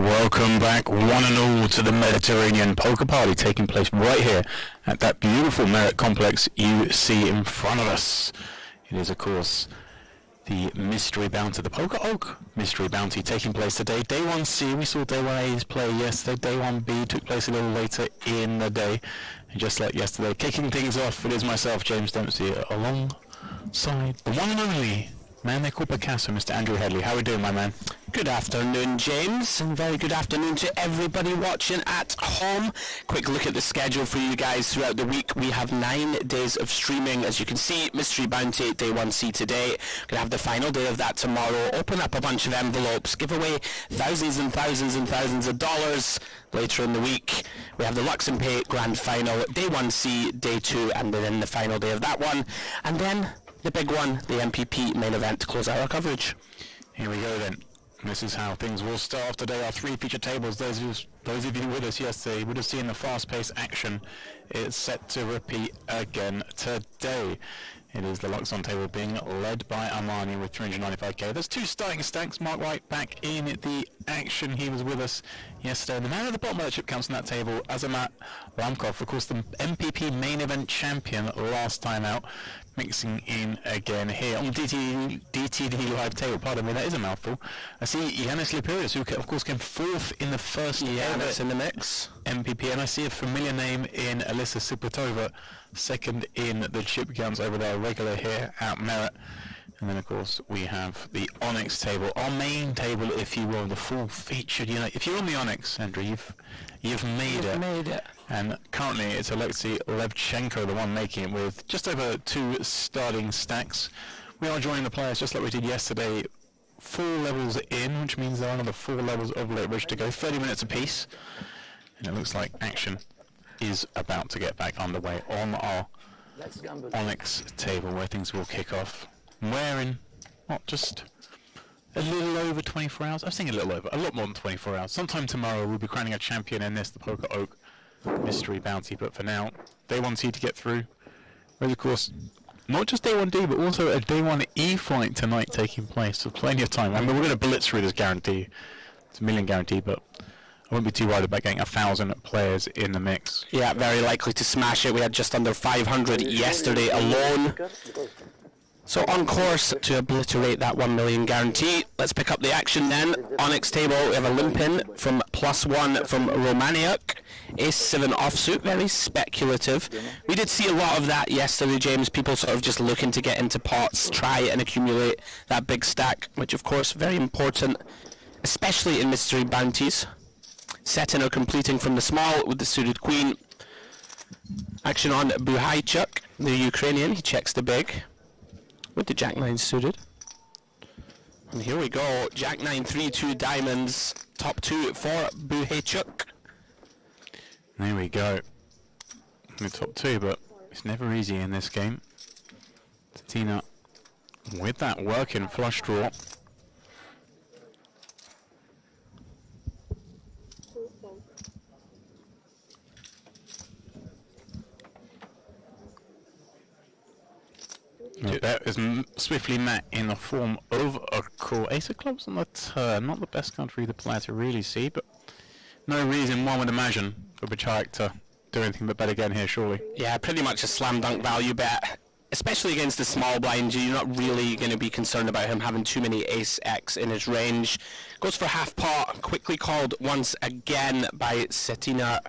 Welcome back, one and all, to the Mediterranean poker party taking place right here at that beautiful Merit complex you see in front of us. It is, of course, the Mystery Bounty, the PokerOK Mystery Bounty taking place today. Day 1C, we saw Day 1A's play yesterday. Day 1B took place a little later in the day. And just like yesterday, kicking things off, it is myself, James Dempsey, alongside the one and only man they call Picasso, Mr. Andrew Headley. How are we doing, my man? Good afternoon, James, and very good afternoon to everybody watching at home. Quick look at the schedule for you guys throughout the week. We have 9 days of streaming. As you can see, Mystery Bounty, Day 1C today. We're going to have the final day of that tomorrow. Open up a bunch of envelopes, give away thousands and thousands and thousands of dollars later in the week. We have the Lux and Pay Grand Final, Day 1C, Day 2, and then the final day of that one. And then the big one, the MPP main event, to close out our coverage. Here we go then. This is how things will start off today. Our 3 feature tables. Those of you with us yesterday would have seen the fast-paced action. It's set to repeat again today. It is the Lux on table being led by Armani with 395k. There's 2 starting stacks. Mark White back in the action. He was with us yesterday. And the man at the bottom of the chip counts on that table, Azamat Lamkov, of course, the MPP main event champion last time out, mixing in again here on DTD live table. Pardon me, that is a mouthful. I see Yanis Lipirius, who of course came 4th in the first that's in the mix. MPP, and I see a familiar name in Alyssa Siplatova, 2nd in the chip counts over there, regular here at Merit. And then of course we have the Onyx table, our main table, if you will, the full featured. You know, if you're on the Onyx, Andrew, you've made it. And currently it's Alexei Levchenko, the one making it, with just over 2 starting stacks. We are joining the players just like we did yesterday, 4 levels in, which means there are another 4 levels of Lit Ridge to go, 30 minutes apiece. And it looks like action is about to get back underway on our Onyx table, where things will kick off. We're in, what, just a little over 24 hours? I was thinking a little over, a lot more than 24 hours. Sometime tomorrow we'll be crowning a champion in this, the PokerOK Mystery Bounty. But for now, Day 1C to get through. Whereas of course, not just Day 1D, but also a Day 1E fight tonight taking place, so plenty of time. I mean, we're going to blitz through this guarantee. It's a million guarantee, but I wouldn't be too worried about getting 1,000 players in the mix. Yeah, very likely to smash it. We had just under 500 yesterday alone. So on course to obliterate that 1 million guarantee. Let's pick up the action then. Onyx table, we have a limp-in from +1 from Romaniuk. Ace-7 offsuit, very speculative. We did see a lot of that yesterday, James. People sort of just looking to get into pots, try and accumulate that big stack, which of course very important, especially in mystery bounties. Setting or completing from the small with the suited queen. Action on Buhaychuk, the Ukrainian. He checks the big with the Jack-9 suited. And here we go, Jack-9, 3-2 diamonds, top 2 for Buhaychuk. There we go. The top 2, but it's never easy in this game. Tina with that working flush draw. The bet is swiftly met in the form of a call. Ace of clubs on the turn, not the best card for either player to really see, but no reason one would imagine for Buchayek to do anything but bet again here, surely. Yeah, pretty much a slam dunk value bet, especially against the small blind. You're not really going to be concerned about him having too many ace-x in his range. Goes for half pot, quickly called once again by Setina.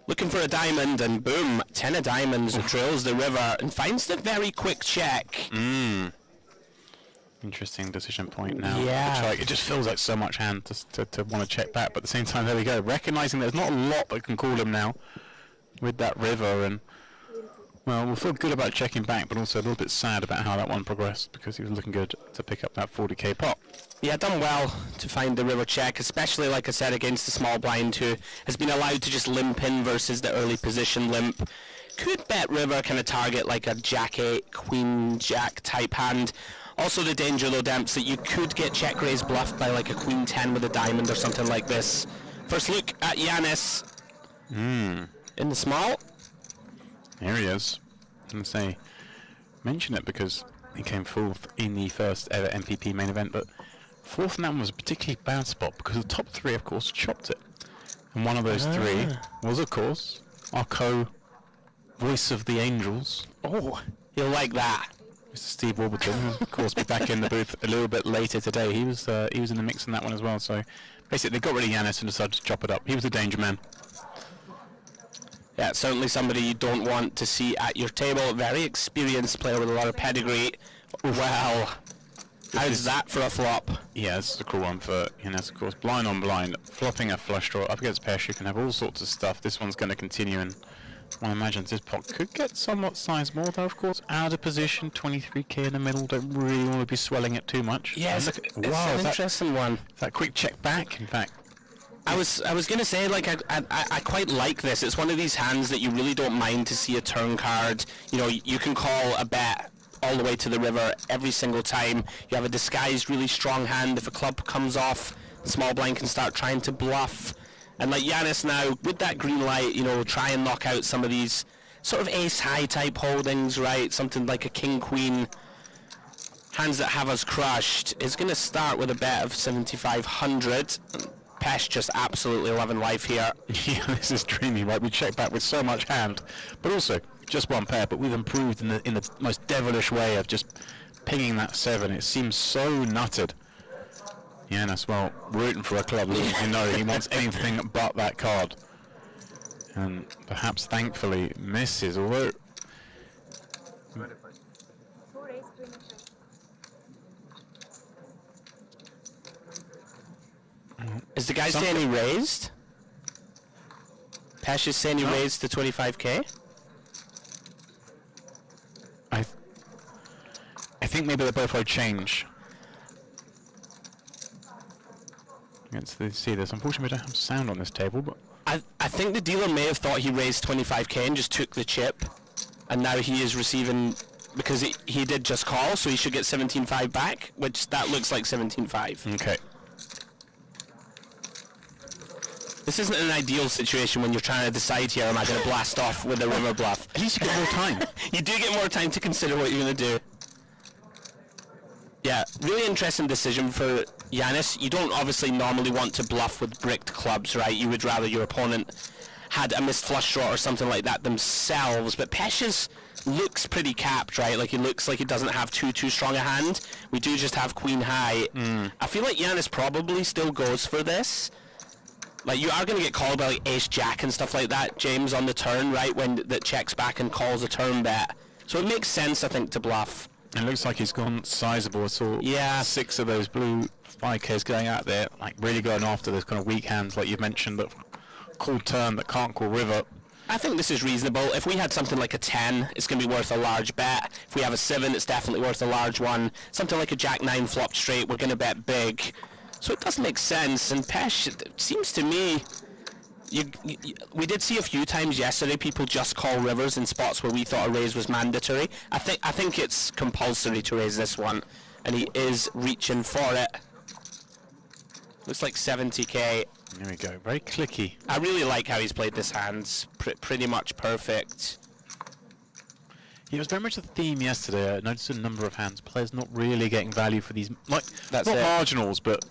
Looking for a diamond, and boom, 10 of diamonds, drills the river, and finds the very quick check. Interesting decision point now. Yeah. It just feels like so much hand to want to check back, but at the same time, there we go. Recognizing there's not a lot that can call him now with that river, and, well, we'll feel good about checking back, but also a little bit sad about how that one progressed, because he was looking good to pick up that 40k pot. Yeah, done well to find the river check, especially, like I said, against the small blind, who has been allowed to just limp in versus the early position limp. Could bet river, kind of target like a Jack-8, Queen-Jack type hand. Also the danger, though, Demps, that you could get check raise bluffed by like a Queen-10 with a diamond or something like this. First look at Yanis. In the small. There he is. I'm going to say, mention it because he came 4th in the first ever MPP main event, but 4th in that one was particularly bad spot because the top three, of course, chopped it. And one of those three was, of course, our voice of the Angels. Oh, you'll like that. Mr. Steve Warburton, who will, of course, be back in the booth a little bit later today. He was in the mix in that one as well. So basically, they got rid of Yanis and decided to chop it up. He was the danger man. Yeah, certainly somebody you don't want to see at your table. A very experienced player with a lot of pedigree. Well, how's that for a flop? Yeah, this is a cool one for Yanis, of course. Blind on blind, flopping a flush draw up against Pesh. You can have all sorts of stuff. This one's going to continue, and one imagines this pot could get somewhat sized more, though, of course. Out of position, 23k in the middle. Don't really want to be swelling it too much. Yes, it's an interesting one. That quick check back, in fact. I was gonna say, like, I quite like this. It's one of these hands that you really don't mind to see a turn card. You know, you can call a bet all the way to the river every single time. You have a disguised, really strong hand. If a club comes off, the small blind can start trying to bluff. And like Yanis now, with that green light, you know, try and knock out some of these sort of ace-high type holdings, right? Something like a king-queen. Hands that have us crushed is going to start with a bet of 7,500. Pesh just absolutely loving life here. Yeah, this is dreamy, right? We check back with so much hand, but also just one pair. But we've improved in the most devilish way of just pinging that 7. It seems so nutted. Yeah, that's well rooting for a club. You know, he wants anything but that card, and perhaps thankfully misses. Although is the guy saying he raised? Pesh is saying he raised to 25k. I think maybe they both would change. See this. Unfortunately, we don't have sound on this table, but I think the dealer may have thought he raised 25k and just took the chip, and now he is receiving, because he did just call, so he should get 17.5 back, which that looks like 17.5. okay. This isn't an ideal situation when you're trying to decide here, am I going to blast off with a river bluff? At least you get more time. You do get more time to consider what you're going to do. Yeah, really interesting decision for Yanis. You don't obviously normally want to bluff with bricked clubs, right? You would rather your opponent had a missed flush draw or something like that themselves. But Pesh's looks pretty capped, right? Like, he looks like he doesn't have too strong a hand. We do just have queen high. I feel like Yanis probably still goes for this. Like, you are going to get called by like ace jack and stuff like that, James, on the turn, right? When that checks back and calls a turn bet. So it makes sense, I think, to bluff. It looks like he's gone sizable. I saw 6 of those blue 5Ks going out there, like really going after those kind of weak hands, like you mentioned, that call turn that can't call river. I think this is reasonable. If we had something like a 10, it's going to be worth a large bet. If we have a 7, it's definitely worth a large one. Something like a jack 9 flop straight, we're going to bet big. So it does make sense. And Pesh, it seems to me, we did see a few times yesterday people just call rivers in spots where we thought a raise was mandatory. I think it's compulsory to raise this one, and he is reaching for it. Looks like 70k. There we go. Very clicky. I really like how he's played this hand. Pretty much perfect. Yeah, it was very much the theme yesterday. I noticed a number of hands. Players not really getting value for these, like, That's not it. marginals, but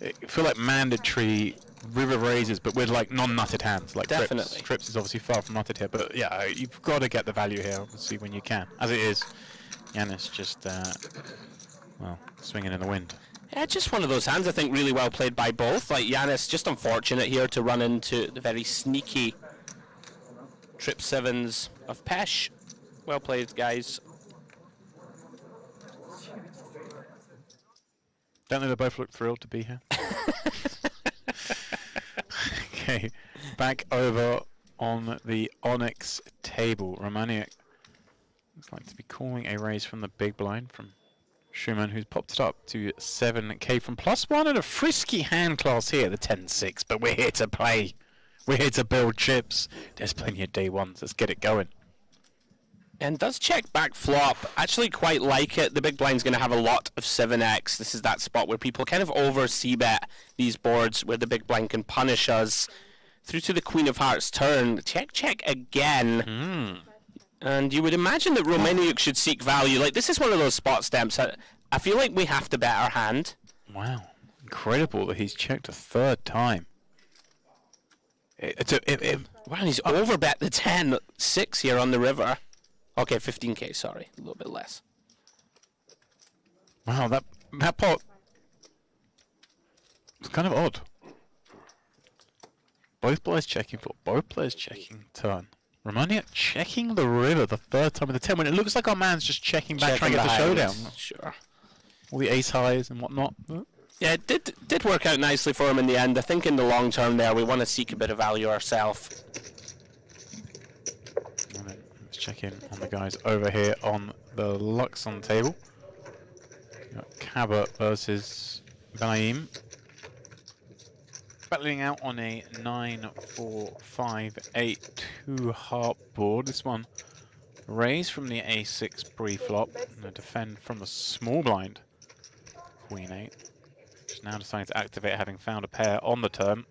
I feel like mandatory river raises, but with like non-nutted hands. Like Definitely. Trips is obviously far from nutted here, but yeah, you've got to get the value here, obviously, when you can. As it is, Yanis just, well, swinging in the wind. Yeah, just one of those hands, I think, really well played by both. Like, Yanis, just unfortunate here to run into the very sneaky trip 7s of Pesh. Well played, guys. Don't they both look thrilled to be here? Okay, back over on the Onyx table. Romaniac looks like to be calling a raise from the big blind from Schumann, who's popped it up to 7k from +1 and a frisky hand class here, the 10-6. But we're here to play. We're here to build chips. There's plenty of day ones. Let's get it going. And does check back flop. Actually quite like it. The big blind's going to have a lot of 7x. This is that spot where people kind of over c-bet these boards where the big blind can punish us. Through to the Queen of Hearts turn. Check again. And you would imagine that Romaniuk should seek value. Like, this is one of those spot stamps. I feel like we have to bet our hand. Wow. incredible that he's checked a third time. Wow, he's overbet the 10-6 here on the river. Okay, 15k, sorry. A little bit less. Wow, that pot was kind of odd. Both players checking flop, both players checking turn. Romania checking the river the third time with the 10 when it looks like our man's just checking back, trying to get the showdown. Sure. All the ace highs and whatnot. Yeah, it did work out nicely for him in the end. I think in the long term there, we want to seek a bit of value ourselves. Let's check in on the guys over here on the Luxon table. Got Cabot versus Balaim. Battling out on a 9-4-5-8 2-heart board. This one raised from the A6 pre-flop and defend from the small blind. Queen 8. Just now deciding to activate, having found a pair on the turn.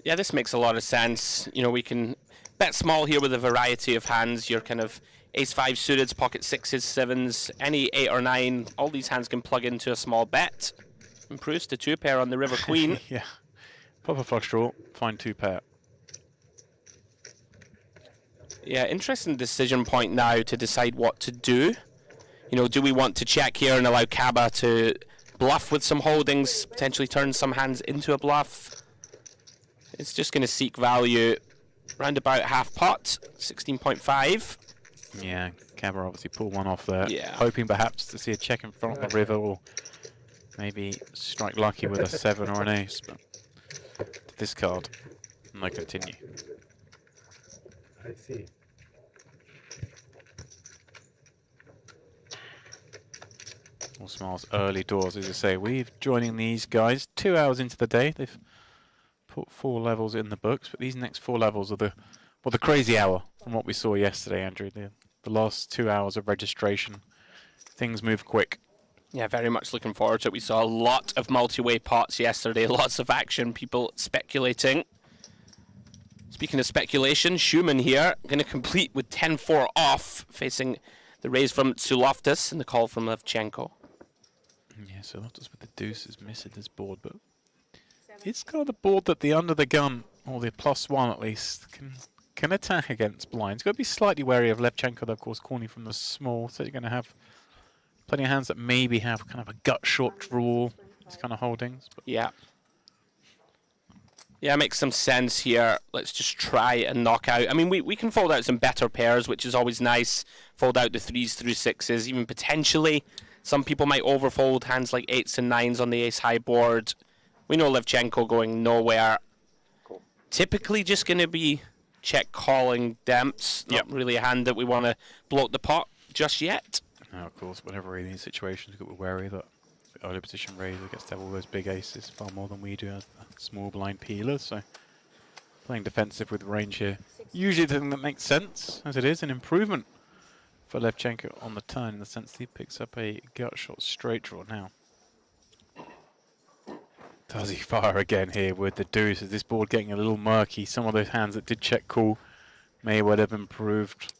Yeah, this makes a lot of sense. You know, we can bet small here with a variety of hands. Your kind of ace-5 suiteds, pocket 6s, 7s, any 8 or 9. All these hands can plug into a small bet. Improves to 2-pair on the river queen. Yeah. Pop a flush draw, find 2-pair. Yeah, interesting decision point now to decide what to do. You know, do we want to check here and allow Kaba to bluff with some holdings, potentially turn some hands into a bluff? It's just going to seek value round about half pot, 16.5. Yeah, Kaba obviously pulled one off there. Yeah. Hoping perhaps to see a check in front of the river or maybe strike lucky with a 7 or an ace. But to this card, no continue. I see. All smiles early doors, as I say. We're joining these guys 2 hours into the day. They've put 4 levels in the books, but these next 4 levels are the crazy hour from what we saw yesterday, Andrew. The last 2 hours of registration. Things move quick. Yeah, very much looking forward to it. We saw a lot of multi-way pots yesterday, lots of action, people speculating. Speaking of speculation, Schumann here, going to complete with 10-4 off, facing the raise from Suloftus and the call from Levchenko. Yeah, Suloftus with the deuce is missing this board, but it's kind of the board that the under the gun, or the +1 at least, can attack against blinds. Got to be slightly wary of Levchenko, though, of course, calling from the small, so you're going to have plenty of hands that maybe have kind of a gut short draw, these kind of holdings. But yeah. Yeah, makes some sense here. Let's just try and knock out. I mean, we can fold out some better pairs, which is always nice. Fold out the 3s through 6s, even potentially. Some people might overfold hands like 8s and 9s on the ace-high board. We know Levchenko going nowhere. Cool. Typically just going to be check calling demps. Not really a hand that we want to bloat the pot just yet. now, of course, whenever we're in these situations, we're wary that the early position raiser gets to have all those big aces far more than we do as a small blind peeler. So playing defensive with range here, usually the thing that makes sense, as it is an improvement for Levchenko on the turn, in the sense that he picks up a gut shot straight draw now. Does he fire again here with the deuce? Is this board getting a little murky? Some of those hands that did check call may well have improved.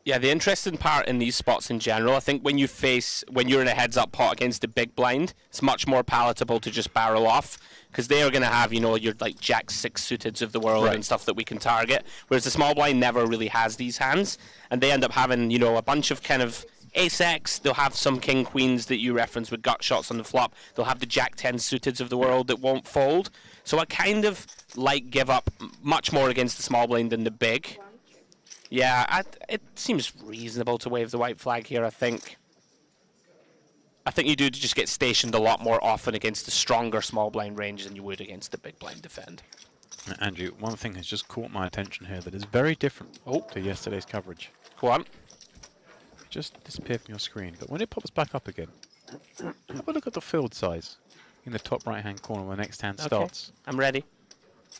Yeah, the interesting part in these spots in general, I think when you're in a heads-up pot against a big blind, it's much more palatable to just barrel off, because they are going to have, you know, your like Jack-6 suiteds of the world and stuff that we can target, whereas the small blind never really has these hands, and they end up having, you know, a bunch of kind of ace-X, they'll have some king-queens that you reference with gut shots on the flop, they'll have the Jack-10 suiteds of the world that won't fold, so I kind of like give up much more against the small blind than the big. Yeah, it seems reasonable to wave the white flag here, I think. I think you do just get stationed a lot more often against the stronger small blind range than you would against the big blind defend. Andrew, one thing has just caught my attention here that is very different to yesterday's coverage. Go on. Just disappeared from your screen, but when it pops back up again, have a look at the field size in the top right-hand corner when the next hand starts. I'm ready.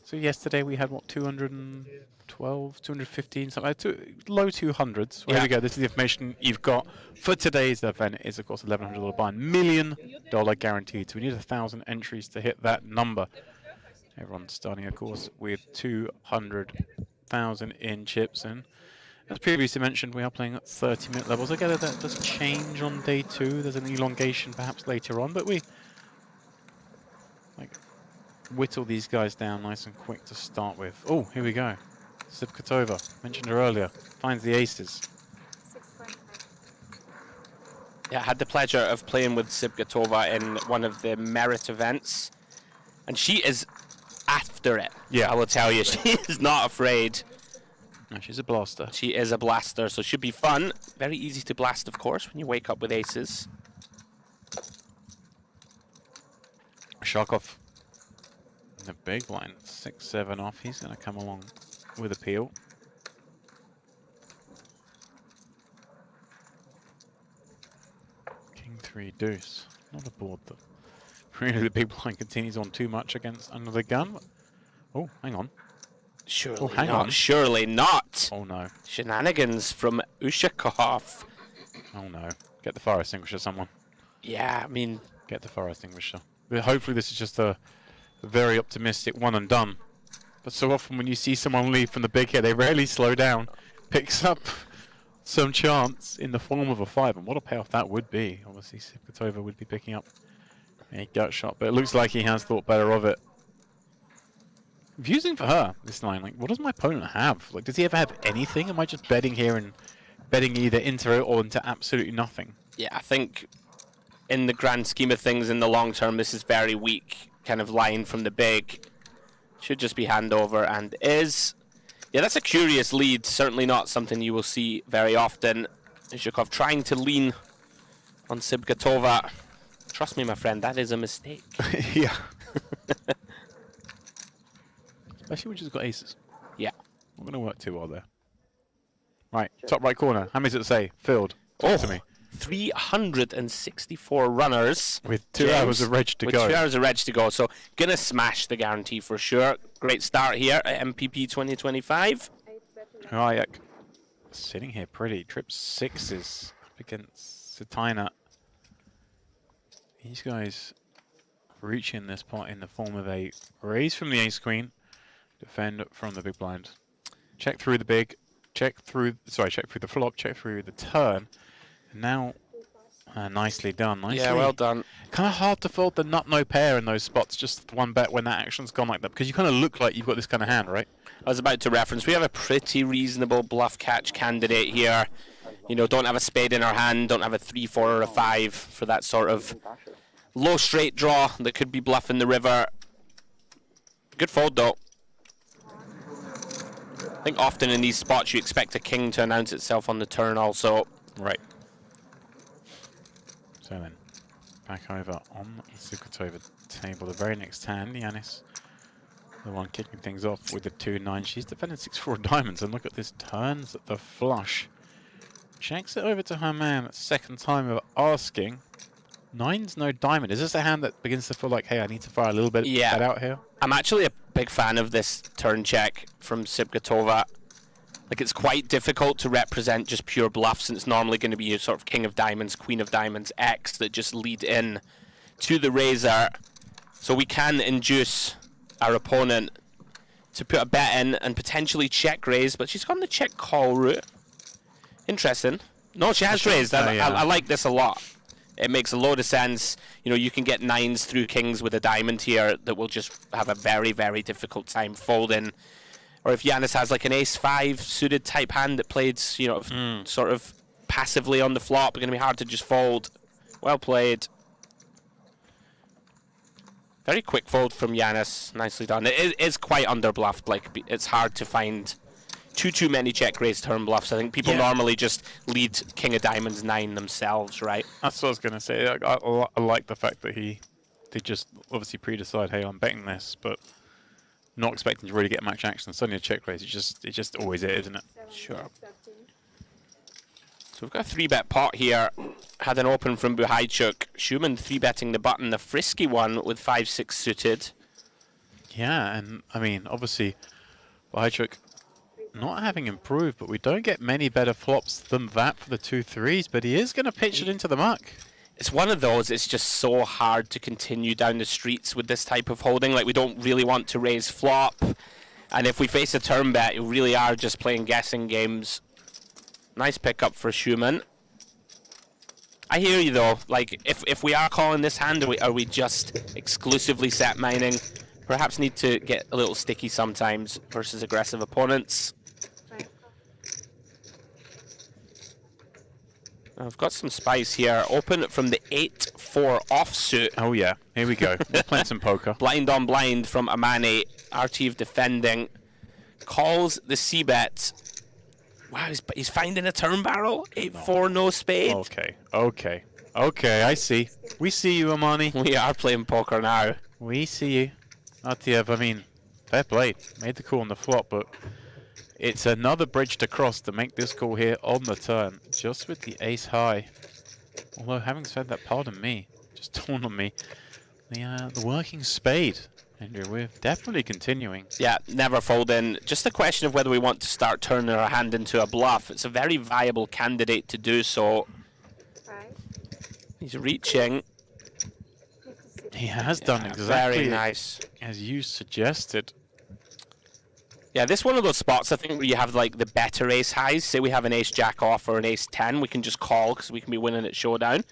So yesterday we had, what, 212, 215, something like low 200s. Well, here we go. This is the information you've got for today's event. It is, of course, $1,100 buy-in, $1 million guaranteed. So we need 1,000 entries to hit that number. Everyone's starting, of course, with 200,000 in chips. And as previously mentioned, we are playing at 30-minute levels. I get that does change on day 2. There's an elongation perhaps later on, but we like whittle these guys down nice and quick to start with. Oh, here we go. Sipkatova, mentioned her earlier, finds the aces. 6.5. Yeah, I had the pleasure of playing with Sipkatova in one of the Merit events, and she is after it. Yeah. I will tell you, she is not afraid. No, she's a blaster. She is a blaster, so should be fun. Very easy to blast, of course, when you wake up with aces. Sharkov in the big blind, 6-7 off. He's going to come along with a peel. King 3 deuce. Not a board that really the big blind continues on too much against under the gun. Oh, hang on. Surely hang not. on. Surely not. Oh no. Shenanigans from Ushakov. Oh no. Get the fire extinguisher, someone. Yeah, I mean, Get the fire extinguisher. But hopefully this is just a very optimistic one and done. But so often when you see someone leave from the big hit, they rarely slow down. Picks up some chance in the form of a 5. And what a payoff that would be. Obviously, Sipkatova would be picking up a gut shot. But it looks like he has thought better of it. Confusing for her, this line. Like, what does my opponent have? Like, does he ever have anything? Am I just betting here and betting either into it or into absolutely nothing? yeah, I think in the grand scheme of things, in the long term, this is very weak kind of line from the big. Should just be handover and is. Yeah, that's a curious lead. Certainly not something you will see very often. Zhukov trying to lean on Sipkatova. Trust me, my friend, that is a mistake. Yeah. Especially when she's got aces. Yeah. Not going to work too well there. Right, top right corner. How many does it say? Filled. Talk to me. 364 runners. With 2 James, hours of reg to with go. 2 hours of reg to go. So, gonna smash the guarantee for sure. Great start here at MPP 2025. 8 betting. Hayek sitting here pretty. Trip 6s up against Satina. These guys reaching this pot in the form of a raise from the ace queen. Defend from the big blind. Check through the big. Check through the flop. Check through the turn. And now, nicely done. Nicely. Yeah, well done. Kind of hard to fold the nut no pair in those spots. Just one bet when that action's gone like that. Because you kind of look like you've got this kind of hand, right? I was about to reference, we have a pretty reasonable bluff catch candidate here. You know, don't have a spade in our hand, don't have a 3, 4, or a 5 for that sort of low straight draw that could be bluffing the river. Good fold though. I think often in these spots you expect a king to announce itself on the turn also. Right. So then, back over on the Sipkatova table. The very next hand, Yanis, the one kicking things off with the 2-9. She's defending 6-4 diamonds, and look at this, turns at the flush. Checks it over to her man, second time of asking. 9's no diamond. Is this a hand that begins to feel like, hey, I need to fire a little bit bet out here? I'm actually a big fan of this turn check from Sipkatova. Like, it's quite difficult to represent just pure bluff, since it's normally going to be your sort of king of diamonds, queen of diamonds, X that just lead in to the razor. So we can induce our opponent to put a bet in and potentially check raise, but she's gone the check call route. Interesting. No, she has raised. I like this a lot. It makes a load of sense. You know, you can get 9s through kings with a diamond here that will just have a very, very difficult time folding. Or if Yanis has like an ace-5 suited type hand that played, you know, sort of passively on the flop, it's going to be hard to just fold. Well played. Very quick fold from Yanis. Nicely done. It is quite underbluffed. Like, it's hard to find too many check raise turn bluffs. I think people normally just lead king of diamonds 9 themselves, right? That's what I was going to say. I like the fact that they just obviously pre-decide, hey, I'm betting this, but not expecting to really get match action. Suddenly a check raise, it just always is, isn't it? 7 Sure. accepting. So we've got a 3-bet pot here. Had an open from Buhaychuk. Schumann 3-betting the button, the frisky one with 5-6 suited. Yeah, and I mean, obviously, Buhaychuk not having improved, but we don't get many better flops than that for the 2-3s, but he is going to pitch it into the muck. It's one of those, it's just so hard to continue down the streets with this type of holding. Like, we don't really want to raise flop. And if we face a turn bet, you really are just playing guessing games. Nice pickup for Schumann. I hear you though. Like, if we are calling this hand, are we just exclusively set mining? Perhaps need to get a little sticky sometimes versus aggressive opponents. I've got some spice here. Open from the 8-4 offsuit. Oh yeah, here we go. We're playing some poker. Blind on blind from Amani. Artiv defending. Calls the c-bet. Wow, he's finding a turn barrel. 8-4, no spade. Okay, I see. We see you, Amani. We are playing poker now. We see you. Artiev, I mean, fair play. Made the call on the flop, but it's another bridge to cross to make this call here on the turn, just with the ace high. Although, having said that, pardon me, just dawned on me, the working spade. Andrew, we're definitely continuing. Yeah, never fold in. Just a question of whether we want to start turning our hand into a bluff. It's a very viable candidate to do so. He's reaching. He has done exactly very nice. As you suggested. Yeah, this one of those spots, I think, where you have like the better ace highs. Say we have an ace jack off or an ace 10, we can just call because we can be winning at showdown.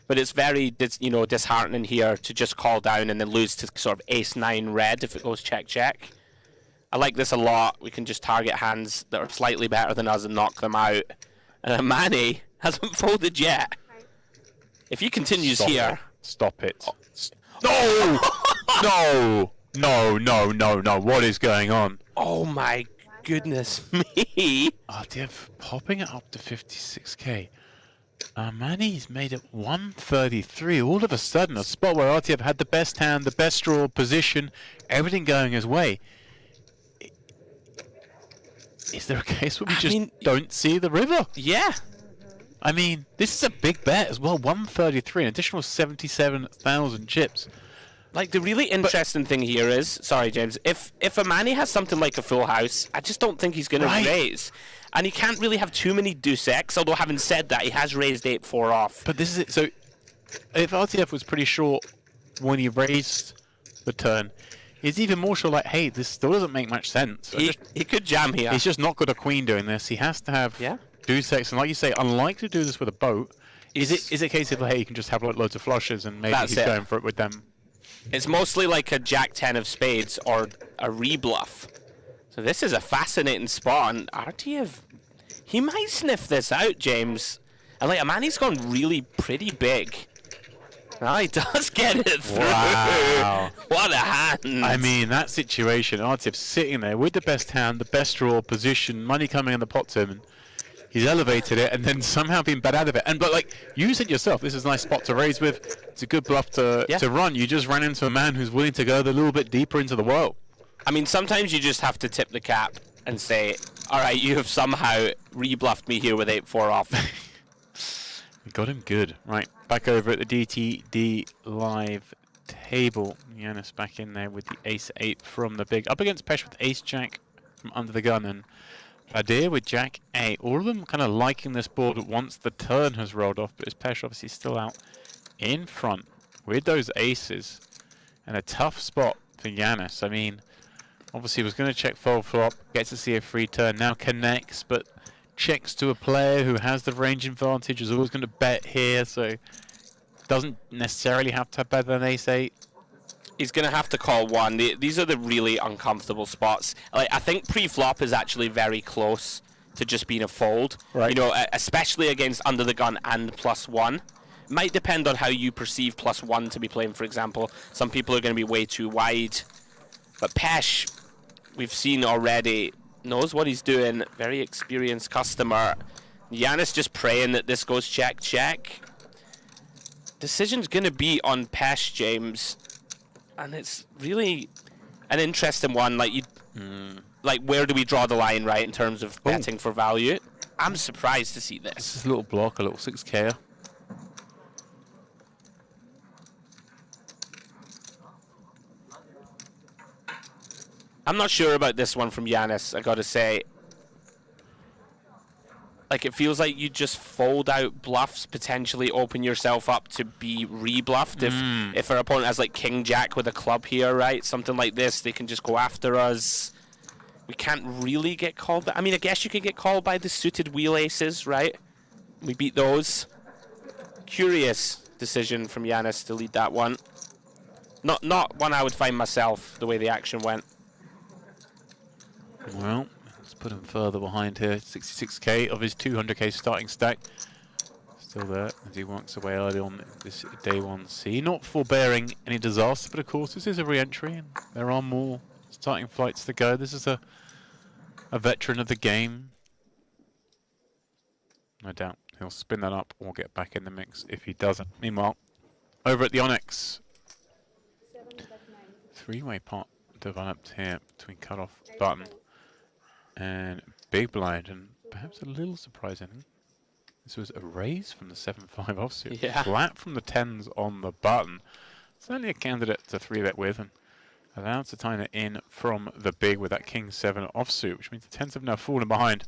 But it's very, disheartening here to just call down and then lose to sort of ace 9 red if it goes check check. I like this a lot. We can just target hands that are slightly better than us and knock them out. And Amani hasn't folded yet. If he continues here, Stop it. No! No! What is going on? oh my goodness me. Artiev popping it up to 56k. Manny's made it 133. All of a sudden, a spot where Artiev had the best hand, the best draw position, everything going his way. Is there a case where we don't see the river? Yeah. I mean, this is a big bet as well. 133, an additional 77,000 chips. Like, the really interesting thing here is, sorry, James, if Amani has something like a full house, I just don't think he's going to raise. And he can't really have too many deuce X, although having said that, he has raised 8-4 off. But this is it. So, if RTF was pretty sure when he raised the turn, he's even more sure, like, hey, this still doesn't make much sense. He could jam here. He's just not got a queen doing this. He has to have deuce X. And like you say, unlikely to do this with a boat. Is it a case of, hey, you can just have like loads of flushes and maybe he's going for it with them? It's mostly like a jack 10 of spades or a rebluff. So this is a fascinating spot, and Artiev, he might sniff this out, James. And like, Amani's gone really pretty big. Oh, he does get it through. Wow. What a hand. I mean, that situation, Artiev's sitting there with the best hand, the best draw position, money coming in the pot to him, and he's elevated it and then somehow been bet out of it. And but like you said yourself, this is a nice spot to raise with. It's a good bluff to run. You just ran into a man who's willing to go a little bit deeper into the world. I mean, sometimes you just have to tip the cap and say, all right, you have somehow rebluffed me here with 8-4 off. We got him good. Right, back over at the DTD live table. Giannis back in there with the ace-8 from the big. Up against Pesh with ace-jack from under the gun, and Badir with jack-8. All of them kind of liking this board once the turn has rolled off, but Pesh obviously still out in front with those aces. And a tough spot for Giannis. I mean, obviously was going to check fold flop, gets to see a free turn, now connects, but checks to a player who has the range advantage, is always going to bet here, so doesn't necessarily have to have better than ace-8. He's going to have to call one. These are the really uncomfortable spots. Like, I think pre-flop is actually very close to just being a fold. Right. You know, especially against under the gun and +1. Might depend on how you perceive +1 to be playing, for example. Some people are going to be way too wide. But Pesh, we've seen already, knows what he's doing. Very experienced customer. Giannis just praying that this goes check, check. Decision's going to be on Pesh, James. And it's really an interesting one. Like, like, where do we draw the line, right, in terms of betting for value? I'm surprised to see this. This is a little block, a little 6K. I'm not sure about this one from Giannis, I gotta say. Like, it feels like you just fold out bluffs, potentially open yourself up to be rebluffed. If our opponent has, like, king jack with a club here, right? Something like this, they can just go after us. We can't really get called by... I mean, I guess you could get called by the suited wheel aces, right? We beat those. Curious decision from Yanis to lead that one. Not one I would find myself, the way the action went. Well, let's put him further behind here. 66k of his 200k starting stack. Still there as he walks away early on this day 1C. Not forbearing any disaster, but of course this is a re-entry and there are more starting flights to go. This is a veteran of the game. No doubt he'll spin that up or get back in the mix if he doesn't. Meanwhile, over at the Onyx, three-way pot developed here between cutoff button and big blind, and perhaps a little surprising, this was a raise from the 7-5 offsuit, flat from the 10s on the button. Certainly a candidate to 3-bet with, and allowed to tie it in from the big with that King 7 offsuit, which means the 10s have now fallen behind.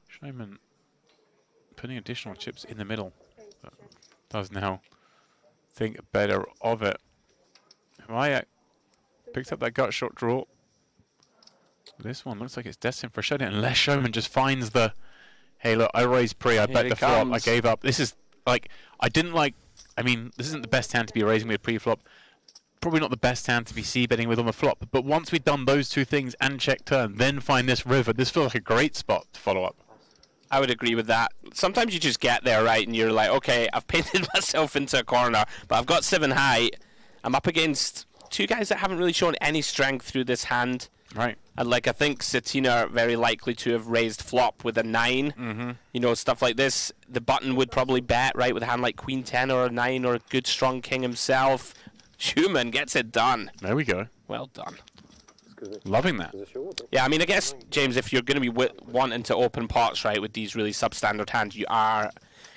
Showman putting additional chips in the middle, but does now think better of it. Ryak picks up that gut shot draw. This one looks like it's destined for a showdown unless Showman just finds the, hey look, I raised pre, I bet the flop, I gave up. This is like, I mean, this isn't the best hand to be raising with pre-flop. Probably not the best hand to be c-betting with on the flop. But once we've done those two things and check turn, then find this river, this feels like a great spot to follow up. I would agree with that. Sometimes you just get there, right, and you're like, okay, I've painted myself into a corner, but I've got 7 high. I'm up against two guys that haven't really shown any strength through this hand. Right. And like, I think Satina very likely to have raised flop with a 9. You know, stuff like this. The button would probably bet, right, with a hand like Queen 10 or a 9 or a good strong king himself. Schumann gets it done. There we go. Well done. Loving that. Yeah, I mean, I guess, James, if you're going to be wanting to open pots, right, with these really substandard hands, you are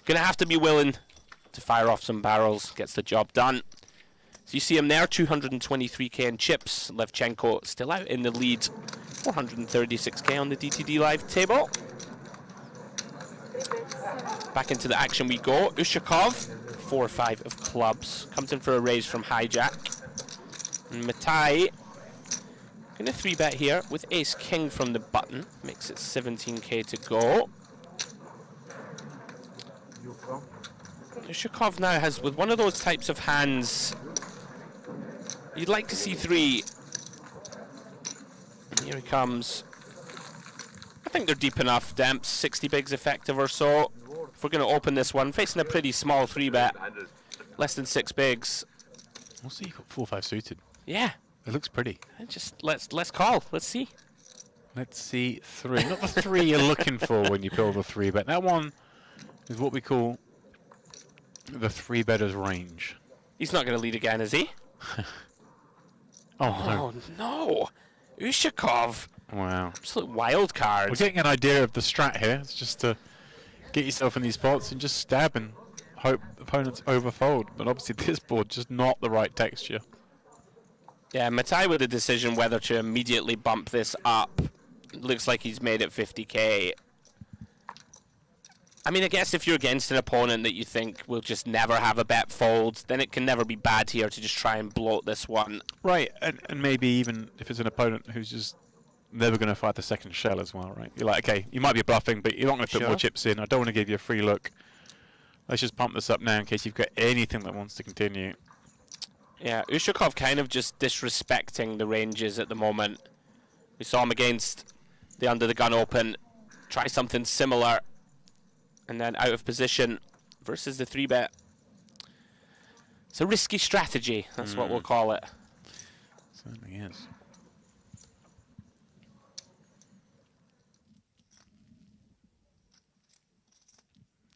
going to have to be willing to fire off some barrels. Gets the job done. So you see him there, 223k in chips. Levchenko still out in the lead, 436k on the DTD Live table. Back into the action we go. Ushakov, 4-5 of clubs. Comes in for a raise from Hijack. And Matai, going to 3-bet here with ace-king from the button. Makes it 17k to go. Ushakov now has, with one of those types of hands, you'd like to see 3. And here he comes. I think they're deep enough, Demps. 60 bigs effective or so. If we're going to open this one, facing a pretty small 3-bet. Less than 6 bigs. We'll see, you've got 4-5 suited. Yeah. It looks pretty. And just let's call. Let's see. Let's see 3. Not the 3 you're looking for when you build a 3-bet. That one is what we call the 3-better's range. He's not going to lead again, is he? Oh no. Ushakov. Wow. Absolute wild card. We're getting an idea of the strat here. It's just to get yourself in these spots and just stab and hope opponents overfold. But obviously this board just not the right texture. Yeah, Matai with a decision whether to immediately bump this up. Looks like he's made it 50k. I mean, I guess if you're against an opponent that you think will just never have a bet fold, then it can never be bad here to just try and bloat this one. Right, and maybe even if it's an opponent who's just never going to fight the second shell as well, right? You're like, okay, you might be bluffing, but you're not going to put more chips in. I don't want to give you a free look. Let's just pump this up now in case you've got anything that wants to continue. Yeah, Ushakov kind of just disrespecting the ranges at the moment. We saw him against the under the gun open, try something similar, and then out of position versus the 3-bet. It's a risky strategy, that's what we'll call it. Certainly is.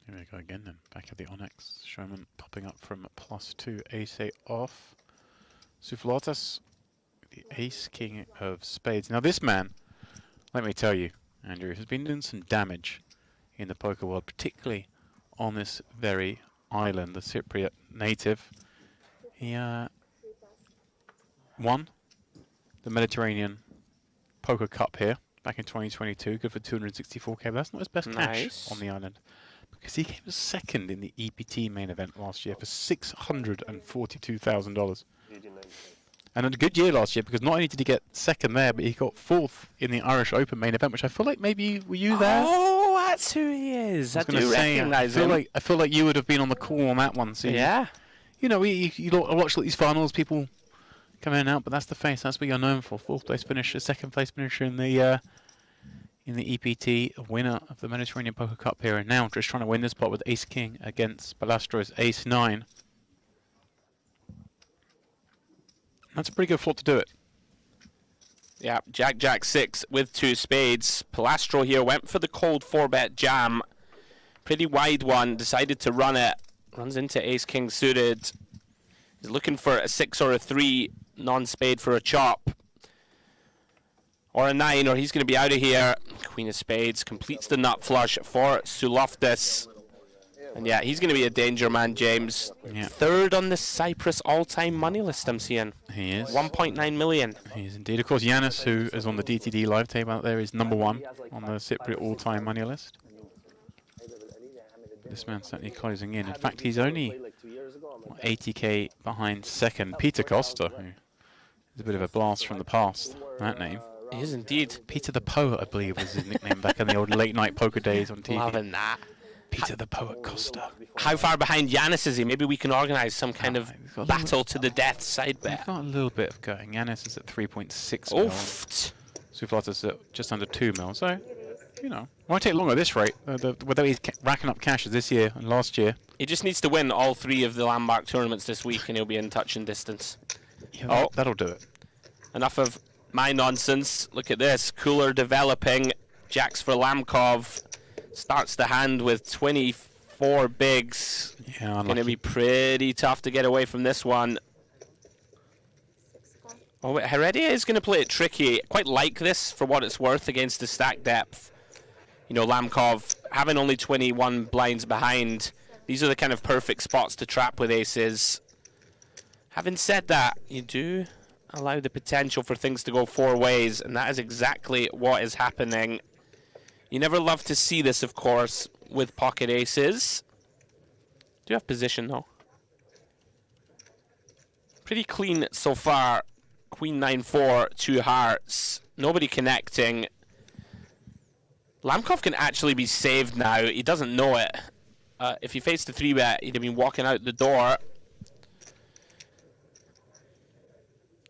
Here we go again then, back at the Onyx. Showman popping up from +2, ace-8 off. Souflatus, the ace-king of spades. Now this man, let me tell you, Andrew, has been doing some damage in the poker world, particularly on this very island, the Cypriot native. He won the Mediterranean Poker Cup here back in 2022, good for 264k, but that's not his best cash on the island, because he came second in the EPT main event last year for $642,000. And had a good year last year, because not only did he get second there, but he got 4th in the Irish Open main event, which I feel like maybe were you there? Oh, that's who he is. I gonna do say, recognise him. I feel like you would have been on the call on that one. So Yeah. you know, you watch these finals, people come in and out, but that's the face. That's what you're known for. 4th place finisher, 2nd place finisher in the EPT, winner of the Mediterranean Poker Cup here, and now just trying to win this pot with Ace King against Balastro's Ace 9. That's a pretty good flop to do it. Yeah, Jack 6 with 2 spades. Palastro here went for the cold 4-bet jam. Pretty wide one, decided to run it. Runs into Ace King suited. He's looking for a 6 or a 3, non-spade for a chop. Or a 9, or he's going to be out of here. Queen of spades completes the nut flush for Suloftis. And yeah, he's going to be a danger man, James. Yeah. 3rd on the Cyprus all-time money list, I'm seeing. He is. 1.9 million. He is indeed. Of course, Yanis, who is on the DTD live table out there, is #1 on the Cypriot all-time money list. This man's certainly closing in. In fact, he's only 80k behind 2nd, Peter Costa, who is a bit of a blast from the past, that name. He is indeed. Peter the Poet, I believe, was his nickname back in the old late-night poker days on TV. Loving that. Peter the Poet Costa. How far behind Yanis is he? Maybe we can organise some kind of he's got a battle to the death side bet. He's got a little bit of going. Yanis is at 3.6 mil. Oof. Suflatus at just under 2 mil. So, you know, won't take long at this rate. Whether he's racking up cashes this year and last year. He just needs to win all 3 of the landmark tournaments this week and he'll be in touch and distance. Yeah, that'll do it. Enough of my nonsense. Look at this. Cooler developing. Jacks for Lamkov. Starts the hand with 24 bigs. Yeah, Going to be pretty tough to get away from this one. Oh, wait, Heredia is going to play it tricky. Quite like this for what it's worth against the stack depth. You know, Lamkov having only 21 blinds behind. These are the kind of perfect spots to trap with aces. Having said that, you do allow the potential for things to go 4 ways, and that is exactly what is happening. You never love to see this, of course, with pocket aces. Do you have position, though? Pretty clean so far. Queen 9-4, 2 hearts. Nobody connecting. Lamkov can actually be saved now. He doesn't know it. If he faced the 3-bet, he'd have been walking out the door.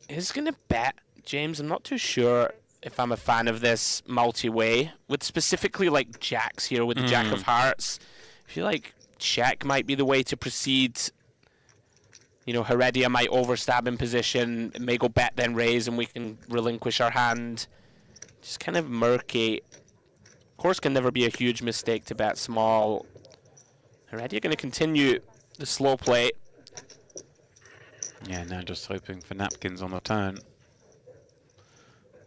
He's going to bet, James. I'm not too sure if I'm a fan of this multi-way. With specifically like jacks here with the Jack of Hearts. I feel like check might be the way to proceed. You know, Heredia might overstab in position. It may go bet then raise and we can relinquish our hand. Just kind of murky. Of course, can never be a huge mistake to bet small. Heredia going to continue the slow play. Yeah, now just hoping for napkins on the turn.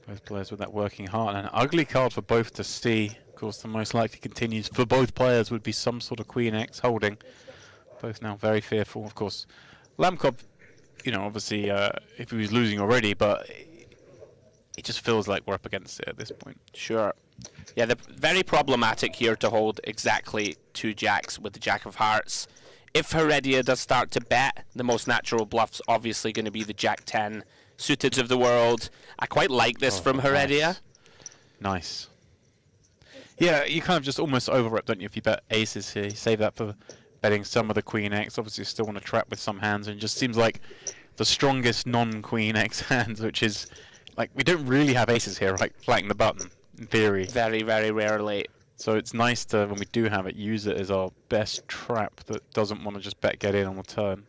Both players with that working heart. And an ugly card for both to see. Of course, the most likely continues for both players would be some sort of Queen X holding. Both now very fearful. Of course, Lamkov, you know, obviously, if he was losing already, but it just feels like we're up against it at this point. Sure. Yeah, very problematic here to hold exactly 2 jacks with the Jack of Hearts. If Heredia does start to bet, the most natural bluff's obviously going to be the Jack 10 suited of the world. I quite like this from Heredia. Nice. Yeah, you kind of just almost over-rep, don't you, if you bet aces here. You save that for betting some of the Queen X. Obviously, you still want to trap with some hands, and it just seems like the strongest non-Queen X hands, which is, like, we don't really have aces here, like, flanking the button, in theory. Very, very rarely. So it's nice to, when we do have it, use it as our best trap that doesn't want to just bet get in on the turn.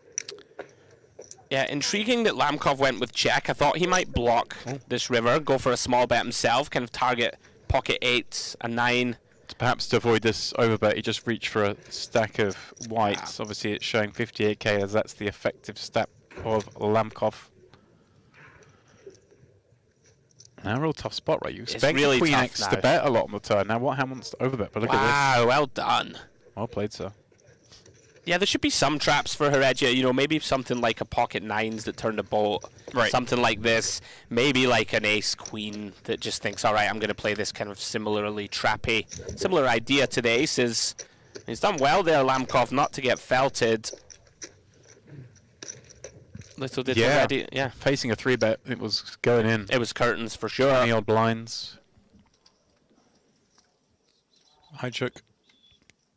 Yeah, intriguing that Lamkov went with check. I thought he might block this river, go for a small bet himself, kind of target pocket 8 and 9. Perhaps to avoid this overbet, you just reach for a stack of whites. Obviously, it's showing 58k as that's the effective step of Lamkov. Now, a real tough spot, right? You expect really Queen tough X now. to bet a lot on the turn. Now, what hand wants to overbet? But look at Wow, well done. this. Well played, sir. Yeah, there should be some traps for Heredia. You know, maybe something like a pocket 9s that turned a bolt. Right. Something like this. Maybe like an ace queen that just thinks, all right, I'm going to play this kind of similarly trappy. Similar idea to the aces. He's done well there, Lamkov, not to get felted. Little did Heredia. Yeah. Facing a 3-bet, it was going in. It was curtains for sure. 20 odd blinds. Hijack,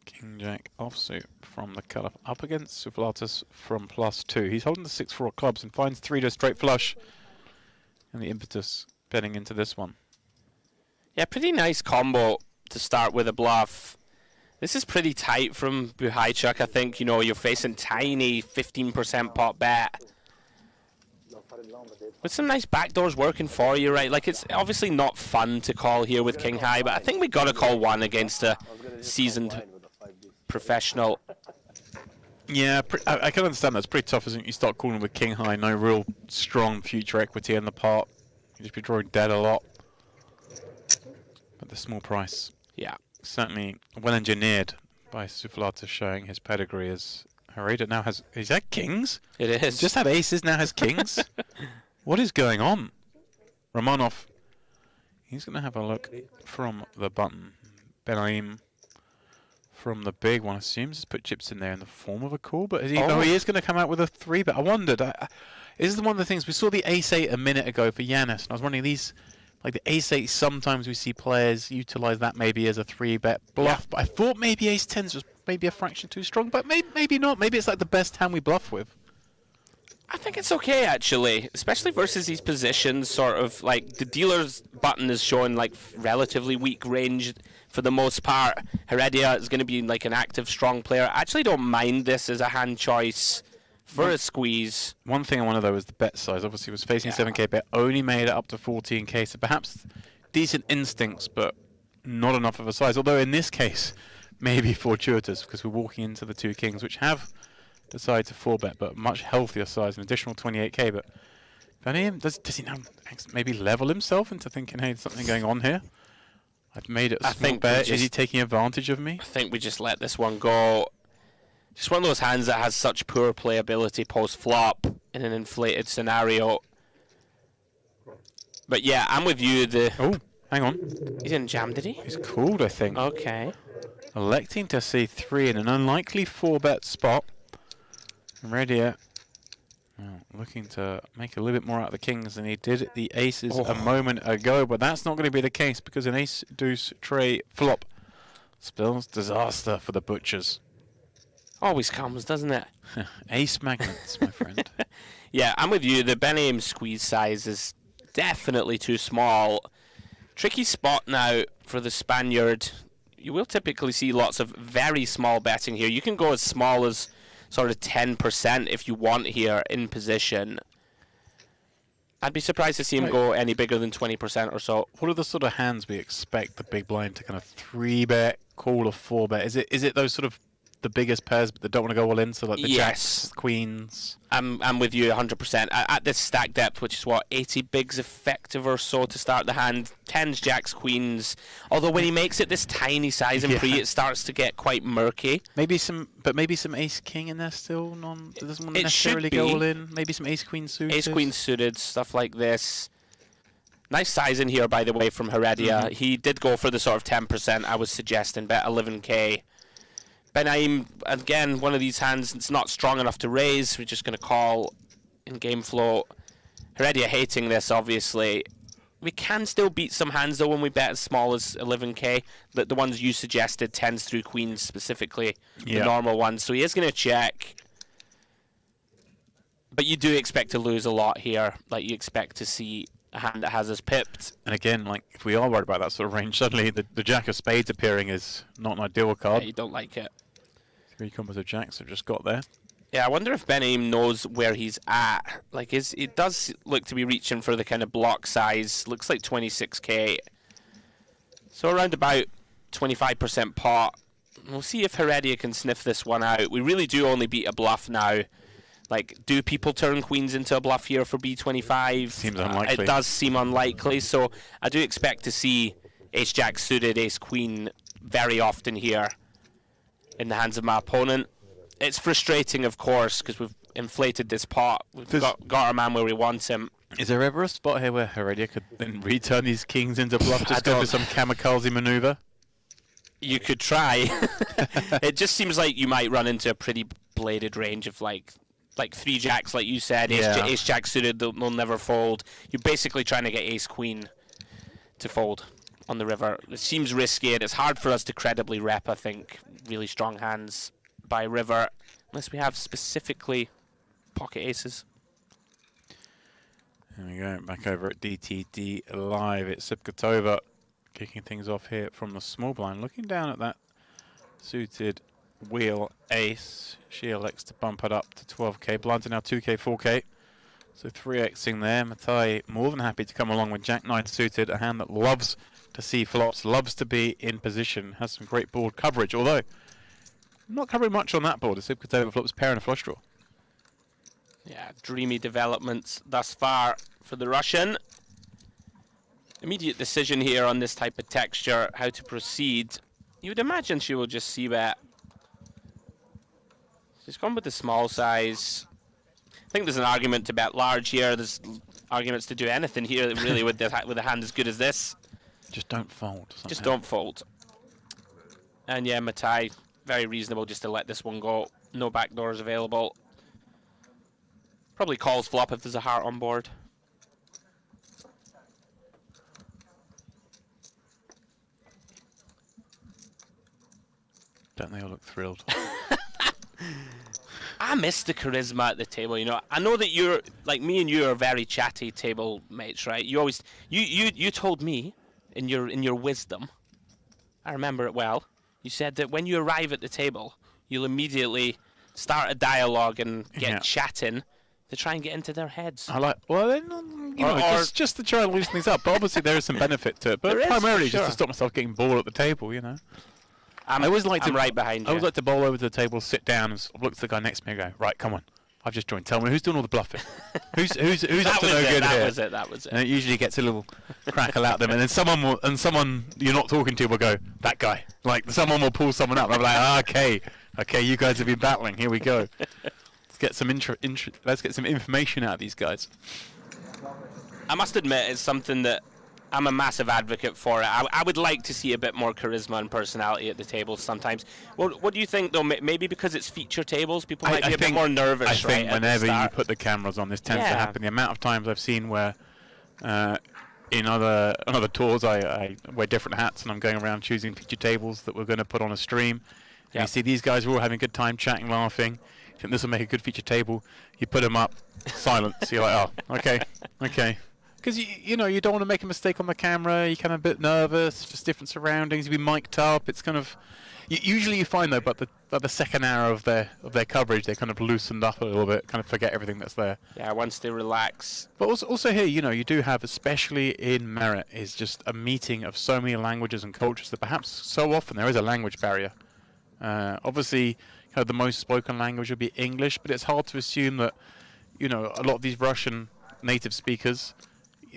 King Jack offsuit from the cutoff up against Souflatus from +2. He's holding the 6-4 clubs and finds 3 to straight flush. And the impetus betting into this one. Yeah, pretty nice combo to start with a bluff. This is pretty tight from Buhaychuk. I think, you know, you're facing tiny 15% pot bet. With some nice backdoors working for you, right? Like, it's obviously not fun to call here with King High, but I think we got to call one against a seasoned professional. Yeah, I can understand that's pretty tough, isn't it? You start calling with King High, no real strong future equity in the pot. You just be drawing dead a lot. But the small price. Yeah. Certainly well engineered by Souflatus, showing his pedigree as Heredia now has... Is that kings? It is. Just had aces, now has kings? What is going on? Romanov, he's going to have a look from the button. Benaim from the big one, assumes he's put chips in there in the form of a call, but is he, he is going to come out with a 3-bet. I wondered, this is one of the things, we saw the ace-8 a minute ago for Yanis, and I was wondering these... Like the ace-8, sometimes we see players utilize that maybe as a 3-bet bluff. But I thought maybe ace-10s was maybe a fraction too strong. But maybe not. Maybe it's like the best hand we bluff with. I think it's okay, actually. Especially versus these positions, sort of like the dealer's button is showing like relatively weak range for the most part. Heredia is going to be like an active, strong player. I actually don't mind this as a hand choice for a squeeze. One thing I wanted though was the bet size. Obviously, it was facing 7k bet, only made it up to 14k. So perhaps decent instincts, but not enough of a size. Although in this case, maybe fortuitous because we're walking into the 2 kings, which have decided to 4-bet, but much healthier size, an additional 28k. But Benaim, does he now maybe level himself into thinking, hey, there's something going on here? I've made it a small bet. Is he taking advantage of me? I think we just let this one go. Just one of those hands that has such poor playability post-flop in an inflated scenario. But yeah, I'm with you. Oh, hang on. He didn't jam, did he? He's called, I think. Okay. Electing to see 3 in an unlikely 4-bet spot. Heredia looking to make a little bit more out of the kings than he did the aces a moment ago. But that's not going to be the case because an ace, deuce, tray, flop spells disaster for the butchers. Always comes, doesn't it? Ace magnets, my friend. Yeah, I'm with you. The Benaim squeeze size is definitely too small. Tricky spot now for the Spaniard. You will typically see lots of very small betting here. You can go as small as sort of 10% if you want here in position. I'd be surprised to see him go any bigger than 20% or so. What are the sort of hands we expect the big blind to kind of 3-bet, call a 4-bet? Is it those sort of the biggest pairs but they don't want to go all in, so like the jacks, queens? I'm with you 100%. At this stack depth, which is what, 80 bigs effective or so to start the hand, 10s, jacks, queens. Although when he makes it this tiny size and pre, it starts to get quite murky. Maybe some ace king in there still. Doesn't want to necessarily go all in. Maybe some ace queen suited. Ace queen suited, stuff like this. Nice size in here, by the way, from Heredia. He did go for the sort of 10% I was suggesting, bet 11k. Benaim, again, one of these hands, it's not strong enough to raise. We're just going to call in game flow. Heredia hating this, obviously. We can still beat some hands, though, when we bet as small as 11k. The ones you suggested, 10s through queens specifically, the normal ones. So he is going to check. But you do expect to lose a lot here. Like, you expect to see a hand that has us pipped. And again, like, if we are worried about that sort of range, suddenly the jack of spades appearing is not an ideal card. Yeah, you don't like it. 3 combos of jacks have just got there. Yeah, I wonder if Benaim knows where he's at. Like, it does look to be reaching for the kind of block size. Looks like 26k. So around about 25% pot. We'll see if Heredia can sniff this one out. We really do only beat a bluff now. Like, do people turn queens into a bluff here for B25? Seems unlikely. It does seem unlikely, so I do expect to see ace-jack suited, ace-queen very often here in the hands of my opponent. It's frustrating, of course, because we've inflated this pot. We've got our man where we want him. Is there ever a spot here where Heredia could then return these kings into bluff, just go for some kamikaze maneuver? You could try. It just seems like you might run into a pretty bladed range of like 3 jacks, like you said, ace-jack suited, they'll never fold. You're basically trying to get ace-queen to fold. on the river. It seems risky, and it's hard for us to credibly rep, I think, really strong hands by river, unless we have specifically pocket aces. There we go, back over at DTD Live. It's Sipkatova kicking things off here from the small blind, looking down at that suited wheel ace. She elects to bump it up to 12k. Blinds are now 2k, 4k. So 3xing there. Matai more than happy to come along with Jack 9 suited, a hand that loves to see flops, loves to be in position, has some great board coverage, although not covering much on that board. The Sipkatova flops pair and a flush draw. Yeah, dreamy developments thus far for the Russian. Immediate decision here on this type of texture, how to proceed. You would imagine she will just c-bet. She's gone with the small size. I think there's an argument to bet large here. There's arguments to do anything here really with a hand as good as this. Just don't fold. Somehow. Just don't fold. And yeah, Matai, very reasonable just to let this one go. No backdoors available. Probably calls flop if there's a heart on board. Don't they all look thrilled? I miss the charisma at the table, you know. I know that you're, like me and you are very chatty table mates, right? You always, you told me in your wisdom, I remember it well, you said that when you arrive at the table, you'll immediately start a dialogue and get chatting to try and get into their heads. I like, well, then, you know, just to try and loosen things up. But obviously there is some benefit to it. But primarily just to stop myself getting bored at the table, you know. I always like to right behind you. I always like to bowl over to the table, sit down, and look at the guy next to me and go, right, come on. I've just joined. Tell me who's doing all the bluffing. who's up to no good here? That was it. And it usually gets a little crackle out of them, and then someone you're not talking to will go, that guy. Like someone will pull someone up. And I'm like, okay, you guys have been battling. Here we go. Let's get some let's get some information out of these guys. I must admit, it's something that I'm a massive advocate for it. I would like to see a bit more charisma and personality at the tables sometimes. What do you think, though? Maybe because it's feature tables, people might be a bit more nervous, I think whenever you put the cameras on, this tends to happen. The amount of times I've seen where in other tours I wear different hats and I'm going around choosing feature tables that we're going to put on a stream. And you see these guys are all having a good time, chatting, laughing. You think this will make a good feature table. You put them up, silence. You're like, oh, okay. Because you know you don't want to make a mistake on the camera. You're kind of a bit nervous, just different surroundings. You've been mic'd up. It's kind of usually you find though, but the second hour of their coverage, they kind of loosened up a little bit, kind of forget everything that's there. Yeah, once they relax. But also here, you know, you do have, especially in Merit, is just a meeting of so many languages and cultures that perhaps so often there is a language barrier. Obviously, kind of the most spoken language would be English, but it's hard to assume that, you know, a lot of these Russian native speakers,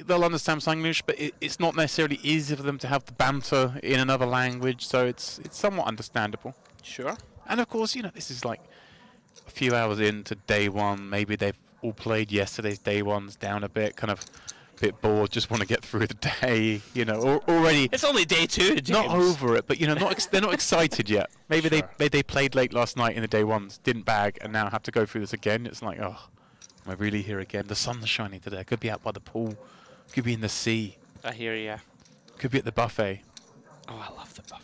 they'll understand some English, but it's not necessarily easy for them to have the banter in another language, so it's somewhat understandable. Sure. And of course, you know, this is like a few hours into day one. Maybe they've all played yesterday's day ones down a bit, kind of a bit bored, just want to get through the day, you know, already. It's only day two, James. Not over it, but, you know, they're not excited yet. Maybe they played late last night in the day ones, didn't bag, and now have to go through this again. It's like, oh, am I really here again? The sun's shining today. I could be out by the pool. Could be in the sea. I hear ya. Could be at the buffet. Oh, I love the buffet.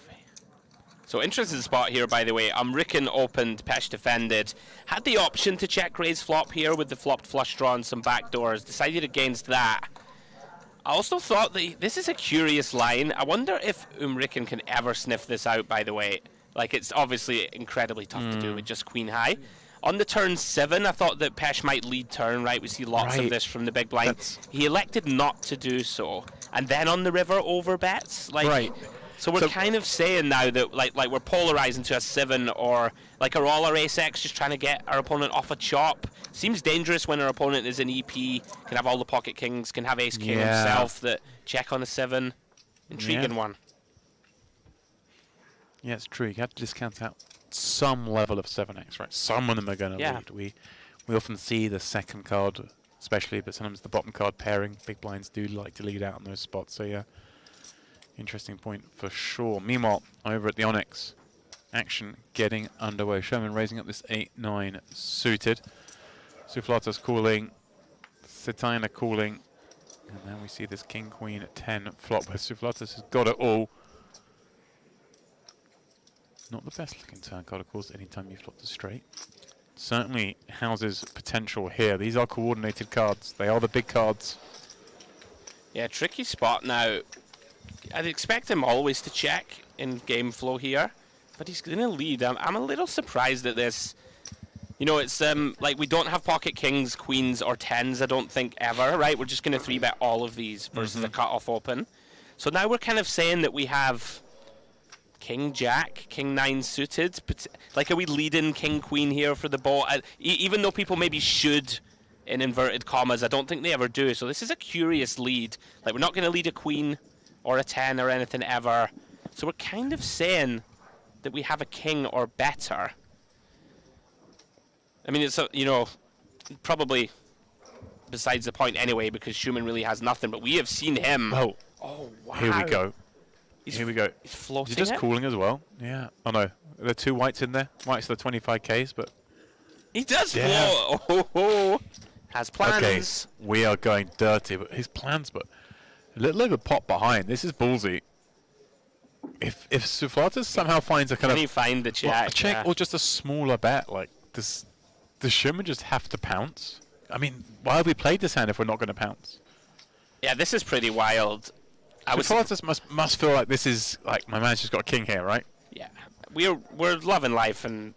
So interesting spot here, by the way. Ricken opened, Pesh defended. Had the option to check raise flop here with the flopped flush draw and some backdoors. Decided against that. I also thought that this is a curious line. I wonder if Ricken can ever sniff this out, by the way. Like, it's obviously incredibly tough to do with just queen high. On the turn 7, I thought that Pesh might lead turn, right? We see lots of this from the big blind. He elected not to do so. And then on the river, over bets. Like, so we're kind of saying now that like we're polarizing to a 7, or like are all our ace-x just trying to get our opponent off a chop. Seems dangerous when our opponent is an EP, can have all the pocket kings, can have ace-king himself that check on a 7. Intriguing one. Yeah, it's true. You have to discount out some level of 7x, right? Some of them are going to lead. We often see the second card, especially, but sometimes the bottom card pairing. Big blinds do like to lead out on those spots. So yeah, interesting point for sure. Meanwhile, over at the Onyx, action getting underway. Sherman raising up this 8-9 suited. Souflata's calling. Sitaina calling. And then we see this king, queen, 10 flop where Souflatus has got it all. Not the best looking turn card, of course, anytime you flop the straight. Certainly houses potential here. These are coordinated cards. They are the big cards. Yeah, tricky spot now. I'd expect him always to check in game flow here, but he's going to lead. I'm a little surprised at this. You know, it's like we don't have pocket kings, queens, or tens, I don't think, ever, right? We're just going to 3-bet all of these versus a cut-off open. So now we're kind of saying that we have king, jack, king, 9 suited. But, like, are we leading king, queen here for the ball? Even though people maybe should, in inverted commas, I don't think they ever do. So this is a curious lead. Like, we're not going to lead a queen or a 10 or anything ever. So we're kind of saying that we have a king or better. I mean, it's, you know, probably besides the point anyway, because Schumann really has nothing, but we have seen him. Oh, wow. Here we go. He's He's floating Is he just it? cooling as well? Yeah. Oh no, there are 2 whites in there. Whites are the 25Ks, but... He does Yeah. float. Oh. Has plans. Okay, we are going dirty, but his plans, but a little over pot behind. This is ballsy. If Souflatus somehow finds a kind Can of he find the check? a check Yeah. or just a smaller bet, like does Schumann just have to pounce? I mean, why have we played this hand if we're not going to pounce? Yeah, this is pretty wild. Souflatus must feel like this is like my man's just got a king here, right? Yeah, we're loving life, and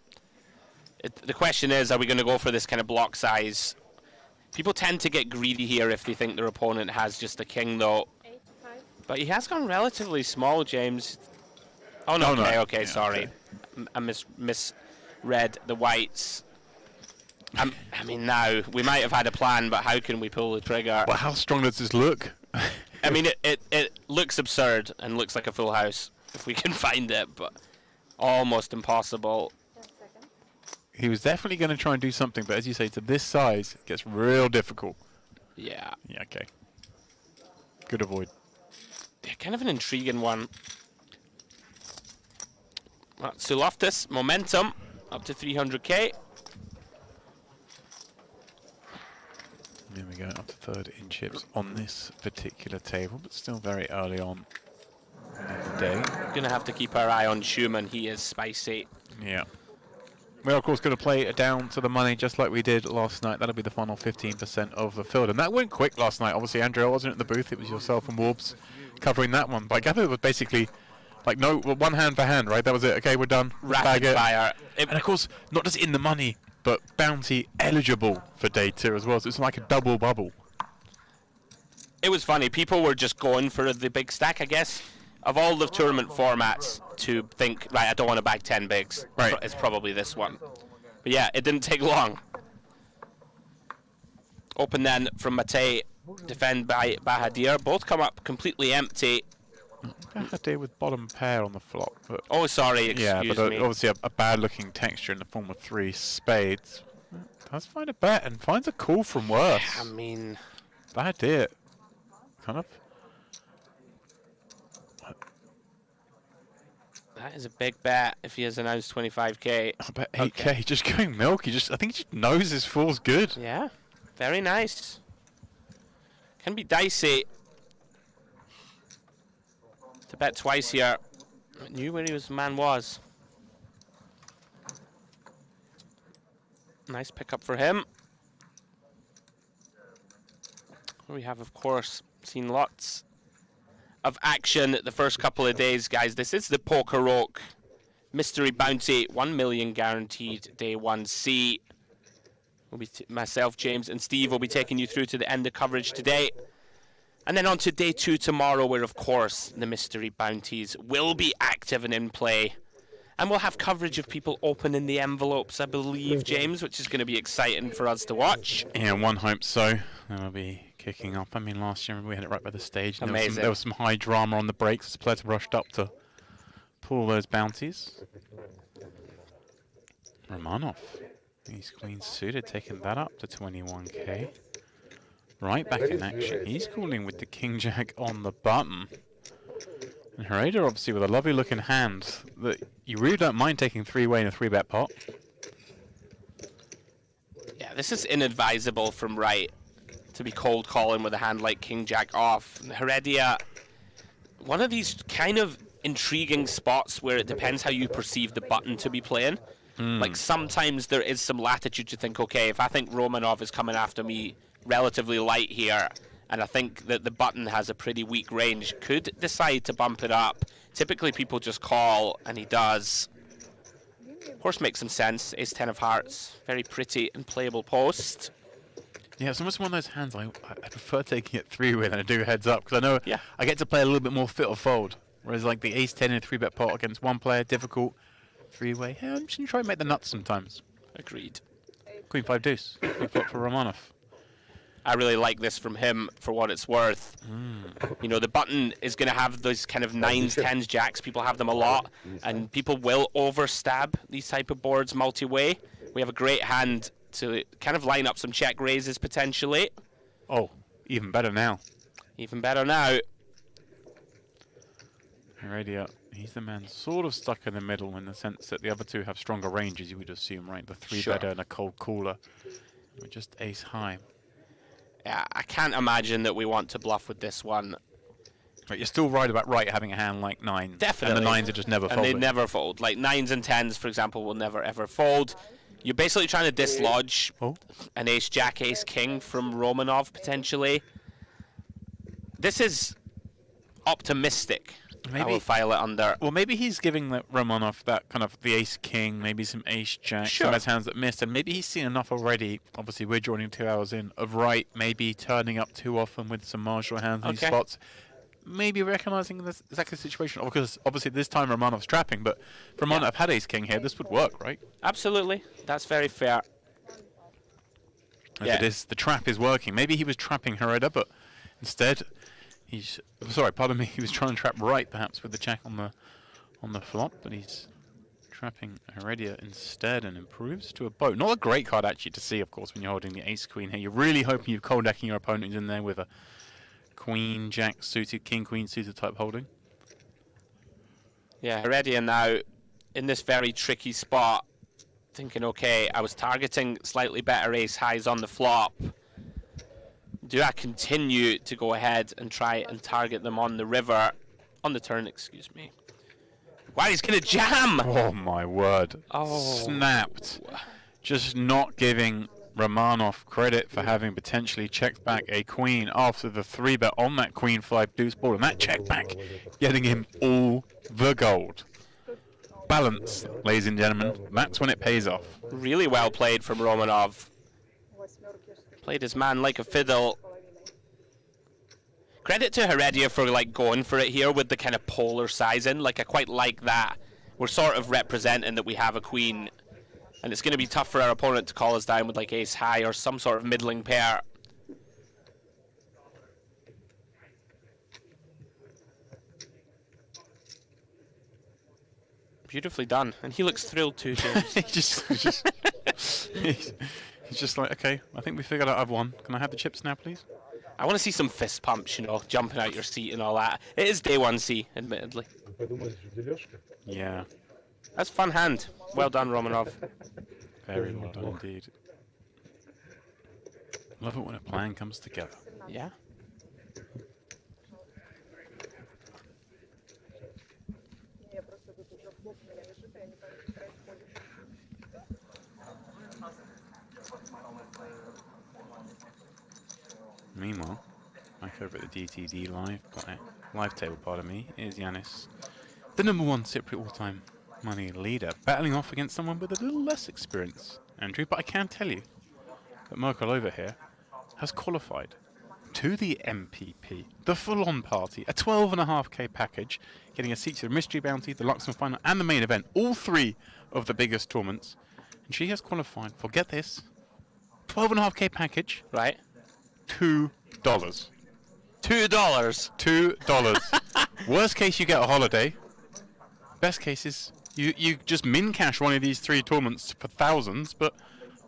the question is, are we going to go for this kind of block size? People tend to get greedy here if they think their opponent has just a king, though. But he has gone relatively small, James. Oh no! No. Okay, Yeah, sorry. okay. I misread the whites. I mean, now we might have had a plan, but how can we pull the trigger? Well, how strong does this look? I mean, it looks absurd and looks like a full house if we can find it, but almost impossible. He was definitely going to try and do something, but as you say, to this size, it gets real difficult. Yeah. Yeah, okay. Good avoid. Yeah, kind of an intriguing one. Suloftus, momentum, up to 300k. There we go, up to third in chips on this particular table, but still very early on in the day. Gonna have to keep our eye on Schumann. He is spicy. Yeah. We're of course going to play it down to the money just like we did last night. That'll be the final 15% of the field. And that went quick last night. Obviously, Andrea wasn't at the booth. It was yourself and Warbs covering that one. But I gather it was basically like one hand for hand, right? That was it. Okay, we're done. Rapid fire. And of course, not just in the money, but bounty eligible for day 2 as well. So it's like a double bubble. It was funny. People were just going for the big stack, I guess. Of all the tournament formats to think, right, I don't want to bag 10 bigs. Right. It's probably this one. But yeah, it didn't take long. Open then from Matei, defend by Bahadir. Both come up completely empty. Bahadir with bottom pair on the flop. But Oh, sorry, excuse yeah, but me. obviously a bad looking texture in the form of 3 spades. Does find a bet and finds a call from worse. I mean, Bahadir kind of. that is a big bet if he has announced 25k. I bet 8k, just going milky. I think he just knows his fool's good. Yeah, very nice. Can be dicey to bet twice here. Knew where his man was. Nice pickup for him. We have, of course, seen lots of action the first couple of days, guys. This is the PokerOK Mystery Bounty, 1 million guaranteed day 1C. We'll be myself, James, and Steve will be taking you through to the end of coverage today. And then on to day 2 tomorrow, where, of course, the Mystery Bounties will be active and in play. And we'll have coverage of people opening the envelopes, I believe, James, which is going to be exciting for us to watch. Yeah, one hopes so. That'll be kicking off. I mean, last year we had it right by the stage. And Amazing. There was some high drama on the breaks. The players rushed up to pull those bounties. Romanov, he's queen suited, taking that up to 21k. Right back in action. He's calling with the king jack on the button. And Hereda obviously with a lovely looking hand that you really don't mind taking 3-way in a 3-bet pot. Yeah, this is inadvisable from right to be cold calling with a hand like King Jack off. Heredia, one of these kind of intriguing spots where it depends how you perceive the button to be playing. Like sometimes there is some latitude to think, okay, if I think Romanov is coming after me relatively light here, and I think that the button has a pretty weak range, could decide to bump it up. Typically people just call, and he does. Of course, makes some sense. Ace 10 of hearts, very pretty and playable post. Yeah, it's almost one of those hands I prefer taking it 3-way than I do heads up, because I know I get to play a little bit more fit or fold. Whereas like the ace 10 in a 3-bet pot against one player, difficult. 3-way, yeah, I'm just going to try and make the nuts sometimes. Agreed. Queen 5 deuce, big flop for Romanov. I really like this from him for what it's worth. You know, the button is going to have those kind of 9s, 10s, jacks. People have them a lot, and people will overstab these type of boards multi-way. We have a great hand to kind of line up some check raises potentially. Oh, even better now. Even better now. Heredia, he's the man sort of stuck in the middle in the sense that the other two have stronger ranges, you would assume, right? The 3-better and a cold cooler. We're just ace high. Yeah, I can't imagine that we want to bluff with this one. But you're still right about having a hand like 9. Definitely. And the 9s are just never folded. And they never fold. Like 9s and 10s, for example, will never ever fold. You're basically trying to dislodge an ace, jack, ace, king from Romanov, potentially. This is optimistic. Maybe I will file it under. Well, maybe he's giving the Romanov that kind of the ace king, maybe some ace jack, some of his hands that missed, and maybe he's seen enough already. Obviously, we're joining 2 hours in of maybe turning up too often with some marginal hands in these spots. Maybe recognizing this exactly the situation, because obviously this time Romanov's trapping, but if Romanov had ace king here, this would work, right? Absolutely, that's very fair. As it is, the trap is working. Maybe he was trapping Heredia, but instead. He's pardon me. He was trying to trap right, perhaps, with the jack on the flop, but he's trapping Heredia instead and improves to a boat. Not a great card actually to see, of course, when you're holding the ace queen here. You're really hoping you're cold decking your opponent who's in there with a queen jack suited, king queen suited type holding. Yeah, Heredia now in this very tricky spot, thinking, okay, I was targeting slightly better ace highs on the flop. Do I continue to go ahead and try and target them on the river, on the turn, excuse me. Wow, he's going to jam! Oh my word. Oh. Snapped. Just not giving Romanov credit for having potentially checked back a queen after the 3-bet on that queen 5 deuce board, and that check back getting him all the gold. Balance, ladies and gentlemen. That's when it pays off. Really well played from Romanov. Played his man like a fiddle. Credit to Heredia for like going for it here with the kind of polar sizing. Like I quite like that. We're sort of representing that we have a queen, and it's going to be tough for our opponent to call us down with like ace high or some sort of middling pair. Beautifully done, and he looks thrilled too, James. He's just like, okay, I think we figured out I've won. Can I have the chips now, please? I want to see some fist pumps, you know, jumping out your seat and all that. It is day 1C, admittedly. Yeah. That's a fun hand. Well done, Romanov. Very well done indeed. Love it when a plan comes together. Yeah. Meanwhile, back over at the DTD live table, pardon me, is Yanis, the #1 Cypriot all-time money leader, battling off against someone with a little less experience, Andrew. But I can tell you that Merkelova here has qualified to the MPP, the full-on party, a 12.5k package, getting a seat to the Mystery Bounty, the Luxembourg final, and the main event, all 3 of the biggest tournaments. And she has qualified for, get this, 12.5k package. Right. $2. $2? $2. Worst case, you get a holiday. Best case is you just min cash one of these 3 tournaments for thousands, but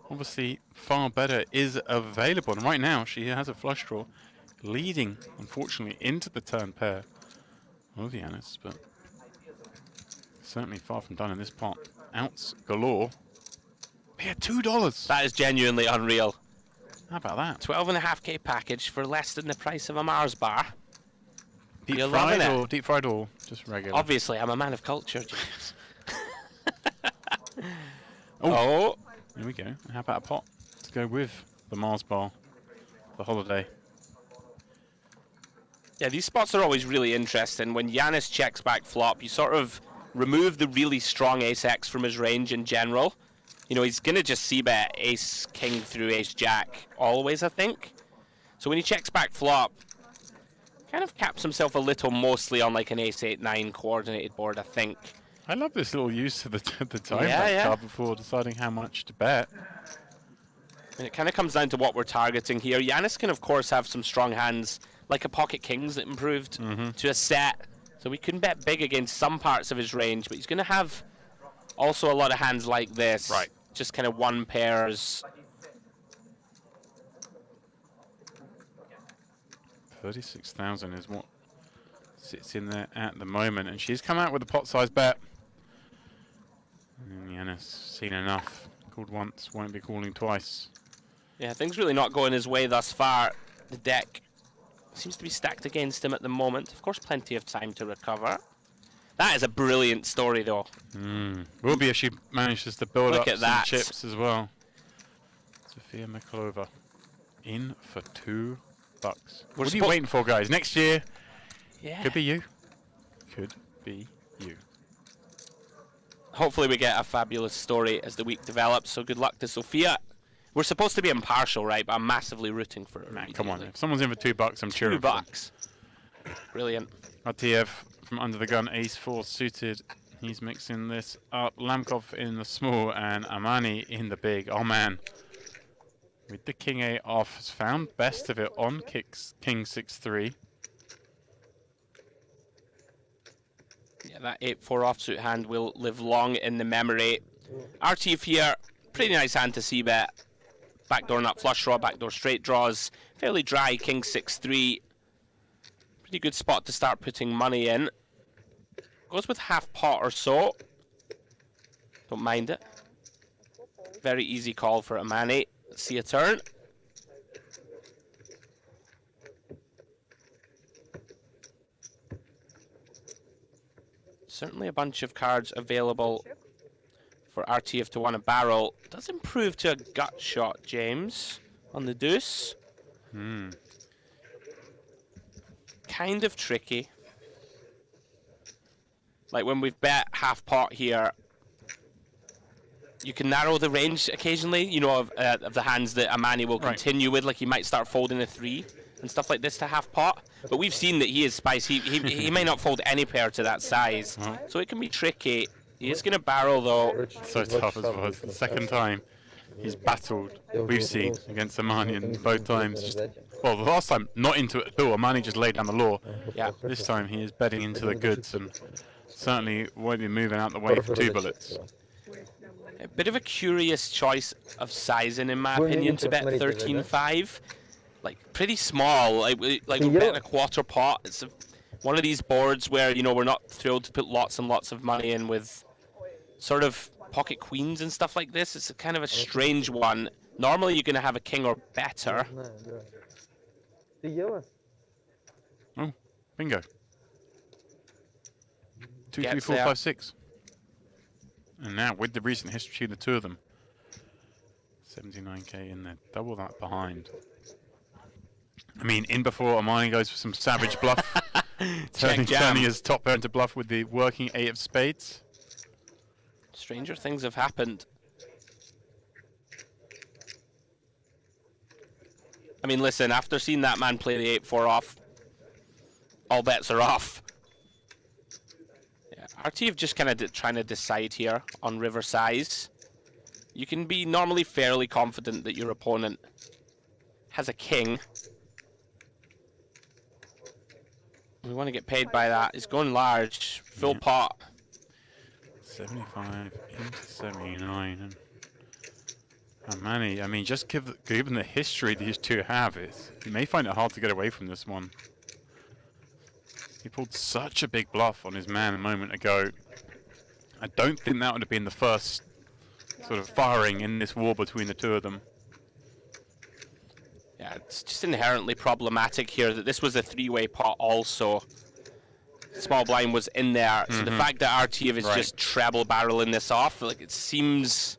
obviously far better is available. And right now, she has a flush draw, leading, unfortunately, into the turn pair of Yanis, but certainly far from done in this pot. Outs galore. Yeah, $2. That is genuinely unreal. How about that? 12.5k package for less than the price of a Mars bar. Deep You're fried loving it. or deep fried or just regular? Obviously, I'm a man of culture, James. Oh. Oh, Here we go. How about a pot to go with the Mars bar, the holiday? yeah, these spots are always really interesting. When Giannis checks back flop, you sort of remove the really strong ace-x from his range in general. You know, he's going to just c-bet ace-king through ace-jack always, I think. So when he checks back flop, kind of caps himself a little mostly on like an ace-8-9 coordinated board, I think. I love this little use of the time Yeah, bank yeah. card before deciding how much to bet. And it kind of comes down to what we're targeting here. Giannis can, of course, have some strong hands, like a pocket kings that improved to a set. So we can bet big against some parts of his range, but he's going to have also a lot of hands like this. Right. Just kind of one pairs. 36,000 is what sits in there at the moment, and she's come out with a pot size bet. And Giannis seen enough. Called once, won't be calling twice. Yeah, things really not going his way thus far. The deck seems to be stacked against him at the moment. Of course, plenty of time to recover. That is a brilliant story, though. Will be if she manages to build Look up at some that. chips as well. Sofia Mikolova in for $2. What are you waiting for, guys? Next year, Yeah. could be you. Could be you. Hopefully we get a fabulous story as the week develops, so good luck to Sophia. We're supposed to be impartial, right? But I'm massively rooting for her. Man, come on. If someone's in for $2, I'm cheering. $2. Brilliant. RTF from under the gun, ace-4 suited. He's mixing this up. Lamkov in the small and Amani in the big. Oh, man. With the king 8 off, has found best of it on king 6-3. Yeah, that 8-4 offsuit hand will live long in the memory. RTF here, pretty nice hand to see bet. Backdoor nut flush draw, backdoor straight draws. Fairly dry, king 6-3. Pretty good spot to start putting money in. Goes with half pot or so. Don't mind it. Very easy call for Amani. Let's see a turn. Certainly a bunch of cards available for RTF to want to barrel. Does improve to a gut shot, James, on the deuce. Kind of tricky. Like when we've bet half pot here, you can narrow the range occasionally, you know, of the hands that Amani will continue with. Like he might start folding a 3 and stuff like this to half pot. But we've seen that he is spice. He may not fold any pair to that size. So it can be tricky. He is going to barrel though. So tough as well. It's the second time he's battled, we've seen, against Amani, and both times, well, the last time, not into it at all. Amani just laid down the law. Yeah. This time he is betting into the goods and certainly won't be moving out the way for 2 bullets. A bit of a curious choice of sizing, in my opinion, to bet 13-5. Like, pretty small. Like we're betting a quarter pot. It's one of these boards where, you know, we're not thrilled to put lots and lots of money in with sort of pocket queens and stuff like this. It's a kind of a strange one. Normally you're going to have a king or better. Oh, bingo. 2, 3, Gets 4, there. 5, 6. And now, with the recent history of the two of them, 79k in there, double that behind. I mean, in before Amani goes for some savage bluff, turning his top pair into bluff with the working 8 of spades. Stranger things have happened. I mean, listen, after seeing that man play the 8-4 off, all bets are off. Yeah, RTF just kind of trying to decide here on river size. You can be normally fairly confident that your opponent has a king. We want to get paid by that. He's going large, full pot. 75 into 79. And Manny, I mean, just given the history these two have, you may find it hard to get away from this one. He pulled such a big bluff on his man a moment ago. I don't think that would have been the first sort of firing in this war between the two of them. Yeah, it's just inherently problematic here that this was a three-way pot also. Small blind was in there, so the fact that Artiev is just treble barreling this off, like it seems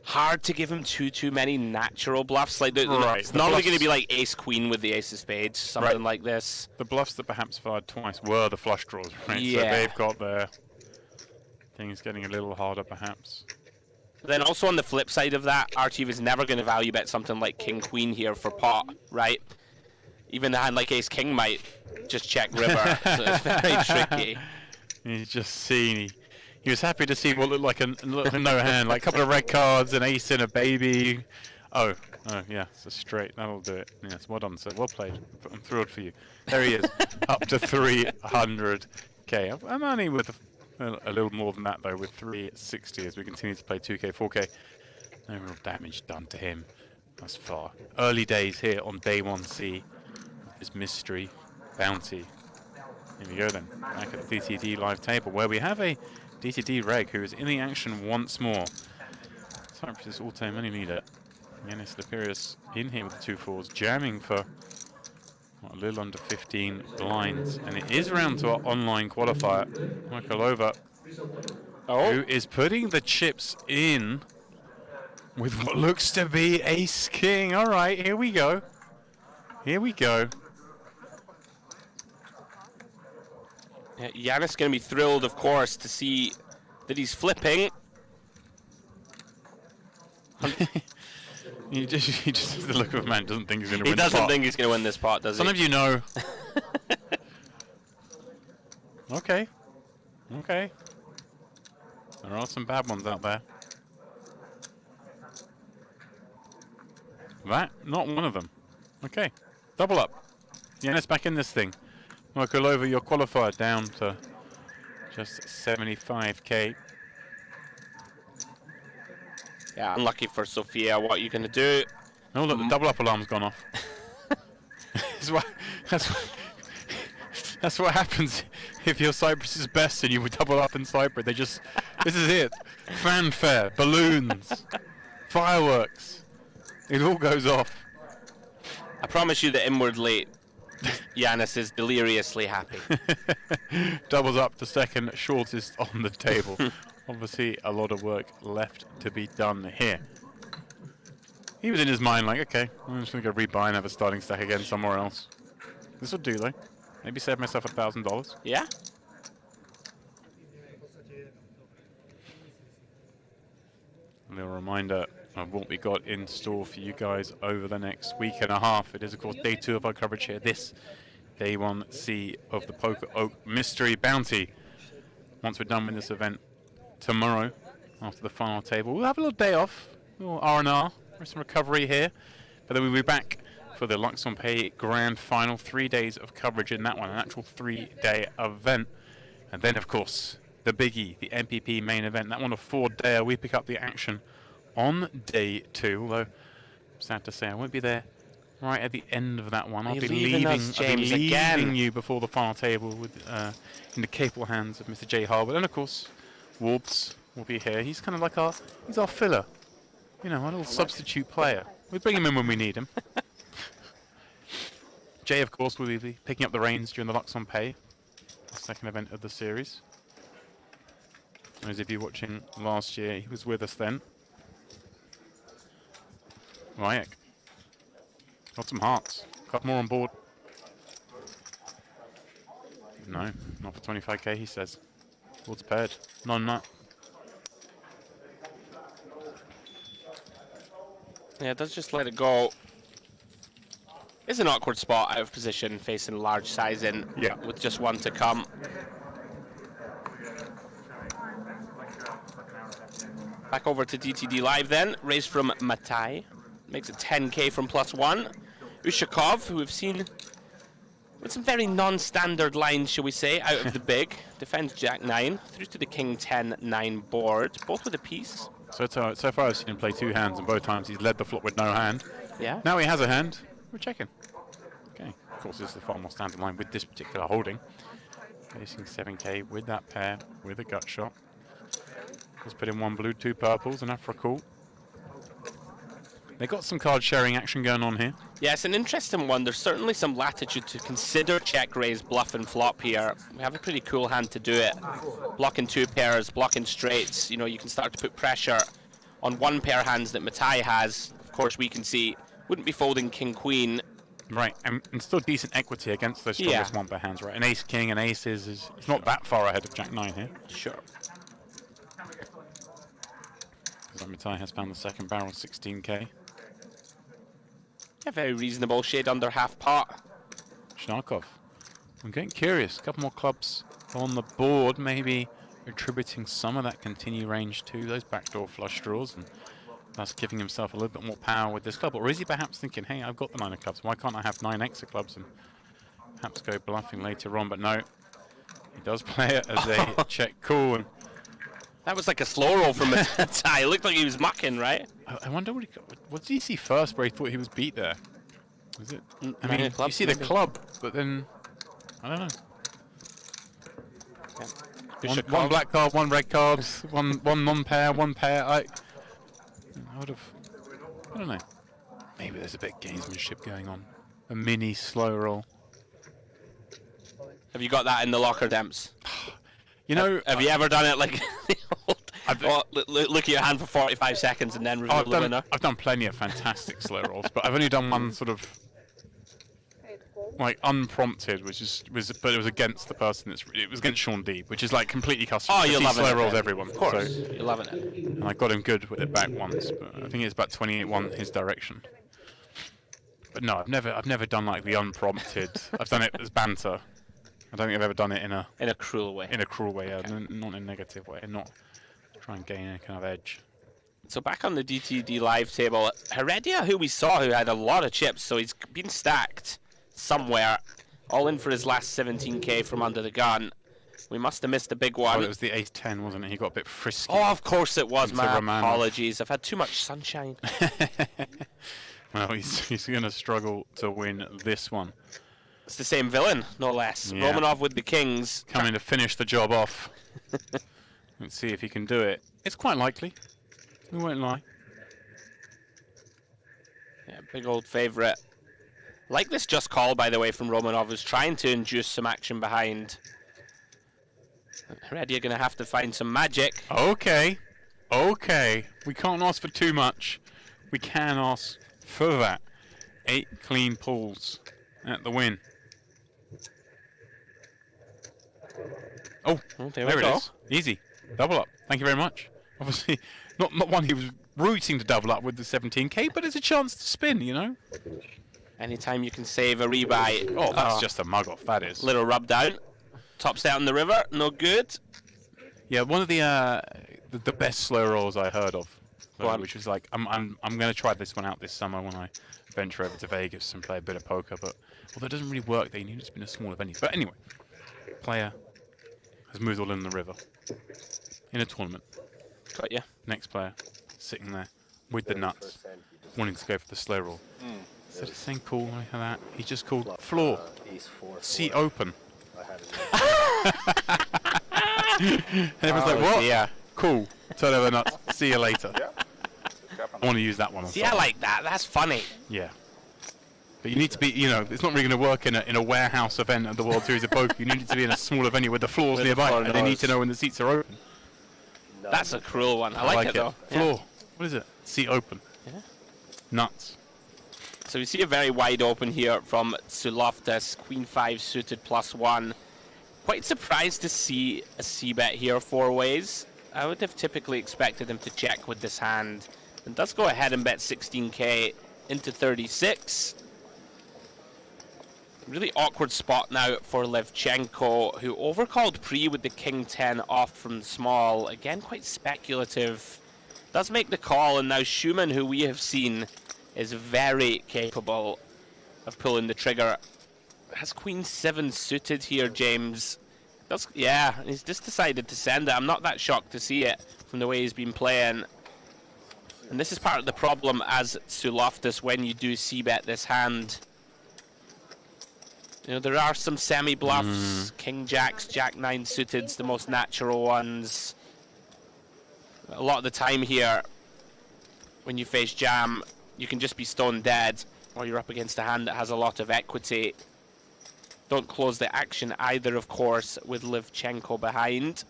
hard to give him too many natural bluffs. Like it's normally going to be like ace queen with the ace of spades, something like this. The bluffs that perhaps fired twice were the flush draws, right? Yeah. So they've got their things getting a little harder, perhaps. Then also on the flip side of that, Artiev is never going to value bet something like king queen here for pot, right? Even a hand like ace king might just check river, so it's very tricky. He's just seen. He was happy to see what looked like a no hand, like a couple of red cards, an ace and a baby. Oh yeah, it's a straight. That'll do it. Yes, well done, sir. Well played. I'm thrilled for you. There he is, up to 300k. I'm only with a little more than that though, with 360 as we continue to play 2k, 4k. No real damage done to him thus far. Early days here on day 1C. This mystery bounty. Here we go then, back at the DTD live table where we have a DTD reg who is in the action once more. Cyprus auto money leader. Yanis Lapirius in here with the 2-4s, jamming for a little under 15 blinds. And it is round to our online qualifier, Michailova, who is putting the chips in with what looks to be ace king. All right, here we go. Here we go. Yeah, Giannis going to be thrilled, of course, to see that he's flipping. He just the look of a man doesn't think he's going to win. He doesn't think he's going to win this pot, does he? Some of you know. Okay. Okay. There are some bad ones out there. That, not one of them. Okay. Double up. Yanis back in this thing. Michailova, you're qualified down to just 75k. Yeah, unlucky for Sophia. What are you going to do? Oh, look, the double up alarm's gone off. That's what happens if your Cyprus is best and you would double up in Cyprus. They just, this is it. Fanfare, balloons, fireworks. It all goes off. I promise you that inwardly, Giannis is deliriously happy. Doubles up to second, shortest on the table. Obviously, a lot of work left to be done here. He was in his mind like, okay, I'm just going to go rebuy and have a starting stack again somewhere else. This will do, though. Maybe save myself $1,000. Yeah? A little reminder of what we got in store for you guys over the next week and a half. It is, of course, day 2 of our coverage here. This, day 1C of the PokerOK Mystery Bounty. Once we're done with this event tomorrow, after the final table, we'll have a little day off, a little R&R, some recovery here. But then we'll be back for the Lux on Pay Grand Final. 3 days of coverage in that one, an actual 3-day event. And then, of course, the biggie, the MPP main event. That one, a 4-dayer. We pick up the action on day 2, although sad to say I won't be there right at the end of that one. I'll be leaving you before the final table with in the capable hands of Mr. J. Harwood. And of course, Warbs will be here. He's kind of like he's our filler. You know, our little substitute player. We bring him in when we need him. Jay, of course, will be picking up the reins during the Lux on Pay, the second event of the series. Those of you watching last year, he was with us then. Ryak. Got some hearts. Couple more on board. No, not for 25k, he says. Board's paired. Non-nut. Yeah, it does just let it go. It's an awkward spot out of position, facing large sizing with just one to come. Back over to DTD Live then. Raise from Matai. Makes it 10k from +1. Ushakov, who we've seen with some very non-standard lines, shall we say, out of the big. Defends Jack 9, through to the King 10-9 board, both with a piece. So far I've seen him play 2 hands, and both times he's led the flop with no hand. Yeah. Now he has a hand. We're checking. Okay. Of course, this is the far more standard line with this particular holding. Facing 7k with that pair, with a gut shot. Just put in 1 blue, 2 purples, enough for a call. They got some card sharing action going on here. Yeah, it's an interesting one. There's certainly some latitude to consider check raise, bluff, and flop here. We have a pretty cool hand to do it. Blocking 2 pairs, blocking straights. You know, you can start to put pressure on 1 pair hands that Matai has. Of course, we can see wouldn't be folding king queen. Right, and still decent equity against those strongest one pair hands, right? An ace king and aces is it's not that far ahead of jack 9 here. Sure. Because Matai has found the second barrel, 16k. Yeah, very reasonable. Shade under half pot. Sharkov. I'm getting curious. A couple more clubs on the board, maybe attributing some of that continue range to those backdoor flush draws and thus giving himself a little bit more power with this club. Or is he perhaps thinking, hey, I've got the 9 of clubs, why can't I have 9x of clubs and perhaps go bluffing later on? But no, he does play it as a check call. And that was like a slow roll from Matai. It looked like he was mucking, right? I wonder what did he see first where he thought he was beat there? Was it? I mean, you see the club, but then I don't know. Yeah. One black card, 1 red card, one non-pair, 1 pair. I would have. I don't know. Maybe there's a bit of gamesmanship going on. A mini slow roll. Have you got that in the locker, Demps? You know, have you ever done it like the old? Look at your hand for 45 seconds and then reveal the winner. I've done plenty of fantastic slow rolls, but I've only done one sort of like unprompted, but it was against the person it was against Sean Deeb, which is like completely custom. Oh, you're loving slow it. rolls everyone. Of course, so, you're loving it. And I got him good with it back once, but I think it's about 28-1 his direction. But no, I've never done like the unprompted. I've done it as banter. I don't think I've ever done it in a cruel way. In a cruel way, yeah, Okay. not in a negative way, not try and gain any kind of edge. So back on the DTD live table, Heredia, who we saw, who had a lot of chips, so he's been stacked somewhere, all in for his last 17k from under the gun. We must have missed the big one. Oh, it was the ace 10, wasn't it? He got a bit frisky. Oh, of course it was. My Romanov. apologies. I've had too much sunshine. Well, he's going to struggle to win this one. It's the same villain, no less. Yeah. Romanov with the kings. Coming to finish the job off. Let's see if he can do it. It's quite likely. We won't lie. Yeah, big old favourite. Like this just call, by the way, from Romanov, who's trying to induce some action behind. Heredia going to have to find some magic. Okay. We can't ask for too much. We can ask for that. 8 clean pulls at the win. Oh, there there we it go. is. Easy. Double up. Thank you very much. Obviously, not one he was rooting to double up with the 17k, but it's a chance to spin, you know? Anytime you can save a rebuy. Oh, that's just a mug off, that is. Little rub down. Tops out in the river. No good. Yeah, one of the best slow rolls I heard of, Go on. which was like, I'm going to try this one out this summer when I venture over to Vegas and play a bit of poker, but although it doesn't really work, they need to spin a smaller venue. But anyway, player has moved all in the river in a tournament. Got you. Next player sitting there with the nuts, wanting to go for the slow roll. Instead of saying cool like that, he just called floor, seat open. And everyone's like, what? Yeah. Cool. Turn over the nuts. See you later. I want to use that one on See, I like that. That's funny. Yeah. But you need to be, you know, it's not really going to work in a warehouse event at the World Series of Poker. You need it to be in a smaller venue with the floors With the nearby, floor and they need doors. to know when the seats are open. That's a cruel one. I like it though. Floor. Yeah. What is it? Seat open. Yeah. Nuts. So we see a very wide open here from Suloftis, Queen 5 suited +1. Quite surprised to see a c-bet here 4 ways. I would have typically expected him to check with this hand. And does go ahead and bet 16k into 36. Really awkward spot now for Levchenko, who overcalled pre with the king 10 off from small. Again, quite speculative. Does make the call, and now Schumann, who we have seen, is very capable of pulling the trigger. Has Queen 7 suited here, James. Yeah, he's just decided to send it. I'm not that shocked to see it from the way he's been playing. And this is part of the problem as Suloftis when you do c-bet this hand. You know, there are some semi-bluffs. King Jacks, Jack 9 suited's the most natural ones. A lot of the time here, when you face jam, you can just be stone dead. or you're up against a hand that has a lot of equity. Don't close the action either, of course, with Livchenko behind.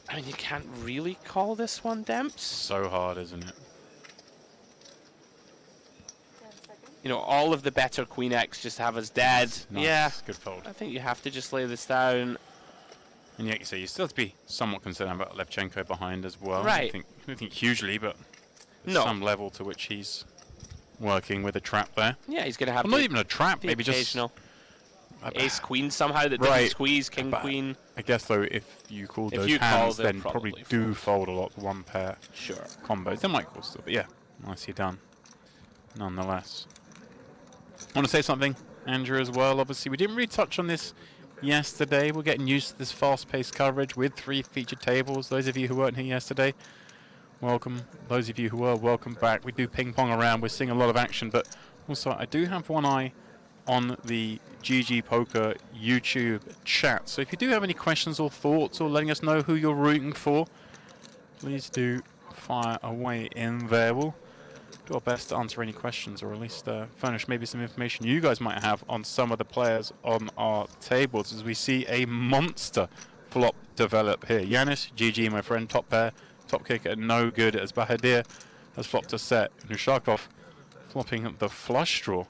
I mean, you can't really call this one, Demps. So hard, isn't it? You know, all of the better Queen X just have us dead. Nice. Yeah, Good fold. I think you have to just lay this down. And yeah, so you still have to be somewhat concerned about Levchenko behind as well. Right. I don't think hugely, but there's No. some level to which he's working with a trap there. Yeah, he's going to have Well, not even a trap, the maybe just occasional ace queen somehow that doesn't squeeze, king But queen. I guess though, if you call If those you call, hands, they'll then probably probably do fold a lot. One pair Sure. combos. They might call still, but yeah, nicely done. Nonetheless, I want to say something, Andrew, as well. Obviously, we didn't really touch on this yesterday. We're getting used to this fast-paced coverage with 3 featured tables. Those of you who weren't here yesterday, welcome. Those of you who were, welcome back. We do ping-pong around. We're seeing a lot of action, but also I do have one eye on the GG Poker YouTube chat. So if you do have any questions or thoughts or letting us know who you're rooting for, please do fire away in there. We'll do our best to answer any questions, or at least furnish maybe some information you guys might have on some of the players on our tables, as we see a monster flop develop here. Yanis, GG, my friend, top pair, top kicker, no good, as Bahadir has flopped a set. Nushakov flopping the flush draw.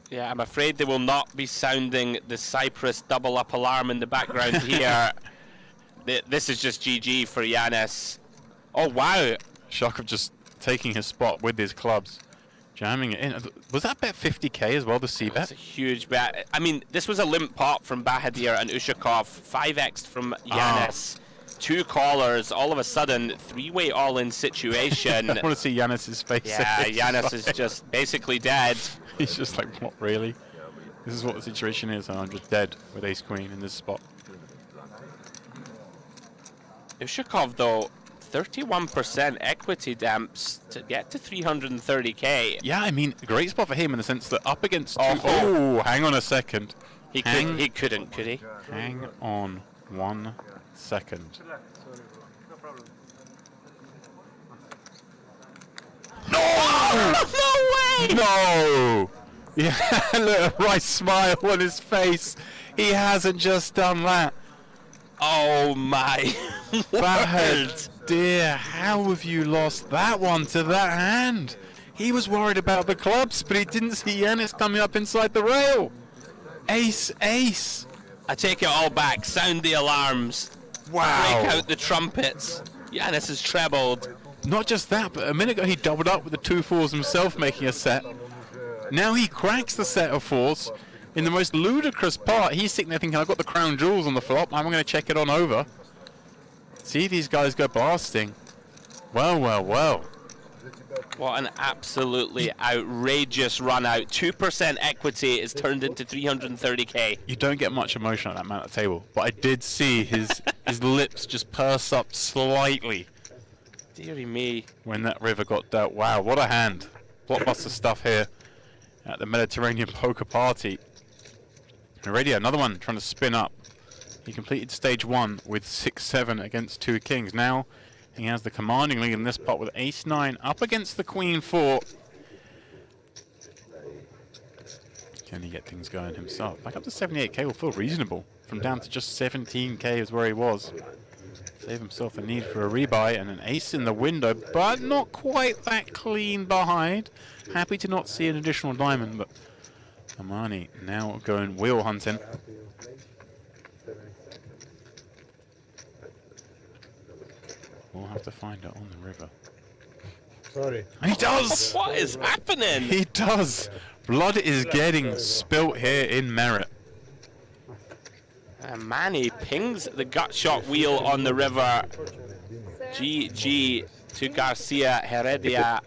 Yeah, I'm afraid they will not be sounding the Cyprus double up alarm in the background here. This is just GG for Yanis. Oh, wow. Shakov just taking his spot with his clubs, jamming it in. Was that bet 50k as well, the C That's bet? a huge bet. I mean, this was a limp pot from Bahadir and Ushakov, 5x from Yanis, 2 callers, all of a sudden, 3-way all-in situation. I want to see Yanis's face. Yeah, Yanis is just basically dead. He's just like, what, really? This is what the situation is, and I'm just dead with ace queen in this spot. Ushakov, though, 31% equity Demps to get to 330k. Yeah, I mean, great spot for him in the sense that up against Oh. Oh, hang on a second. He couldn't, could he? Hang on 1 second. No! No way! No! Yeah, look, a right smile on his face. He hasn't just done that. Oh my word! Dear, how have you lost that one to that hand? He was worried about the clubs, but he didn't see Yanis coming up inside the rail. Ace, ace. I take it all back. Sound the alarms. Wow. Break out the trumpets. Yanis has trebled. Not just that, but a minute ago he doubled up with the 2 fours himself, making a set. Now he cracks the set of 4s. In the most ludicrous part, he's sitting there thinking, I've got the crown jewels on the flop, I'm going to check it on over. See these guys go blasting. Well, well, well. What an absolutely outrageous run out. 2% equity is turned into 330k. You don't get much emotion at that amount of table, but I did see his lips just purse up slightly Deary me. when that river got dealt. Wow, what a hand. Blockbuster stuff here at the Mediterranean Poker Party. And already another one trying to spin up. He completed stage 1 with 6-7 against 2 kings. Now he has the commanding lead in this pot with ace-9 up against the queen 4. Can he get things going himself? Back up to 78k will feel reasonable. From down to just 17k is where he was. Save himself the need for a rebuy and an ace in the window, but not quite that clean behind. Happy to not see an additional diamond, but Amani now going wheel hunting. We'll have to find it on the river. Sorry. He does! What is happening? He does! Blood is getting spilt here in Merit. Manny pings the gut shot wheel on the river. GG to Garcia Heredia.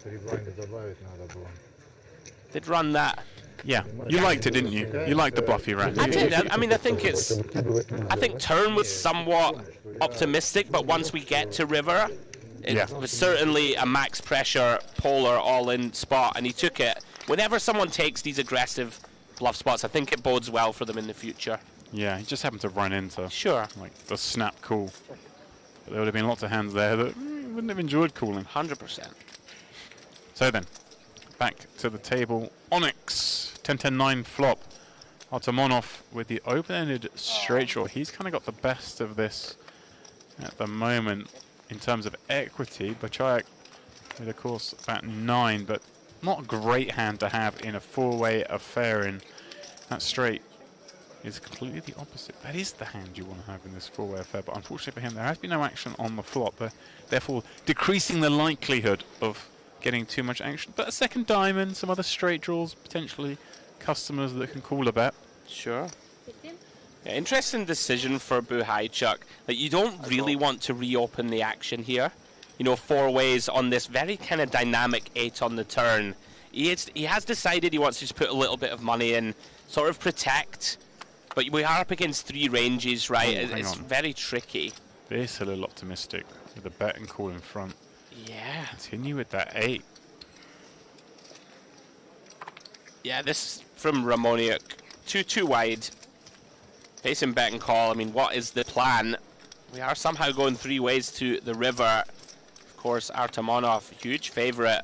Did run that. Yeah, you liked it, didn't you? You liked the bluff he ran. I did. I mean, I think turn was somewhat optimistic, but once we get to river, it was certainly a max pressure polar all-in spot, and he took it. Whenever someone takes these aggressive bluff spots, I think it bodes well for them in the future. Yeah, he just happened to run into Sure. like the snap call. But there would have been lots of hands there that wouldn't have enjoyed calling. 100%. So then, back to the table. Onyx, 10-10-9 flop. Artemonov with the open-ended straight draw. He's kind of got the best of this at the moment in terms of equity. Bachayak with, of course, about 9, but not a great hand to have in a four-way affair. In that straight is completely the opposite. That is the hand you want to have in this four-way affair, but unfortunately for him, there has been no action on the flop, therefore decreasing the likelihood of getting too much action. But a second diamond, some other straight draws, potentially customers that can call a bet. Sure. Yeah, interesting decision for Buhaychuk. That you don't really want to reopen the action here. You know, four ways on this very kind of dynamic 8 on the turn. He has decided he wants to just put a little bit of money in, sort of protect. But we are up against 3 ranges, right? It's very tricky. This is a little optimistic with a bet and call in front. Yeah. Continue with that 8. Yeah, this from Ramoniuk. Too wide. Facing bet and call. I mean, what is the plan? We are somehow going 3 ways to the river. Of course, Artemonov, huge favourite.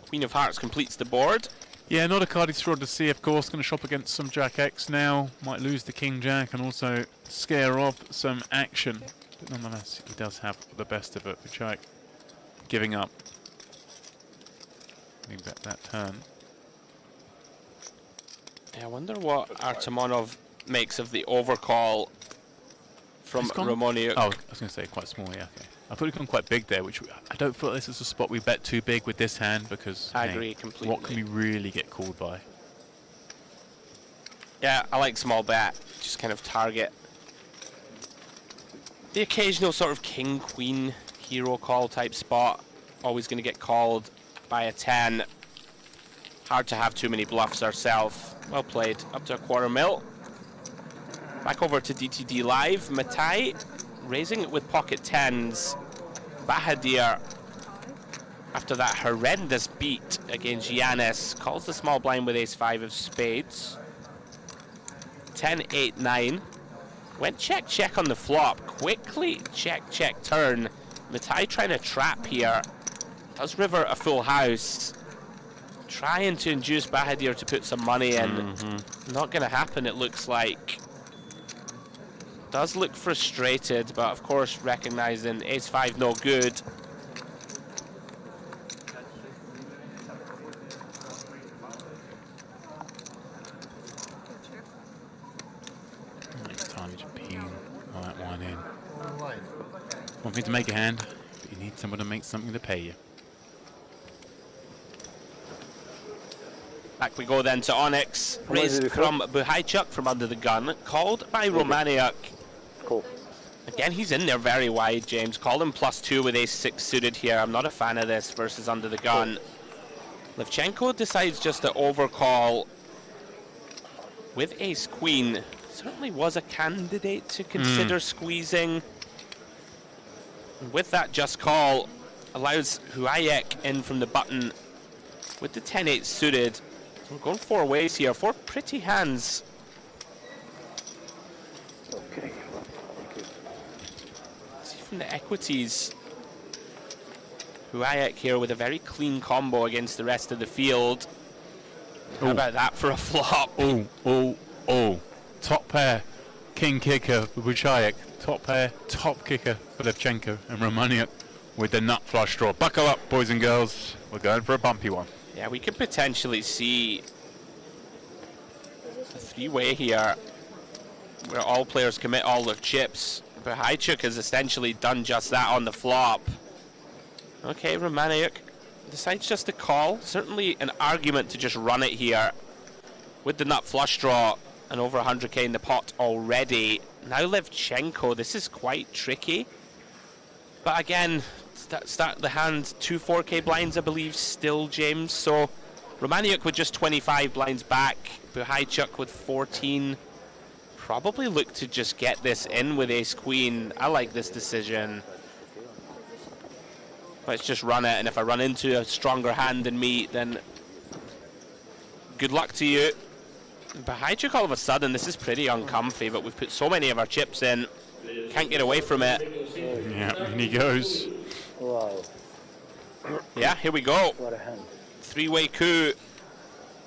Queen of Hearts completes the board. Yeah, not a card he's thrilled to see, of course. Going to shop against some Jack X now. Might lose the King Jack and also scare off some action. But nonetheless, he does have the best of it. Buchayek giving up. We bet that turn. Yeah, I wonder what Artemonov makes of the overcall from Ramoniuk. Oh, I was going to say quite small, yeah. Okay. I thought he'd gone quite big there, which I don't feel this is a spot we bet too big with this hand because I agree completely. What can we really get called by? Yeah, I like small bet. Just kind of target the occasional sort of king, queen, hero call type spot. Always going to get called by a 10. Hard to have too many bluffs ourselves. Well played. Up to a quarter mil. Back over to DTD Live. Matai raising it with pocket 10s. Bahadir, after that horrendous beat against Giannis, calls the small blind with ace-5 of spades. 10-8-9. Went check on the flop. Quickly check turn. Matai trying to trap here. Does river a full house. Trying to induce Bahadir to put some money in. Not going to happen, it looks like. Does look frustrated, but of course recognizing ace-5 no good. Next time you just ping all that one in. Want me to make a hand, but you need someone to make something to pay you. Back we go then to Onyx. Raised from Buhaychuk from under the gun. Called by Romaniuk. Cool. Again, he's in there very wide, James. Called him +2 with ace-6 suited here. I'm not a fan of this versus under the gun. Levchenko decides just to overcall with ace-queen. Certainly was a candidate to consider squeezing. And with that just call, allows Huayek in from the button with the 10-8 suited. So we're going 4 ways here, 4 pretty hands. Okay. See from the equities, Huayek here with a very clean combo against the rest of the field. How about that for a flop? Oh. Top pair, king kicker for Buchayek. Top pair, top kicker for Levchenko and Romaniuk with the nut flush draw. Buckle up, boys and girls. We're going for a bumpy one. Yeah, we could potentially see a 3-way here where all players commit all their chips. But Buhaychuk has essentially done just that on the flop. Okay, Romaniuk decides just to call. Certainly an argument to just run it here with the nut flush draw and over 100k in the pot already. Now Levchenko, this is quite tricky. But again, start the hand, 2 4k blinds, I believe, still, James. So Romaniuk with just 25 blinds back, Buhaychuk with 14. Probably look to just get this in with ace-queen. I like this decision. Let's just run it, and if I run into a stronger hand than me, then good luck to you. Buhaychuk, all of a sudden, this is pretty uncomfy, but we've put so many of our chips in. Can't get away from it. Yeah, and he goes. Wow. Yeah, here we go. What a hand. Three-way coup.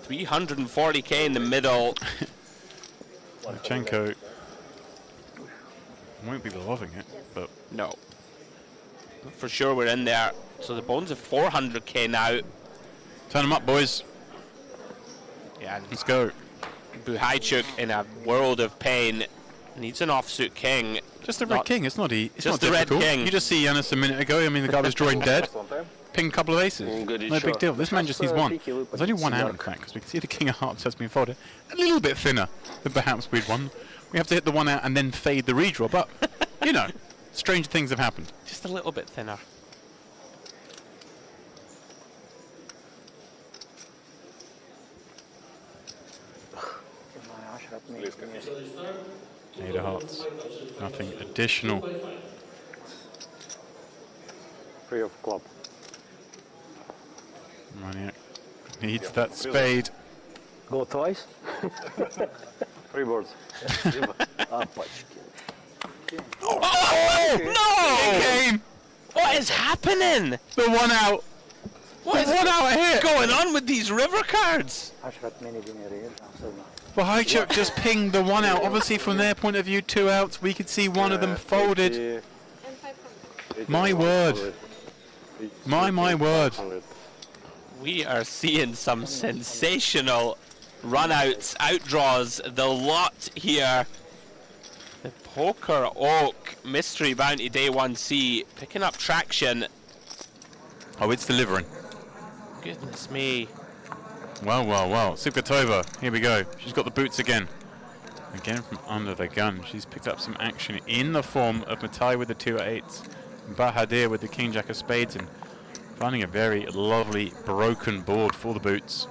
340k in the middle. Lukashenko won't be loving it, but No. For sure we're in there. So the bones of 400k now. turn them up, boys. Yeah, Let's go. Buhaichuk in a world of pain. Needs an offsuit king. Just the red king. It's not it's just not the red difficult. king. You just see Yanis a minute ago. I mean, the guy was drawing dead. Ping a couple of aces. No big deal. This man just needs one. There's only one out, in fact, because we can see the king of hearts has been folded. A little bit thinner than perhaps we'd won. We have to hit the one out and then fade the redraw, but, you know, strange things have happened. Just a little bit thinner. Eight of hearts. Nothing additional. Free of club. Maniac needs that spade. Go twice. Three boards. Oh, no! Game! What is happening? The one out. What is going on with these river cards? Buhaichuk just pinged the one out. Obviously, from their point of view, two outs. We could see one of them folded. My word. My word. We are seeing some sensational run-outs, outdraws, the lot here. The PokerOK Mystery Bounty Day 1C picking up traction. Oh, it's delivering. Goodness me. Well. Sukatova, here we go. She's got the boots again. Again from under the gun. She's picked up some action in the form of Matai with the 2-8s. Bahadir with the king-jack of spades, and finding a very lovely broken board for the boots.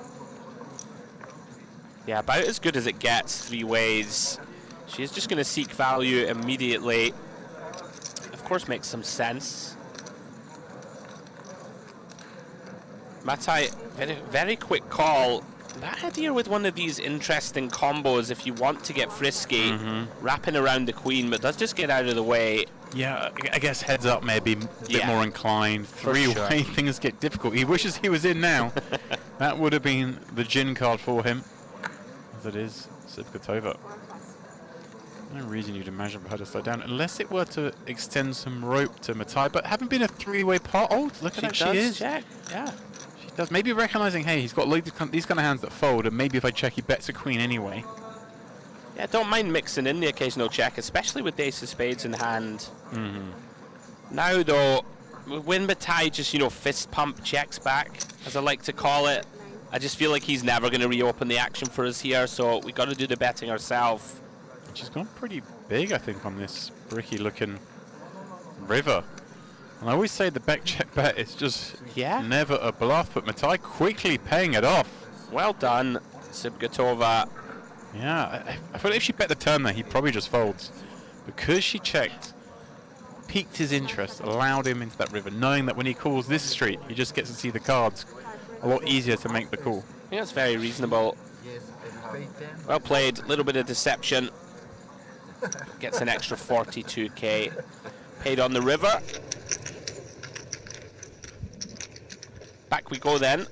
Yeah, about as good as it gets, three ways. She's just going to seek value immediately. Of course, makes some sense. Matai, very quick call. Bahadir with one of these interesting combos if you want to get frisky. Wrapping around the queen, but does just get out of the way. Yeah, I guess heads up maybe a bit more inclined. Three-way things get difficult. He wishes he was in now. That would have been the gin card for him. As it is, Sukatova. No reason you'd imagine for her to slow down, unless it were to extend some rope to Matai, but having been a three-way pot, oh, look at that, she is. Check. Yeah. She does. Maybe recognizing, hey, he's got these kind of hands that fold, and maybe if I check, he bets a queen anyway. Yeah, don't mind mixing in the occasional check, especially with the ace of spades in hand. Now, though, when Matai just, fist pump checks back, as I like to call it, I just feel like he's never going to reopen the action for us here, so we got to do the betting ourselves. She's gone pretty big, I think, on this bricky-looking river. And I always say the back check bet is just never a bluff, but Matai quickly paying it off. Well done, Sibgatova. Yeah, I feel like if she bet the turn there, he probably just folds. Because she checked, piqued his interest, allowed him into that river, knowing that when he calls this street, he just gets to see the cards. A lot easier to make the call. I think that's very reasonable. Well played, a little bit of deception. Gets an extra 42k paid on the river. Back we go then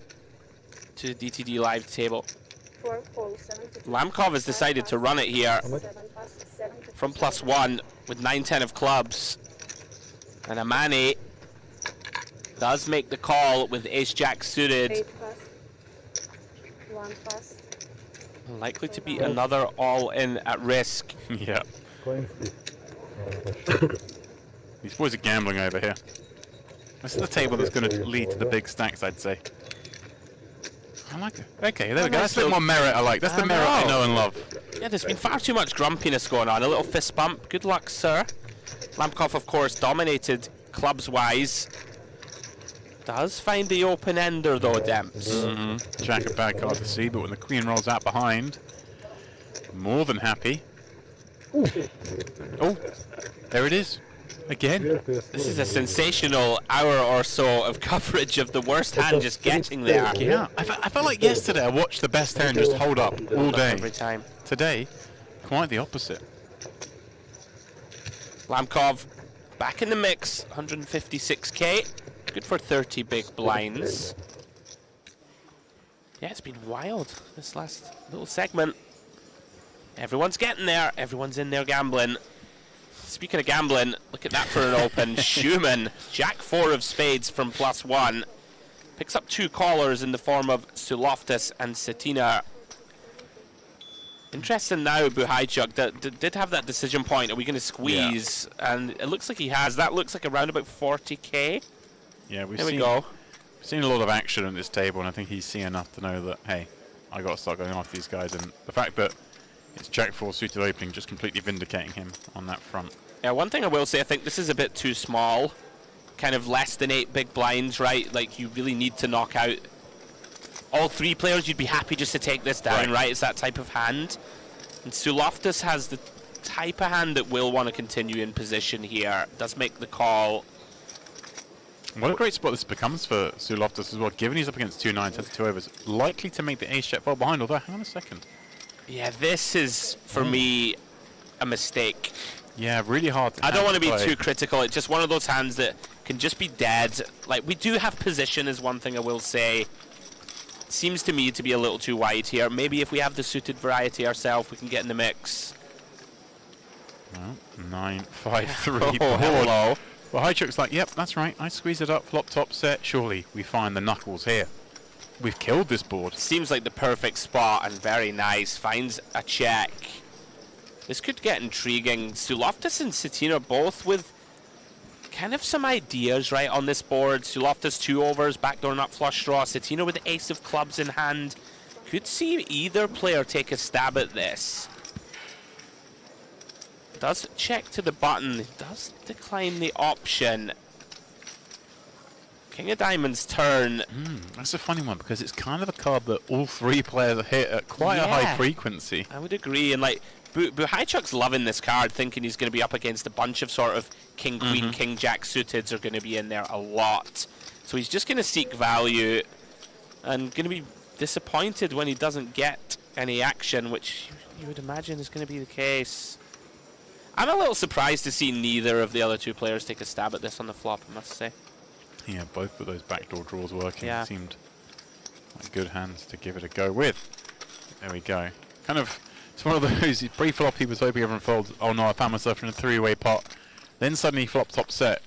to the DTD live table. Lamkov has decided to run it here from +1 with 9-10 of clubs. And Amani does make the call with ace-jack suited. Likely to be another all-in at risk. Yeah. These boys are gambling over here. This is the table that's going to lead to the big stacks, I'd say. I like it. Okay, there we go. That's a bit more merit I like. That's the merit I know and love. Yeah, there's been far too much grumpiness going on. A little fist bump. Good luck, sir. Lamkov, of course, dominated clubs-wise. Does find the open ender, though, Demps. Jack a bad card to see, but when the queen rolls out behind, more than happy. Oh, there it is. Again. This is a sensational hour or so of coverage of the worst hand just getting there. Yeah, I felt like yesterday I watched the best hand just hold up all day. Every time. Today, quite the opposite. Lamkov back in the mix, 156k. Good for 30 big blinds. Yeah, it's been wild, this last little segment. Everyone's getting there. Everyone's in there gambling. Speaking of gambling, look at that for an open. Schumann, Jack 4 of spades from +1. Picks up 2 callers in the form of Suloftus and Cetina. Interesting now, Buhaychuk did have that decision point. Are we going to squeeze? Yeah. And it looks like he has. That looks like around about 40k. Yeah, we've seen a lot of action at this table, and I think he's seen enough to know that, hey, I got to start going after these guys. And the fact that it's Jack 4 suited opening just completely vindicating him on that front. Yeah, one thing I will say, I think this is a bit too small. Kind of less than 8 big blinds, right? Like, you really need to knock out all 3 players. You'd be happy just to take this down, right? It's that type of hand. And Suloftus has the type of hand that will want to continue in position here. Does make the call. What a great spot this becomes for Suloftus as well, given he's up against 2 9s, has 2 overs. Likely to make the ace check fall behind, although, hang on a second. Yeah, this is, for me, a mistake. Yeah, really hard to I don't want to be too critical. It's just one of those hands that can just be dead. Like, we do have position is one thing I will say. Seems to me to be a little too wide here. Maybe if we have the suited variety ourselves, we can get in the mix. Well, 9 5 3. Oh, hello. Well, Buhaychuk's like, yep, that's right. I squeeze it up, flop top set. Surely we find the knuckles here. We've killed this board. Seems like the perfect spot and very nice. Finds a check. This could get intriguing. Suloftus and Cetina both with kind of some ideas right on this board. Suloftus 2 overs, backdoor nut flush draw. Cetina with the ace of clubs in hand. Could see either player take a stab at this. Does check to the button. Does decline the option. King of Diamonds turn. That's a funny one because it's kind of a card that all 3 players hit at quite a high frequency. I would agree. And like, Buhaychuk's loving this card, thinking he's going to be up against a bunch of sort of King, Queen, King, Jack suiteds are going to be in there a lot. So he's just going to seek value and going to be disappointed when he doesn't get any action, which you would imagine is going to be the case. I'm a little surprised to see neither of the other 2 players take a stab at this on the flop, I must say. Yeah, both of those backdoor draws working. Yeah. Seemed like good hands to give it a go with. There we go. Kind of, it's one of those, pre-flop he was hoping everyone folds. Oh no, I found myself in a 3-way pot. Then suddenly flop top set.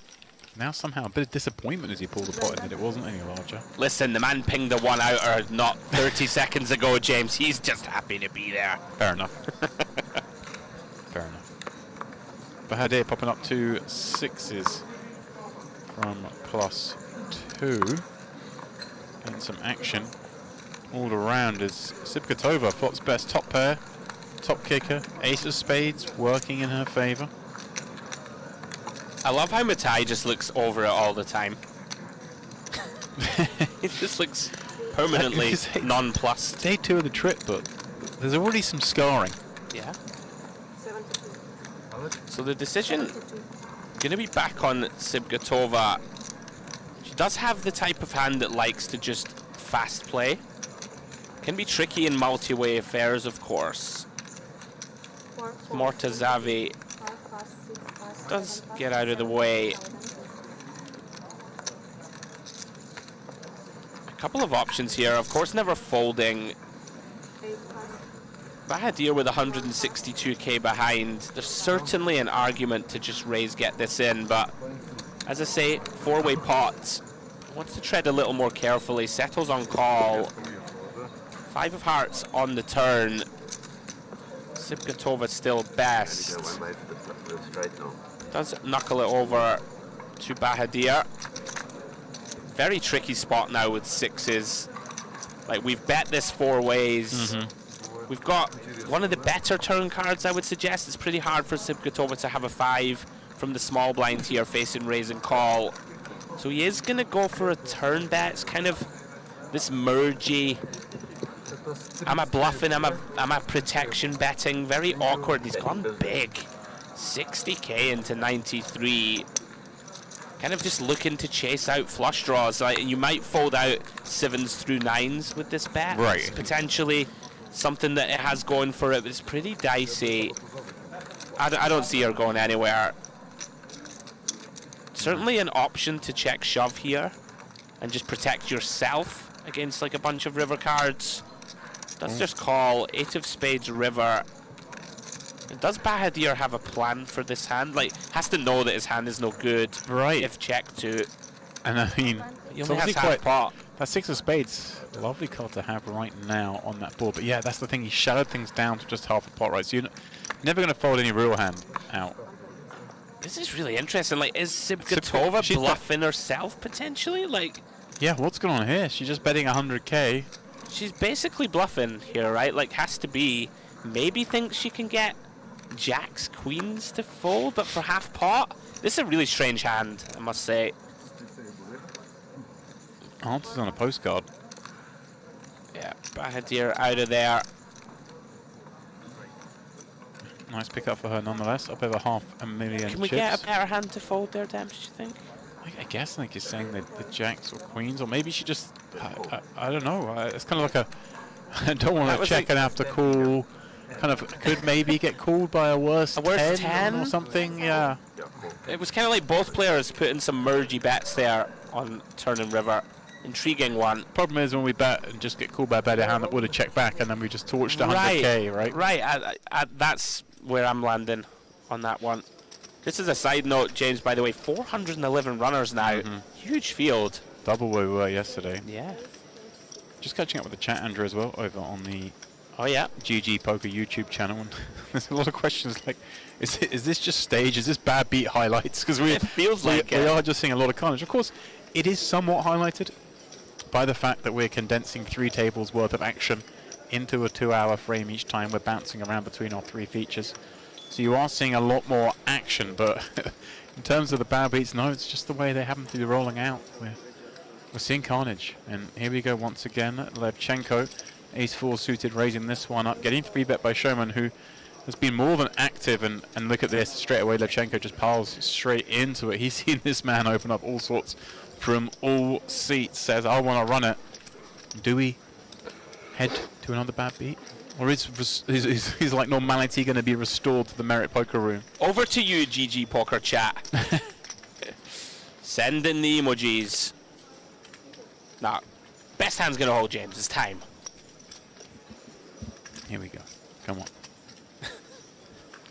Now somehow a bit of disappointment as he pulled the pot in that it wasn't any larger. Listen, the man pinged the 1 outer not 30 seconds ago, James. He's just happy to be there. Fair enough. Fair enough. Bahadir popping up to 6s from +2. Getting some action all around as Sibkatova flops best top pair, top kicker, ace of spades working in her favour. I love how Matai just looks over it all the time. It just looks permanently nonplussed. Day 2 of the trip, but there's already some scarring. Yeah. So the decision going to be back on Sibkatova. She does have the type of hand that likes to just fast play. Can be tricky in multi-way affairs, of course. Mortazavi does get out of the way. A couple of options here. Of course, never folding. Bahadir with 162k behind. There's certainly an argument to just raise, get this in, but as I say, 4-way pot. Wants to tread a little more carefully. Settles on call. 5 of hearts on the turn. Sibkatova still best. Does knuckle it over to Bahadir. Very tricky spot now with 6s. Like, we've bet this 4 ways. We've got one of the better turn cards, I would suggest. It's pretty hard for Sibkatova to have a 5 from the small blind here facing raise and call. So he is going to go for a turn bet. It's kind of this mergy. Am I bluffing? Am I protection betting? Very awkward. He's gone big. 60k into 93. Kind of just looking to chase out flush draws. Like, you might fold out 7s through 9s with this bet. Right. It's potentially something that it has going for it, but it's pretty dicey. I don't see her going anywhere. Certainly an option to check shove here and just protect yourself against like a bunch of river cards. Does just call 8 of spades river. Does Bahadir have a plan for this hand? Like, has to know that his hand is no good. Right. If check to. And I mean, He it's only has obviously half pot. that 6 of spades, lovely card to have right now on that board. But yeah, that's the thing. He shadowed things down to just half a pot, right? So you're never going to fold any real hand out. This is really interesting. Like, is She's Sibgatova bluffing herself potentially? Like, Yeah, what's going on here? She's just betting 100k. she's basically bluffing here, right? Like, has to be. Maybe thinks she can get jacks, queens to fold, but for half pot. This is a really strange hand, I must say. Answers on a postcard. Yeah, Bahadir out of there. Nice pick up for her nonetheless. Up over 500,000 Can we chips. get a better hand to fold there, Dems, do you think? I guess I think he's saying the jacks or queens, or maybe she just, I don't know. It's kind of like a, I don't want to check and have to call. Kind of could maybe get called by a worse 10 or something. Yeah. It was kind of like both players putting some mergy bets there on turn and river. Intriguing one. Problem is when we bet and just get called by a better hand that would have checked back, and then we just torched 100k, right? Right. That's where I'm landing on that one. Just as a side note, James, by the way, 411 runners now. Huge field. Double where we were yesterday. Yeah. Just catching up with the chat, Andrew, as well, over on the Oh, yeah. GG Poker YouTube channel. And there's a lot of questions like, is this just stage? Is this bad beat highlights? Because It feels like we it. are just seeing a lot of carnage. Of course, it is somewhat highlighted by the fact that we're condensing 3 tables worth of action into a 2-hour frame each time. We're bouncing around between our 3 features. So you are seeing a lot more action, but in terms of the bad beats, no, it's just the way they happen to be rolling out. We're seeing carnage. And here we go once again. Levchenko, ace-4 suited, raising this one up, getting 3-bet by Showman, who has been more than active. And look at this, straight away Levchenko just piles straight into it. He's seen this man open up all sorts from all seats, says, I want to run it. Do we head to another bad beat? Or is like normality going to be restored to the Merit Poker Room? Over to you, GG Poker Chat. Send in the emojis. Nah, best hand's going to hold, James. It's time. Here we go. Come on.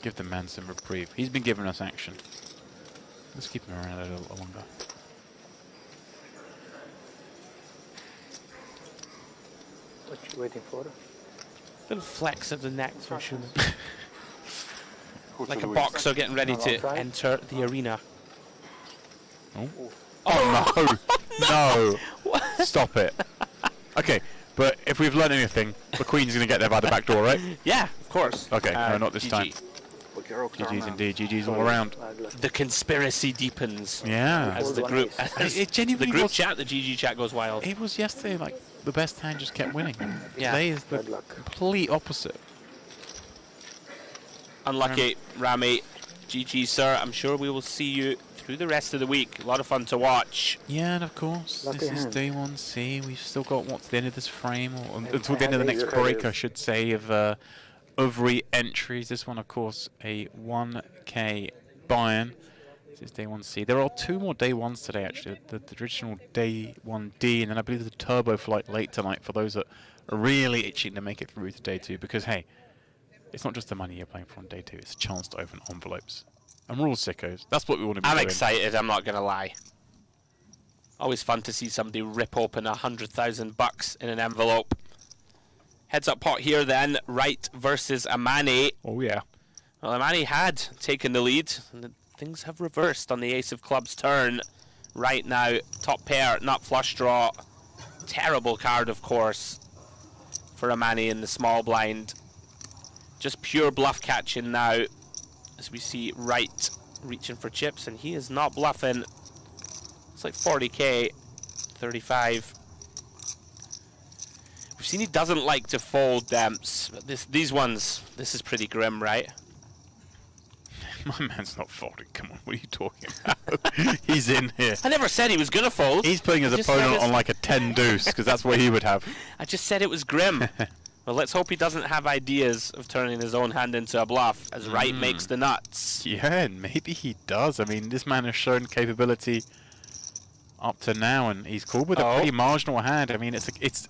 Give the man some reprieve. He's been giving us action. Let's keep him around a little longer. What you waiting for? Little flex of the neck for Schumann. Like a boxer getting ready to enter the arena. Oh, oh no. No. Stop it. Okay, but if we've learned anything, the Queen's going to get there by the back door, right? Yeah, of course. Okay, no, not this GG. time. GG's indeed. GG's all around. The conspiracy deepens. Yeah. As the group, It genuinely the group was- chat, the GG chat goes wild. It was yesterday, like, the best hand just kept winning. Yeah. Today is the complete opposite. Unlucky, Rami. GG, sir. I'm sure we will see you through the rest of the week. A lot of fun to watch. Yeah, and of course, Lucky this is hand. day 1C. We've still got what's the end of this frame, or until the end of the next break, I should say, of re-entries. This one, of course, a 1K buy-in. This is day 1C. There are 2 more day 1s today, actually. The traditional day 1D, and then I believe the turbo flight late tonight for those that are really itching to make it through to day 2. Because, hey, it's not just the money you're playing for on day 2. It's a chance to open envelopes. And we're all sickos. That's what we want to be I'm doing. excited, I'm not going to lie. Always fun to see somebody rip open $100,000 in an envelope. Heads up pot here then, Wright versus Amani. Oh, yeah. Well, Amani had taken the lead, and things have reversed on the ace of clubs turn. Right now, top pair, nut flush draw. Terrible card, of course, for Amani in the small blind. Just pure bluff catching now, as we see Wright reaching for chips, and he is not bluffing. It's like 40k, 35. We've seen he doesn't like to fold Demps. These ones, this is pretty grim, right? My man's not folding. Come on, what are you talking about? He's in here. I never said he was gonna fold. He's putting his I just said opponent it's- on like a 10 deuce, because that's what he would have. I just said it was grim. Well, let's hope he doesn't have ideas of turning his own hand into a bluff, as Wright makes the nuts. Yeah, maybe he does. I mean, this man has shown capability up to now, and he's called with a pretty marginal hand. I mean, it's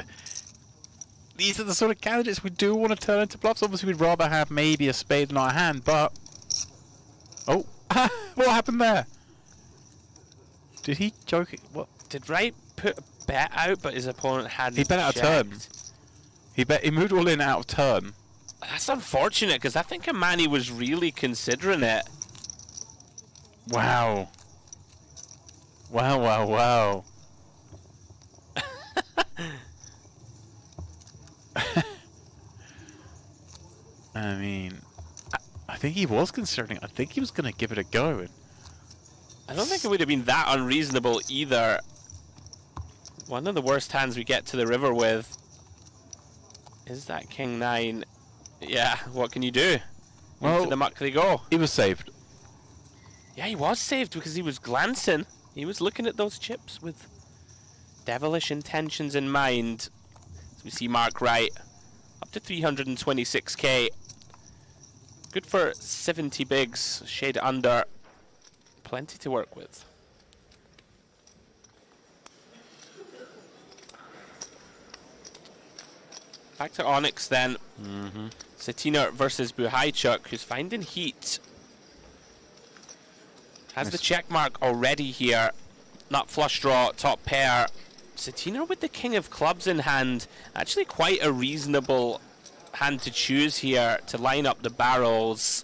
these are the sort of candidates we do want to turn into bluffs. Obviously, we'd rather have maybe a spade in our hand, but oh, what happened there? Did he joke? What? Did Wright put a bet out, but his opponent hadn't? He bet out of turn. He moved all in out of turn. That's unfortunate, because I think Imani was really considering it. Wow. Wow, wow, wow. I mean, I think he was considering it. I think he was going to give it a go. I don't think it would have been that unreasonable either. One of the worst hands we get to the river with is that King 9. Yeah, what can you do? Well, into the muck they go. He was saved. Yeah, he was saved because he was glancing. He was looking at those chips with devilish intentions in mind. As we see Mark Wright up to 326k. Good for 70 bigs, shade under. Plenty to work with. Back to Onyx then. Satina versus Buhaychuk, who's finding heat. Has the check mark already here. Nut flush draw, top pair. Satina with the king of clubs in hand. Actually quite a reasonable hand to choose here to line up the barrels.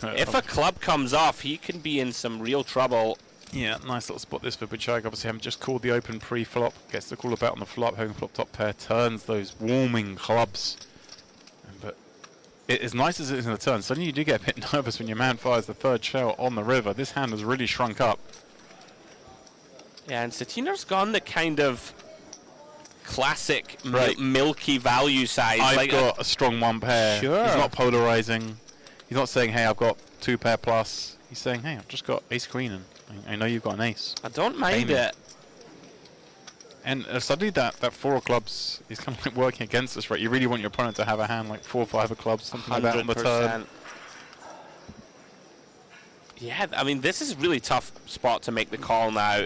If a club comes off, he can be in some real trouble. Yeah, nice little spot this for Buchayk. Obviously, haven't just called the open pre-flop. Gets the call about on the flop. Home flop top pair turns those warming clubs. But as nice as it is in the turn, suddenly you do get a bit nervous when your man fires the third shell on the river. This hand has really shrunk up. Yeah, and Satina's gone the kind of classic Right. milky value size. I've got a strong one pair. Sure. He's not polarizing. He's not saying, hey, I've got two pair plus. He's saying, hey, I've just got ace queen, and I know you've got an ace. I don't mind Pay me. it. And suddenly that four of clubs is kind of like working against us, right? You really want your opponent to have a hand like 4 or 5 of clubs, something like that on the turn. 100%. Yeah, I mean, this is a really tough spot to make the call now.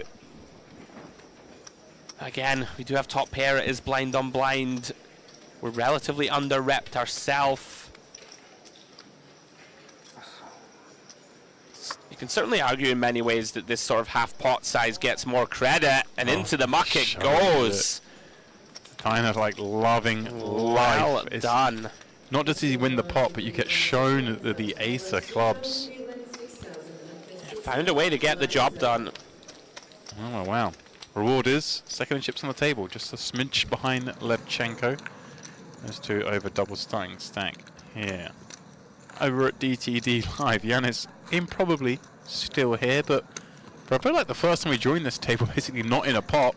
Again, we do have top pair. It is blind on blind. We're relatively under-repped ourselves. You can certainly argue in many ways that this sort of half pot size gets more credit, and into the muck it goes. Kind of like loving Well life. It's done. not just does he win the pot, but you get shown the ace of clubs. Found a way to get the job done. Oh, wow. Reward is second chips on the table, just a smidge behind Levchenko. Those two over double starting stack here. Over at DTD Live, Yanis improbably still here, but I feel like the first time we joined this table, basically not in a pot,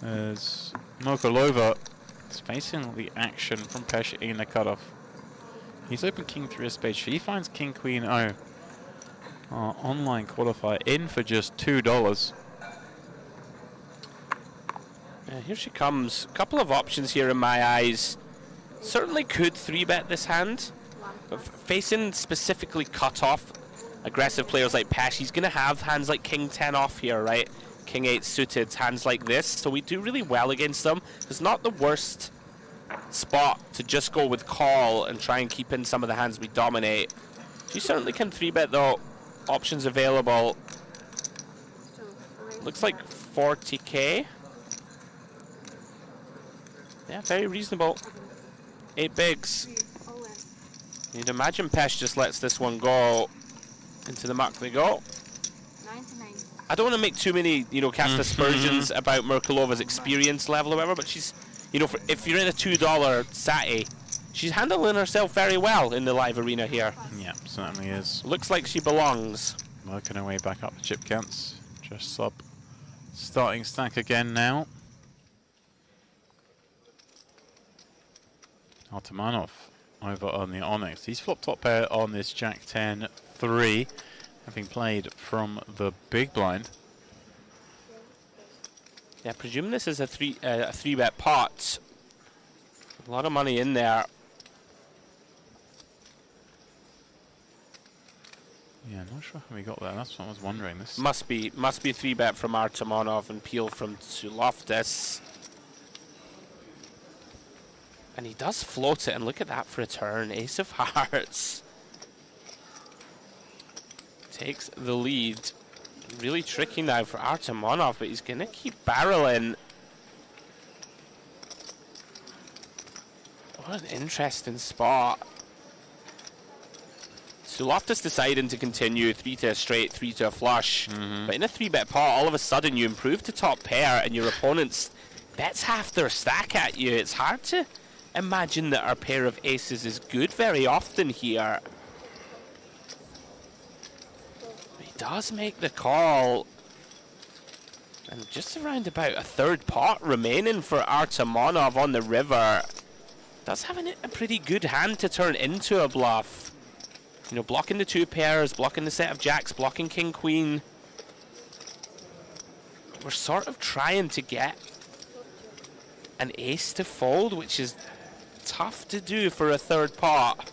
as Mokolova is facing the action from Pesha in the cutoff. He's open king 3 of spades. She finds king queen O. Our online qualifier in for just $2. Here she comes. A couple of options here in my eyes. Certainly could 3-bet this hand. But facing specifically cut-off aggressive players like Pesh, he's going to have hands like king 10 off here, right? King 8 suited, hands like this. So we do really well against them. It's not the worst spot to just go with call and try and keep in some of the hands we dominate. She certainly can 3-bet though. Options available. Looks like 40k. Yeah, very reasonable. 8 bigs. You'd imagine Pesh just lets this one go. Into the muck they go. 99. I don't want to make too many, cast aspersions about Merkalova's experience level or whatever, but she's, if you're in a $2 Sati, she's handling herself very well in the live arena here. Yeah, certainly is. Looks like she belongs. Working her way back up the chip counts. Just sub starting stack again now. Atamanov over on the Onyx. He's flopped top pair on this Jack 10-3, having played from the big blind. Yeah, presume this is a 3-bet pot. A lot of money in there. Yeah, not sure how we got there. That's what I was wondering. This Must be 3-bet from Artemonov and peel from Suloftis. And he does float it, and look at that for a turn. Ace of Hearts. Takes the lead. Really tricky now for Artemonov, but he's going to keep barreling. What an interesting spot. Suloftis deciding to continue 3 to a straight, 3 to a flush. But in a 3-bet pot, all of a sudden you improve to top pair and your opponent's bets half their stack at you. It's hard to imagine that our pair of aces is good very often here. He does make the call. And just around about a third pot remaining for Artemonov on the river. Does have a pretty good hand to turn into a bluff. You know, blocking the 2 pairs, blocking the set of jacks, blocking king, queen. We're sort of trying to get an ace to fold, which is tough to do for a third pot.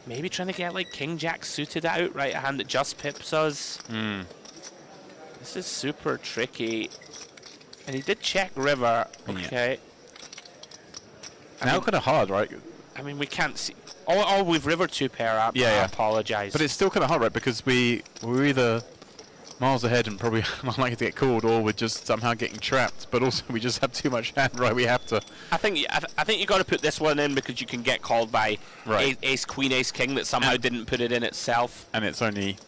Maybe trying to get like king, jack suited out, right? A hand that just pips us. This is super tricky. And he did check river. Okay. now kind of hard, right? I mean, we can't see. Oh, we've river 2 pair up. Yeah, I yeah. apologize. But it's still kind of hard, right? Because we're either miles ahead and probably unlikely to get called, or we're just somehow getting trapped. But also, we just have too much hand, right? We have to. I think you got to put this one in because you can get called by ace, queen, ace, king that somehow didn't put it in itself. And it's only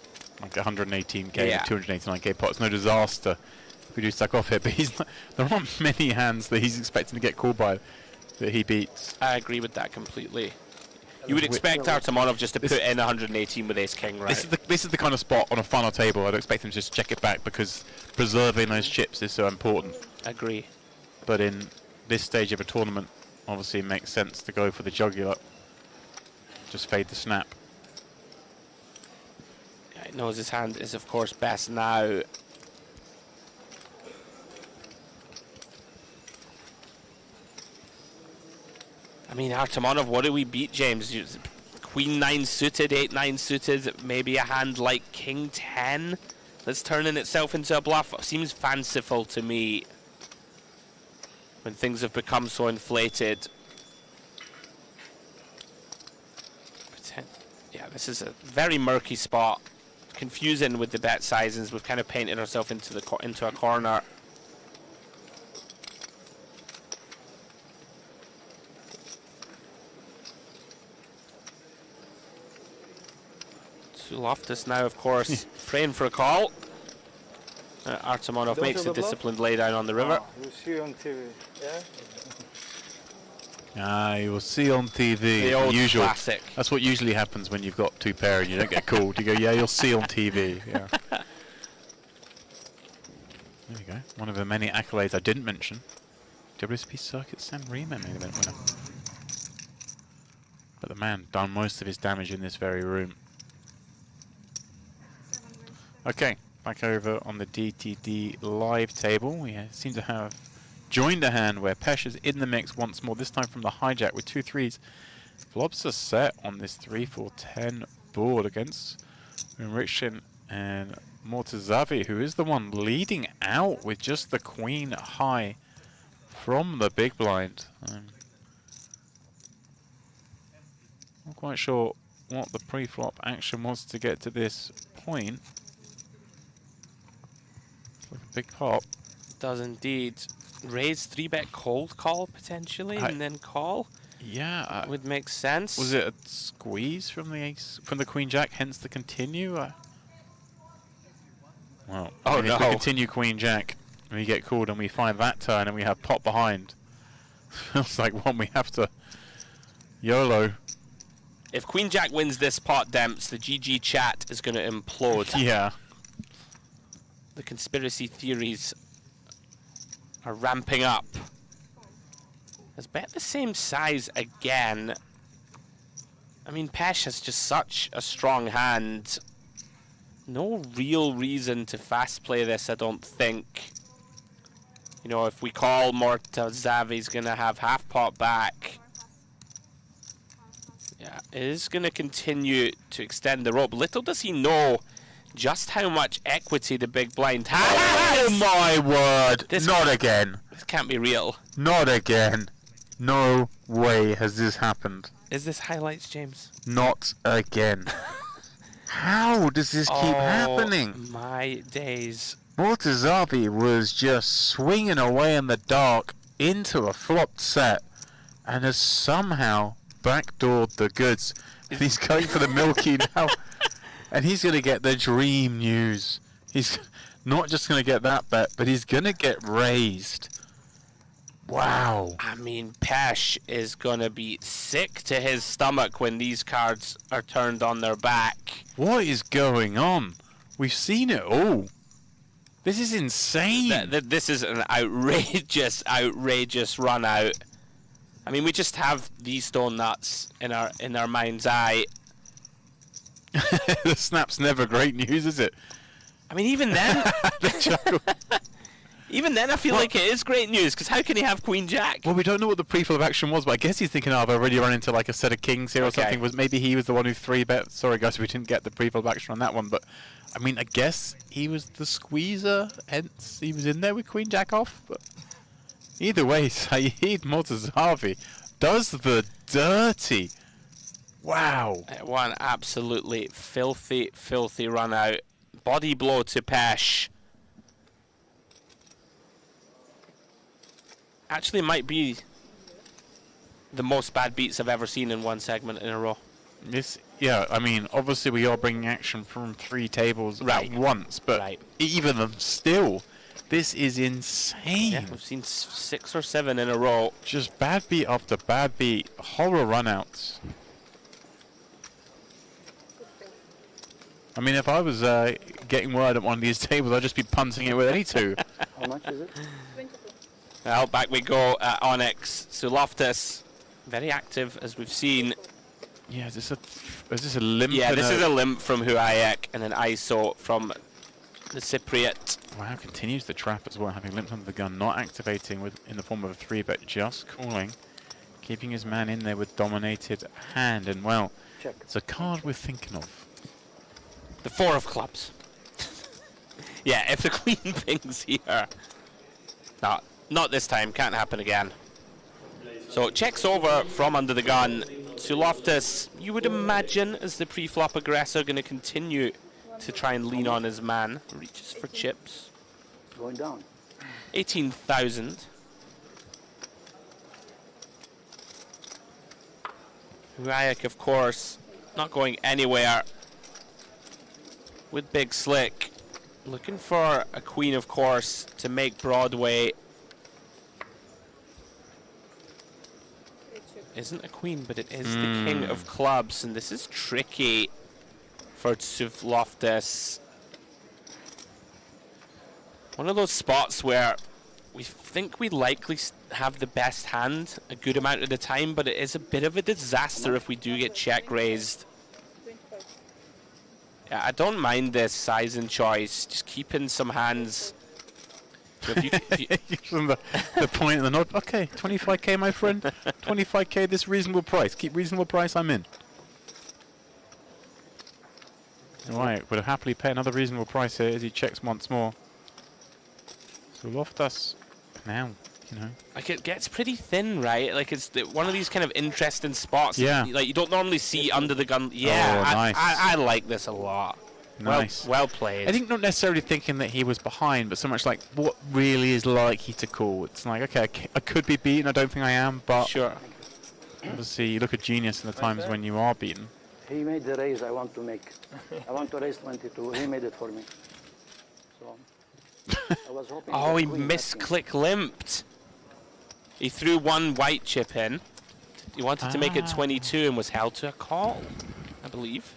like 118k, Yeah. 289k pot. It's no disaster if we do stack off here. But there aren't many hands that he's expecting to get called by that he beats. I agree with that completely. You would expect Artemonov just to put in 118 with ace, king, right? This is the kind of spot on a final table I'd expect him to just check it back because preserving those chips is so important. Agree. But in this stage of a tournament, obviously it makes sense to go for the jugular. Just fade the snap. Yeah, he knows his hand is, of course, best now. I mean, Artemonov, what do we beat, James? Queen 9 suited, 8-9 suited, maybe a hand like king 10 that's turning itself into a bluff. Seems fanciful to me when things have become so inflated. Yeah, this is a very murky spot. Confusing with the bet sizes. We've kind of painted ourselves into a corner. Suloftis now, of course, praying for a call. Artemonov makes a disciplined laydown on the river. You see on TV, Ah, you will see on TV. The old usual. classic. That's what usually happens when you've got 2 pair and you don't get called. You go, yeah, you'll see on TV. Yeah. There you go. One of the many accolades I didn't mention. WSP Circuit San Remo main event winner. But the man done most of his damage in this very room. Okay, back over on the DTD live table. We seem to have joined a hand where Pesh is in the mix once more, this time from the hijack with 2 3s. Flops a set on this 3-4-10 board against Enriction and Mortazavi, who is the one leading out with just the queen high from the big blind. Not quite sure what the pre-flop action was to get to this point. Like a big pop. Does indeed. Raise 3-bet cold call potentially, and then call. Yeah, would make sense. Was it a squeeze from the ace, from the queen jack? Hence the continue. Well, oh no! If we continue queen jack, and we get called, and we find that turn, and we have pot behind. Feels like one we have to YOLO. If queen jack wins this pot, Demps, the GG chat is going to implode. Yeah. The conspiracy theories are ramping up. Let's bet the same size again. I mean, Pesh has just such a strong hand. No real reason to fast play this, I don't think. You know, if we call Mortazavi's gonna have half pot back. Yeah, is going to continue to extend the rope. Little does he know just how much equity the big blind has. Oh my word! Not again. This can't be real. Not again. No way has this happened. Is this highlights, James? Not again. How does this keep happening? My days. Mortazavi was just swinging away in the dark into a flopped set and has somehow backdoored the goods. And he's going for the Milky now. And he's going to get the dream news. He's not just going to get that bet, but he's going to get raised. Wow. I mean, Pesh is going to be sick to his stomach when these cards are turned on their back. What is going on? We've seen it all. This is insane. This is an outrageous run out. I mean, we just have these stone nuts in our mind's eye. The snap's never great news, is it? I mean, even then, The chuckle. even then, I feel like it is great news, because how can he have Queen Jack? Well, we don't know what the pre-flop action was, but I guess he's thinking, oh, I've already run into like a set of kings here or something. Maybe he was the one who 3-bet. Sorry, guys, we didn't get the pre-flop action on that one. But, I mean, I guess he was the squeezer, hence he was in there with Queen Jack off. But either way, Saeed Mortazavi does the dirty. Wow. One absolutely filthy, filthy run out. Body blow to Pesh. Actually might be the most bad beats I've ever seen in one segment in a row. Yeah, I mean, obviously we are bringing action from 3 tables at once, but even still, this is insane. Yeah, we've seen 6 or 7 in a row. Just bad beat after bad beat, horror runouts. I mean, if I was getting word at one of these tables, I'd just be punting it with any 2. How much is it? Well, back we go at Onyx. Suloftus, very active, as we've seen. Yeah, is this a limp? Yeah, this is a limp from Huayek and an ISO from the Cypriot. Wow, continues the trap as well, having limped under the gun, not activating in the form of a 3-bet, just calling, keeping his man in there with dominated hand. And well, it's a card we're thinking of. The 4 of clubs. Yeah, if the queen pings here. No, not this time. Can't happen again. So checks over from under the gun. Suloftus, you would imagine, as the pre-flop aggressor, going to continue to try and lean on his man. Reaches for chips. Going down. 18,000. Huayek, of course, not going anywhere with Big Slick. Looking for a queen, of course, to make Broadway. Isn't a queen, but it is the king of clubs, and this is tricky for Suloftus. One of those spots where we think we likely have the best hand a good amount of the time, but it is a bit of a disaster if we do get check raised. Yeah, I don't mind this size and choice. Just keeping some hands. So if you the point of the nod. Okay, 25k, my friend. 25k, this reasonable price. Keep reasonable price, I'm in. Right, would happily pay another reasonable price here as he checks once more. So Loftus now, you know. Like, it gets pretty thin, right? Like, it's one of these kind of interesting spots. Yeah. Like, you don't normally see under the gun. Yeah, oh, nice. I like this a lot. Nice. Well played. I think not necessarily thinking that he was behind, but so much like, what really is likely to call? It's like, okay, I could be beaten, I don't think I am, but sure. Obviously you look at genius in the times when you are beaten. He made the raise I want to make. I want to raise 22. He made it for me. So I was hoping. Oh, he queen misclick limped. He threw one white chip in. He wanted to make it 22 and was held to a call, I believe.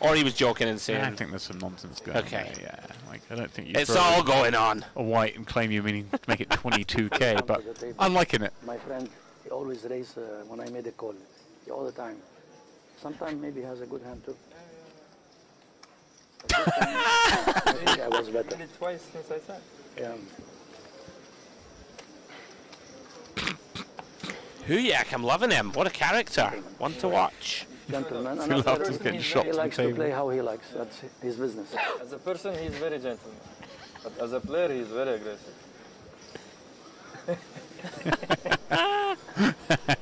Or he was joking and saying. Yeah, I think there's some nonsense going on there, yeah. Like, I don't think you it's all going on. A white and claim you meaning to make it 22k, but I'm liking it. My friend, he always raise when I made a call. All the time. Sometimes maybe he has a good hand too. But this time, I think I was better. I did it twice since I said. Yeah. Huyak, I'm loving him. What a character. One to watch. Gentleman. He loves just getting shot He to the likes to table. play how he likes. That's his business. As a person, he's very gentleman. But as a player, he's very aggressive.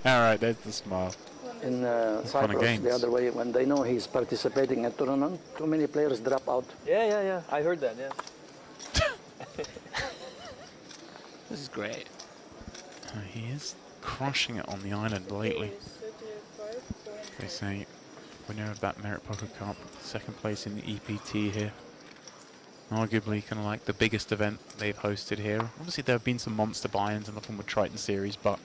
Alright, there's the smile. In fun Cyprus, games. the other way, when they know he's participating in a tournament, too many players drop out. Yeah. I heard that, yeah. This is great. He is crushing it on the island lately. They say winner of that Merit Poker Cup, second place in the EPT here. Arguably kind of like the biggest event they've hosted here. Obviously there have been some monster buy-ins and the former Triton series, but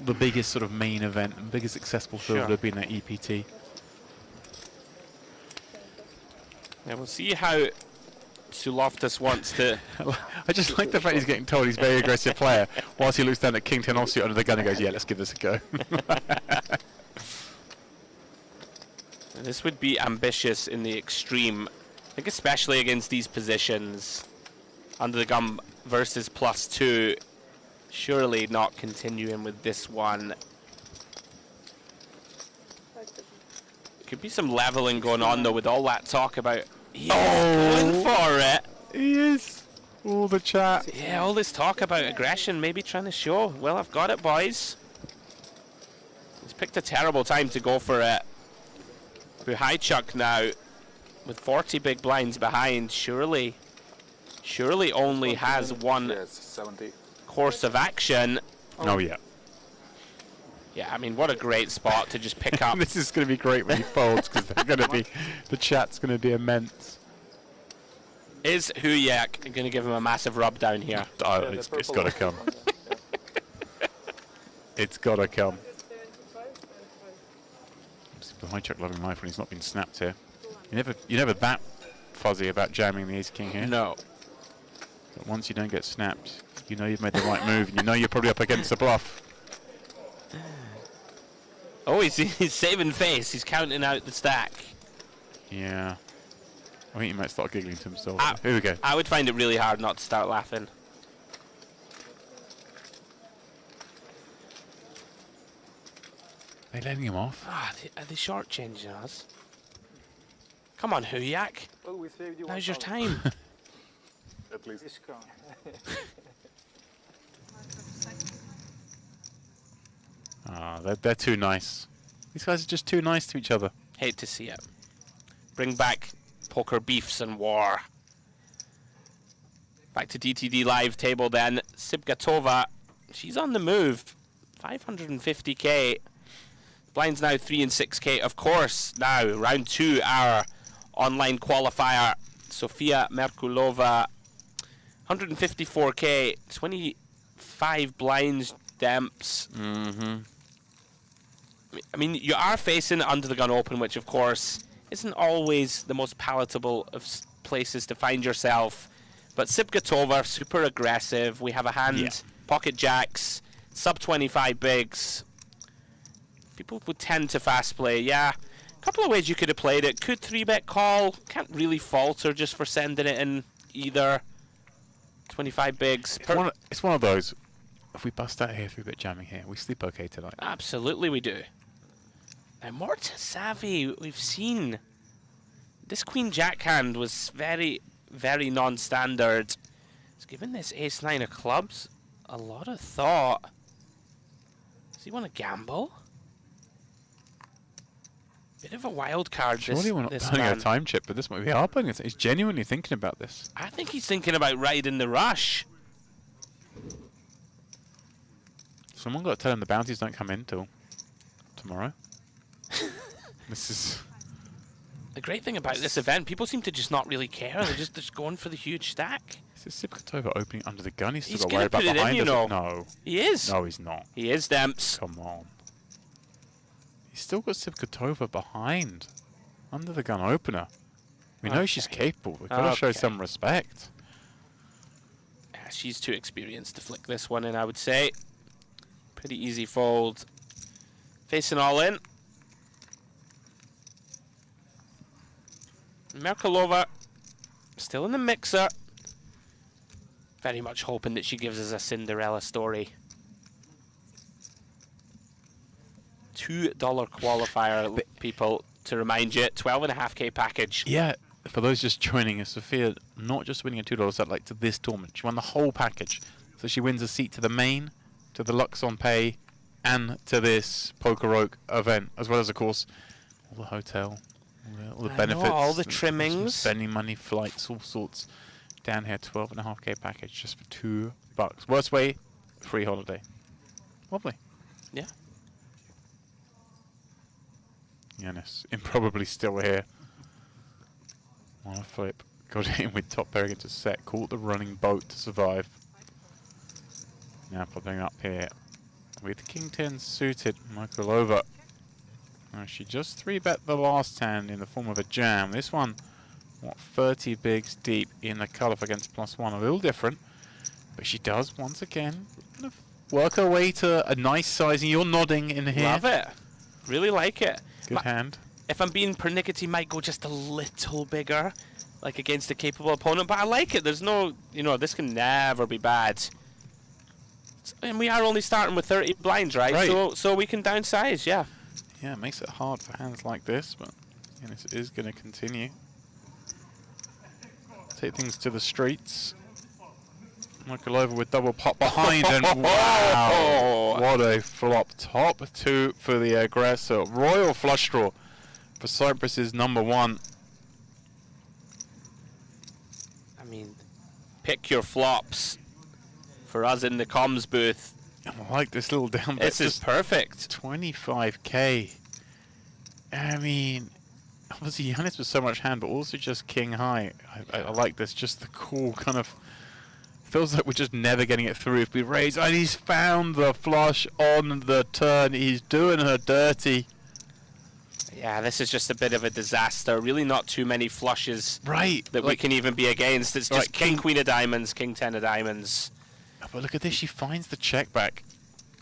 the biggest sort of main event and biggest successful field would have been that EPT. Yeah, we'll see how Suloftus wants to... I just like the fact he's getting told he's a very aggressive player, whilst he looks down at King 10 offsuit under the gun and goes, yeah, let's give this a go. This would be ambitious in the extreme. I think especially against these positions. Under the gun versus +2. Surely not continuing with this one. Could be some leveling going on though with all that talk about... He's going for it! He is! All the chat. Yeah, all this talk about aggression, maybe trying to show, well, I've got it, boys. He's picked a terrible time to go for it. Buhaychuk now, with 40 big blinds behind, surely only has one Yes, 70. course of action. Oh, yeah. Yeah, I mean, what a great spot to just pick up. This is going to be great when he folds, because they're going to be, the chat's going to be immense. Is Huyak going to give him a massive rub down here? Oh, it's got to come. It's got to come. Buhaychuk loving life when he's not been snapped here. You're never that fuzzy about jamming the ace-king here. No. But once you don't get snapped, you know you've made the right move, and you know you're probably up against the bluff. Oh, he's saving face. He's counting out the stack. Yeah. I think he might start giggling to himself. Here we go. I would find it really hard not to start laughing. They letting him off? Ah, are they shortchanging us? Come on, Huyak. Well, we saved you Now's your 1,000. time. At least. Discount. Ah, they're too nice. These guys are just too nice to each other. Hate to see it. Bring back poker beefs and war. Back to DTD live table then. Sibgatova, she's on the move. 550k. Blinds now 3 and 6k. Of course, now round 2, our online qualifier. Sofia Merkulova, 154k, 25 blinds, demps. I mean, you are facing Under the Gun Open, which of course isn't always the most palatable of places to find yourself. But Sibgatova, super aggressive. We have a hand, pocket jacks, sub 25 bigs. People would tend to fast play, yeah. A couple of ways you could have played it. Could 3-bet call. Can't really falter just for sending it in either. 25 bigs. It's one of those. If we bust out here 3-bet jamming here, we sleep okay tonight. Absolutely we do. Now more to savvy, we've seen. This Queen Jack hand was very, very non-standard. It's given this Ace-9 of clubs a lot of thought. Does he want to gamble? Bit of a wild card, Surely we're not this playing man. a time chip, but this might be our playing it. He's genuinely thinking about this. I think he's thinking about riding the rush. Someone got to tell him the bounties don't come in till tomorrow. This is... The great thing about this event, people seem to just not really care. They're just going for the huge stack. Is Sibgatova opening under the gun? He's He's still got to worry gonna about put it in, behind you us. know. No. He is. No, he's not. He is, Demps. Come on. He's still got Sibgatova behind. Under the gun opener. We know she's capable. We've got to show Okay. some respect. Yeah, she's too experienced to flick this one in, I would say. Pretty easy fold. Facing all in. Merkulova still in the mixer. Very much hoping that she gives us a Cinderella story. $2 qualifier, people, to remind you. 12.5k package. Yeah, for those just joining us, Sophia not just winning a $2 satellite to this tournament, she won the whole package. So she wins a seat to the main, to the Luxon Pay, and to this PokerOK event, as well as, of course, all the hotel, all the benefits, all the some trimmings, spending money, flights, all sorts. Down here, 12.5k package just for $2. Worst way, free holiday. Lovely. Yeah. Yanis, improbably still here. On a flip. Got in with top pair against a set. Caught the running boat to survive. Now popping up here with King 10 suited. Michael over. She just 3-bet the last hand in the form of a jam. This one, what, 30 bigs deep in the cutoff against +1. A little different. But she does, once again, kind of work her way to a nice sizing. You're nodding in here. Love it. Really like it. Good hand. If I'm being pernickety, might go just a little bigger, like against a capable opponent, but I like it. There's no, this can never be bad. And we are only starting with 30 blinds, right? So we can downsize, yeah. Yeah, it makes it hard for hands like this, but Yanis is going to continue. Take things to the streets. Michael over with double pot behind, and wow, what a flop. Top 2 for the aggressor. Royal flush draw for Cyprus's #1. I mean, pick your flops for us in the comms booth. I like this little down bet. This is perfect. 25k. I mean, obviously Yanis with so much hand, but also just king high. I like this, just the cool kind of... Feels like we're just never getting it through if we raise. And he's found the flush on the turn. He's doing her dirty. Yeah, this is just a bit of a disaster. Really not too many flushes that we can even be against. It's just king, queen of diamonds, king, 10 of diamonds. Oh, but look at this. She finds the check back.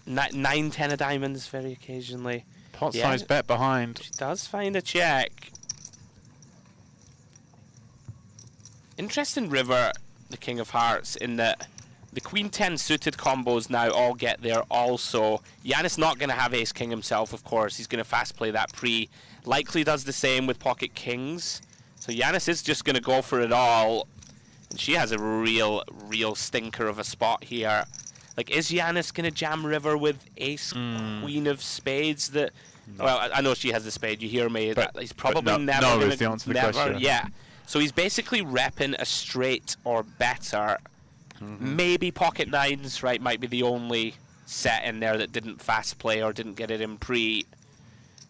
9, 10 of diamonds very occasionally. Pot size bet behind. She does find a check. Interesting river, the King of Hearts, in that the Queen 10 suited combos now all get there also. Yanis not going to have Ace King himself, of course. He's going to fast play that pre. Likely does the same with Pocket Kings. So Yanis is just going to go for it all. And she has a real stinker of a spot here. Like, is Yanis going to jam river with Ace Queen of Spades? That Well, I know she has the spade. You hear me? But, He's probably never no gonna, is the answer to the question. Yeah. So he's basically repping a straight or better. Maybe pocket nines, right, might be the only set in there that didn't fast play or didn't get it in pre.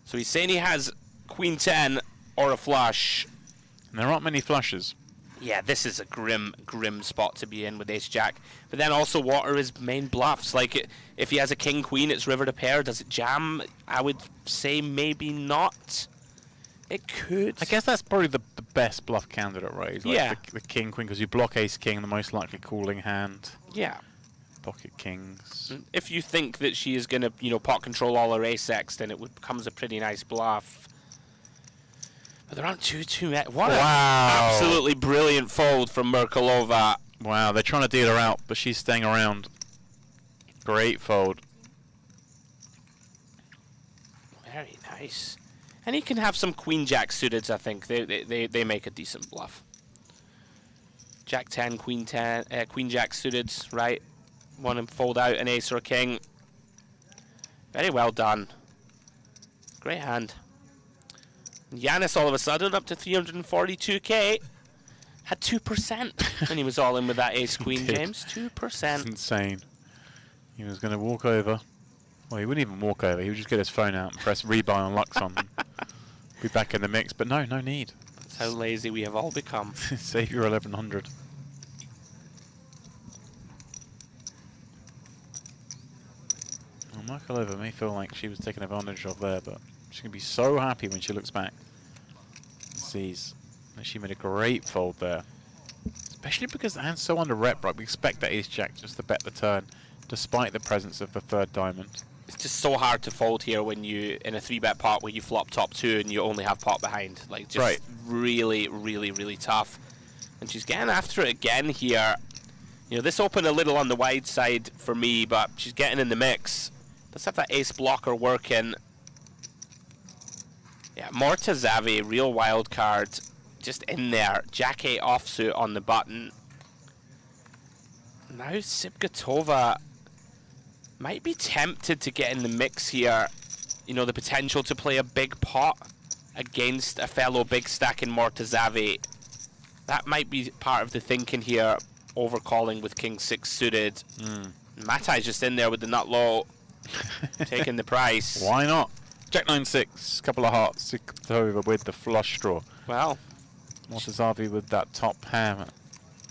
So he's saying he has queen 10 or a flush. And there aren't many flushes. Yeah, this is a grim spot to be in with ace jack. But then also, what are his main bluffs? Like, if he has a king queen, it's river to pair. Does it jam? I would say maybe not. It could. I guess that's probably the best bluff candidate, right? Like yeah. The king queen, because you block ace king, the most likely calling hand. Yeah. Pocket kings. If you think that she is going to, pot control all her ace X, then it becomes a pretty nice bluff. But there aren't too many. What an absolutely brilliant fold from Merkelova. Wow, they're trying to deal her out, but she's staying around. Great fold. Very nice. And he can have some queen jack suited, I think. They make a decent bluff. Jack 10, queen 10, queen jack suited, right? Want to fold out an ace or a king. Very well done. Great hand. Yanis all of a sudden up to 342k. Had 2% when he was all in with that ace queen, James. 2%. That's insane. He was going to walk over. Well, he wouldn't even walk over. He would just get his phone out and press rebuy on Luxon. Be back in the mix, but no need. That's how lazy we have all become. Save your 1100. Well, Merkelova may feel like she was taken advantage of there, but she's going to be so happy when she looks back and sees that she made a great fold there. Especially because the hand's so under rep, right? We expect that ace jack just to bet the turn, despite the presence of the third diamond. It's just so hard to fold here when you, in a 3-bet pot where you flop top 2 and you only have pot behind. Like, just really tough. And she's getting after it again here. This opened a little on the wide side for me, but she's getting in the mix. Let's have that ace blocker working. Mortazavi, real wild card, just in there. Jack 8 offsuit on the button. Now Sibgatova might be tempted to get in the mix here. You know, the potential to play a big pot against a fellow big stack in Mortazavi. That might be part of the thinking here, overcalling with King 6 suited. Matai's just in there with the nut low, taking the price. Why not? Jack 9-6, couple of hearts, over with the flush draw. Well, Mortazavi with that top pair.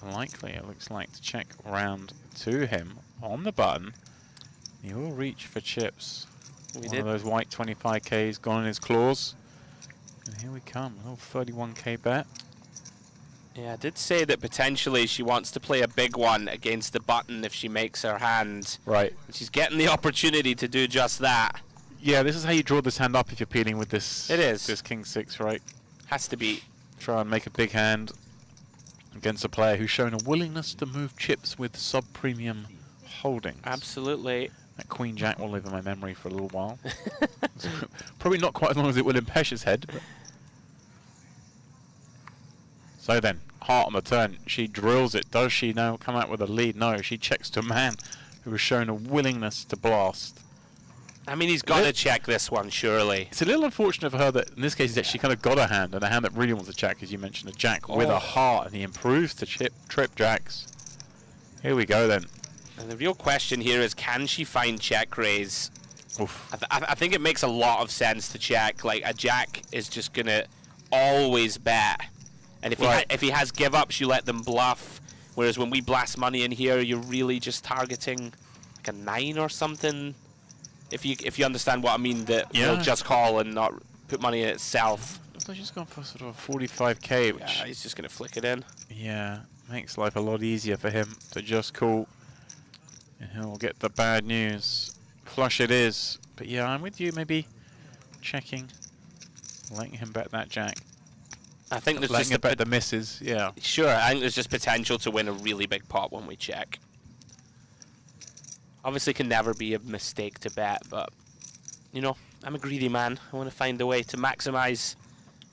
Likely, it looks like, to check round to him on the button. He will reach for chips. One of those white 25Ks gone in his claws. And here we come, a little 31K bet. yeah, I did say that potentially she wants to play a big one against the button if she makes her hand. Right. She's getting the opportunity to do just that. Yeah, this is how you draw this hand up if you're peeling with this. It is. This King 6, right? Has to be. Try and make a big hand against a player who's shown a willingness to move chips with sub-premium holdings. Absolutely. That Queen Jack will live in my memory for a little while. Probably not quite as long as it will in Pesh's head. But. So then, heart on the turn. She drills it. Does she now come out with a lead? No, she checks to a man who has shown a willingness to blast. I mean, he's got to check this one, surely. It's a little unfortunate for her that in this case he's actually kind of got a hand, and a hand that really wants to check, as you mentioned, a jack with a heart, and he improves to trip jacks. Here we go then. And the real question here is, can she find check raise? Oof. I think it makes a lot of sense to check. Like, a jack is just going to always bet. And if he has give ups, you let them bluff. Whereas when we blast money in here, you're really just targeting like a 9 or something. If you understand what I mean, that he'll just call and not put money in itself. I thought she's gone for sort of a 45K, which... Yeah, he's just going to flick it in. Yeah, makes life a lot easier for him to just call. And he'll get the bad news. Flush it is. But yeah, I'm with you, maybe checking. Letting him bet that jack. I think there's letting just him bet the misses, yeah. Sure, I think there's just potential to win a really big pot when we check. Obviously, can never be a mistake to bet, but, you know, I'm a greedy man. I want to find a way to maximize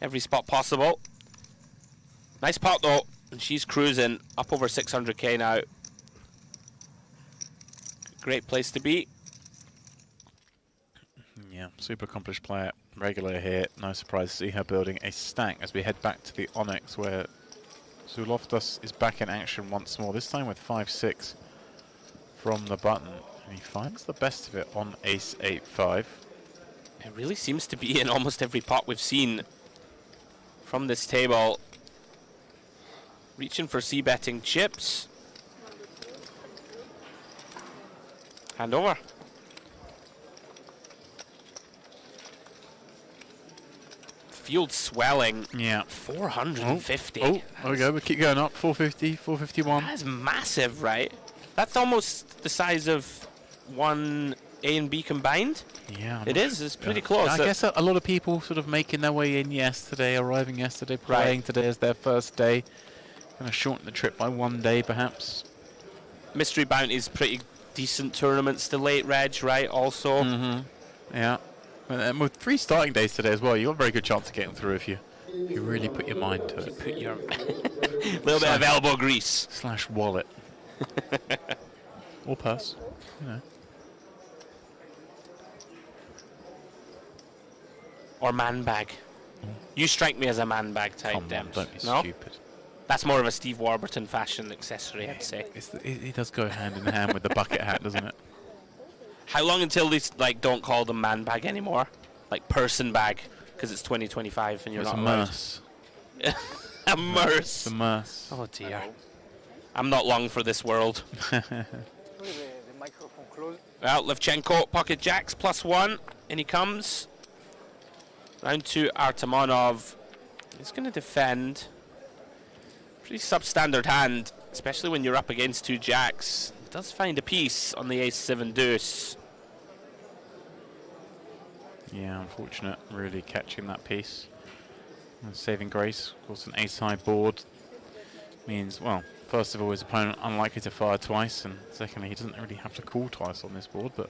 every spot possible. Nice pot, though, and she's cruising up over 600K now. Great place to be. Yeah, super accomplished player, regular here. No surprise to see her building a stack as we head back to the Onyx, where Zuloftus is back in action once more, this time with 5-6 from the button. And he finds the best of it on ace 8-5. It really seems to be in almost every pot we've seen from this table. Reaching for c-betting chips. Hand over. Field swelling. Yeah. 450. Oh, there we go. We keep going up. 450, 451. That's massive, right? That's almost the size of one A and B combined. Yeah. It is. It's pretty close. I guess a lot of people sort of making their way in yesterday, arriving yesterday, playing today as their first day. Going to shorten the trip by 1 day, perhaps. Mystery Bounty's pretty decent tournament still late, Reg, right? Also. Yeah. And with 3 starting days today as well, you've got a very good chance of getting through if you really put your mind to it. Put your little bit of elbow grease. / wallet. Or purse, you know. Or man bag. You strike me as a man bag type, Come on, Dems. don't be No? stupid. That's more of a Steve Warburton fashion accessory, I'd say. It does go hand in hand with the bucket hat, doesn't it? How long until they don't call them man bag anymore? Like person bag, because it's 2025 and you're It's not a allowed. merce. A merce. The merce. Oh dear. I'm not long for this world. The microphone closed. Well, Levchenko, pocket jacks, +1. In he comes. Round 2, Artemonov. He's going to defend. Pretty substandard hand, especially when you're up against 2 jacks. Does find a piece on the ace-7 deuce. Yeah, unfortunate, really catching that piece. And saving grace, of course, an ace-high board means, well, first of all, his opponent unlikely to fire twice, and secondly, he doesn't really have to call twice on this board, but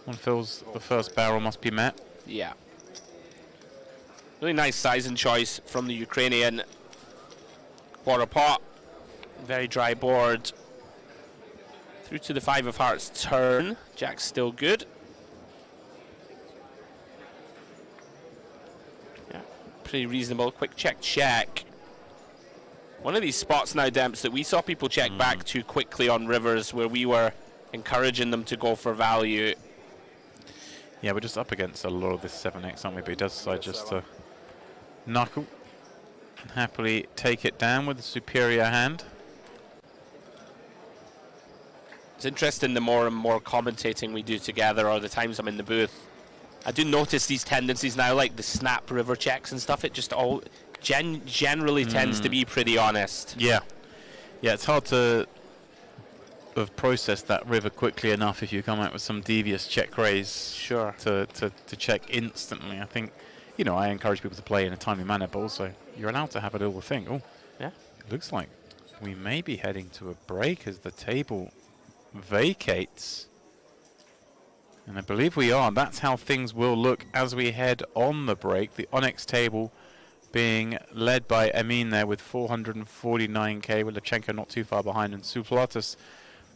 one feels the first barrel must be met. Yeah. Really nice sizing choice from the Ukrainian. Quarter pot, very dry board. Through to the 5 of hearts turn. Jack's still good. Yeah, pretty reasonable. Quick check. One of these spots now, Demps, that we saw people check back too quickly on rivers, where we were encouraging them to go for value. Yeah, we're just up against a lot of this 7x, aren't we? But he does decide just to knuckle and happily take it down with a superior hand. It's interesting, the more and more commentating we do together, or the times I'm in the booth, I do notice these tendencies now, like the snap river checks and stuff. It just all generally tends to be pretty honest. Yeah, it's hard to have processed that river quickly enough if you come out with some devious check raise. Sure. To check instantly. I think, you know, I encourage people to play in a timely manner, but also you're allowed to have a little think. Oh, Yeah. it looks like we may be heading to a break as the table vacates. And I believe we are. That's how things will look as we head on the break. The Onyx table being led by Amin there with 449k, with Levchenko not too far behind, and Suplatus,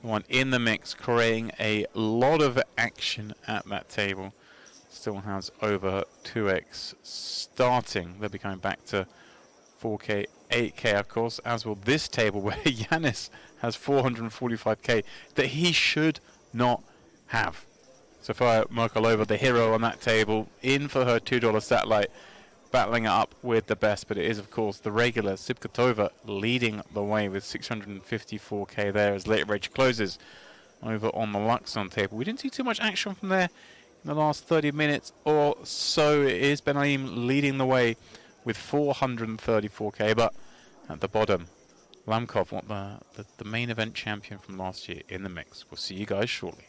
the one in the mix, creating a lot of action at that table. Still has over 2x starting. They'll be going back to 4k, 8k, of course, as will this table where Yanis has 445k that he should not have. Sofia Merkalova, the hero on that table, in for her $2 satellite, battling it up with the best, but it is, of course, the regular Subkotova leading the way with 654k there as Late Rage closes over on the Luxon table. We didn't see too much action from there in the last 30 minutes or so. It is Ben Alim leading the way with 434k, but at the bottom, Lamkov, what the main event champion from last year, in the mix. We'll see you guys shortly.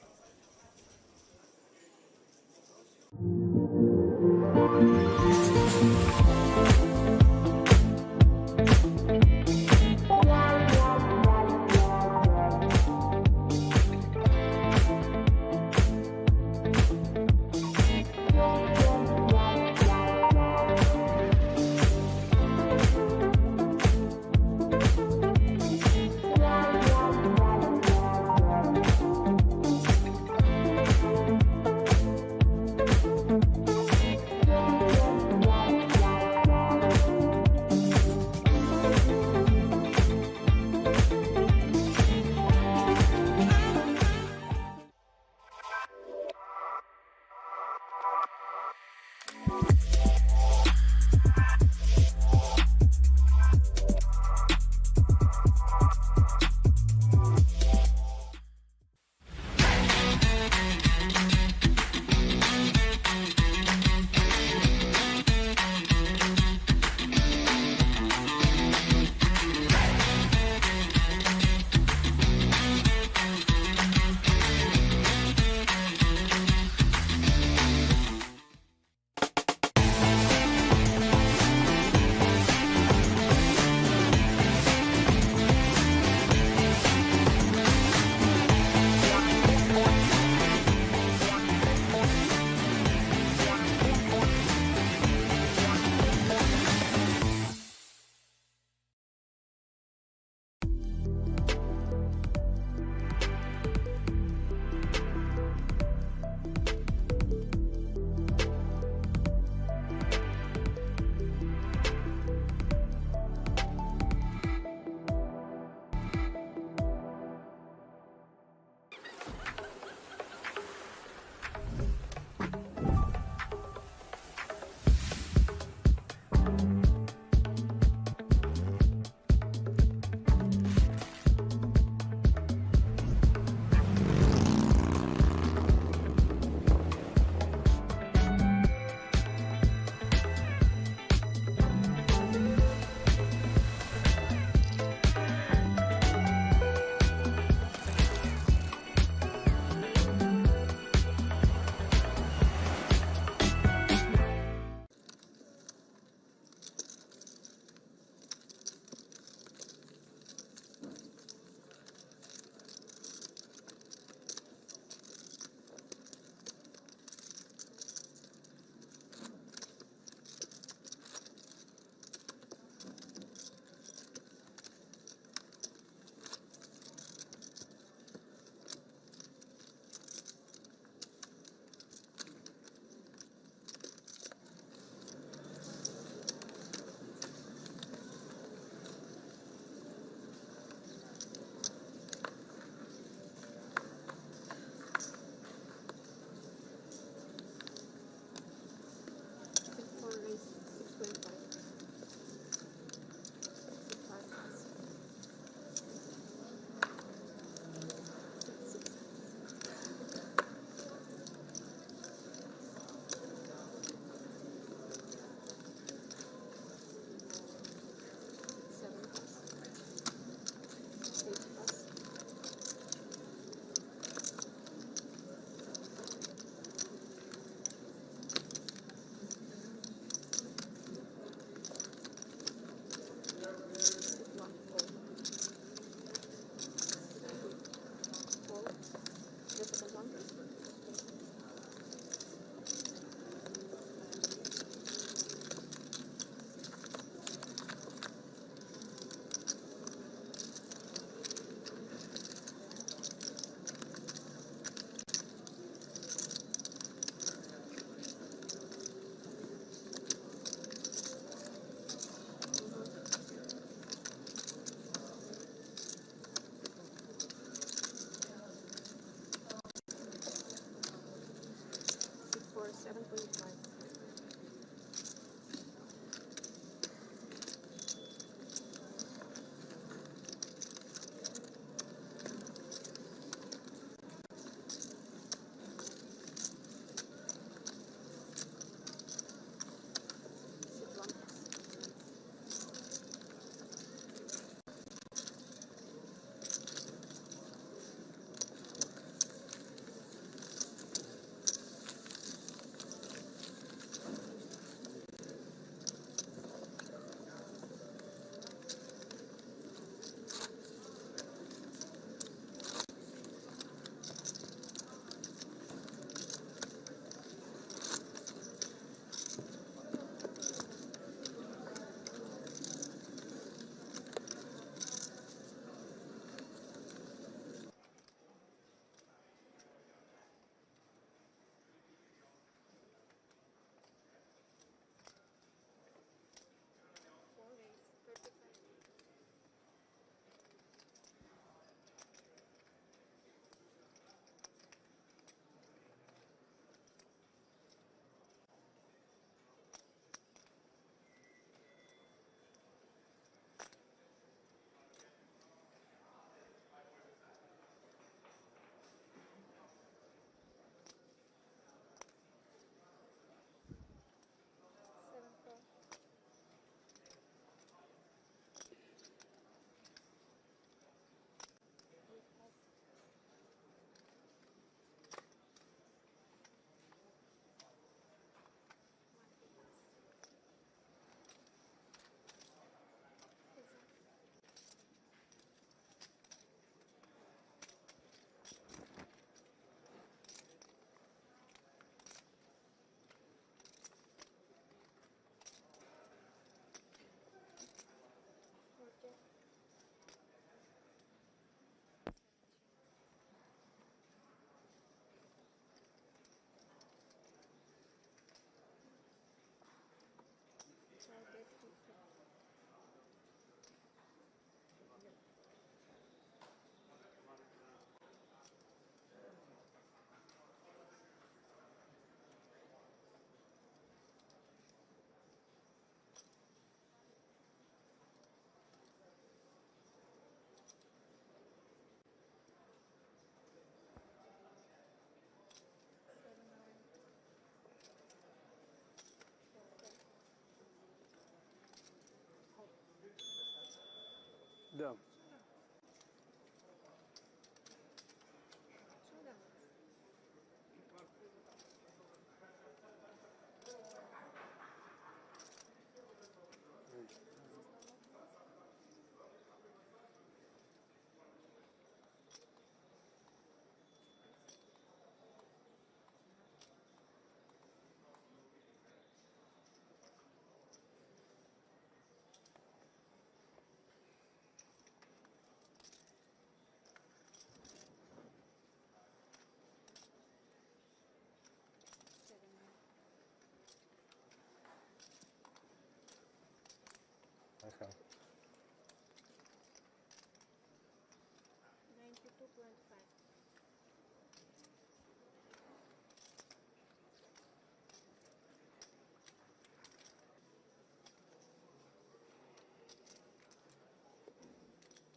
25.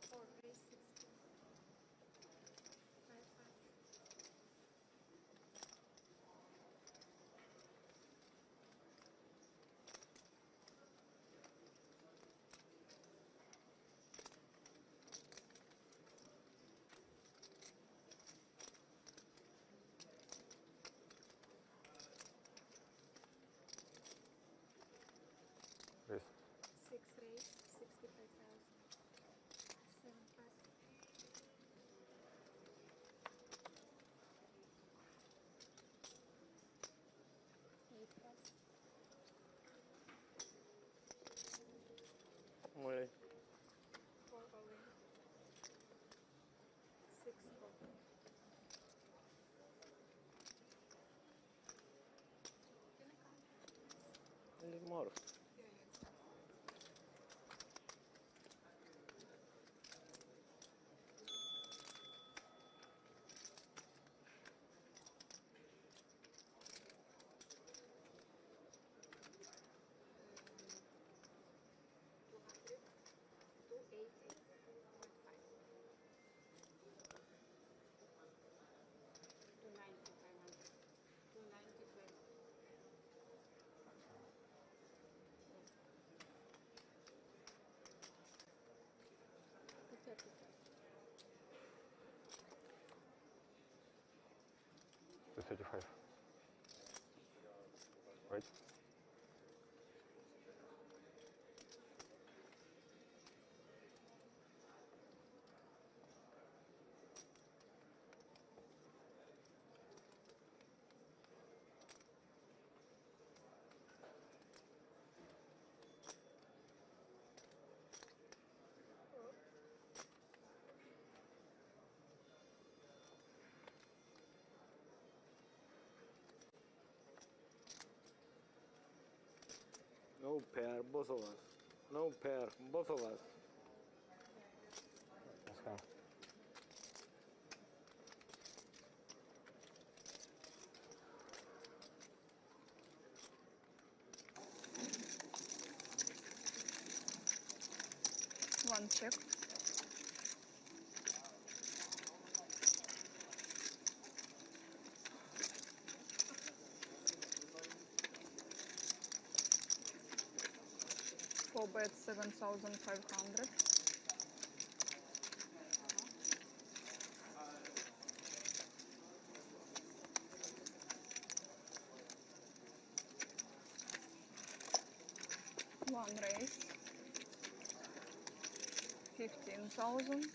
Four, raise 60. 5 pass. Raise. 6 raise 65,000. 7 pass. 8 pass. Muere. 4 all in. 6 open. Can I count? A little more. Yeah, yeah. 200, 280.5. 290, 500. 290, 12. 235. 235. Right? No pair, both of us. No pair, both of us. Let's go. One check. Four bet 7,500. One raise. 15,000.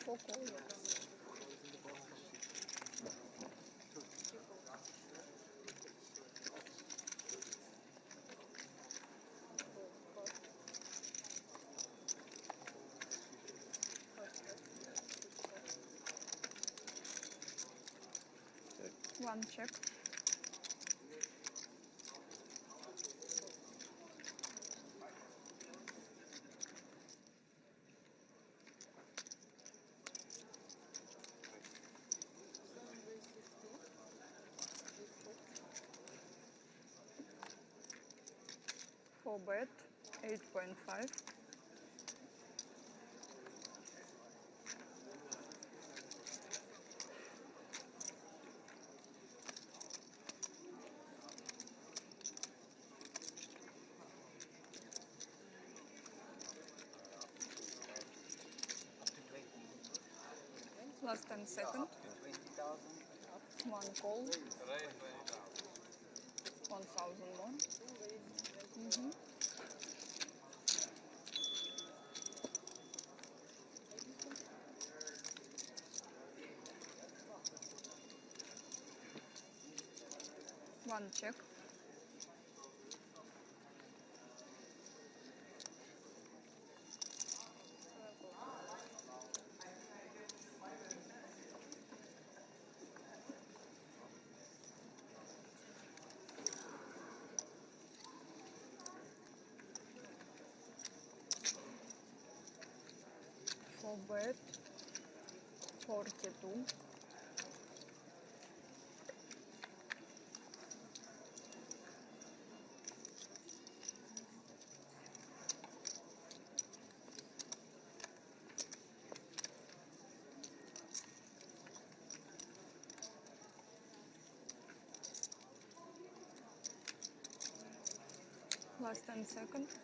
Four calls. One check. Four bet 8.5. Last 10 seconds. One call. 1,000 more. One check. 4 bet, 42. Last 10 seconds.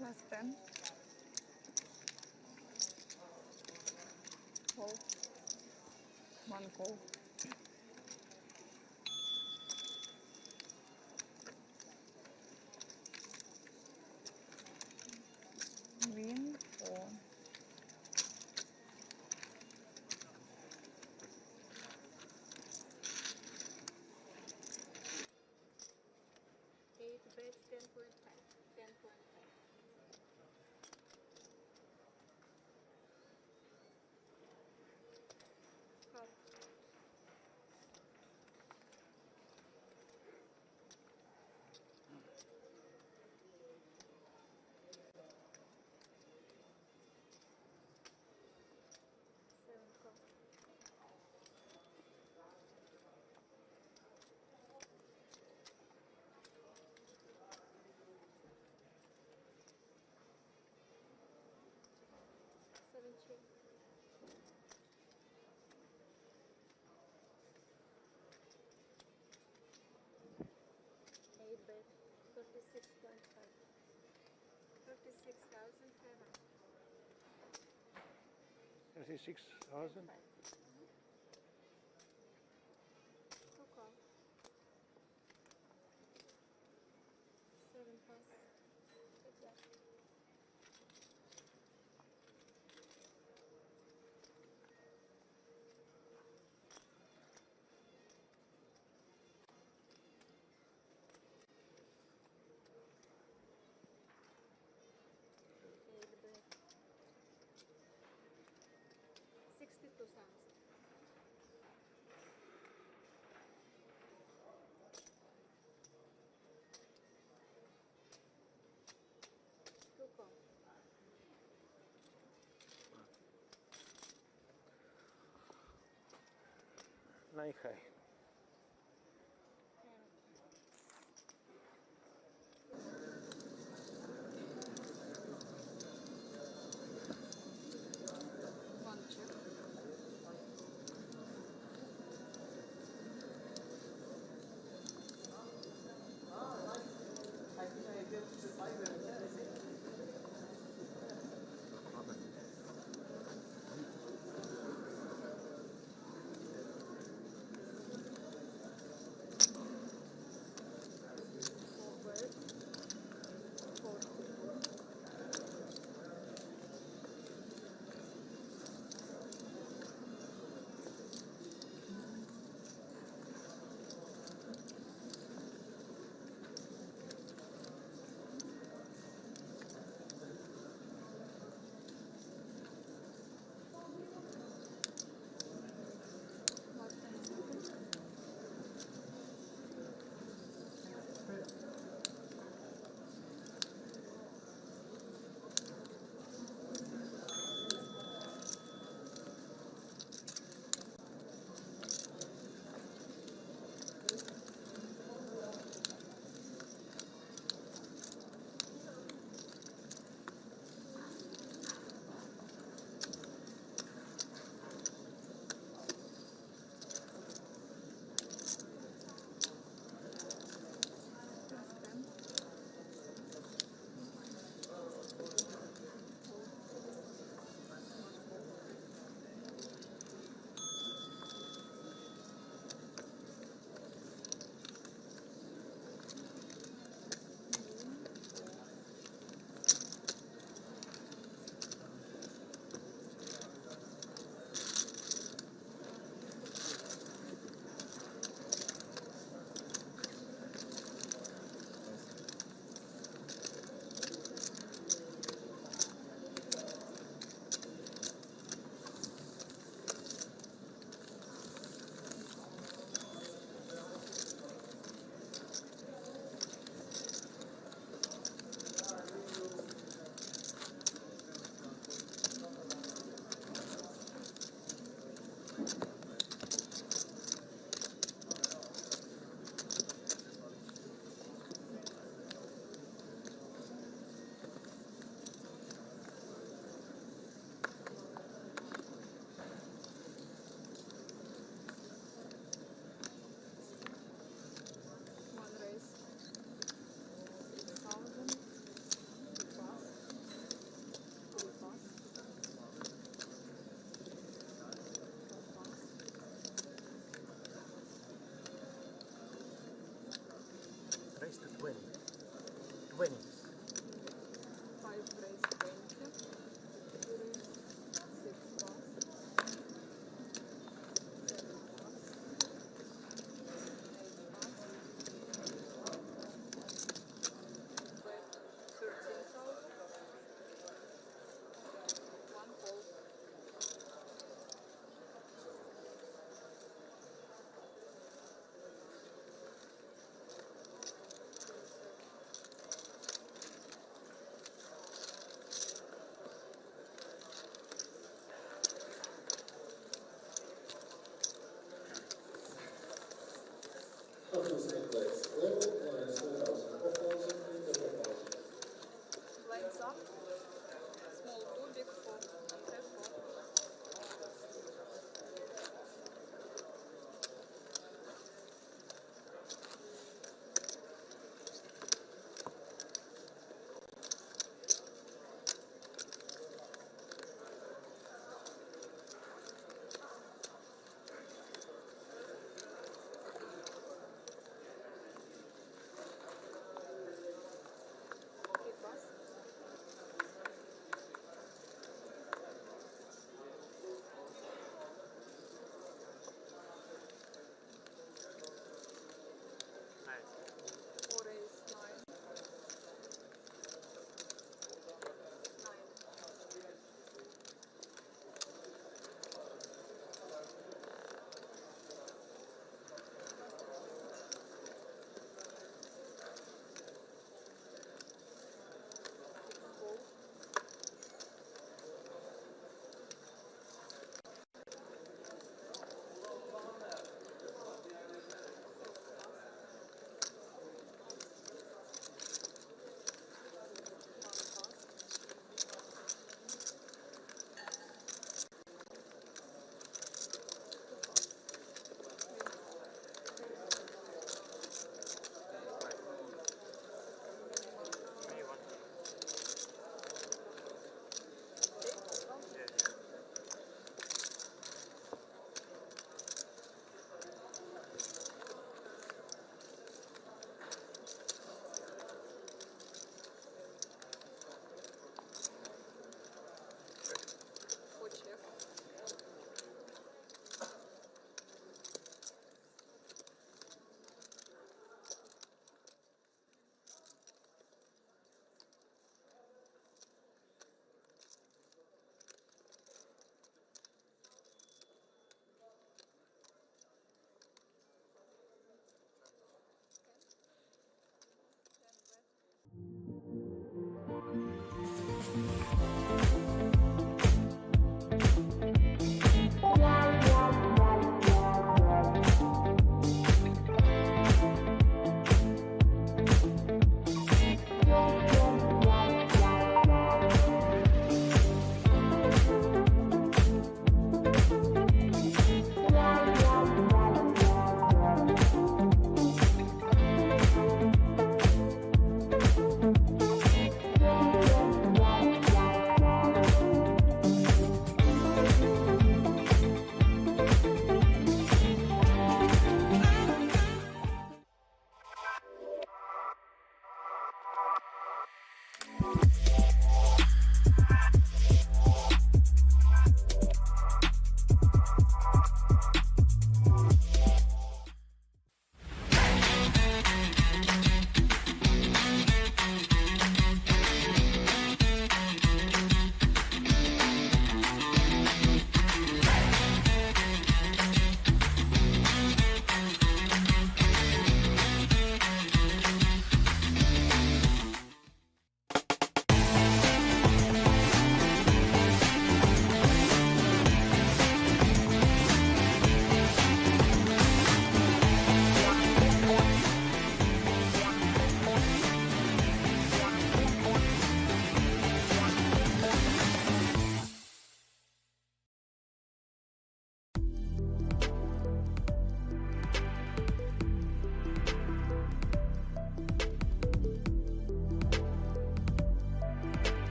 Last 10. Call. 1 call. Win or Eight bets, 10.5. 10.5. Call. Seven call. Seven check. Eight bet, 36.5. 36,500. 36,000. Two call. Seven pass. Exact. Eight bet. 62,000. Two call. 9 high. one check.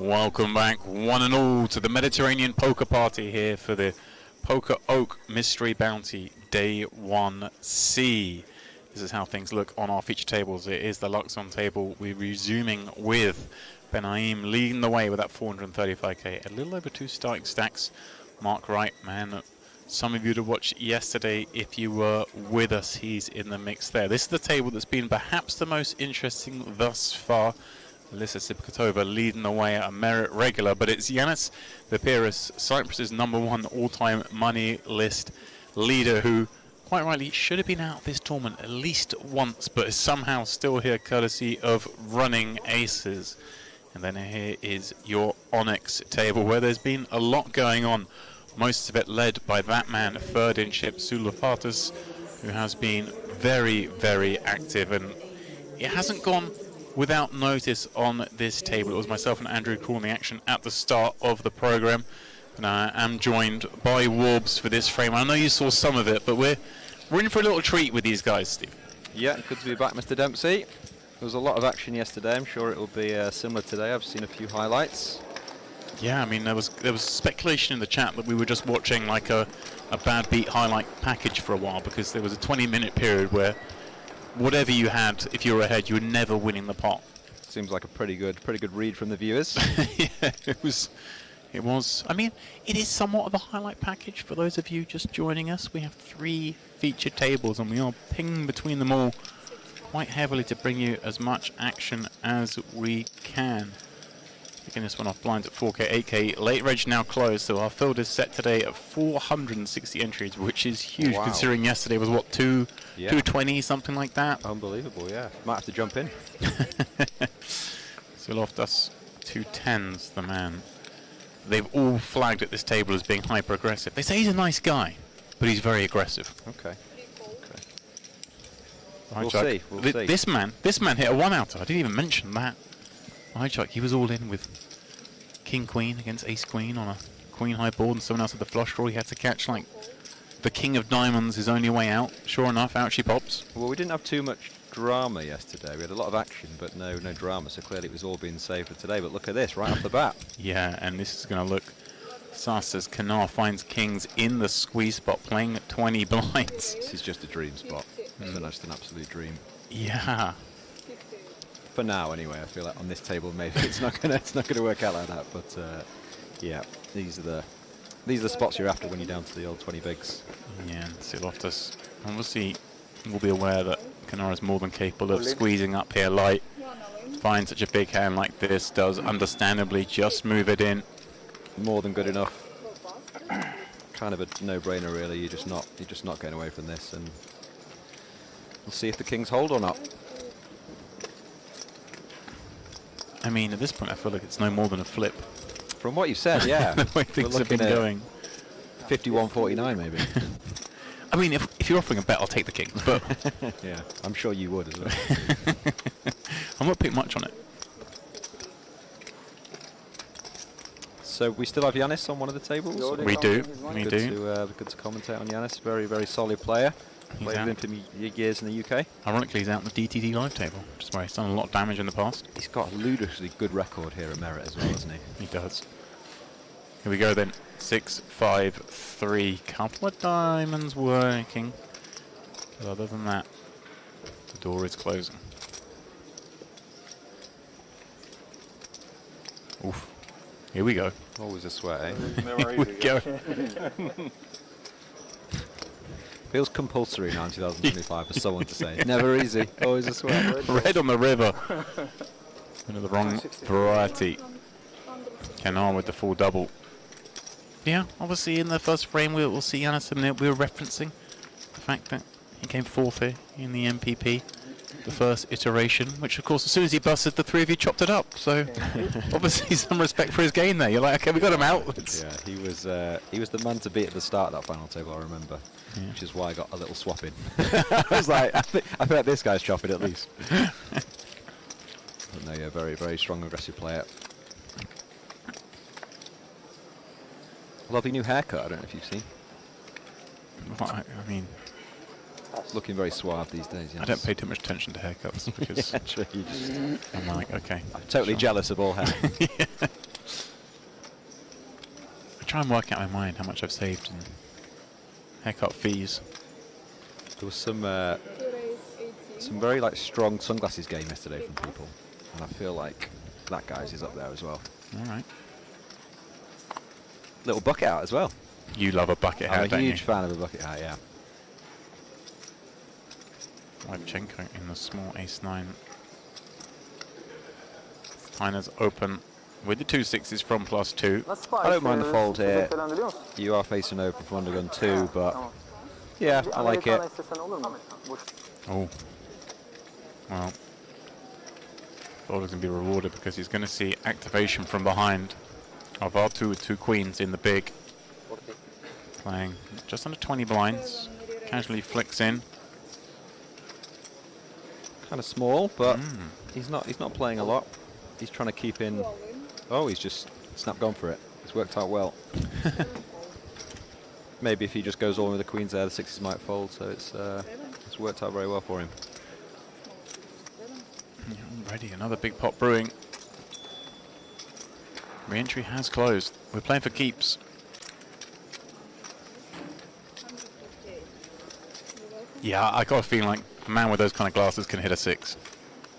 Welcome back, one and all, to the Mediterranean poker party here for the PokerOK Mystery Bounty Day 1C. This is how things look on our feature tables. It is the Luxon table. We're resuming with Benaim leading the way with that 435k, a little over 2 starting stacks. Mark Wright, man, some of you to watch yesterday if you were with us, he's in the mix there. This is the table that's been perhaps the most interesting thus far. Alyssa Sipkatova leading the way at a merit regular, but it's Yanis Vapiris, Cyprus's #1 all-time money list leader, who quite rightly should have been out of this tournament at least once, but is somehow still here courtesy of running aces. And then here is your Onyx table, where there's been a lot going on, most of it led by that man, third in chip, Sulafatis, who has been very, very active, and it hasn't gone without notice on this table. It was myself and Andrew calling the action at the start of the program, and I am joined by Warbs for this frame. I know you saw some of it, but we're in for a little treat with these guys, Steve. Yeah, good to be back, Mr. Dempsey. There was a lot of action yesterday. I'm sure it will be similar today. I've seen a few highlights. Yeah, I mean, there was speculation in the chat that we were just watching like a bad beat highlight package for a while, because there was a 20-minute period where whatever you had, if you were ahead, you were never winning the pot. Seems like a pretty good read from the viewers. Yeah, it was. I mean, it is somewhat of a highlight package for those of you just joining us. We have 3 featured tables, and we are pinging between them all quite heavily to bring you as much action as we can. Picking this one off blinds at 4k, 8k. Late reg now closed, so our field is set today at 460 entries, which is huge. Wow. Considering yesterday was what, 220, something like that. Unbelievable, yeah. Might have to jump in. So Loftus 210s, the man. They've all flagged at this table as being hyper aggressive. They say he's a nice guy, but he's very aggressive. Okay. Right, We'll see. This man hit a 1-outer. I didn't even mention that. Right, Chuck, he was all in with King Queen against Ace Queen on a Queen high board, and someone else had the flush draw. He had to catch like the King of Diamonds, his only way out. Sure enough, out she pops. Well, we didn't have too much drama yesterday. We had a lot of action, but no drama. So clearly it was all being saved for today. But look at this right off the bat. Yeah, and this is going to look sus as Kanar finds kings in the squeeze spot, playing at 20 blinds. This is just a dream spot. So that's an absolute dream. Yeah. For now, anyway. I feel like on this table, maybe it's not gonna work out like that. But yeah, these are the spots you're after when you're down to the old 20 bigs. Yeah, see Loftus obviously will be aware that Kanar is more than capable of squeezing up here light. Finds such a big hand like this, does understandably just move it in. More than good enough. Kind of a no-brainer, really. You're just not getting away from this, and we'll see if the kings hold or not. I mean, at this point, I feel like it's no more than a flip. From what you said, yeah. The way things have been going. 51.49 maybe. I mean, if you're offering a bet, I'll take the kings, but yeah, I'm sure you would as well. I'm not putting much on it. So we still have Yanis on one of the tables. We do. Good to commentate on Yanis. Very, very solid player. He's Played with him for years in the UK. Ironically, he's out in the DTD live table, which is where he's done a lot of damage in the past. He's got a ludicrously good record here at Merit as well, hasn't he? He does. Here we go then. 6, 5, 3. Couple of diamonds working. But other than that, the door is closing. Oof. Here we go. Always a sweat, eh? Here we go. Feels compulsory now in 2025 for someone to say. Never easy. Always a sweat. Red on the river. Into the wrong variety. Kanar with the full double. Yeah, obviously in the first frame we'll see Yanis, and we were referencing the fact that he came 4th here in the MPP, the first iteration, which of course as soon as he busted, the 3 of you chopped it up. So obviously some respect for his game there. You're like, okay, we got him out. Yeah, he was the man to beat at the start of that final table, I remember. Yeah. Which is why I got a little swap in. I was like, I feel like this guy's chopping at least. But no, yeah, very, very strong, aggressive player. Lovely new haircut, I don't know if you've seen. Well, I mean, looking very suave these days. Yes. I don't pay too much attention to haircuts because yeah, true, I'm like, okay. I'm totally jealous of all hair. Yeah. try and work out in my mind how much I've saved in haircut fees. There was some To raise 18. some very like strong sunglasses game yesterday from people, and I feel like that guy's is up there as well. All right. Little bucket hat as well. You love a bucket hat, I'm a don't huge you? fan of a bucket hat. Yeah. Levchenko in the small ace-9. Steiner's open with the 2 6s from +2. I don't mind the fold here. You are facing open from undergun 2, but yeah, I like it. Oh. Well. Bowler's going to be rewarded because he's going to see activation from behind of R2 with 2 queens in the big. Playing just under 20 blinds. Casually flicks in. Kind of small, but he's not playing a lot. He's trying to keep in. Oh, he's just snapped gone for it. It's worked out well. Maybe if he just goes all in with the queens there, the 6s might fold. So it's worked out very well for him. Yeah, already another big pot brewing. Re-entry has closed. We're playing for keeps. Yeah, I got a feeling like a man with those kind of glasses can hit a 6.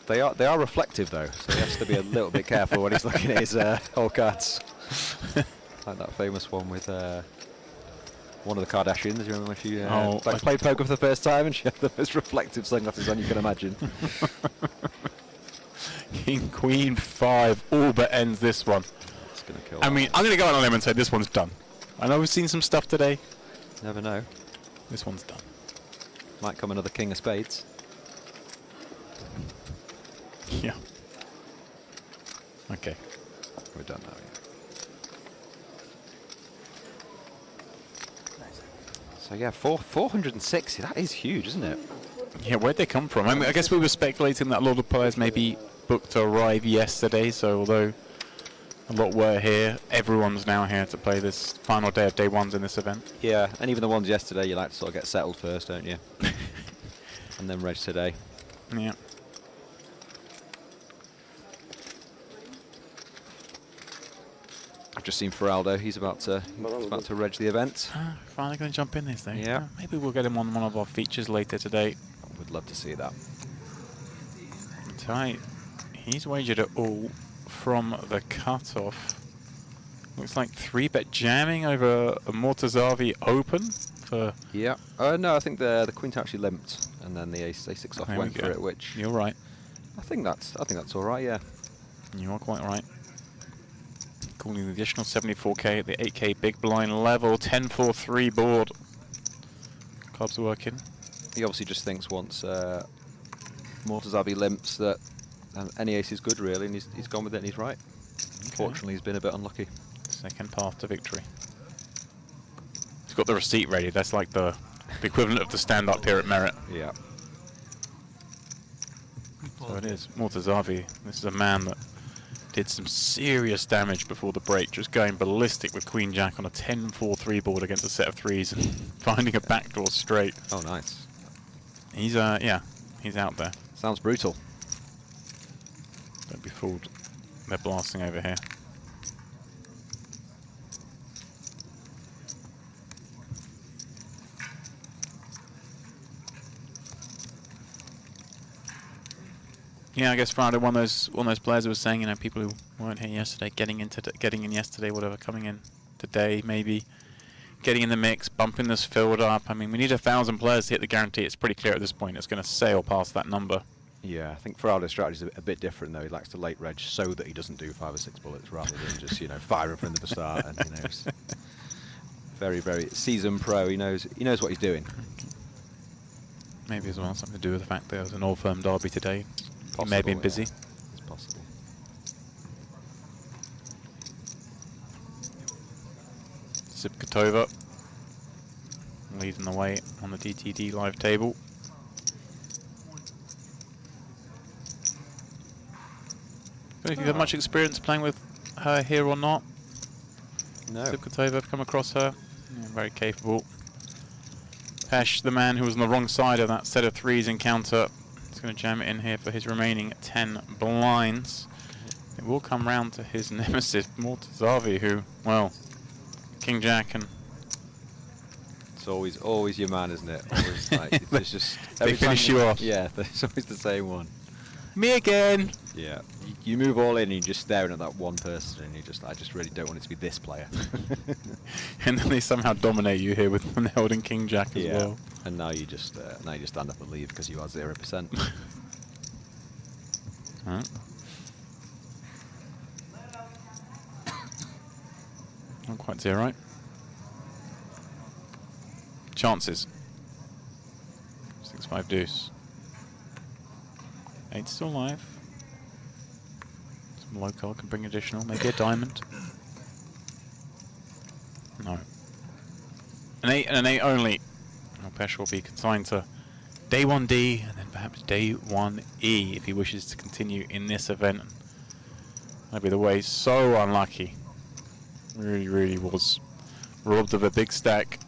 They are reflective though, so he has to be a little bit careful when he's looking at his whole cards. Like that famous one with one of the Kardashians. You remember when she played poker for the first time and she had the most reflective sunglasses on you can imagine. King, Queen, 5, all but ends this one. It's gonna kill. I mean, I'm going to go out on a limb and say this one's done. I know we've seen some stuff today. Never know. This one's done. Might come another king of spades. Yeah. Okay. We're done now. Yeah. So yeah, 460. That is huge, isn't it? Yeah, where'd they come from? I mean, I guess we were speculating that a lot of players maybe booked to arrive yesterday, so although a lot were here, everyone's now here to play this final day of day ones in this event. Yeah, and even the ones yesterday, you like to sort of get settled first, don't you? And then reg today. Yeah. I've just seen Feraldo. He's about to reg the event. Finally going to jump in this though. Yeah. Maybe we'll get him on one of our features later today. Would love to see that. Tight. He's wagered it all from the cutoff. Looks like 3-bet jamming over a Mortazavi open for. Yeah. No, I think the queen actually limped, and then the a6 off There went we for go. it, which You're right. I think that's all right. Yeah. You are quite right. Calling the additional 74k at the 8k big blind level. 10-4-3 board. Clubs working. He obviously just thinks once Mortazavi limps that any ace is good, really, and he's gone with it and he's right. Unfortunately, he's been a bit unlucky. Second path to victory. He's got the receipt ready. That's like the equivalent of the stand-up here at Merit. Yeah. So it is. Mortazavi, this is a man that did some serious damage before the break, just going ballistic with Queen Jack on a 10-4-3 board against a set of 3s and finding a backdoor straight. Oh, nice. He's yeah, he's out there. Sounds brutal. Don't be fooled. They're blasting over here. Yeah, I guess Friday, one of those players who was saying, you know, people who weren't here yesterday, getting in yesterday, whatever, coming in today, maybe getting in the mix, bumping this field up. I mean, we need 1,000 players to hit the guarantee. It's pretty clear at this point. It's going to sail past that number. Yeah, I think Feraldo's strategy is a bit different though. He likes to late reg so that he doesn't do 5 or 6 bullets rather than just firing from the start. And he's very, very seasoned pro. He knows what he's doing. Maybe as well something to do with the fact there was an Old Firm derby today. He may have been busy. Yeah. It's possible. Zipkatova leading the way on the DTD live table. Have you had much experience playing with her here or not? No. Zipkatova, have come across her. Yeah, very capable. Pesh, the man who was on the wrong side of that set of 3s encounter, is going to jam it in here for his remaining 10 blinds. It will come round to his nemesis, Mortazavi, who, well, King Jack and It's always your man, isn't it? Always, like, it's just They every time finish you off. Yeah, it's always the same one. me again. Yeah, you move all in and you're just staring at that one person, and I just really don't want it to be this player. And then they somehow dominate you here with one held in King Jack as Yeah, well. and now you just stand up and leave because you are 0%. Alright. Not quite 0, right? Chances. 6-5 deuce. 8 still alive. Some low card can bring additional. Maybe a diamond. No. An 8 and an 8 only. Now Pesh will be consigned to day 1D and then perhaps day 1E if he wishes to continue in this event. That'd be the way. So unlucky. Really, really was robbed of a big stack.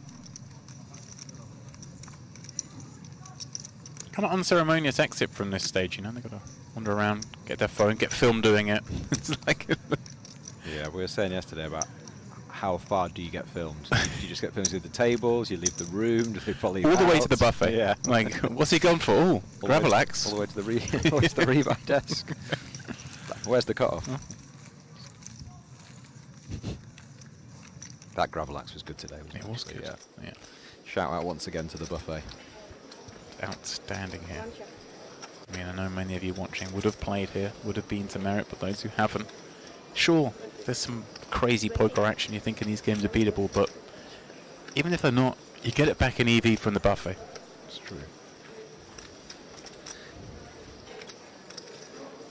Kind of unceremonious exit from this stage, you know. They've got to wander around, get their phone, get filmed doing it. It's like Yeah, we were saying yesterday about how far do you get filmed? Do you just get filmed through the tables? You leave the room? Do they follow you all the way out? to the buffet. Yeah. Like, what's he gone for? Oh, All the way to- Gravelax. All the way to the all the way to the rebuy desk. Where's the cutoff? That Gravelax was good today, wasn't it? It was good. Yeah. Yeah. Shout out once again to the buffet. Outstanding here. I mean, I know many of you watching would have played here, would have been to Merit, but those who haven't, sure, there's some crazy poker action you think in these games are beatable, but even if they're not, you get it back in EV from the buffet. It's true.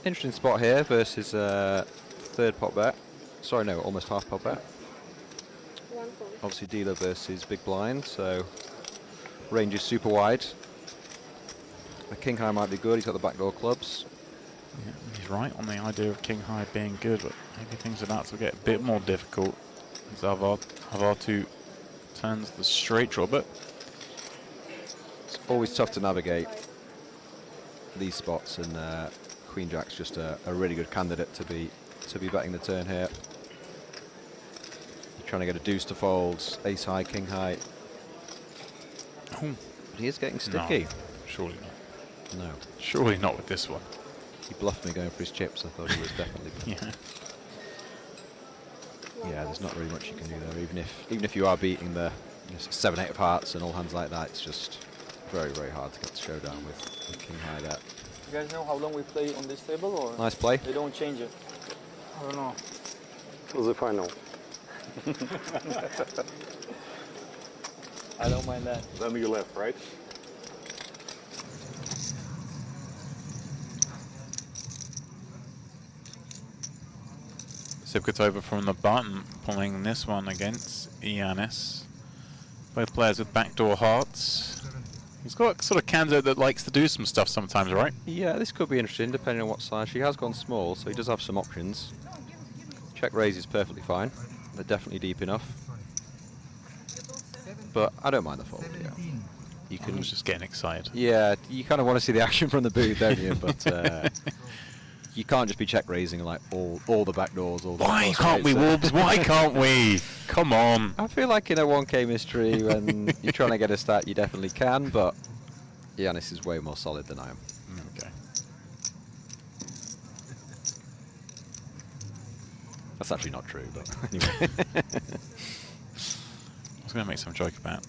Interesting spot here versus third pot bet. Sorry, no, almost half pot bet. Obviously dealer versus big blind, so range is super wide. The king high might be good, he's got the backdoor clubs. Yeah, he's right on the idea of king high being good, but maybe things are about to get a bit more difficult as Avar2 turns the straight draw, but It's always tough to navigate these spots, and Queen Jack's just a really good candidate to be betting the turn here. You're trying to get a deuce to fold, ace high, king high. oh, But he is getting sticky. no, surely not. No. Surely not with this one. He bluffed me going for his chips. I thought he was definitely. Yeah. Yeah, there's not really much you can do there. Even if you are beating the 7-8 of hearts and all hands like that, it's just very, very hard to get the showdown with king high there. You guys know how long we play on this table, or Nice play. they don't change it? I don't know. Till the final. I don't mind that. Then you left, right? Sivkatova from the button, pulling this one against Giannis. Both players with backdoor hearts. He's got a sort of candidate that likes to do some stuff sometimes, right? Yeah, this could be interesting depending on what size. She has gone small, so he does have some options. Check raise is perfectly fine. They're definitely deep enough. But I don't mind the fold, yeah. You I can was just getting excited. Yeah, you kind of want to see the action from the booth, don't you? But you can't just be check raising like all the back doors. All the Why back door can't we, straights. Wolves? Why can't we? Come on. I feel like in a 1K mystery, when you're trying to get a stat, you definitely can. But Giannis is way more solid than I am. Okay. That's actually not true, but anyway. I was going to make some joke about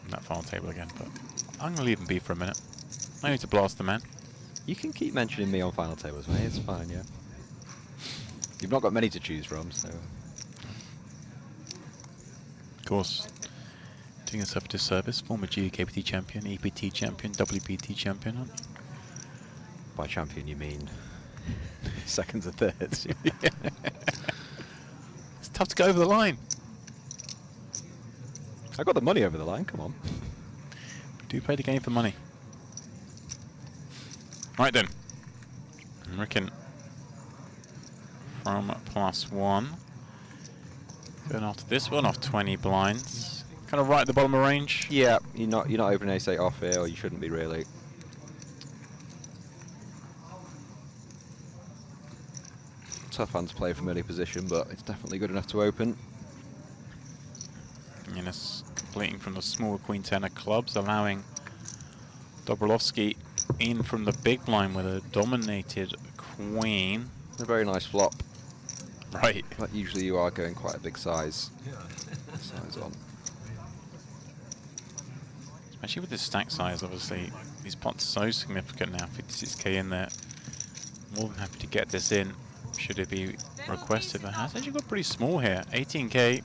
that final table again, but I'm going to leave him be for a minute. I need to blast the man. You can keep mentioning me on final tables, mate. It's fine, yeah. You've not got many to choose from, so. Of course, doing yourself a disservice. Former GKPT champion, EPT champion, WPT champion, aren't you? By champion, you mean seconds and thirds. Yeah. It's tough to go over the line. I got the money over the line, come on. We do play the game for money. Right then. Ricken from +1. Going after this one off 20 blinds. Kind of right at the bottom of range. Yeah, you're not opening ace 8 off here, or you shouldn't be really. Tough hand to play from early position, but it's definitely good enough to open. And it's completing from the smaller queen ten of clubs, allowing Dobrolovsky in from the big blind with a dominated queen. A very nice flop. Right. But usually you are going quite a big size on. Especially with this stack size, obviously, these pots are so significant now. 56k in there. More than happy to get this in, should it be requested. The house actually got pretty small here. 18k.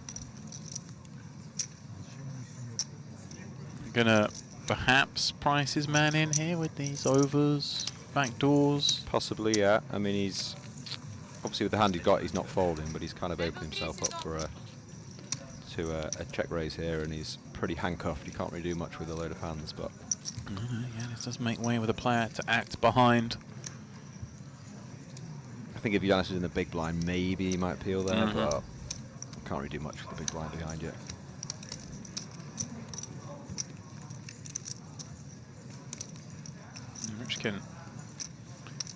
Gonna perhaps price his man in here with these overs, back doors. Possibly, yeah. I mean, he's obviously with the hand he's got, he's not folding, but he's kind of opened himself up for a check raise here, and he's pretty handcuffed. He can't really do much with a load of hands, but Yeah, this does make way with a player to act behind. I think if Giannis is in the big blind, maybe he might peel there, but can't really do much with the big blind behind you. Rich can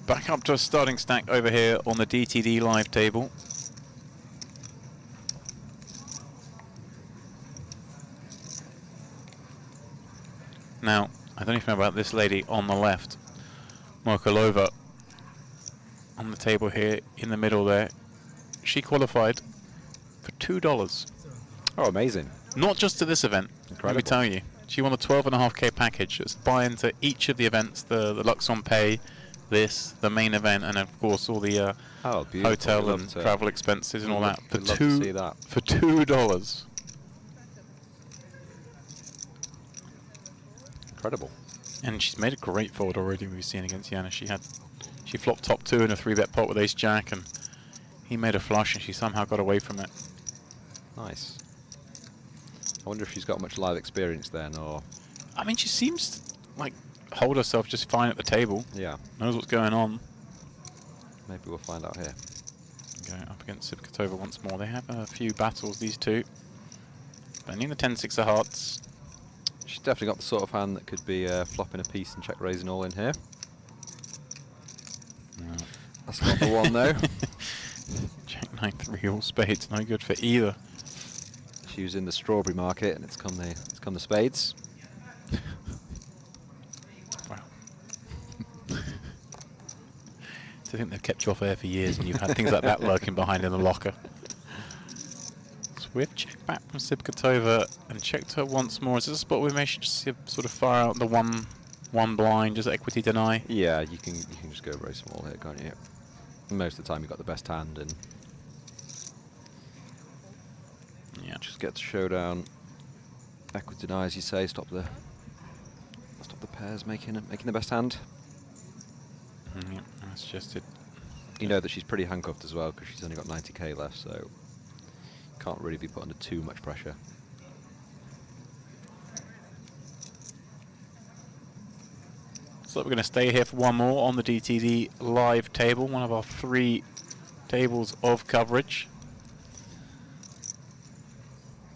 back up to a starting stack over here on the DTD live table. Now, I don't even know about this lady on the left, Mokolova, on the table here in the middle there. She qualified for $2. Oh, amazing. Not just to this event, let me Incredible. tell you. She won a 12.5k package. It's buy into each of the events, the Luxon Pay, this, the main event, and of course all the Oh, beautiful. hotel We'd and love to- travel expenses and all that for we'd love to see that. for $2. Incredible. And she's made a great fold already. We've seen against Yana. She flopped top 2 in a 3-bet pot with Ace Jack, and he made a flush, and she somehow got away from it. Nice. I wonder if she's got much live experience then, or I mean, she seems to, like, hold herself just fine at the table. yeah. Knows what's going on. Maybe we'll find out here. Going up against Sibkatova once more. They have a few battles, these two. Spending the 10-6 of hearts. She's definitely got the sort of hand that could be flopping a piece and check raising all in here. No. That's not the one though. Jack 9-3 all spades, no good for either. She was in the strawberry market, and it's come the spades. Wow. I think they've kept you off air for years, and you've had things like that lurking behind in the locker. So we've checked back from Sibkatova and checked her once more. Is this a spot where we may should just sort of fire out the one blind, just equity deny? Yeah, you can just go very small here, can't you? Most of the time you've got the best hand, and Yeah. just get to showdown. Equity deny, as you say, stop the pairs making the best hand. Yeah, that's just it. You know that she's pretty handcuffed as well, because she's only got 90k left, so can't really be put under too much pressure. So we're going to stay here for one more on the DTD live table, one of our 3 tables of coverage.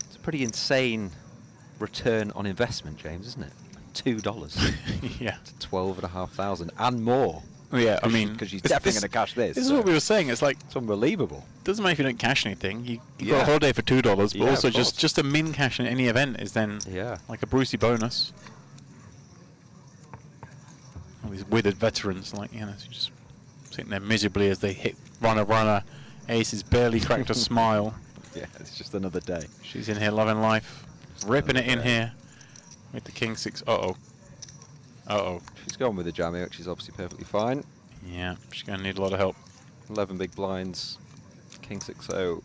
It's a pretty insane return on investment, James, isn't it? $2 Yeah. to 12,500 and more. Yeah, I mean, because she's this- definitely this- going to cash this. This is so what we were saying. It's like, it's unbelievable. doesn't matter if you don't cash anything. You got Yeah. a holiday for $2, but Yeah, also of course. just a min cash in any event is then Yeah. like a Brucey bonus. All these withered veterans, like, you know, just sitting there miserably as they hit runner. Ace has barely cracked a smile. Yeah, it's just another day. She's in here loving life, ripping it in another day. here with the King 6. Uh-oh. Uh-oh. She's gone with the jammy, which is obviously perfectly fine. Yeah, she's going to need a lot of help. 11 big blinds, King 6-0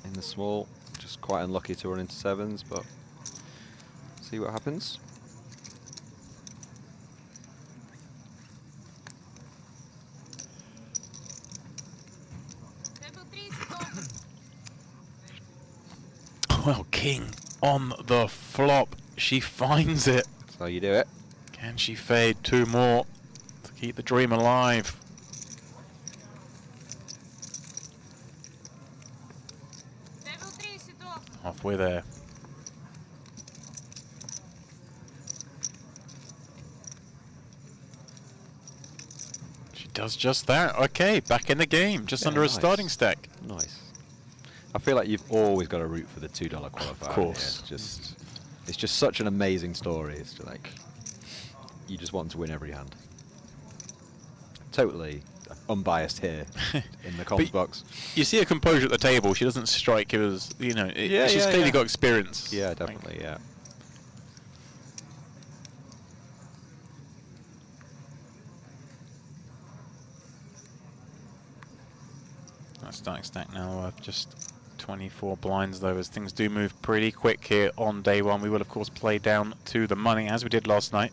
in the small. Just quite unlucky to run into 7s, but see what happens. Well, King on the flop. She finds it. That's how you do it. Can she fade 2 more to keep the dream alive? Halfway there. She does just that. Okay, back in the game, just Yeah, under a nice. starting stack. Nice. I feel like you've always got to root for the $2 qualifier. Of course. Here. It's just such an amazing story. It's like you just want to win every hand. Totally unbiased here in the comms box. You see her composure at the table. She doesn't strike you as, you know, she's clearly got experience. Yeah, definitely, yeah. That's starting stack now worth just 24 blinds though, as things do move pretty quick here on day one. We will of course play down to the money as we did last night.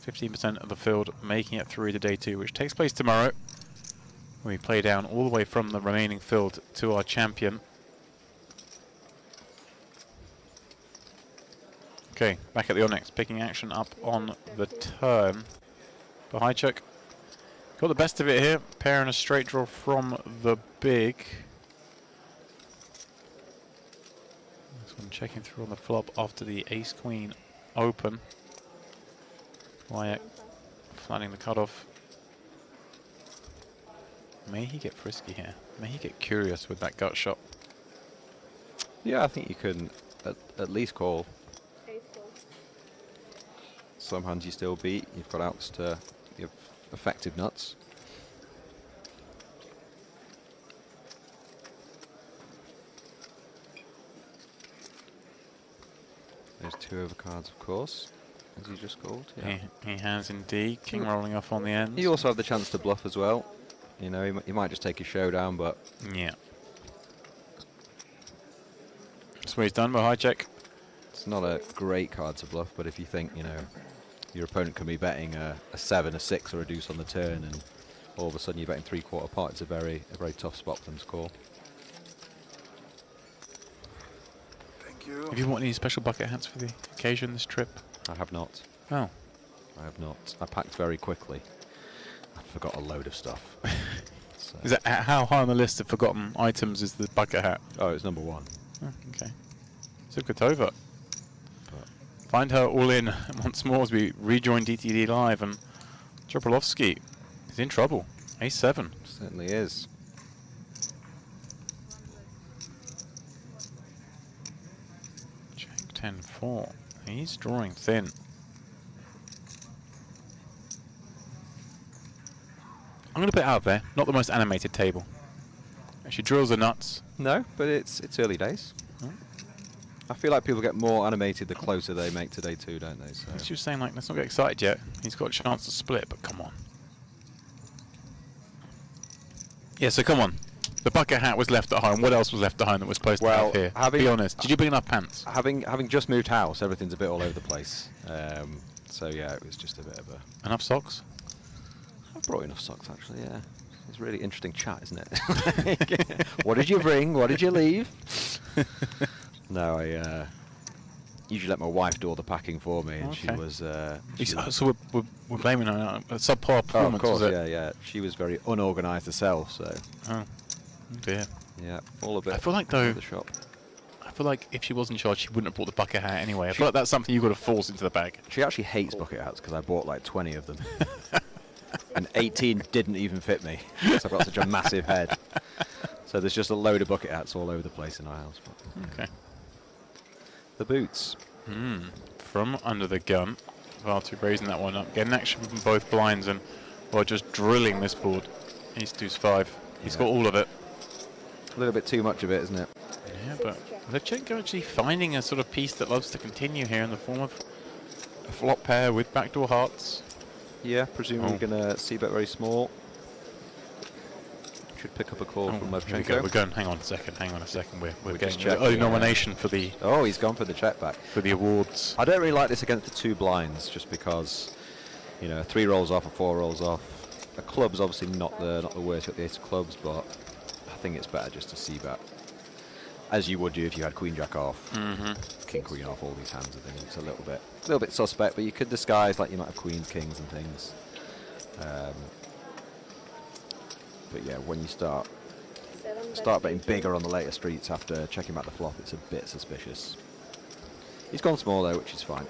15% of the field making it through to day two, which takes place tomorrow. We play down all the way from the remaining field to our champion. Okay, back at the Onyx, picking action up on the turn. Bahaychuk got the best of it here, pair and a straight draw from the big. This one checking through on the flop after the ace-queen open. Wyatt flattening the cutoff. May he get frisky here? May he get curious with that gut shot? Yeah, I think you can at least call. Some hands you still beat. You've got outs to give effective nuts. There's 2 overcards, of course, as you just called. Yeah. He has indeed. King rolling off on the end. You also have the chance to bluff as well. You know, he might just take his showdown, but Yeah. That's what he's done by high check. it's not a great card to bluff. But if you think, you know, your opponent can be betting a 7, a 6, or a deuce on the turn, and all of a sudden you're betting 3/4 pot, it's a very tough spot for them to call. Thank you. Have you bought any special bucket hats for the occasion this trip? I have not. Oh. I have not. I packed very quickly. I forgot a load of stuff. So. Is that how high on the list of forgotten items is the bucket hat? Oh, it's number 1. Oh, okay. Sukatova. Find her all in once more as we rejoin DTD Live, and Dropolovsky is in trouble. A7. Certainly is. Check 10-4. He's drawing thin. I'm going to put it out there. Not the most animated table. She drills the nuts. No, but it's early days. I feel like people get more animated the closer they make to day 2, don't they? So. She was saying, like, let's not get excited yet. He's got a chance to split, but come on. Yeah, so come on. The bucket hat was left at home. What else was left at home that was supposed to have here? Be honest. Did you bring enough pants? Having just moved house, everything's a bit all over the place. So yeah, it was just a bit of a... Enough socks? I've brought enough socks, actually, yeah. It's a really interesting chat, isn't it? What did you bring? What did you leave? No, I usually let my wife do all the packing for me, and she was... so we're blaming her on a subpar performance, of course, is it? yeah. She was very unorganised herself, so... Oh, dear. Yeah, all a bit. I feel like, though... The shop. I feel like if she was in charge, she wouldn't have brought the bucket hat anyway. I feel like that's something you've got to force into the bag. She actually hates bucket hats, because I bought like 20 of them. And 18 didn't even fit me, because I've got such a massive head. So there's just a load of bucket hats all over the place in our house. Okay. The boots. From under the gun. Valtu raising that one up. Getting action from both blinds and just drilling this board. Ace deuce 5. He's got all of it. A little bit too much of it, isn't it? Yeah, but Levchenko actually finding a sort of piece that loves to continue here in the form of a flop pair with backdoor hearts. Yeah, presumably going to c-bet very small. Should pick up a call from Levchenko. We're going. Hang on a second. We're getting checking, early nomination for the. Oh, he's gone for the check back. For the awards. I don't really like this against the 2 blinds, just because, you know, 3 rolls off or 4 rolls off. A club's obviously not the worst at the ace of clubs, but I think it's better just to c-bet, as you would do if you had queen jack off, king queen off, all these hands and things. It's a little bit suspect, but you could disguise like you might have queens, kings, and things. But yeah, when you start betting bigger on the later streets after checking back the flop, it's a bit suspicious. He's gone small though, which is fine.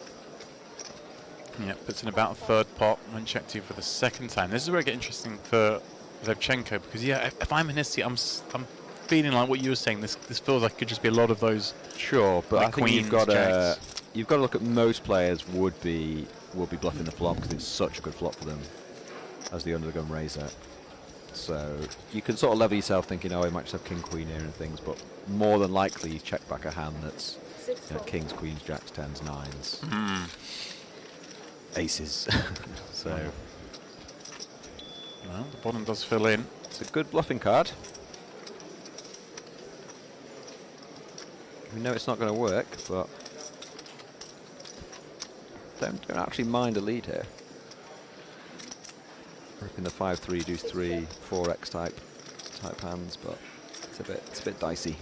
Yeah, puts in about a third pot when checked to for the second time. This is where it gets interesting for Levchenko because yeah, if I'm in his seat, I'm feeling like what you were saying. This feels like it could just be a lot of those. Sure, but like I think queens, jacks. you've got to look at most players would be bluffing the flop because it's such a good flop for them as the under the gun raiser. So you can sort of level yourself thinking, oh, he might just have king queen here and things, but more than likely he's checked back a hand that's kings, queens, jacks, tens, nines, aces. So Well, the bottom does fill in. it's a good bluffing card. We know it's not going to work, but don't actually mind a lead here. Ripping the 5-3, deuce 3, 4x type hands, but it's a bit dicey.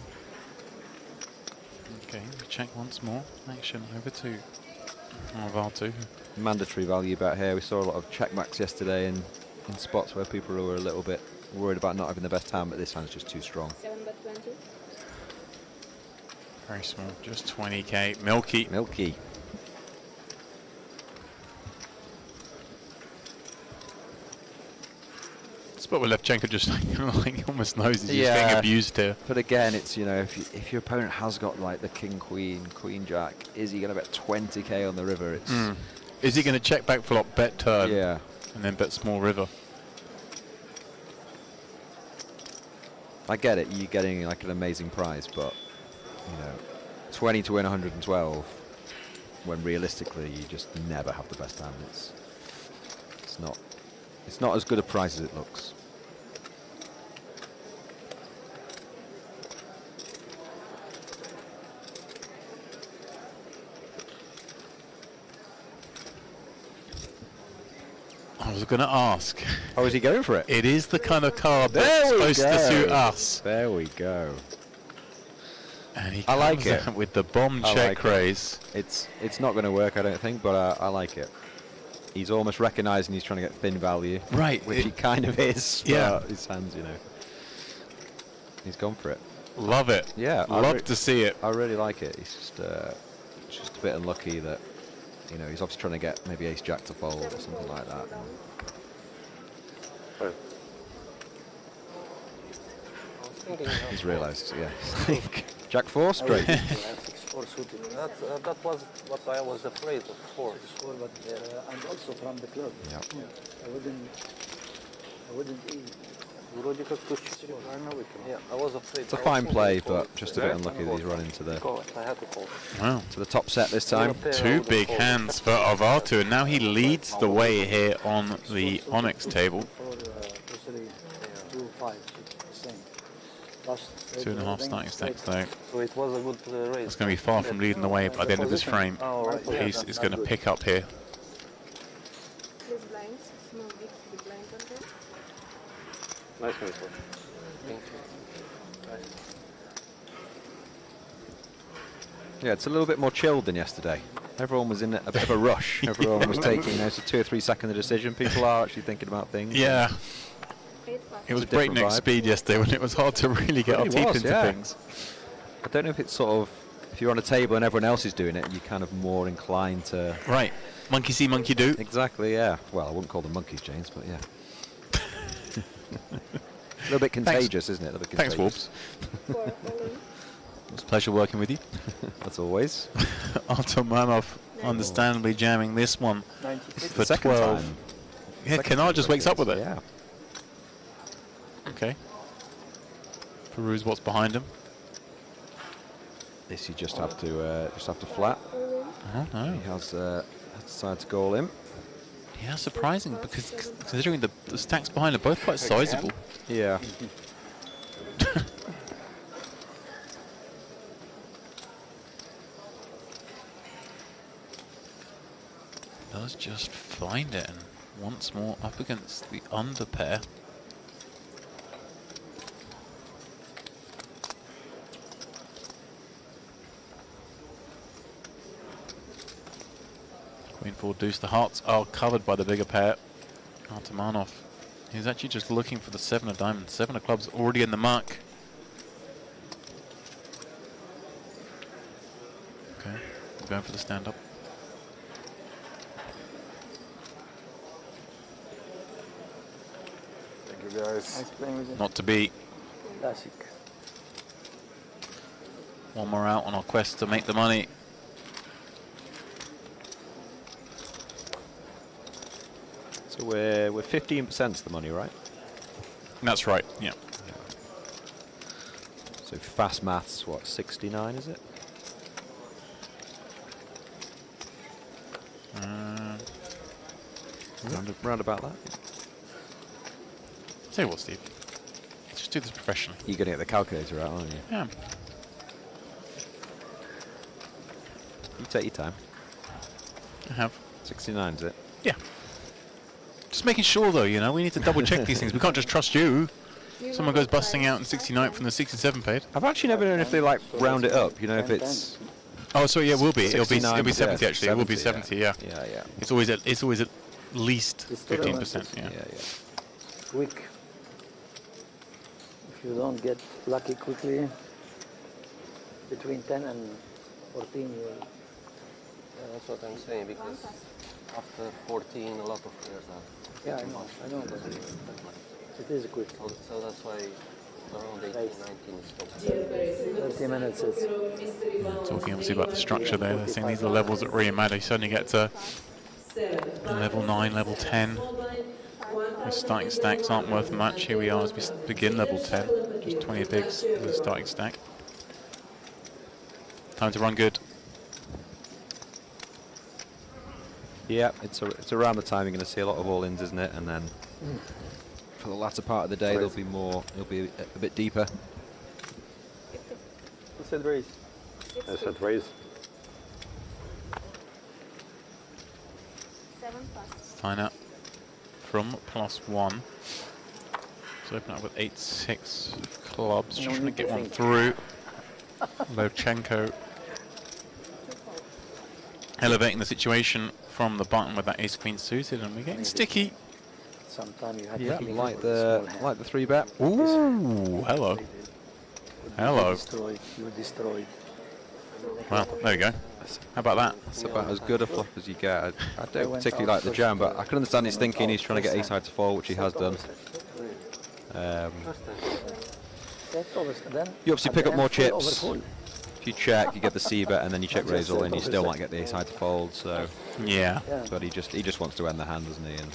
Okay, we check once more. Action over to Vartu. Mandatory value bet here. We saw a lot of checkbacks yesterday in spots where people were a little bit worried about not having the best hand, but this hand's just too strong. 7-20. Very small, just 20k. Milky. Milky. Spot where Levchenko just like almost knows he's just getting abused here. But again, it's, you know, if your opponent has got like the king, queen, queen, jack, is he going to bet 20k on the river? It's Is he going to check back flop, bet turn, yeah. and then bet small river? I get it, you're getting like an amazing prize, but you know, 20 to win 112, when realistically you just never have the best hand. It's not as good a price as it looks. I was going to ask. Oh, is he going for it? It is the kind of card There that's we supposed to suit go. us. There we go. And he I like comes it. out with the bomb I check like it. raise. It's not going to work, I don't think, but I like it. He's almost recognising he's trying to get thin value, Right. which he kind of is. Yeah. But his hands, you know, he's gone for it. Love it. Yeah, Love to see it. I really like it. He's just a bit unlucky that, you know, he's obviously trying to get maybe ace jack to fold or something like that. He's realised, yeah. Jack 4 straight. I have 6-4 suited. That was what I was afraid of. 4. 6-4, but and also from the club. Yeah. I wouldn't eat. Вроде как тут 4. Yeah, I was afraid. It's a fine play, but just a bit unlucky that he's run into the I had to call. Wow. to the top set this time. Two big hands for Vartu, and now he leads the way here on the Onyx table. 2-5, same. Plus 2.5 starting stacks though. So it was a good race. It's going to be far from leading the way by the end of this frame. Oh, right. He's going to pick up here. Please blinds. Small big, big blind control. Nice one, sir. Thank you. Yeah, it's a little bit more chilled than yesterday. Everyone was in a bit of a rush. Everyone was taking, you know, it's a 2 or 3 second decision. People are actually thinking about things. Yeah, 8-5. it was a different breakneck vibe. speed yesterday when it was hard to really get our It teeth was, into yeah. things. I don't know if it's sort of, if you're on a table and everyone else is doing it, you're kind of more inclined to... Right, monkey see, monkey do. Exactly, yeah. Well, I wouldn't call them monkeys, James, but yeah. A little bit contagious, isn't it? A little bit Thanks, contagious. Wolves. 4 all in. It's a pleasure working with you. That's always. Artomanov understandably jamming this one 96. for Second 12. time. Yeah, Second Kennard time just like wakes up this, with it. Yeah. Okay. Peruse what's behind him. This you just have to flat. Oh no. He has decided to go all in. Yeah, surprising because considering the stacks behind are both quite sizable. Yeah. Does just find it, and once more up against the under pair. Queen 4 deuce. The hearts are covered by the bigger pair. Artomanov. He's actually just looking for the 7 of diamonds. 7 of clubs already in the mark. Okay, we're going for the stand-up. guys. Nice playing with you. Not to be. Classic. One more out on our quest to make the money. So we're 15% the money, right? That's right, yeah. So fast maths, what, 69 is it? Round about that. Tell you what, Steve. Let's just do this professionally. You're going to get the calculator out, aren't you? Yeah. You take your time. I have. 69 is it? Yeah. Just making sure, though, you know, we need to double check these things. We can't just trust you. Someone goes busting out in 69 from the 67 paid. I've actually never known if they like round it up. You know, if it's Oh, so yeah, it will be. It'll be 69, 70 yeah, actually. It will be 70. Yeah. Yeah. It's always at least It's tolerant. 15%. Yeah. Quick. If you don't get lucky quickly, between 10 and 14, you will. That's what I'm saying, because after 14, a lot of players are. Yeah, I know, but it is quick. So that's why around 18, 19 is top. 30 minutes is. Talking obviously about the structure there. They're saying these are the levels that really matter. You suddenly get to level 9, level 10. The starting stacks aren't worth much. Here we are as we begin level 10. Just 20 bigs as a starting stack. Time to run good. Yeah, it's around the time you're going to see a lot of all-ins, isn't it? And then for the latter part of the day, there'll be more. It'll be a bit deeper. Who said raise? I said raise. 7+. Sign up from +1. So open up with 8-6 clubs. Just trying to get one through. Levchenko elevating the situation from the bottom with that ace-queen suited, and we're getting sticky. Sometimes you have Yeah, to think like with a small the hand. 3-bet. Ooh, hello. Hello. You destroyed. Well, there we go. How about that? It's about as good a flop as you get. I don't particularly like the jam, but I can understand his thinking. He's trying to get ace-high to fall, which he has done. You obviously pick up more chips. If you check, you get the C-bet, and then you check raise all in, you still might get the ace-high to fold. So, Yeah. but he just wants to end the hand, doesn't he? And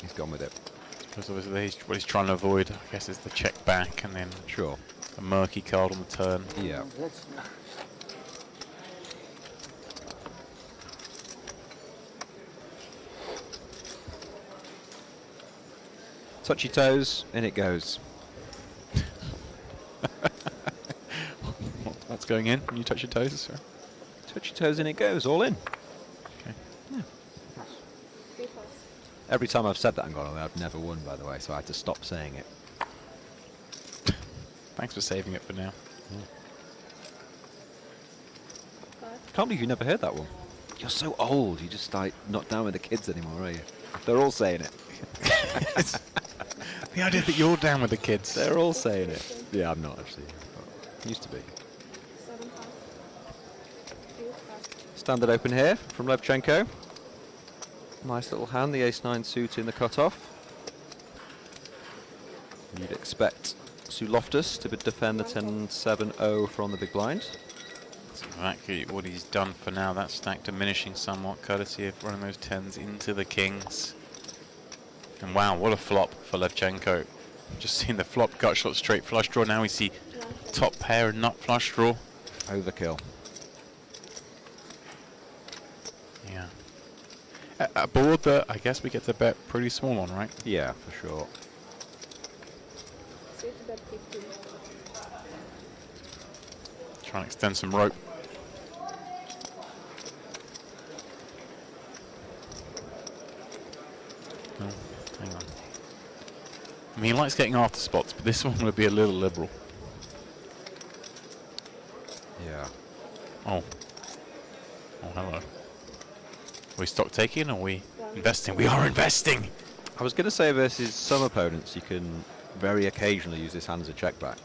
he's gone with it. Because obviously what he's trying to avoid, I guess, is the check back and then Sure. a murky card on the turn. Yeah. Touchy toes, in it goes. What's going in when you touch your toes? Sir? Touchy toes, in it goes. All in. Okay. Yeah. Every time I've said that and gone away, I've never won, by the way, so I had to stop saying it. Thanks for saving it for now. Can't believe you never heard that one. You're so old. You just like not down with the kids anymore, are you? They're all saying it. The idea that you're down with the kids. They're all saying it. Yeah, I'm not actually. But used to be. 7+. 8+. Standard open here from Levchenko. Nice little hand, the ace-9 suit in the cutoff. You'd expect Loftus to defend the 10-7-0 from the big blind. That's exactly what he's done for now. That stack diminishing somewhat, courtesy of running those 10s into the kings. And wow, what a flop for Levchenko. Just seeing the flop gut shot straight flush draw. Now we see top pair and not flush draw. Overkill. Yeah. A board that I guess we get to bet pretty small on, right? Yeah, for sure. 6.15. Trying to extend some rope. Oh, hang on. I mean, he likes getting after spots, but this one would be a little liberal. Yeah. Oh. Oh, hello. Are we stock taking or are we investing? We are investing! I was going to say versus some opponents, you can very occasionally use this hand as a check back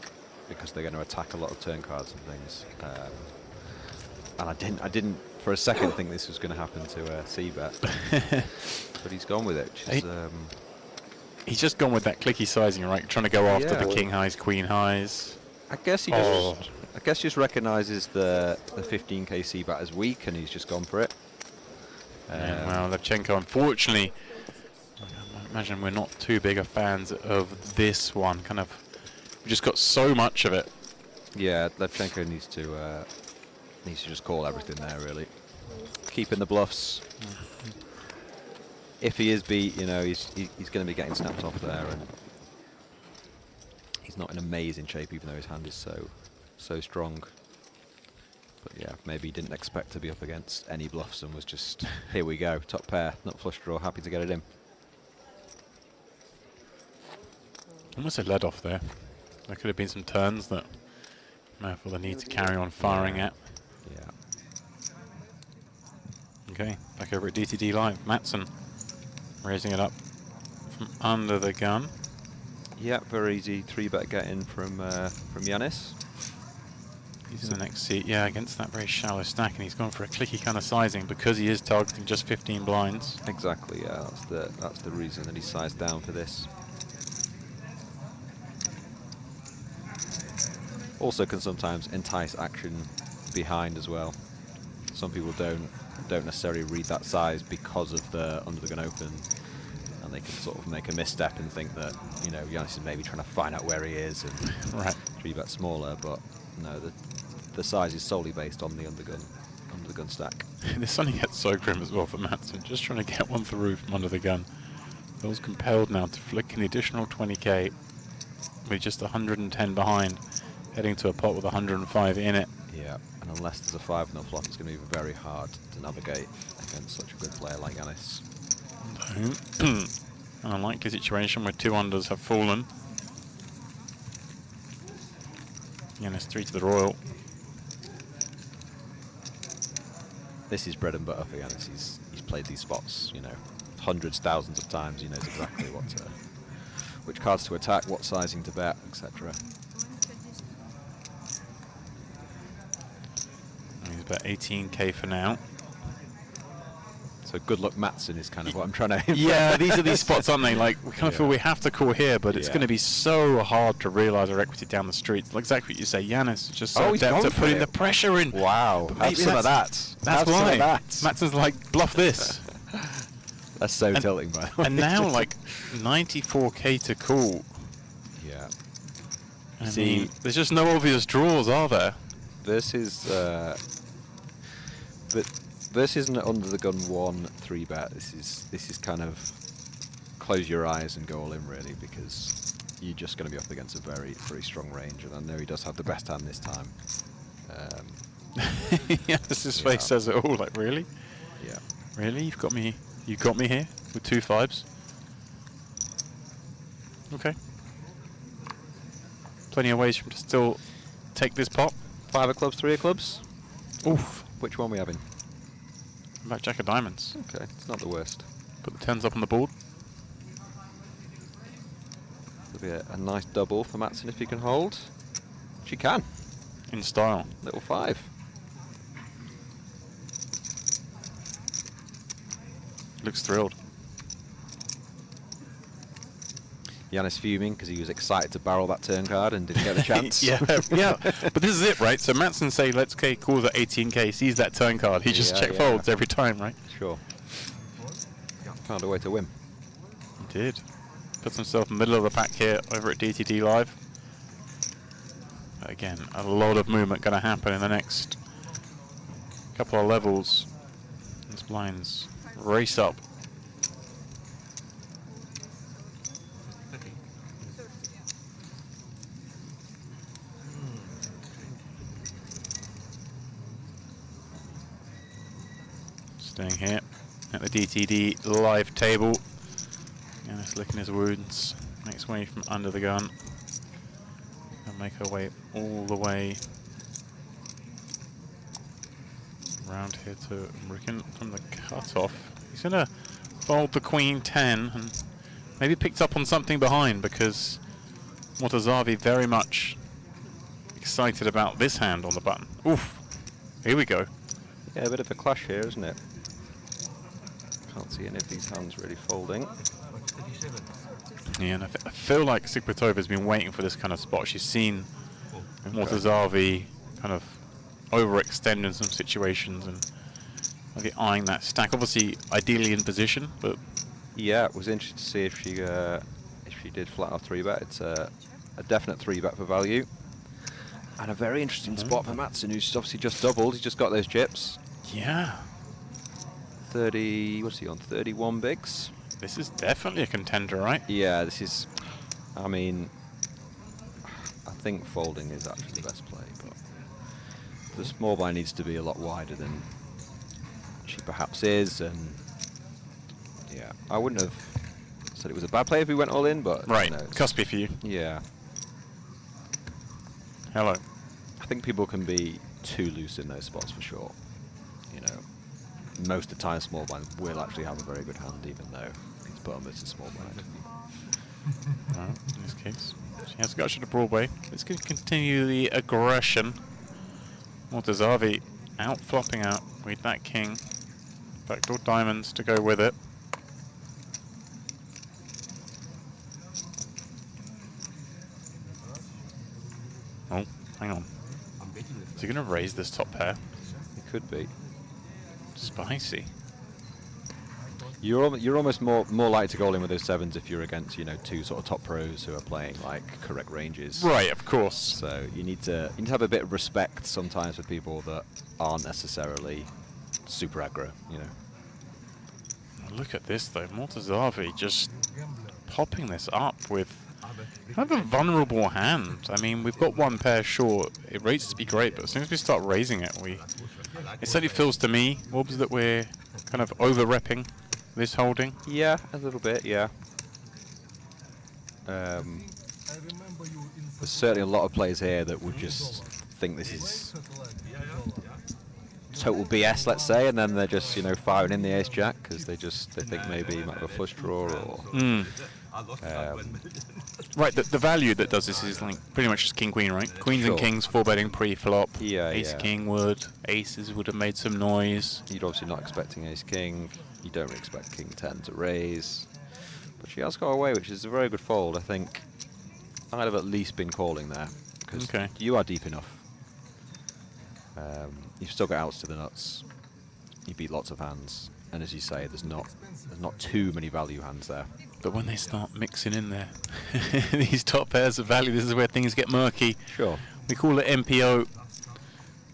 because they're going to attack a lot of turn cards and things. And I didn't for a second think this was going to happen to C-bet, but he's gone with it. Which is, he's just gone with that clicky sizing, right? Trying to go after Yeah, the well- king highs, queen highs. I guess he Oh. just, I guess just recognises the 15k c-bet as weak, and he's just gone for it. Yeah, well, Levchenko, unfortunately, I imagine we're not too big of fans of this one. Kind of, we just got so much of it. Yeah, Levchenko needs to just call everything there, really. Keeping the bluffs. If he is beat, you know, he's going to be getting snapped off there, and he's not in amazing shape, even though his hand is so strong. But yeah, maybe he didn't expect to be up against any bluffs and was just, here we go, top pair, not flush draw, happy to get it in. Almost a lead off there. There could have been some turns that might feel the need to carry on firing at. Yeah. Okay, back over at DTD Live. Matson raising it up from under the gun. Yeah, very easy 3-bet get in from Yanis. He's in the next seat, yeah, against that very shallow stack, and he's gone for a clicky kind of sizing because he is targeting just 15 blinds. Exactly, yeah, that's the reason that he's sized down for this. Also can sometimes entice action behind as well. Some people don't necessarily read that size because of the under the gun open, and they can sort of make a misstep and think that, you know, Yanis is maybe trying to find out where he is and Right. 3-bet smaller, but no, the size is solely based on the undergun stack. This only gets so grim as well for Matson, just trying to get one through from under the gun. Feels compelled now to flick an additional 20k with just 110 behind, heading to a pot with 105 in it. Yeah, and unless there's a 5 on the flop, it's going to be very hard to navigate against such a good player like Yanis. An unlikely situation where 2 unders have fallen. Yanis 3 to the royal. This is bread and butter for Yanis. He's played these spots, you know, hundreds, thousands of times. He knows exactly which cards to attack, what sizing to bet, etc. He's about 18k for now. So good luck, Matson, is kind of what I'm trying to. Yeah, these are these spots, aren't they? Like, we kind of feel we have to call here, but it's Yeah. going to be so hard to realise our equity down the street. Like exactly what you say, Yanis is just so he's adept gone at for putting it. the pressure in. Wow, But have maybe some of that. That's Have some why. of that. Matson's like, bluff this. That's so And- tilting, by the way. And now, like, 94k to call. Yeah. I See- mean, there's just no obvious draws, are there? Versus an under the gun 1 3-bet. This is kind of close your eyes and go all in, really, because you're just going to be up against a very, very strong range, and I know he does have the best hand this time. Yeah, his face says it all. Like, really? Yeah. Really? You got me here with 2 5s. Okay. Plenty of ways for him to still take this pot. 5 of clubs, 3 of clubs. Oof. Which one we having? Back Jack of diamonds. Okay, it's not the worst. Put the 10s up on the board. It'll be a nice double for Matson if he can hold. She can. In style. Little 5. Looks thrilled. Yanis fuming because he was excited to barrel that turn card and didn't get a chance. Yeah. But this is it, right? So Matson say, let's calls at 18k, sees that turn card. He just check folds every time, right? Sure. Found a way to win. He did. Puts himself in the middle of the pack here over at DTD Live. But again, a lot of movement going to happen in the next couple of levels. These blinds race up. Staying here at the DTD Live table. Yanis licking his wounds. Makes way from under the gun. And make her way all the way around here to Ricken from the cutoff. He's going to fold the Queen 10 and maybe picked up on something behind, because Motazavi very much excited about this hand on the button. Oof. Here we go. Yeah, a bit of a clash here, isn't it? Can't see any of these hands really folding. Yeah, and I feel like Supletova's been waiting for this kind of spot. She's seen Mortazavi kind of overextend in some situations and maybe eyeing that stack. Obviously, ideally in position, but Yeah, it was interesting to see if she did flat out 3-bet. It's a definite 3-bet for value. And a very interesting spot for Matson, who's obviously just doubled. He's just got those chips. yeah, 30, what's he on? 31 bigs? this is definitely a contender, right? Yeah, this is, I mean, I think folding is actually the best play, but the small blind needs to be a lot wider than she perhaps is, and yeah, I wouldn't have said it was a bad play if we went all in, but Right, you know, cuspy for you. yeah. Hello. I think people can be too loose in those spots for sure. You know, most of the time small blind will actually have a very good hand, even though it's bottom versus small blind. Alright, in this case, she has got to the Broadway. Let's continue the aggression. Mortazavi out flopping out with that king. Backdoor diamonds to go with it. Oh, hang on. Is he going to raise this top pair? It could be. Spicy. You're almost more likely to go all in with those sevens if you're against, you know, two sort of top pros who are playing like correct ranges. Right, of course. So you need to have a bit of respect sometimes for people that aren't necessarily super aggro, you know. Look at this though, Mortazavi just popping this up with kind of a vulnerable hand. I mean, we've got one pair short. It rates to be great, but as soon as we start raising it, it certainly feels to me, Wobbs, that we're kind of over-repping this holding. Yeah, a little bit, yeah. There's certainly a lot of players here that would just think this is total BS, let's say, and then they're just, you know, firing in the ace-jack because they think maybe you might have a flush draw or... Right, the value that does this is like pretty much just king-queen, right? Queens and kings, 4-betting pre-flop. Yeah, Ace-king would. Aces would have made some noise. You're obviously not expecting ace-king. You don't really expect king-10 to raise. But she has got away, which is a very good fold. I think I'd have at least been calling there because you are deep enough. You've still got outs to the nuts. You beat lots of hands. And as you say, there's not too many value hands there. But when they start mixing in there, these top pairs of value, this is where things get murky. Sure. We call it MPO,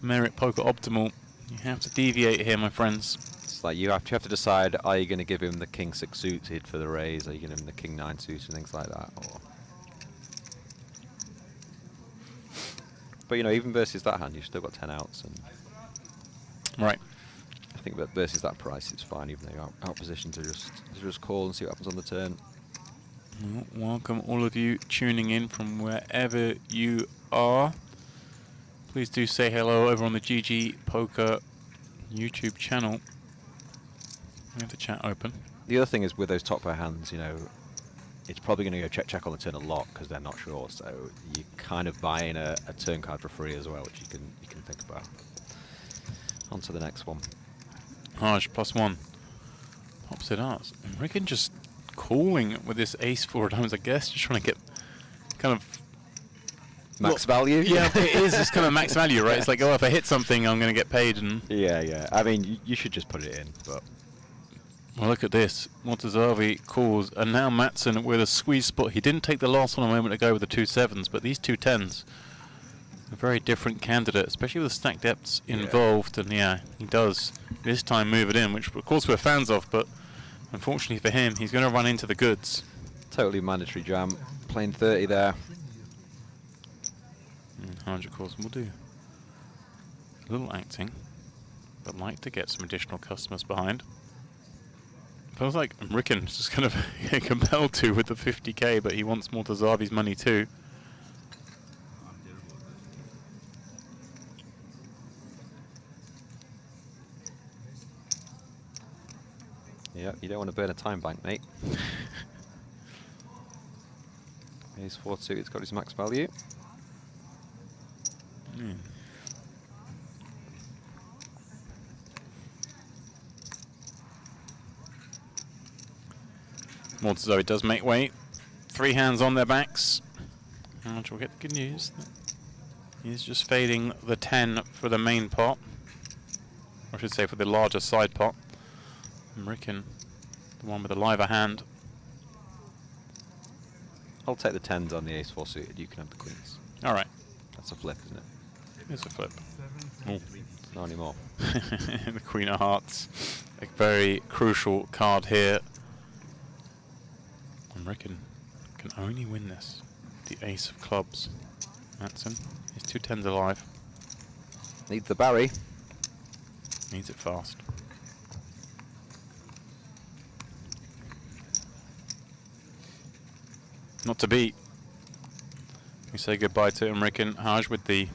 Merit Poker Optimal. You have to deviate here, my friends. It's like you have to decide, are you going to give him the king-6 suited for the raise? Are you going to give him the king-9 suited and things like that? Or but, you know, even versus that hand, you've still got 10 outs. And right. I think that versus that price, it's fine, even though you're out position to just call and see what happens on the turn. Well, welcome all of you tuning in from wherever you are. Please do say hello over on the GG Poker YouTube channel. We have the chat open. The other thing is with those top pair hands, you know, it's probably going to go check on the turn a lot because they're not sure. So you kind of buy in a turn card for free as well, which you can think about. On to the next one. Harsh +1. Pops it out. Rickon just calling with this ace 4 times, I guess, just trying to get kind of max value. Yeah, it is just kind of max value, right? It's like, oh, if I hit something, I'm going to get paid. And yeah. I mean, you should just put it in, but. Well, look at this. Mortazavi calls, and now Matson with a squeeze spot. He didn't take the last one a moment ago with the 2 7s, but these 2 10s, a very different candidate, especially with the stack depths involved. And yeah, he does this time move it in, which of course we're fans of, but unfortunately for him, he's going to run into the goods. Totally mandatory jam. Playing 30 there. 100 calls. We'll do a little acting, but like to get some additional customers behind. Feels like Ricken's just kind of compelled to with the 50k, but he wants Mortazavi's money too. Yeah, you don't want to burn a time bank, mate. Ace 4 suited, it's got his max value. Mortazavi does make way. 3 hands on their backs. And we'll get the good news. He's just fading the 10 for the main pot. Or I should say for the larger side pot. And Ricken, the one with the liver hand. I'll take the 10s on the ace-4 suited. You can have the queens. All right. That's a flip, isn't it? It's a flip. Ooh. Not anymore. The Queen of Hearts. A very crucial card here. And Ricken can only win this. The ace of clubs. Matson. He's 2 10s alive. Needs the Barry. Needs it fast. Not to beat. We say goodbye to Ricken Haj with the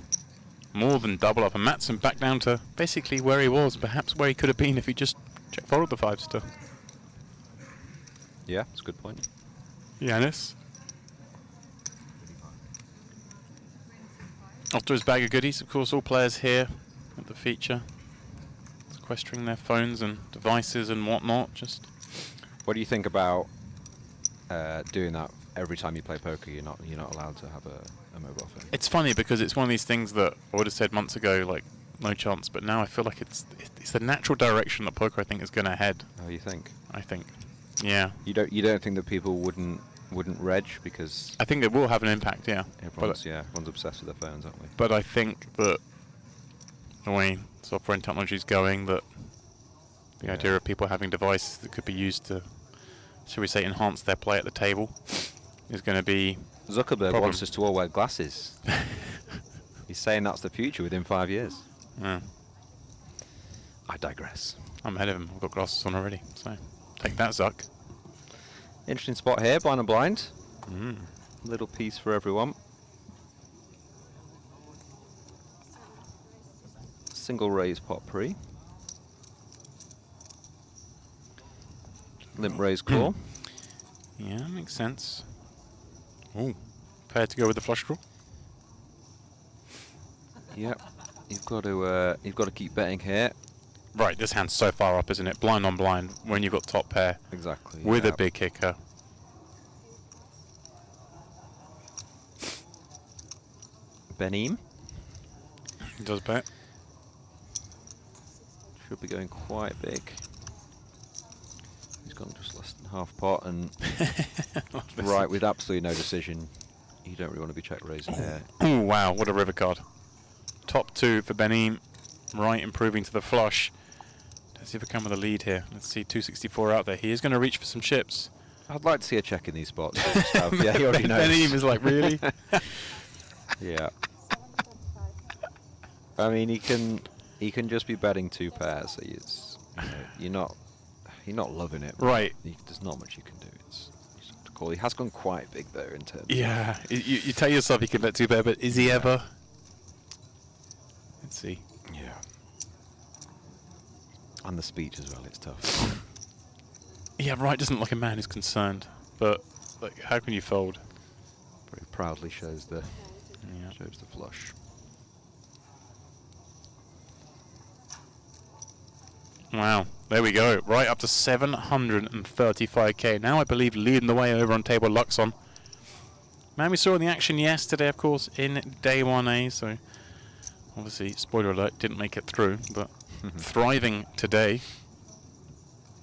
more than double up, and Matson back down to basically where he was, perhaps where he could have been if he just check followed the 5 still. Yeah, that's a good point. Yanis. After his bag of goodies, of course, all players here at the feature sequestering their phones and devices and whatnot. Just What do you think about doing that every time you play poker? You're not allowed to have a mobile phone. it's funny because it's one of these things that I would have said months ago, like no chance, but now I feel like it's the natural direction that poker I think is going to head. Oh, you think? I think, yeah. You don't think that people wouldn't reg because I think it will have an impact, yeah. everyone's obsessed with their phones, aren't we? But I think that the way software and technology is going, that the idea of people having devices that could be used to, shall we say, enhance their play at the table is going to be Zuckerberg wants us to all wear glasses. He's saying that's the future within 5 years. Yeah. I digress. I'm ahead of him. I've got glasses on already, so take that, Zuck. Interesting spot here, blind and blind. Mm. Little piece for everyone. Single raise pot pre. Limp raise call. Yeah, makes sense. Ooh, prepared to go with the flush draw. Yep. You've got to keep betting here. Right, this hand's so far up, isn't it? Blind on blind when you've got top pair. Exactly. With yeah. a big kicker. Benim He does bet. should be going quite big. He's gone just less than half pot and right with absolutely no decision. You don't really want to be check raising here. Oh wow, what a river card. Top 2 for Benim. Right, improving to the flush. Let's see if we come with a lead here. Let's see, 264 out there. He is going to reach for some chips. I'd like to see a check in these spots. Yeah, he already knows. Benim is like, really? Yeah. I mean, he can just be betting 2 pairs. So you're not loving it. Right. There's not much you can do. It's to call. He has gone quite big though in terms. Yeah, you tell yourself you can bet 2 pair, but is he ever? Let's see. Yeah. And the speech as well. It's tough. Yeah, right doesn't look like a man who's concerned, but like, how can you fold? Very proudly shows the Yeah. flush. Wow, there we go. Right up to 735k. Now I believe leading the way over on table Luxon. Man, we saw in the action yesterday, of course, in day 1A, so obviously, spoiler alert, didn't make it through, but thriving today.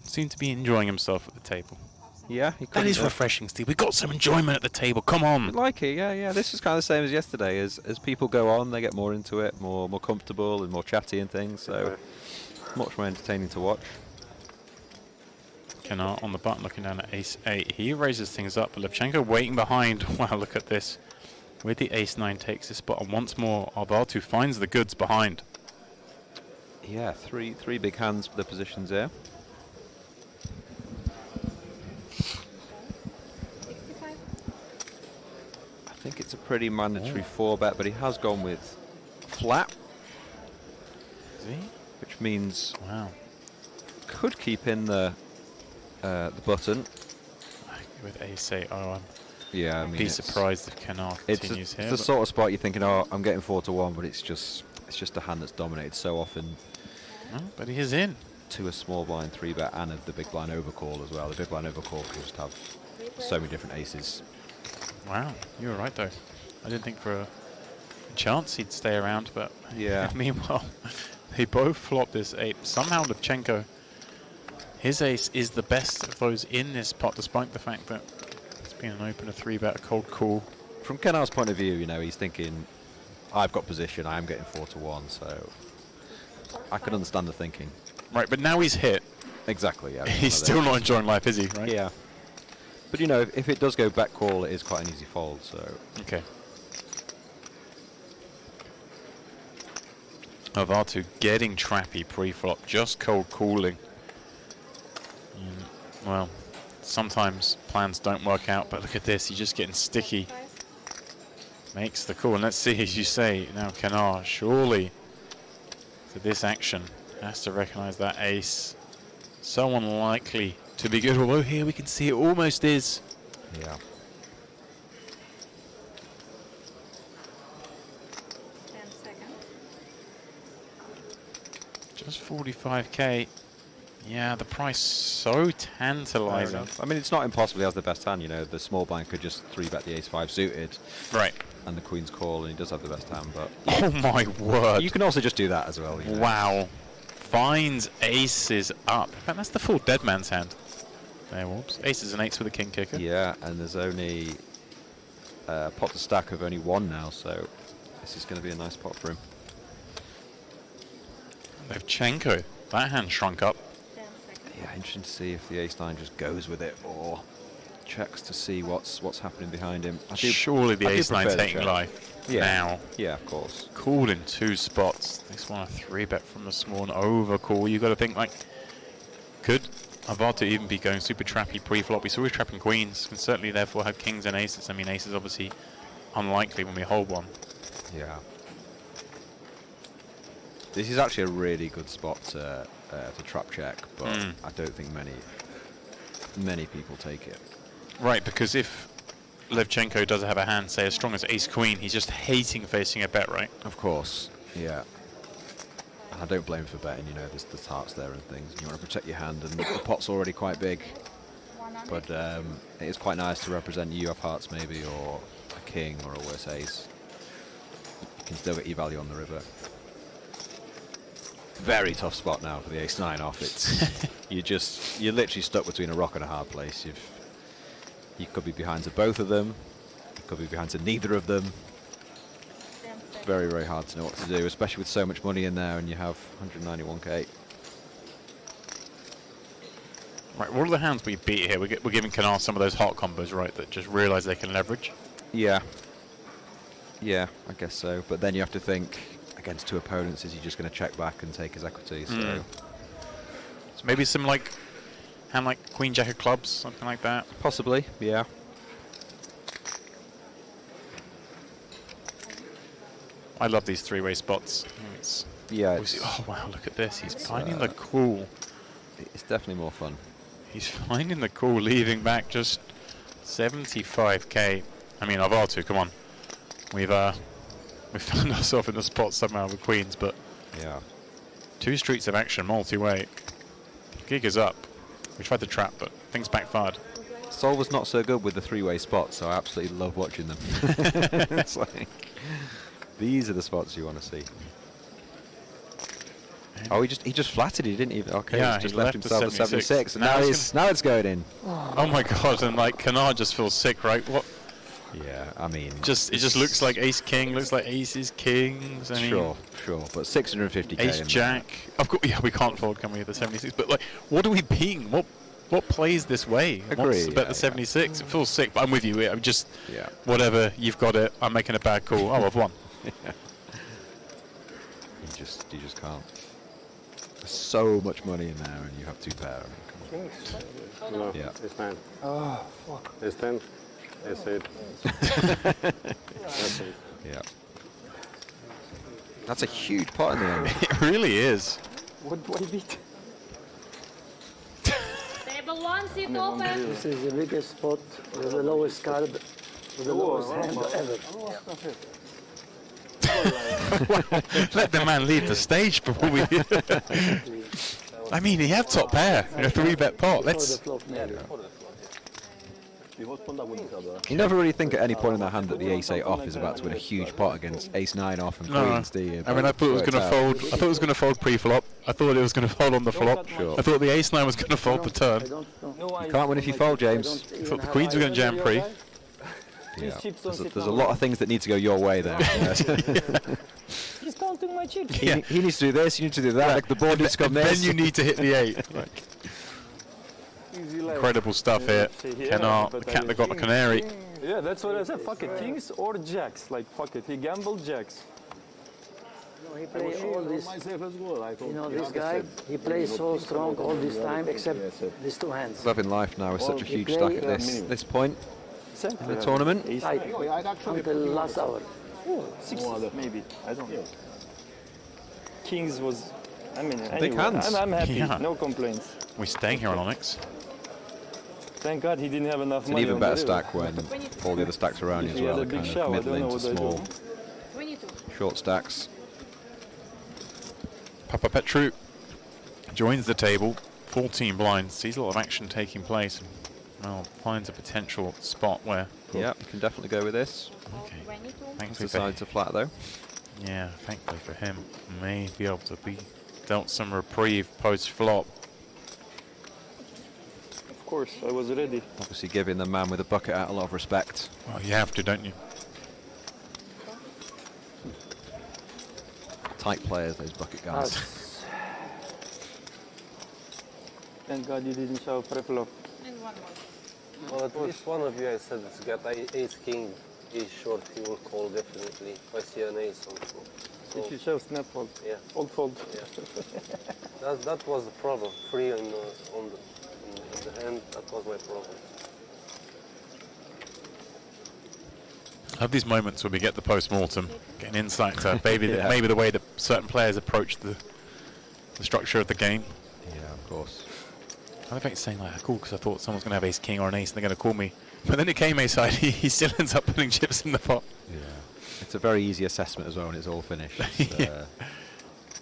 Seemed to be enjoying himself at the table. Yeah, That is refreshing, Steve. We got some enjoyment at the table. Come on. I like it, yeah. This is kind of the same as yesterday. As people go on, they get more into it, more comfortable and more chatty and things. So much more entertaining to watch. Kennard on the button, looking down at ace 8. He raises things up, but Levchenko waiting behind. Wow, look at this. With the ace 9 takes this spot, and once more, Alberto finds the goods behind. Yeah, three big hands for the positions here. 65. I think it's a pretty mandatory 4-bet, but he has gone with flat, Is he? which means Wow. could keep in the button. With ace 8, oh, Yeah, I I'd mean, be it's surprised if Kennard continues here. the sort of spot you're thinking, oh, I'm getting 4-1, but it's just a hand that's dominated so often But he is in. to a small blind 3-bet and of the big blind overcall as well. The big blind overcall can just have so many different aces. Wow, you were right though. I didn't think for a chance he'd stay around, but Yeah. meanwhile, they both flopped this 8. Somehow Levchenko, his ace is the best of those in this pot, despite the fact that it's been an opener 3-bet, a cold call. From Kenar's point of view, you know, he's thinking, I've got position, I am getting 4-1, so I can understand the thinking. Right, but now he's hit. Exactly, yeah. He's still not enjoying life, is he? Right? Yeah. But you know, if it does go back call, it is quite an easy fold, so... Okay. Avatu getting trappy pre-flop, just cold calling. Well, sometimes plans don't work out, but look at this, he's just getting sticky. Makes the call, and let's see, as you say, now Kenar, surely, to this action, has to recognize that ace. So unlikely to be good, although here we can see it almost is. Yeah. 10 seconds. Just 45k. Yeah, the price so tantalizing. I mean, it's not impossible he has the best hand, you know. The small blind could just 3-bet the ace-5 suited. Right. And the queen's call, and he does have the best hand, but... Oh my word. You can also just do that as well, you know. Wow. Finds aces up. In fact, that's the full dead man's hand. There, whoops. Aces and 8s with a king kicker. Yeah, and there's only a pot to stack of only 1 now, so this is going to be a nice pot for him. Levchenko. That hand shrunk up. 10 seconds. Yeah, interesting to see if the ace-9 just goes with it or checks to see what's happening behind him. Surely the I do ace-9 prefer the taking check. life. Yeah. Now. Yeah, of course. Called in 2 spots. This one a 3-bet from the small and overcall. You've got to think, like, could Avatu even be going super trappy pre-flop? We saw he's trapping queens. Can certainly therefore have kings and aces. I mean, aces obviously unlikely when we hold one. Yeah. This is actually a really good spot to trap check, but I don't think many people take it. Right, because if Levchenko does have a hand, say, as strong as ace-queen, he's just hating facing a bet, right? Of course, yeah. And I don't blame him for betting, you know, there's hearts there and things. You want to protect your hand, and the pot's already quite big. But it is quite nice to represent you have hearts maybe, or a king, or a worse ace. You can still get your value on the river. Very tough spot now for the ace-9 off. It's you're literally stuck between a rock and a hard place. You could be behind to both of them. You could be behind to neither of them. It's very, very hard to know what to do, especially with so much money in there and you have 191k. Right, what are the hands we beat here? We're giving Kenar some of those hot combos, right, that just realise they can leverage? Yeah. Yeah, I guess so. But then you have to think, against 2 opponents, is he just going to check back and take his equity? So maybe some hand like Queen Jack of clubs, something like that. possibly, yeah. I love these 3-way spots. Yeah, Oh wow, look at this. He's finding the cool. it's definitely more fun. He's finding the cool, leaving back just 75k. I mean, Avatu, come on. We've found ourselves in the spot somehow with queens, but Yeah. 2 streets of action, multi-way. Gig is up. We tried to trap, but things backfired. Sol was not so good with the 3-way spots, so I absolutely love watching them. It's like, these are the spots you want to see. Oh, he just flattered. He didn't even. Okay, Yeah, he's just he left left the himself at 76, and Now now he's now it's going in. Oh my god, and like Kenar just feels sick, right? What? Yeah, I mean, It just looks like ace king, looks like aces kings. I mean, sure, but 650k. ace in jack. Of course, yeah, we can't fold, can we? The 76. But like, what are we being? What plays this way? Agree, Wants to bet yeah, the 76. It feels sick, but I'm with you. I'm just Yeah. whatever. You've got it. I'm making a bad call. Oh, I've won. You just can't. There's so much money in there, and you have 2 pair. No, Yeah. it's 9. Oh, fuck. It's 10. It's 8. That's it. Yeah. That's a huge pot in the end. It really is. What do I beat? Table 1, seat open. This is the biggest spot with the lowest card, with the lowest hand ever. Let the man leave the stage before we. I mean, he had top pair in a 3-bet pot. Before the Let's. flop, maybe. You never really think at any point in that hand that the ace-8 off is about to win a huge pot against ace-9 off and queens, do you? I mean, I thought it was going to fold. I thought it was going to fold pre-flop. I thought it was going to fold on the flop. Sure. I thought the ace-9 was going to fold the turn. You can't win if you fold, James. I thought the queens were going to jam pre. Yeah. There's a lot of things that need to go your way there. He's counting my chips. He needs to do this, you need to do that, like the board needs to come this. Then you need to hit the 8. Incredible stuff here. Kennard, the cat that got the canary. Yeah, that's what I said. Fuck it, kings or jacks. Like, fuck it. He gambled jacks. He plays all this. You know, this guy, he plays so strong all this time, except these two hands. Loving life now with such a huge stack at this point in the tournament. Tight until last hour. 6 maybe. I don't know. Kings was. I mean, Big anyway, hands. I'm happy. Yeah. No complaints. We're staying here on Onyx. Thank God he didn't have enough It's an money. even on better the stack when all the other stacks around you as He well had are a big kind of show. I don't know middling to what I small, do. 22. short stacks. Papa Petru joins the table. 14 blinds. Sees a lot of action taking place. Well, finds a potential spot where. Yeah, you can definitely go with this. Okay. 22. Thankfully The for sides are flat though. Yeah, thankfully for him, may be able to be dealt some reprieve post-flop. Of course, I was ready. Obviously giving the man with a bucket out a lot of respect. Well, you have to, don't you? Tight players, those bucket guys. Thank God you didn't show pre-flop. And one more. Well, at least one of you, I said, it's got ace king, ace short, he will call definitely. If I see an ace on flop. So, If you show snap fold. yeah, Old fold. yeah. that was the problem. Free in the hand, that was my problem. I have these moments where we get the post-mortem, get an insight to maybe, Yeah. maybe the way that certain players approach the structure of the game. Yeah, of course. I think it's saying like, cool, because I thought someone's going to have ace king or an ace and they're going to call me. But then it came ace side, he still ends up putting chips in the pot. Yeah. It's a very easy assessment as well when it's all finished. It's, Yeah.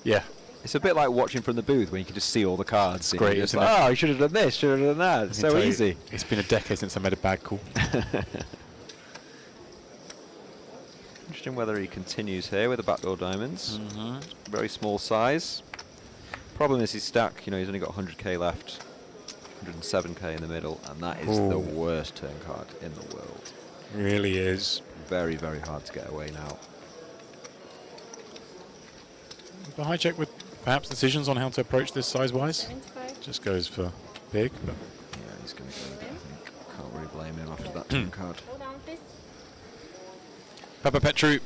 Yeah. it's a bit like watching from the booth when you can just see all the cards. It's great, You're just isn't like, it? oh, you should have done this, should have done that. It's I can so tell you, easy. It's been a decade since I made a bad call. Interesting whether he continues here with the backdoor diamonds. Very small size. Problem is his stack, you know, he's only got 100k left. 107k in the middle, and that is the Ooh. worst turn card in the world. Really is. Very, very hard to get away now. The hijack with perhaps decisions on how to approach this size-wise. 75. Just goes for big. But Yeah, he's going to go, I think. Can't really blame him after that turn card. Hold on, please. Papa Petru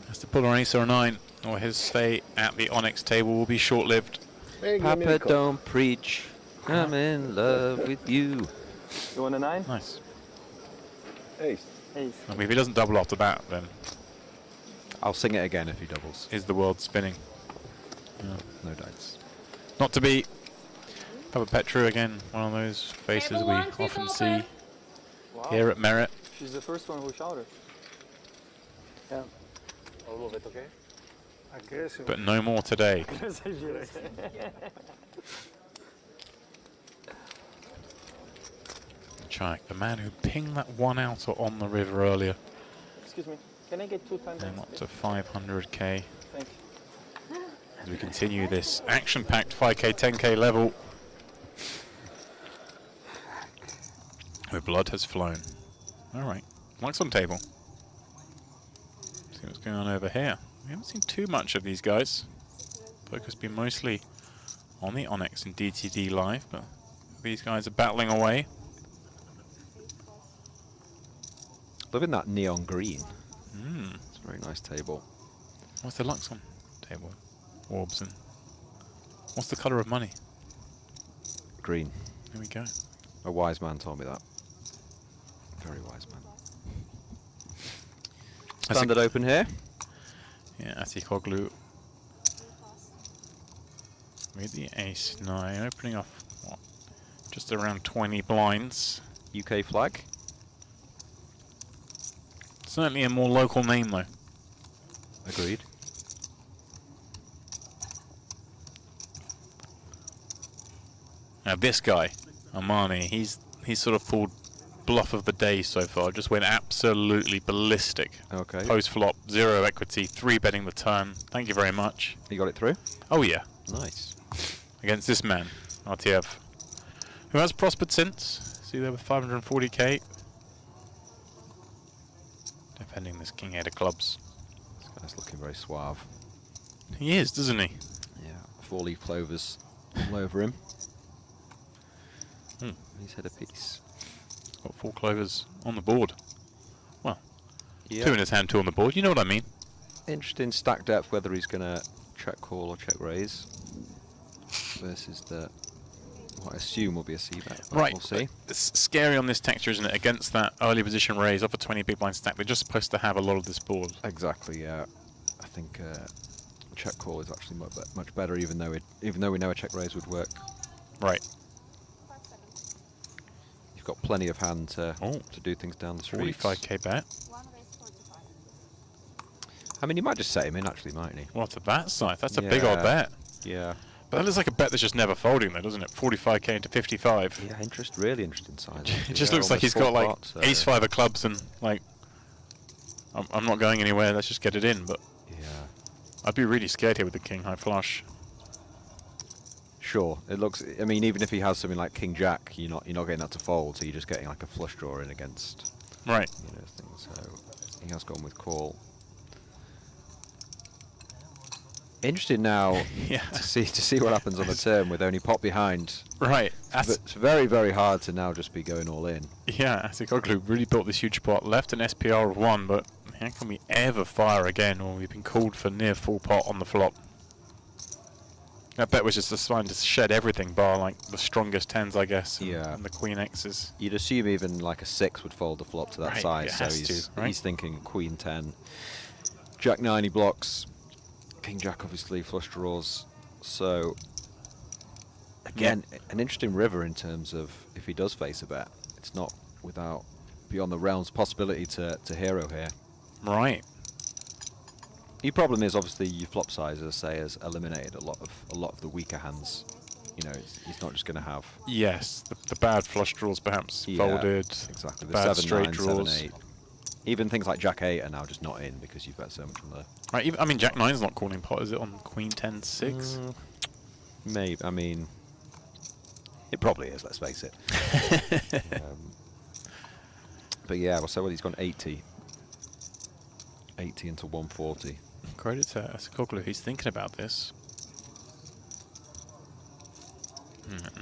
has to pull an ace or a 9, or his stay at the Onyx table will be short-lived. Papa, don't preach. I'm in love with you. You want a 9? Nice. Ace. Ace. I mean, if he doesn't double off the bat, then I'll sing it again if he doubles. is the world spinning. No dice. Not to be. Papa Petru again, one of those faces Table we one, seat often open. see Wow. here at Merit. She's the first one who shouted. Yeah. I'll move it, okay? Aggressive. But no more today. Chike, the man who pinged that one out on the river earlier, Excuse me. Can I get 2 times? and up to 500k. Thank you. As we continue this action-packed 5k, 10k level, where blood has flown. All right, Mike's on table. See what's going on over here. We haven't seen too much of these guys. Focus been mostly on the Onyx and DTD live, but these guys are battling away. Loving that neon green. It's a very nice table. What's the Lux on table? Orbs and what's the colour of money? Green. There we go. A wise man told me that. Very wise man. Standard open here. Yeah, Atikoglu with the ace-9, opening off what, just around 20 blinds. UK flag. Certainly a more local name though. Agreed. Now this guy, Armani, he's he's sort of pulled bluff of the day so far. Just went absolutely ballistic. Okay. Post flop, 0 equity, 3 betting the turn. Thank you very much. You got it through? Oh yeah, Nice. against this man, RTF, who has prospered since. See there with 540k. Defending this king 8 of clubs. This guy's looking very suave. He is, doesn't he? Yeah. 4-leaf clovers all over him. Hmm. He's had a piece. Got 4 clovers on the board. Well, Yeah. 2 in his hand, 2 on the board. You know what I mean? Interesting stack depth, whether he's going to check call or check raise versus the what I assume will be a c-bet. Right. We'll see. It's scary on this texture, isn't it? Against that early position raise off a 20 big blind stack, they're just supposed to have a lot of this board. Exactly. Yeah. I think check call is actually much better, even though we know a check raise would work. Right. You've got plenty of hand to do things down the street. 45k bet. I mean, you might just set him in, actually, mightn't he? What, at that size? That's a big old bet. Yeah. But that looks like a bet that's just never folding, though, doesn't it? 45k into 55. Yeah, really interesting size. It just looks like he's got like ace 5 of clubs and like, I'm not going anywhere. Let's just get it in. But Yeah. I'd be really scared here with the king high flush. Sure. It looks. I mean, even if he has something like king jack, you're not getting that to fold. So you're just getting like a flush draw in against. Right. Things. So he has gone with call. Interested now Yeah. to see what happens on the turn with only pot behind. Right. But it's very, very hard to now just be going all in. Yeah, Asikoglu really built this huge pot. Left an SPR of 1, but how can we ever fire again when we've been called for near full pot on the flop? That bet was just designed to shed everything bar like the strongest 10s, I guess, and the queen X's. You'd assume even like a 6 would fold the flop to that Right, size. it So has he's to, right? he's thinking queen 10, jack 9 he blocks, king jack obviously flush draws. So again, an interesting river in terms of if he does face a bet, it's not without beyond the realms possibility to hero here. Right. The problem is obviously your flop size, as I say, has eliminated a lot of the weaker hands. You know, he's not just going to have. Yes, the bad flush draws perhaps folded. Exactly. The bad 7, straight 9, draws. 7, 8. Even things like jack 8 are now just not in because you've bet so much on the. Right. Even, I mean, jack 9's not calling pot, is it? On queen 10 6. Maybe. I mean, it probably is. Let's face it. But yeah, well, so he's gone 80 into 140. Credit to Asikoglu, he's thinking about this.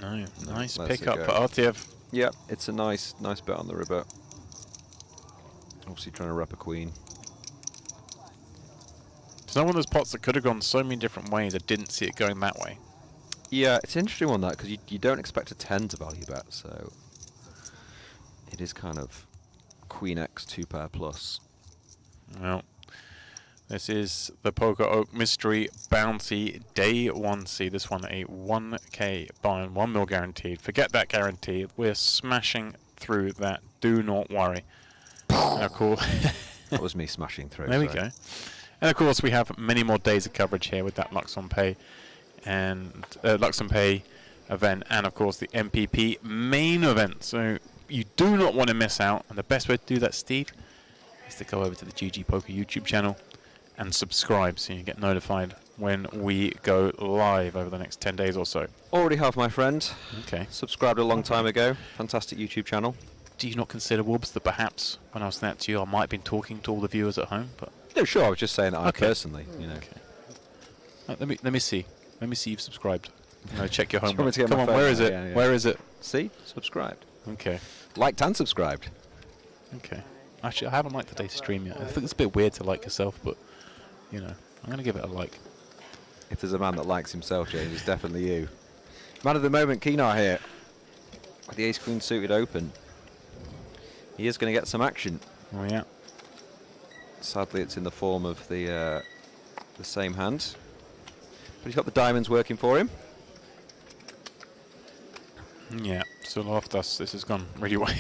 No, nice Let's pick up go. for RTF. Yeah, it's a nice bet on the river. Obviously trying to rep a queen. It's not one of those pots that could have gone so many different ways. I didn't see it going that way. Yeah, it's an interesting one, that, because you don't expect a 10 to value bet, so it is kind of queen X 2 pair plus. Well, this is the PokerOK Mystery Bounty Day 1C. This one a 1k buy and 1 mil guaranteed. Forget that guarantee. We're smashing through that. Do not worry. And of course, That was me smashing through. there we sorry. go. And of course, we have many more days of coverage here with that Lux on Pay and Lux on Pay event, and of course the MPP main event. So you do not want to miss out. And the best way to do that, Steve, is to go over to the GG Poker YouTube channel and subscribe so you get notified when we go live over the next 10 days or so. Already have, my friend. Okay. Subscribed a long time ago. Fantastic YouTube channel. Do you not consider, Wobbs, that perhaps when I was saying that to you, I might have been talking to all the viewers at home? But No, sure. I was just saying that I Okay. personally, you know. Okay. Let me see. Let me see you've subscribed. No, check your Do you homework. want me to get Come my on, phone where out? is it? Yeah, yeah. Where is it? See? Subscribed. Okay. Liked and subscribed. Okay. Actually, I haven't liked today's stream yet. I think it's a bit weird to like yourself, but, you know, I'm going to give it a like. If there's a man that likes himself, James, it's definitely you. Man of the moment, Keenar here. With the ace-queen suited open. He is going to get some action. Oh, yeah. Sadly, it's in the form of the same hand. But he's got the diamonds working for him. Yeah, still after us. This has gone really well.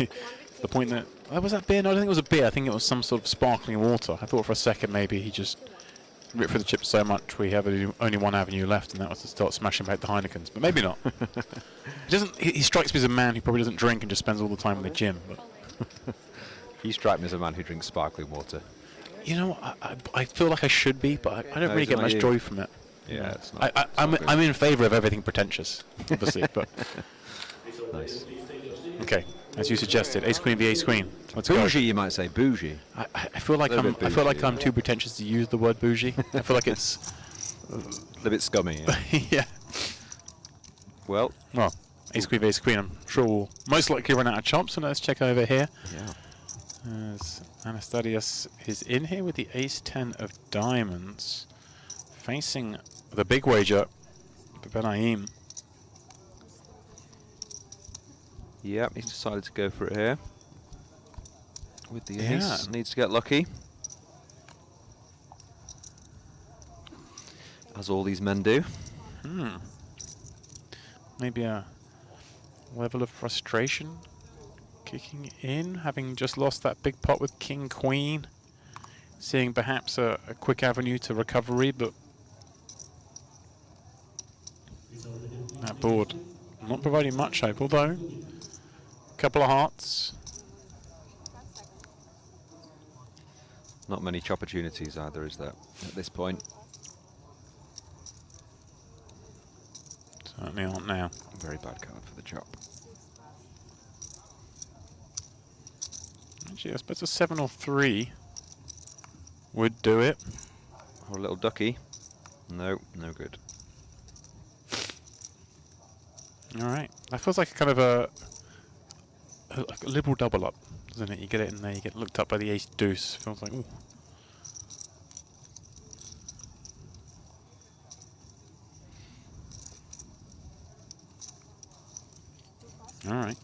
The point that... Oh, was that beer? No, I don't think it was a beer. I think it was some sort of sparkling water. I thought for a second maybe he just rip through the chips so much we have only one avenue left, and that was to start smashing back the Heinekens. But maybe not. He strikes me as a man who probably doesn't drink and just spends all the time in the gym. But You strike me as a man who drinks sparkling water. you know, I feel like I should be, but I don't No, really is it get not much you? joy from it. Yeah, it's not. I'm in favour of everything pretentious, obviously. But Nice. okay, as you suggested, ace queen v ace queen. Let's go. Bougie, you might say. Bougie. I feel like Little bit I feel like bougie, I'm too pretentious to use the word bougie. I feel like it's A little bit scummy. Yeah. yeah. Well, Well, ace queen v ace queen. I'm sure we'll most likely run out of chops. So let's check over here. yeah. As Anastasius is in here with the ace-10 of diamonds, facing the big wager for Benaim. Yep, he's decided to go for it here. With the Yeah. ace. Needs to get lucky. As all these men do. Maybe a level of frustration kicking in, having just lost that big pot with King Queen, seeing perhaps a quick avenue to recovery, but that board not providing much hope, although a couple of hearts. Not many chop opportunities either, is there, at this point? Certainly aren't now. Very bad card for the chop. Actually, I suppose a 7 or 3 would do it. Or a little ducky. No, no good. All right. That feels like a kind of a liberal double up, doesn't it? You get it in there, you get looked up by the ace deuce. Feels like, ooh. All right.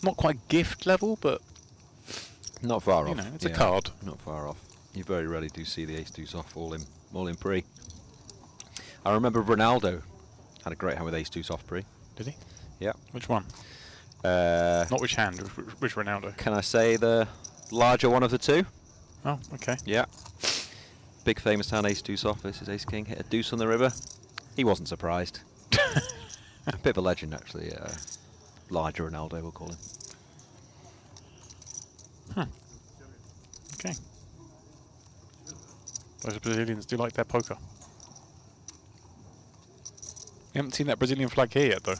Not quite gift level, but Not far you off. know, it's a card. Not far off. You very rarely do see the ace deuce off all in pre. I remember Ronaldo had a great hand with ace deuce off pre. Did he? Yeah. Which one? Uh, Not which hand, which Ronaldo? Can I say the larger one of the two? Oh, okay. Yeah. Big famous hand ace deuce off versus ace king. Hit a deuce on the river. He wasn't surprised. A bit of a legend, actually. Larger Ronaldo, we'll call him. Okay. Those Brazilians do like their poker. You haven't seen that Brazilian flag here yet, though.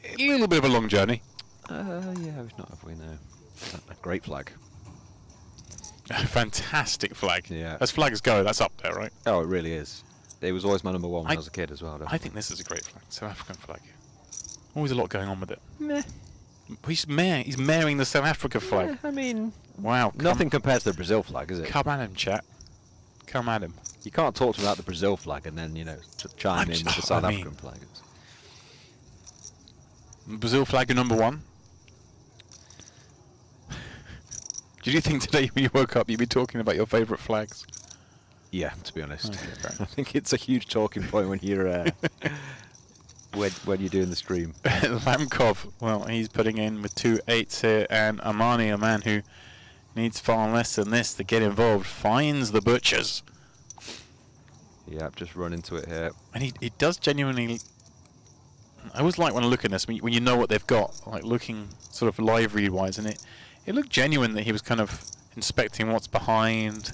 A little bit of a long journey. Yeah, we've not, have we? No. A great flag. A fantastic flag. Yeah. As flags go, that's up there, right? Oh, it really is. It was always my number one when I was a kid as well. I think this is a great flag. South African flag. Always a lot going on with it. Meh. He's mayoring the South Africa flag. Yeah, I mean, Wow. nothing compares to the Brazil flag, is it? Come at him, chat. Come at him. You can't talk to him about the Brazil flag and then, you know, chime in with the South African flag. Brazil flag are number 1. Did you think today when you woke up you'd be talking about your favourite flags? Yeah, to be honest. Okay, fair I enough. think it's a huge talking point when you're when you're doing the stream. Lamkov, well, he's putting in with 2 8s here, and Armani, a man who needs far less than this to get involved, finds the butchers. Yeah, just run into it here. And he does genuinely... I always like when I look at this, when you know what they've got, like looking sort of live read-wise, and it looked genuine that he was kind of inspecting what's behind.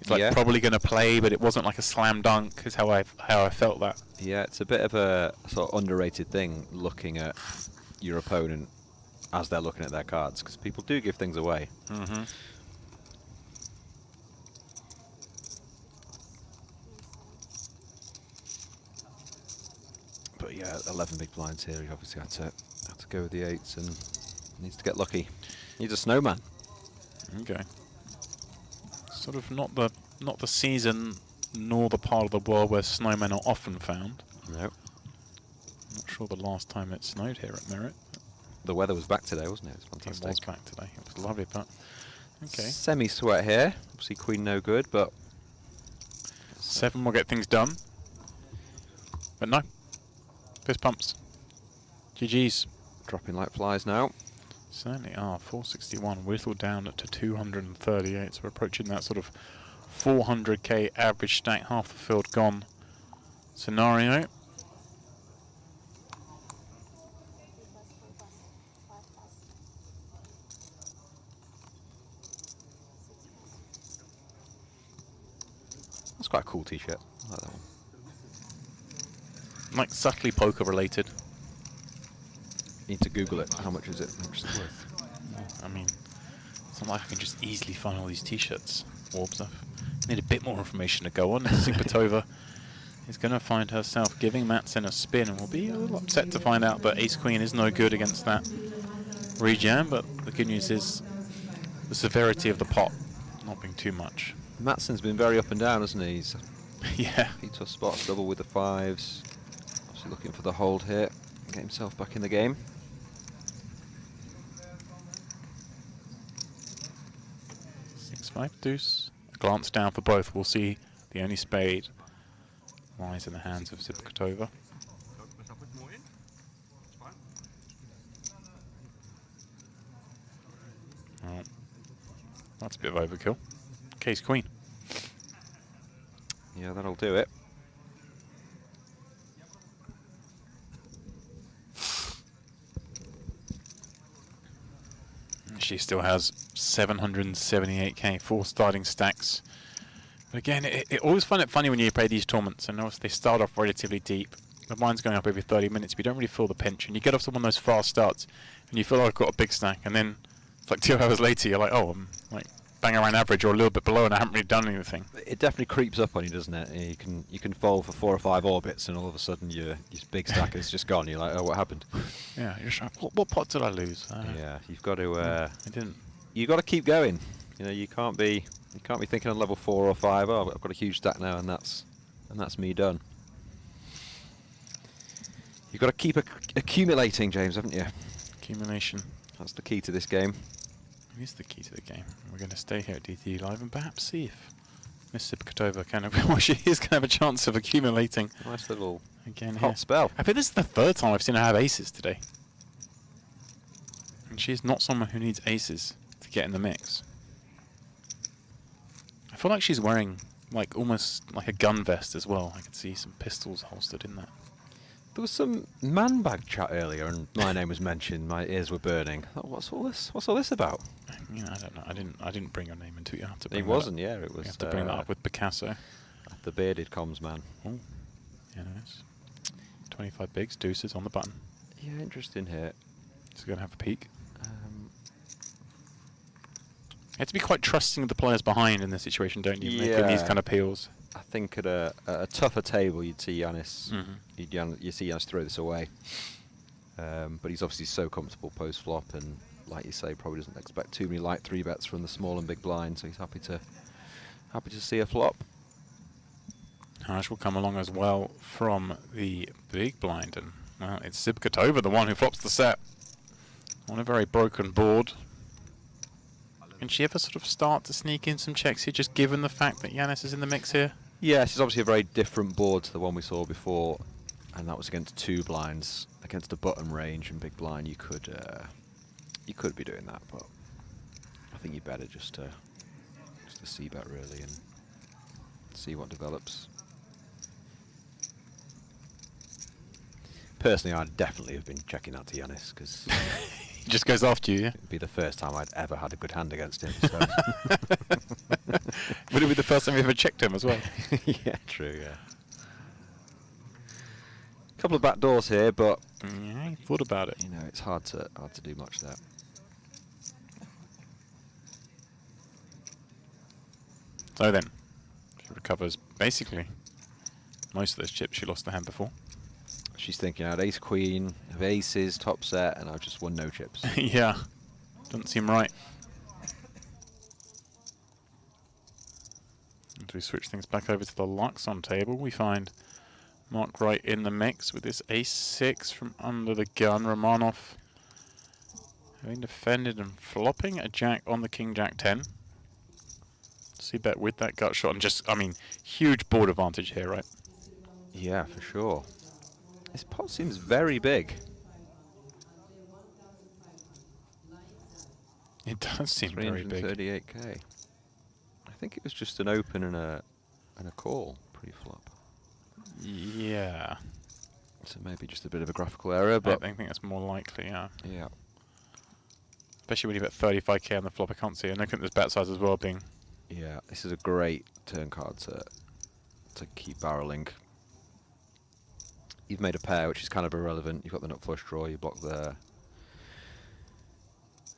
It's like probably going to play, but it wasn't like a slam dunk, is how I felt that. Yeah, it's a bit of a sort of underrated thing, looking at your opponent as they're looking at their cards, because people do give things away. Mm-hmm. But yeah, 11 big blinds here. He obviously had to go with the 8s and needs to get lucky. Needs a snowman. Okay. Sort of not the season nor the part of the world where snowmen are often found. No. Not sure the last time it snowed here at Merritt. The weather was back today, wasn't it? It was fantastic. It was back today. It was lovely, but okay. Semi-sweat here. Obviously queen no good, but 7 will get things done. But no. Fist pumps. GG's. dropping like flies now. Certainly are. 461 whittled down to 238. So we're approaching that sort of 400k average stack, half the field gone scenario. That's quite a cool t-shirt. I like that one. Like subtly poker related. Need to Google it. How much is it? How much is it worth? I mean, it's not like I can just easily find all these t-shirts. Orbs. I need a bit more information to go on. Sipatova is going to find herself giving Matson a spin, and will be a little upset to find out that Ace Queen is no good against that rejam. But the good news is the severity of the pot not being too much. Matson's been very up and down, hasn't he? He's Yeah. few tough spots, double with the fives. Obviously looking for the hold here. Get himself back in the game. Five deuce. A glance down for both. We'll see the only spade lies in the hands of Sipatova. Oh, that's a bit of overkill. Case queen. Yeah, that'll do it. She still has 778k, 4 starting stacks. But again, I always find it funny when you play these tournaments, and obviously they start off relatively deep. The mine's going up every 30 minutes, but you don't really feel the pinch. And you get off to one of those fast starts, and you feel like I've got a big stack, and then it's like 2 hours later, you're like, oh, I'm like bang around average or a little bit below, and I haven't really done anything. It definitely creeps up on you, doesn't it? You can fold for 4 or 5 orbits, and all of a sudden your big stack is just gone. You're like, oh, what happened? Yeah, you're just like, what pot did I lose? Yeah, you've got to. I didn't. You got to keep going. You know, you can't be thinking on level 4 or 5. Oh, I've got a huge stack now, and that's me done. You've got to keep accumulating, James, haven't you? Accumulation. That's the key to this game. It is the key to the game. We're going to stay here at DTE Live and perhaps see if Miss Sipatova can have, well, she is going to have a chance of accumulating. Nice little Again hot here. spell. I think this is the 3rd time I've seen her have aces today. And she's not someone who needs aces to get in the mix. I feel like she's wearing like almost like a gun vest as well. I could see some pistols holstered in that. There was some man bag chat earlier, and my name was mentioned. My ears were burning. I thought, what's all this? What's all this about? You know, I don't know. I didn't bring your name into it. You have to It bring wasn't. that Yeah, up. it was. You have to bring that up with Picasso. The bearded comms man. Oh, yeah, nice. 25 bigs, deuces on the button. Yeah, interesting here. So we're going to have a peek. You have to be quite trusting of the players behind in this situation, don't you? Making these kind of peels. I think at a tougher table, you'd see Giannis. Mm-hmm. You see Giannis throw this away. But he's obviously so comfortable post flop, and like you say, probably doesn't expect too many light 3-bets from the small and big blind. So he's happy to see a flop. Harsh will come along as well from the big blind, and well, it's Sipatova, the one who flops the set on a very broken board. Can she ever sort of start to sneak in some checks here, just given the fact that Giannis is in the mix here? Yes, it's obviously a very different board to the one we saw before, and that was against 2 blinds, against a button range and big blind. You could be doing that, but I think you better just a c-bet really and see what develops. Personally, I'd definitely have been checking out to Giannis, because he just goes after you, yeah? it'd be the first time I'd ever had a good hand against him. So. Would it be the first time you ever checked him as well? Yeah, true, yeah. Couple of back doors here, but Yeah, he thought about it. you know, it's hard to do much there. So then, she recovers basically most of those chips she lost the hand before. She's thinking out ace queen, of aces, top set, and I've just won no chips. Yeah, doesn't seem right. As we switch things back over to the Luxon table, we find Mark Wright in the mix with this ace-6 from under the gun. Romanov having defended and flopping a jack on the king-jack-10. C-bet with that gut shot, and just, I mean, huge board advantage here, right? Yeah, for sure. This pot seems very big. It does seem very big. 338k. I think it was just an open and a call pre-flop. Yeah. So maybe just a bit of a graphical error, but I think that's more likely, yeah. yeah. Especially when you bet 35k on the flop, I can't see. And I think there's bet size as well being... Yeah, this is a great turn card to keep barreling. You've made a pair, which is kind of irrelevant. You've got the nut flush draw, you block the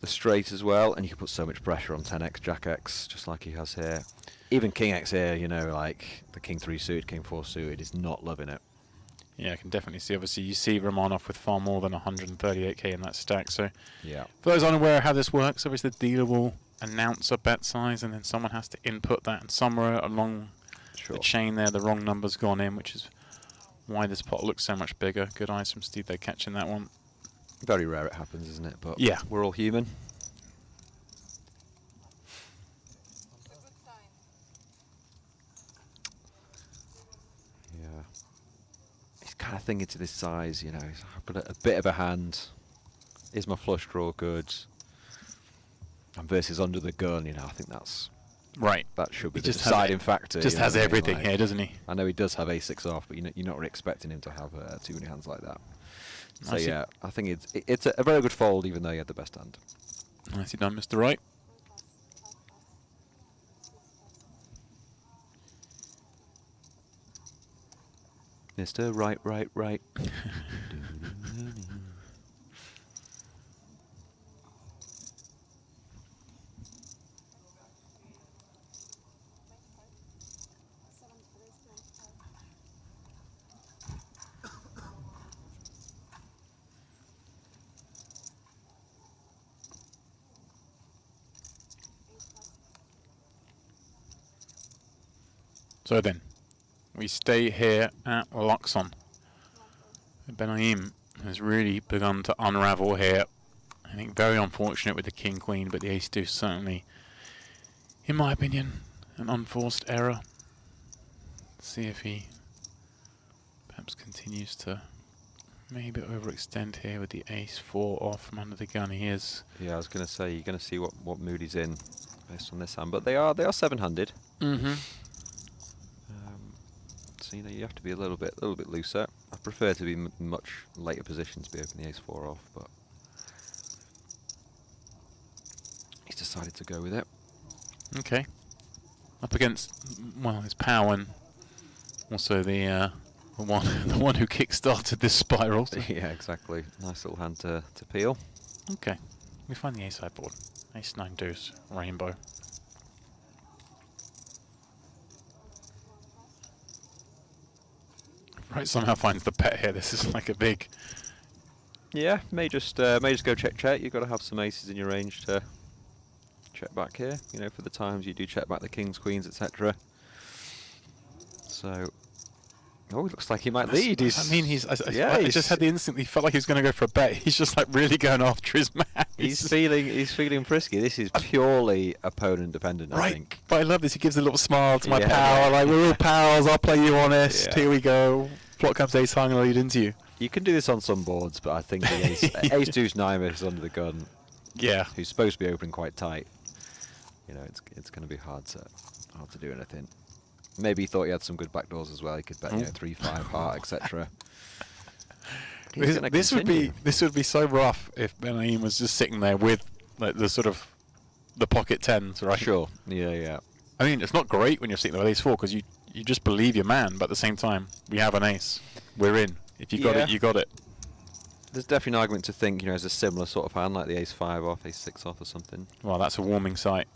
straight as well, and you can put so much pressure on 10x, Jack X, just like he has here. Even King X here, you know, like the King 3 suited, King 4 suited, is not loving it. Yeah, I can definitely see. Obviously, you see Romanov with far more than 138k in that stack. So, Yeah. for those unaware of how this works, obviously the dealer will announce a bet size, and then someone has to input that. And somewhere along the chain there, the wrong number's gone in, which is why this pot looks so much bigger. Good eyes from Steve there catching that one. Very rare it happens, isn't it? But yeah, we're all human. Yeah. He's kind of thinking to this size, you know, I've got a bit of a hand. Is my flush draw good? And versus under the gun, you know, I think that's... Right. That should be He the just deciding factor. Just you know has what I mean? everything Like, here, doesn't he? I know he does have a6 off, but you're not really expecting him to have too many hands like that. So yeah, I think it's a very good fold, even though he had the best hand. Nicely done, Mr. Right. Mr. Right. So then, we stay here at Luxon. Benaim has really begun to unravel here. I think very unfortunate with the King-Queen, but the Ace-Deuce certainly, in my opinion, an unforced error. See if he perhaps continues to maybe overextend here with the Ace-4 off from under the gun. He is. Yeah, I was going to say, you're going to see what mood he's in based on this hand, but they are seven-handed. Mm-hmm. So you know you have to be a little bit looser. I prefer to be much later position to be opening the Ace-4 off, but he's decided to go with it. Okay. Up against, well, his power and also the one who kick-started this spiral. So. Yeah, exactly. Nice little hand to peel. Okay. We find the ace sideboard. Ace-9 deuce, rainbow. Right, somehow finds the pet here. This is like a big... Yeah, may just go check. You've got to have some aces in your range to check back here. You know, for the times you do check back the kings, queens, etc. So, oh, it looks like he might lead. I just had the instinct. He felt like he was going to go for a bet. He's just like really going after his man. He's feeling frisky. This is purely opponent dependent, I think. But I love this. He gives a little smile to my pal. Like, we're all pals. I'll play you honest. Here we go. Plot comes ace high and I'll lead into you. You can do this on some boards, but I think the ace deuce 9 is under the gun. Yeah. Who's supposed to be opening quite tight. You know, it's going to be hard to do anything. Maybe he thought he had some good backdoors as well. He could bet, you know, 3-5 heart, etc. This would be so rough if Benaim was just sitting there with like the sort of the pocket tens, right? Sure. Yeah. I mean, it's not great when you're sitting there with ace-4 because you just believe your man, but at the same time, we have an ace. We're in. If you got it, you got it. There's definitely an argument to think, you know, as a similar sort of hand, like the ace-5 off, ace-6 off or something. Well, that's a warming sight.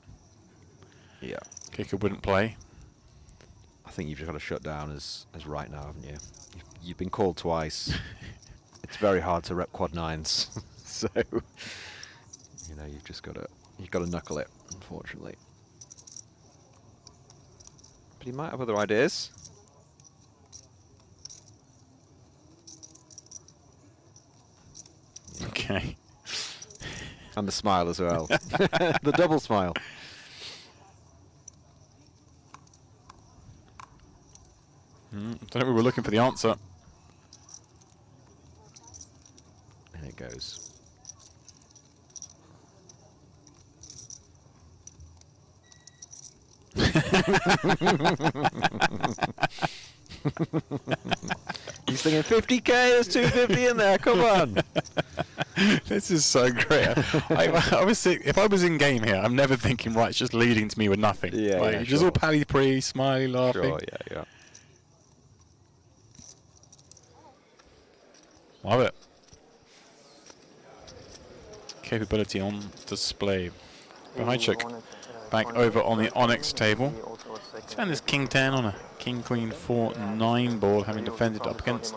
Yeah. Kicker wouldn't play. I think you've just got to shut down as right now, haven't you? You've been called twice. It's very hard to rep quad 9s. So, you know, you've got to knuckle it, unfortunately. But he might have other ideas. Okay. And the smile as well. The double smile. I don't know if we were looking for the answer. And it goes. He's thinking 50k, there's 250 in there, come on. This is so great. I was if I was in game here, I'm never thinking, right, it's just leading to me with nothing. Yeah, like, yeah, you're just sure. all pally-pree, smiley, laughing. Sure, yeah. Love it. Capability on display. The high check back over on the Onyx table. Let's find this King 10 on a King Queen 4-9 board, having defended up against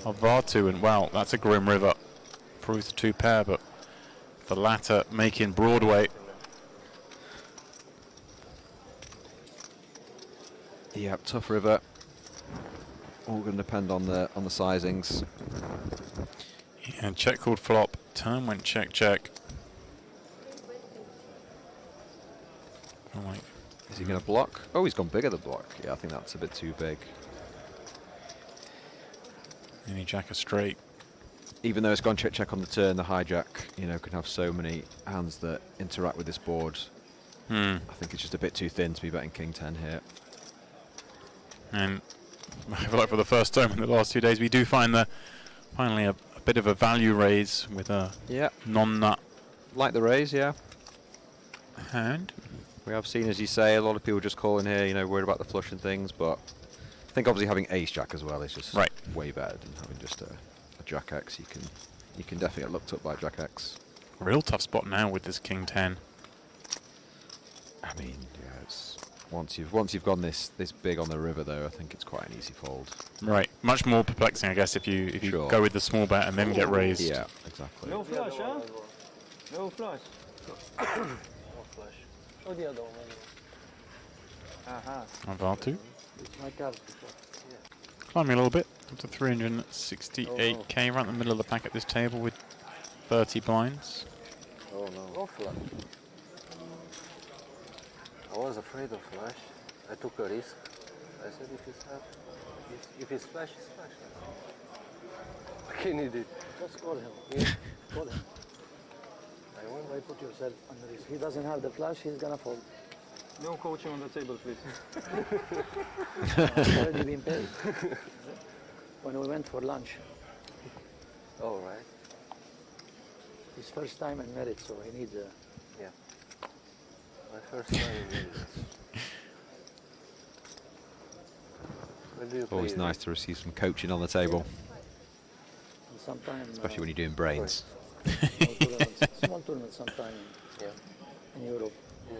a Vartu, and wow, that's a grim river. Proves the 2 pair, but the latter making Broadway. Yeah, tough river. All going to depend on the sizings. Yeah, check called flop. Turn went check, check. Like, Is he going to block? Oh, he's gone bigger than block. Yeah, I think that's a bit too big. any jack a straight. Even though it's gone check check on the turn, the hijack, you know, can have so many hands that interact with this board. I think it's just a bit too thin to be betting King 10 here. And I feel like for the first time in the last 2 days, we do find finally a bit of a value raise with a non-nut. Like the raise, yeah. Hand. We have seen, as you say, a lot of people just calling here, you know, worried about the flush and things, but I think obviously having ace jack as well is just way better than having just a jack X. You can definitely get looked up by jack X. Real tough spot now with this King 10. I mean, yeah, it's once you've gone this big on the river though, I think it's quite an easy fold. Right, much more perplexing, I guess, if you go with the small bet and then get raised. Yeah, exactly. No flush, huh? No flush. No flash. Oh, the other one. Aha. Vartu. It's my card. Climbing a little bit up to 368k, right in the middle of the pack at this table with 30 blinds. Oh no. No flash. I was afraid of flash. I took a risk. I said if it's flash, it's flash. What can you do? Just call him. Yeah. Call him. Why put yourself under risk? He doesn't have the flash, he's gonna fold. No coaching on the table, please. I've already been paid. When we went for lunch. All right. His first time in merit, so he needs a... Yeah. My first time in this. When do you Always play nice to receive some coaching on the table, And sometime, especially when you're doing brains. small tournaments sometime in Europe, Yeah.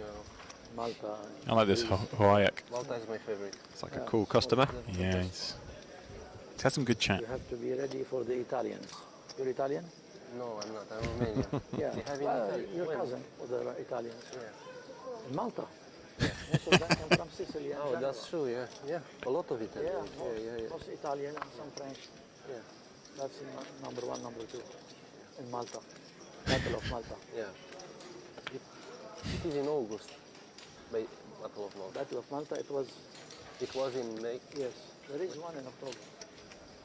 Malta. I like this Hawaii. Malta is my favorite. It's like a cool customer. Yeah, he's had some good chat. You have to be ready for the Italians. You're Italian? No, I'm not. I'm Romanian. Yeah. They have in Well, Italy. your When? cousin with the Italians. Yeah. In Malta. Most of them come from Sicily and Oh, Genoa. that's true. Yeah. Yeah. A lot of Italians. Yeah, most Italian and some French. Yeah. That's in number 1, number 2 in Malta. Battle of Malta. Yeah. It is in August. By Battle of Malta. Battle of Malta, it was, It was in May, yes, there is one in October.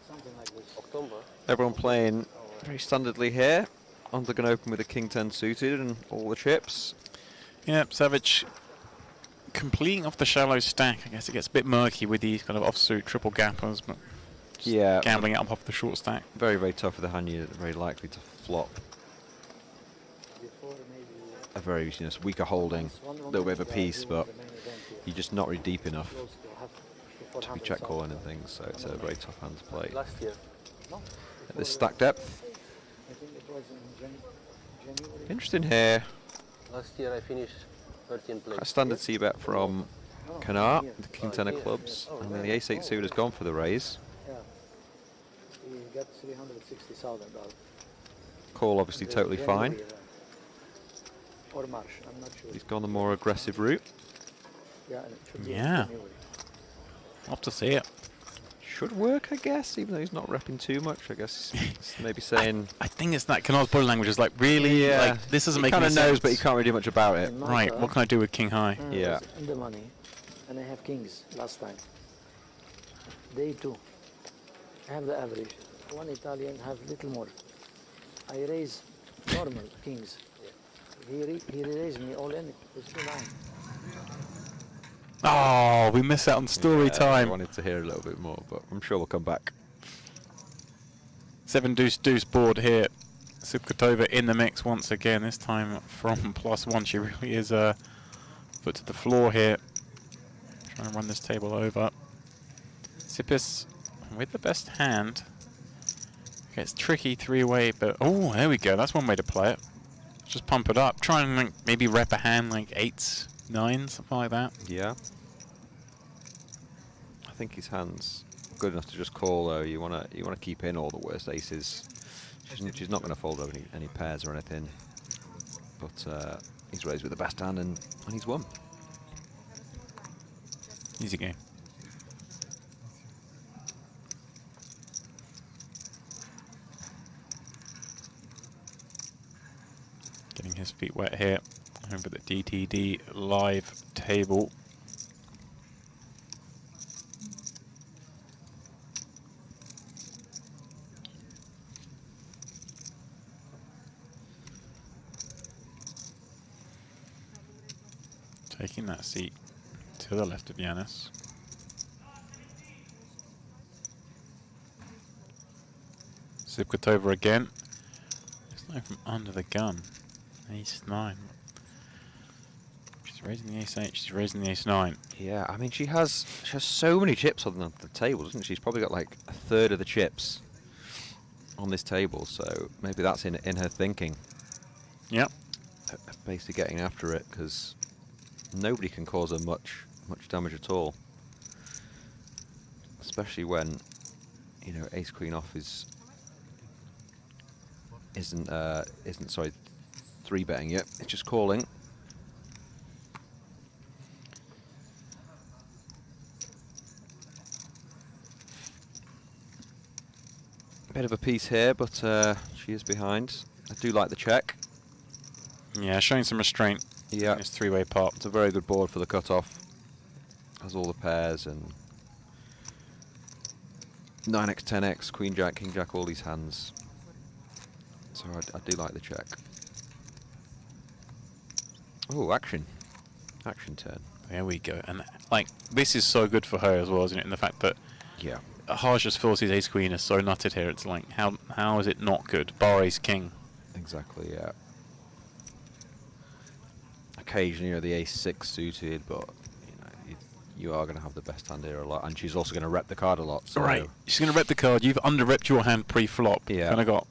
Something like this. October. Everyone playing very standardly here. I'm going to open with a King 10 suited and all the chips. Yeah, Savage completing off the shallow stack. I guess it gets a bit murky with these kind of offsuit triple gappers, but just Yeah. gambling it up off the short stack. Very, very tough with the hand unit, very likely to flop. Before maybe A very weaker holding, a little bit of a piece, but you're just not really deep enough close to half to to be 400 check something. calling and things, so it's a very tough hand to play. Last year. No, At this stack depth, I think it was in January. interesting here. Last year I finished 13th place. A standard c-bet from Canard, the King 10 of clubs, and then the ace-8 suit has gone for the raise. Yeah. He got $360,000. Call obviously totally fine. Or March, I'm not sure. He's gone the more aggressive route. Yeah, and it should be in Yeah. January. Love to see it. Should work, I guess, even though he's not repping too much. I guess he's maybe saying, I think it's that Canard's body language is like, really? yeah, Like, this doesn't he make kind any of sense. knows, but he can't really do much about it. In Right, Malta, what can I do with King High? I Yeah. was in the money, and I have kings last time. Day 2. I have the average. One Italian have little more. I raise normal kings. He raised me all in with 2-9. Oh, we missed out on story I time. wanted to hear a little bit more, but I'm sure we'll come back. 7 deuce deuce board here. Subkotova in the mix once again, this time from +1. She really is foot to the floor here. Trying to run this table over. Sipis with the best hand. Okay, it's tricky 3-way, but oh, there we go. That's one way to play it. Just pump it up. Try and like, maybe rep a hand like 8s, 9s, something like that. Yeah. I think his hand's good enough to just call though. You wanna keep in all the worst aces. She's not going to fold over any pairs or anything. But he's raised with the best hand and he's won. Easy game. Getting his feet wet here over the DTD live table. Taking that seat to the left of Yanis. Subkotova again. It's like from under the gun. Ace-9. She's raising the ace-8, she's raising the ace-9. Yeah, I mean she has so many chips on the table, doesn't she? She's probably got like a third of the chips on this table, so maybe that's in her thinking. Yep. Basically getting after it, because nobody can cause her much damage at all. Especially when, you know, ace queen off isn't sorry, 3-betting yet. It's just calling. Bit of a piece here, but she is behind. I do like the check. Yeah, showing some restraint. Yeah, It's 3-way pot. it's a very good board for the cutoff. Has all the pairs and 9x, 10x, queen jack, king jack, all these hands. So I do like the check. Oh, action turn. There we go. And like this is so good for her as well, isn't it? In the fact that Yeah. Harsh just feels his ace queen is so nutted here. It's like how is it not good? Bar ace king. Exactly, yeah. Occasionally, you know, the ace-6 suited, but you know, you are going to have the best hand here a lot, and she's also going to rep the card a lot. So Right. She's going to rep the card. You've under-repped your hand pre-flop. Yeah. Kind of got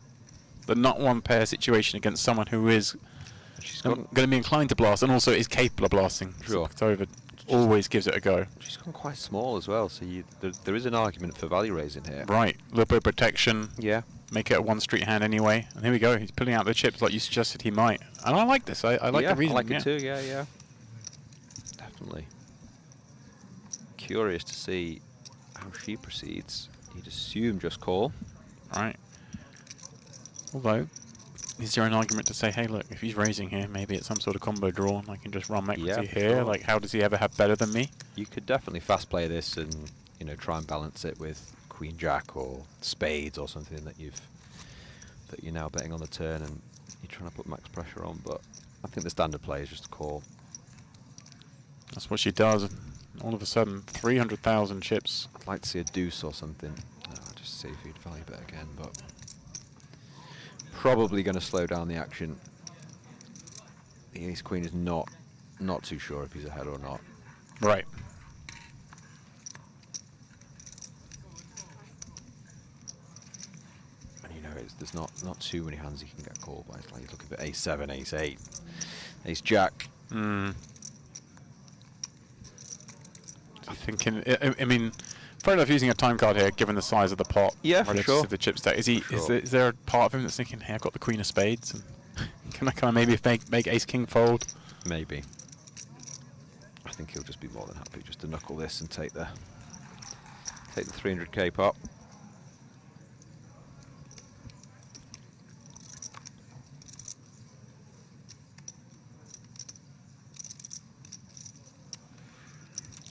the not one pair situation against someone who is she's going to be inclined to blast and also is capable of blasting. Sure. Subkotova always gives it a go. She's gone quite small as well, so there is an argument for value raising here. Right. A little bit of protection. Yeah. Make it a one-street hand anyway. And here we go. He's pulling out the chips like you suggested he might. And I like this. I like the reason. I like it too, yeah. Definitely. Curious to see how she proceeds. You'd assume just call. Right. Although, is there an argument to say, hey, look, if he's raising here, maybe it's some sort of combo draw and I can just run equity Yeah, here? sure. Like, how does he ever have better than me? You could definitely fast play this and, you know, try and balance it with queen jack or spades or something that you're now betting on the turn and you're trying to put max pressure on, but I think the standard play is just a call. That's what she does. All of a sudden, 300,000 chips. I'd like to see a deuce or something. I'll just see if he'd value bet again, but probably going to slow down the action. The ace queen is not too sure if he's ahead or not. Right. And you know, there's not too many hands he can get called by. It's like he's looking at ace 7, ace 8, ace jack. I'm thinking, I mean, fair enough using a time card here, given the size of the pot. Yeah, for relative sure. to the chip stack. Is sure. there a part of him that's thinking, hey, I've got the queen of spades, and can I maybe make ace king fold? Maybe. I think he'll just be more than happy just to knuckle this and take the 300k pot.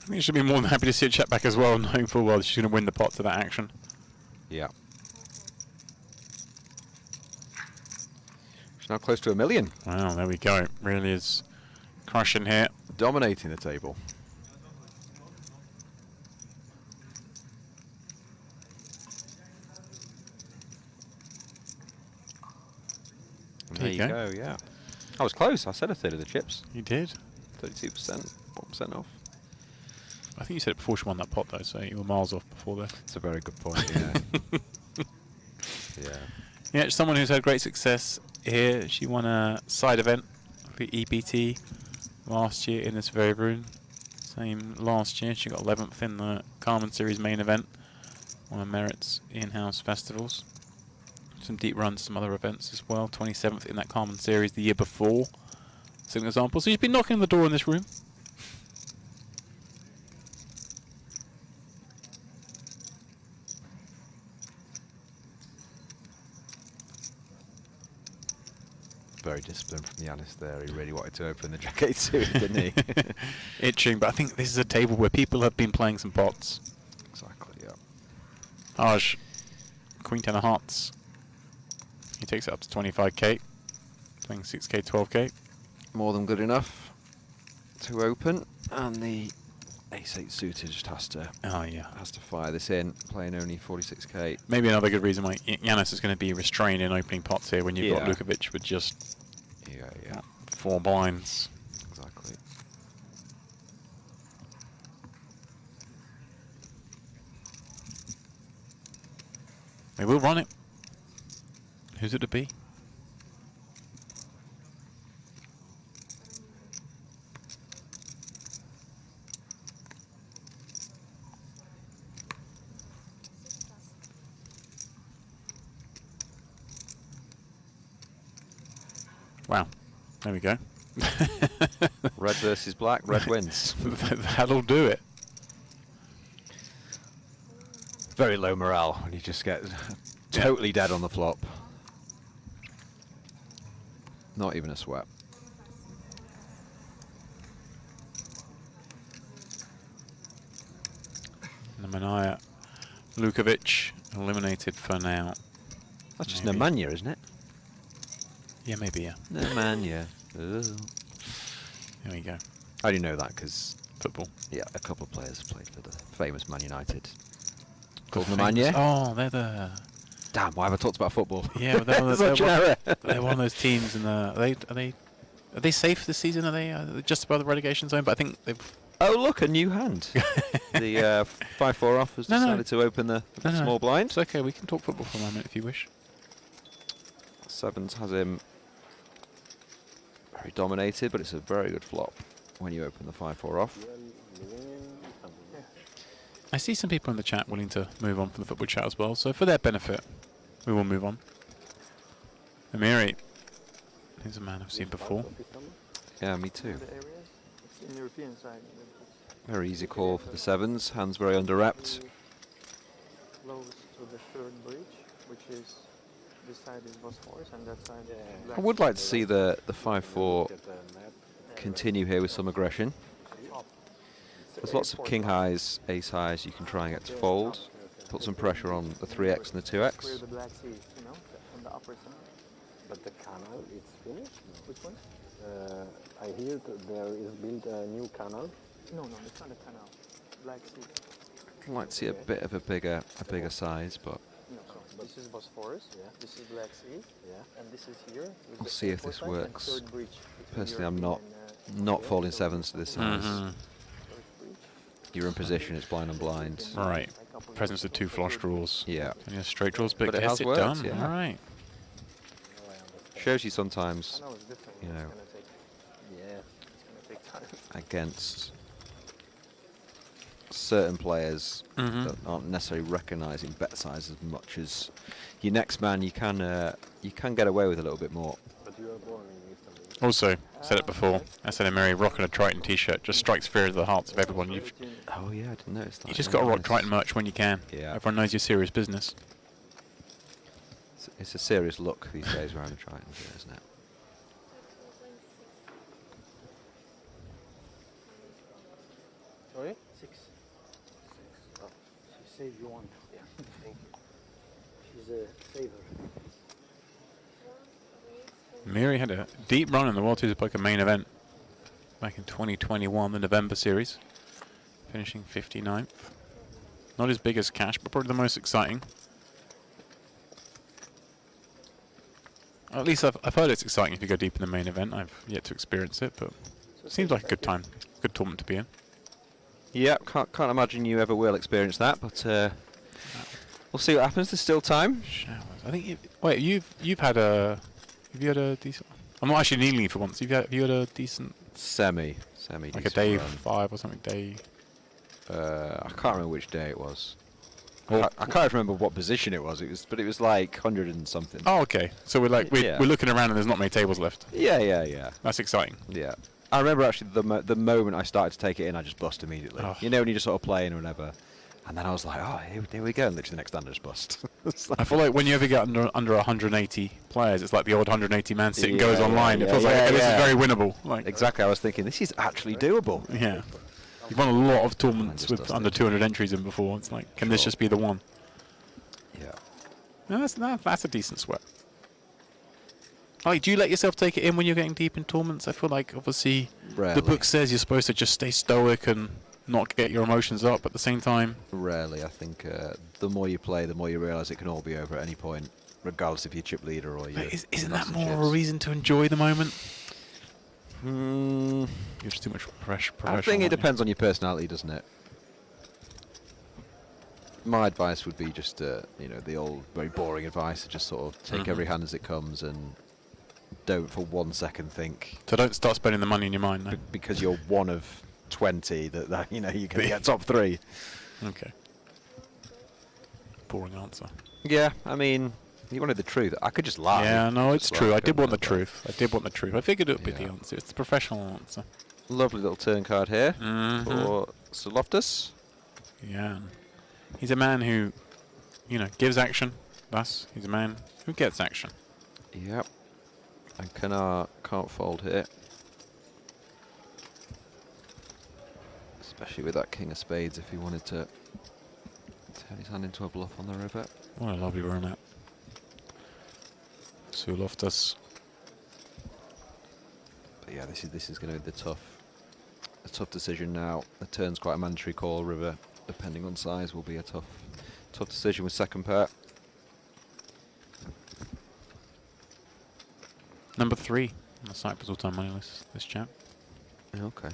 I think he should be more than happy to see a check back as well, knowing full well she's going to win the pot to that action. Yeah. She's now close to $1 million. Wow, there we go. Really is crushing here. Dominating the table. There you go, yeah. I was close. I said a third of the chips. You did. 32%, 1% off. I think you said it before she won that pot, though, so you were miles off before there. It's a very good point, yeah. Yeah. Yeah, someone who's had great success here. She won a side event for EPT last year in this very room. Same last year. She got 11th in the Carmen Series main event. One of Merit's in-house festivals. Some deep runs, some other events as well. 27th in that Carmen Series the year before. As an example. So she's been knocking on the door in this room. Very disciplined from Yanis there. He really wanted to open the Jack 8-2, didn't he? Itching, but I think this is a table where people have been playing some pots. Exactly, yeah. Aj, Queen 10 of Hearts. He takes it up to 25k. Playing 6k, 12k. More than good enough to open, and the Ace-8 suited just has to fire this in, playing only 46k. Maybe another good reason why Yanis is going to be restrained in opening pots here when you've got Lukovic with just 4 blinds. Exactly. They will run it. Who's it to be? Wow. There we go. Red versus black, red wins. That'll do it. Very low morale when you just get totally dead on the flop. Not even a sweat. Nemanja Lukovic eliminated for now. That's just Nemanja, isn't it? Yeah, maybe, yeah. Nemanja. There we go. How do you know that? Because football. Yeah, a couple of players played for the famous Man United. Called Nemanja. Oh, they're the... Damn, why have I talked about football? Yeah, they're one of those teams. In the, are they safe this season? Are they just above the relegation zone? But I think they've... Oh, look, a new hand. The 5-4 off has decided to open the small blind. It's okay, we can talk football for a moment if you wish. Sevens has him very dominated, but it's a very good flop when you open the 5-4 off. I see some people in the chat willing to move on from the football chat as well, so for their benefit, we will move on. Amiri, he's a man I've seen before. Yeah, me too. It's in European side. Very easy call for the sevens. Hands very under-wrapped. Close to the third bridge, which is this side is Bosphorus and that side. I would like to see the 5-4 continue here with some aggression. There's lots of king highs, ace highs you can try and get to fold. Put some pressure on the 3x and the 2x. Where the Black Sea, you know, on the upper side. But the canal, it's finished? No. Which one? I hear that there is built a new canal. No, it's not a canal. Black Sea. I'd like to see a bit of a bigger size, but No, so this is Bosphorus. Yeah. This is Black Sea. Yeah. And this is here. I'll see if this works. Bridge Personally, I'm not folding sevens to this size. You're in position, it's blind on blind. Right. Presence of 2 flush draws. Yeah. And your straight draws, but it gets has worked, done. yeah. All right. Shows you sometimes, you know, it's gonna take time. against certain players that aren't necessarily recognising bet size as much as your next man, you can get away with a little bit more. But you are born in Istanbul. Also, said it before, I said Mary rocking a Triton t-shirt just strikes fear into the hearts of everyone. Oh yeah, I didn't notice that. You just got to rock Triton merch when you can. Yeah. Everyone knows you're serious business. It's a serious look these days around the Tritons, isn't it? Sorry? 6. Oh, she saved you 1. Yeah, thank you. She's a saver. Mary had a deep run in the World Series of Poker main event back in 2021, the November series, finishing 59th. Not as big as Cash, but probably the most exciting. At least I've heard it's exciting if you go deep in the main event. I've yet to experience it, but it seems like a good time, good tournament to be in. Yeah, can't imagine you ever will experience that, but we'll see what happens. There's still time. Showers. I think. Wait, you've had a. Have you had a decent? I'm not actually needing you for once. Have you had a decent? Semi. Like a day 5 or something. Day. I can't remember which day it was. Well, I can't remember what position it was. But it was like 100 and something. Oh, okay. So we're looking around and there's not many tables left. Yeah. That's exciting. Yeah. I remember actually the moment I started to take it in, I just bust immediately. Oh. You know, when you just sort of playing or whatever. And then I was like, oh, here we go. And literally the next stand I just bust. I feel like when you ever get under 180 players, it's like the old 180 man sitting goes online. It feels like this is very winnable. Like, exactly. I was thinking, this is actually doable. yeah. You've won a lot of tournaments with under 200 entries in before. It's like, can this just be the one? Yeah. No, that's a decent sweat. Like, do you let yourself take it in when you're getting deep in tournaments? I feel like, obviously, Rarely. the book says you're supposed to just stay stoic and not get your emotions up, but at the same time... Rarely. I think the more you play, the more you realise it can all be over at any point, regardless if you're chip leader or you're... Isn't that more of a reason to enjoy the moment? You're just too much pressure. I think it depends on your personality, doesn't it? My advice would be just, the old, very boring advice to just sort of take every hand as it comes and don't for 1 second think... So don't start spending the money in your mind, no? Because you're one of 20 that you can get top 3. Okay. Boring answer. Yeah, I mean, you wanted the truth. I could just lie. Yeah, no, it's Just true. lie, I did want the couldn't truth. I figured it would be the answer. It's the professional answer. Lovely little turn card here for Sir Loftus. Yeah. He's a man who, gives action. Thus, he's a man who gets action. Yep. And can't fold here. Especially with that king of spades if he wanted to turn his hand into a bluff on the river. What a lovely run out. Sir Loftus. But yeah, this is going to be the tough decision now. The turn's quite a mandatory call. River, depending on size, will be a tough decision with second pair. Number 3 on the Cyprus all-time money list, this chap. Okay.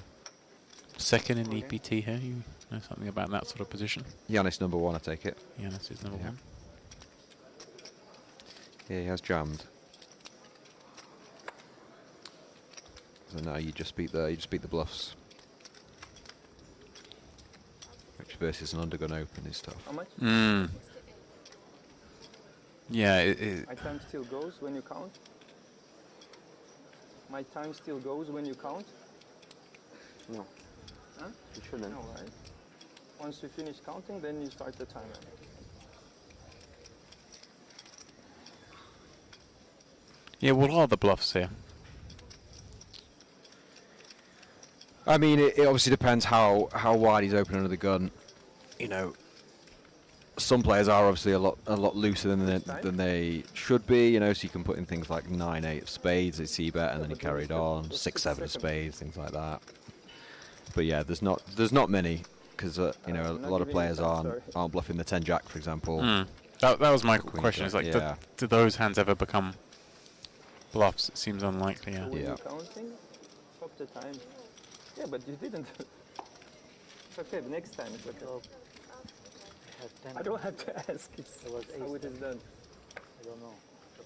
Second in the EPT here. You know something about that sort of position? Yanis number 1, I take it. Yanis is number 1. Yeah, he has jammed. So now you just beat the bluffs. Which versus an undergun open is tough. How much? Yeah, My time still goes when you count. My time still goes when you count. No. Huh? You shouldn't. No, right. Once you finish counting, then you start the timer. yeah. What are the bluffs here? I mean, it obviously depends how wide he's open under the gun. Some players are obviously a lot looser than they should be. So you can put in things like 9-8 of spades at c-bet, and then he carried on 6-7 of spades, things like that. But yeah, there's not many because a lot of players aren't bluffing the 10-jack, for example. That was my Queen question. Is jack, like, yeah. do those hands ever become bluffs? It seems unlikely. Yeah. So when Yeah. you're counting, stop the time. Yeah, but you didn't. It's okay, next time it's okay. I don't have to ask, it's how it is done. I don't know.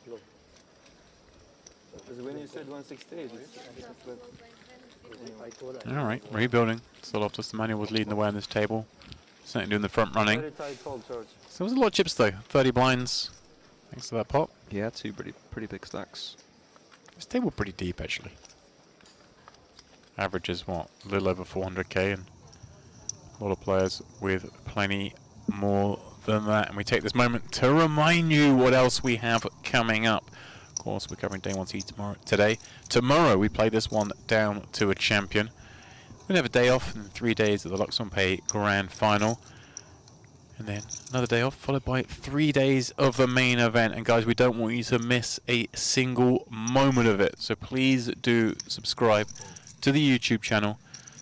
Look. Because when you said 168, All right, rebuilding. So Loftus, the manual was leading the way on this table. Certainly doing the front running. very tight hold, George. So there was a lot of chips though. 30 blinds. Thanks to that pot. Yeah, 2 pretty big stacks. This table pretty deep actually. Average is what? A little over 400k, and a lot of players with plenty more than that. And we take this moment to remind you what else we have coming up. Of course, we're covering day 1C today. Tomorrow we play this one down to a champion. We're going to have a day off and 3 days at the Luxon Pay Grand Final. And then another day off, followed by 3 days of the main event. And guys, we don't want you to miss a single moment of it. So please do subscribe to the YouTube channel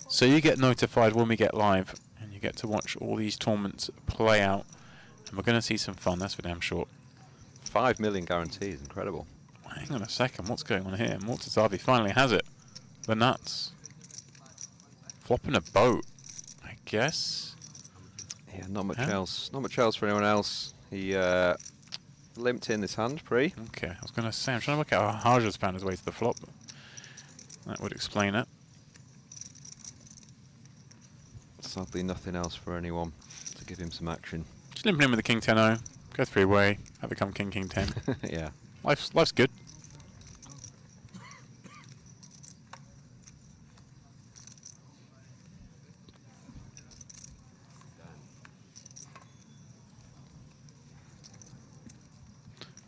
so you get notified when we get live. And you get to watch all these tournaments play out. And we're going to see some fun, that's for damn sure. 5 million guarantees, incredible. Hang on a second, what's going on here? Mortazavi finally has it. The nuts. Flopping a boat, I guess. Yeah, not much else. Not much else for anyone else. He limped in this hand, Pre. Okay, I was going to say, I'm trying to work out how Haja's found his way to the flop. That would explain it. Sadly, nothing else for anyone to give him some action. Just limping in with the King 10-0, go 3-way, have it come King 10. Yeah. Life's good.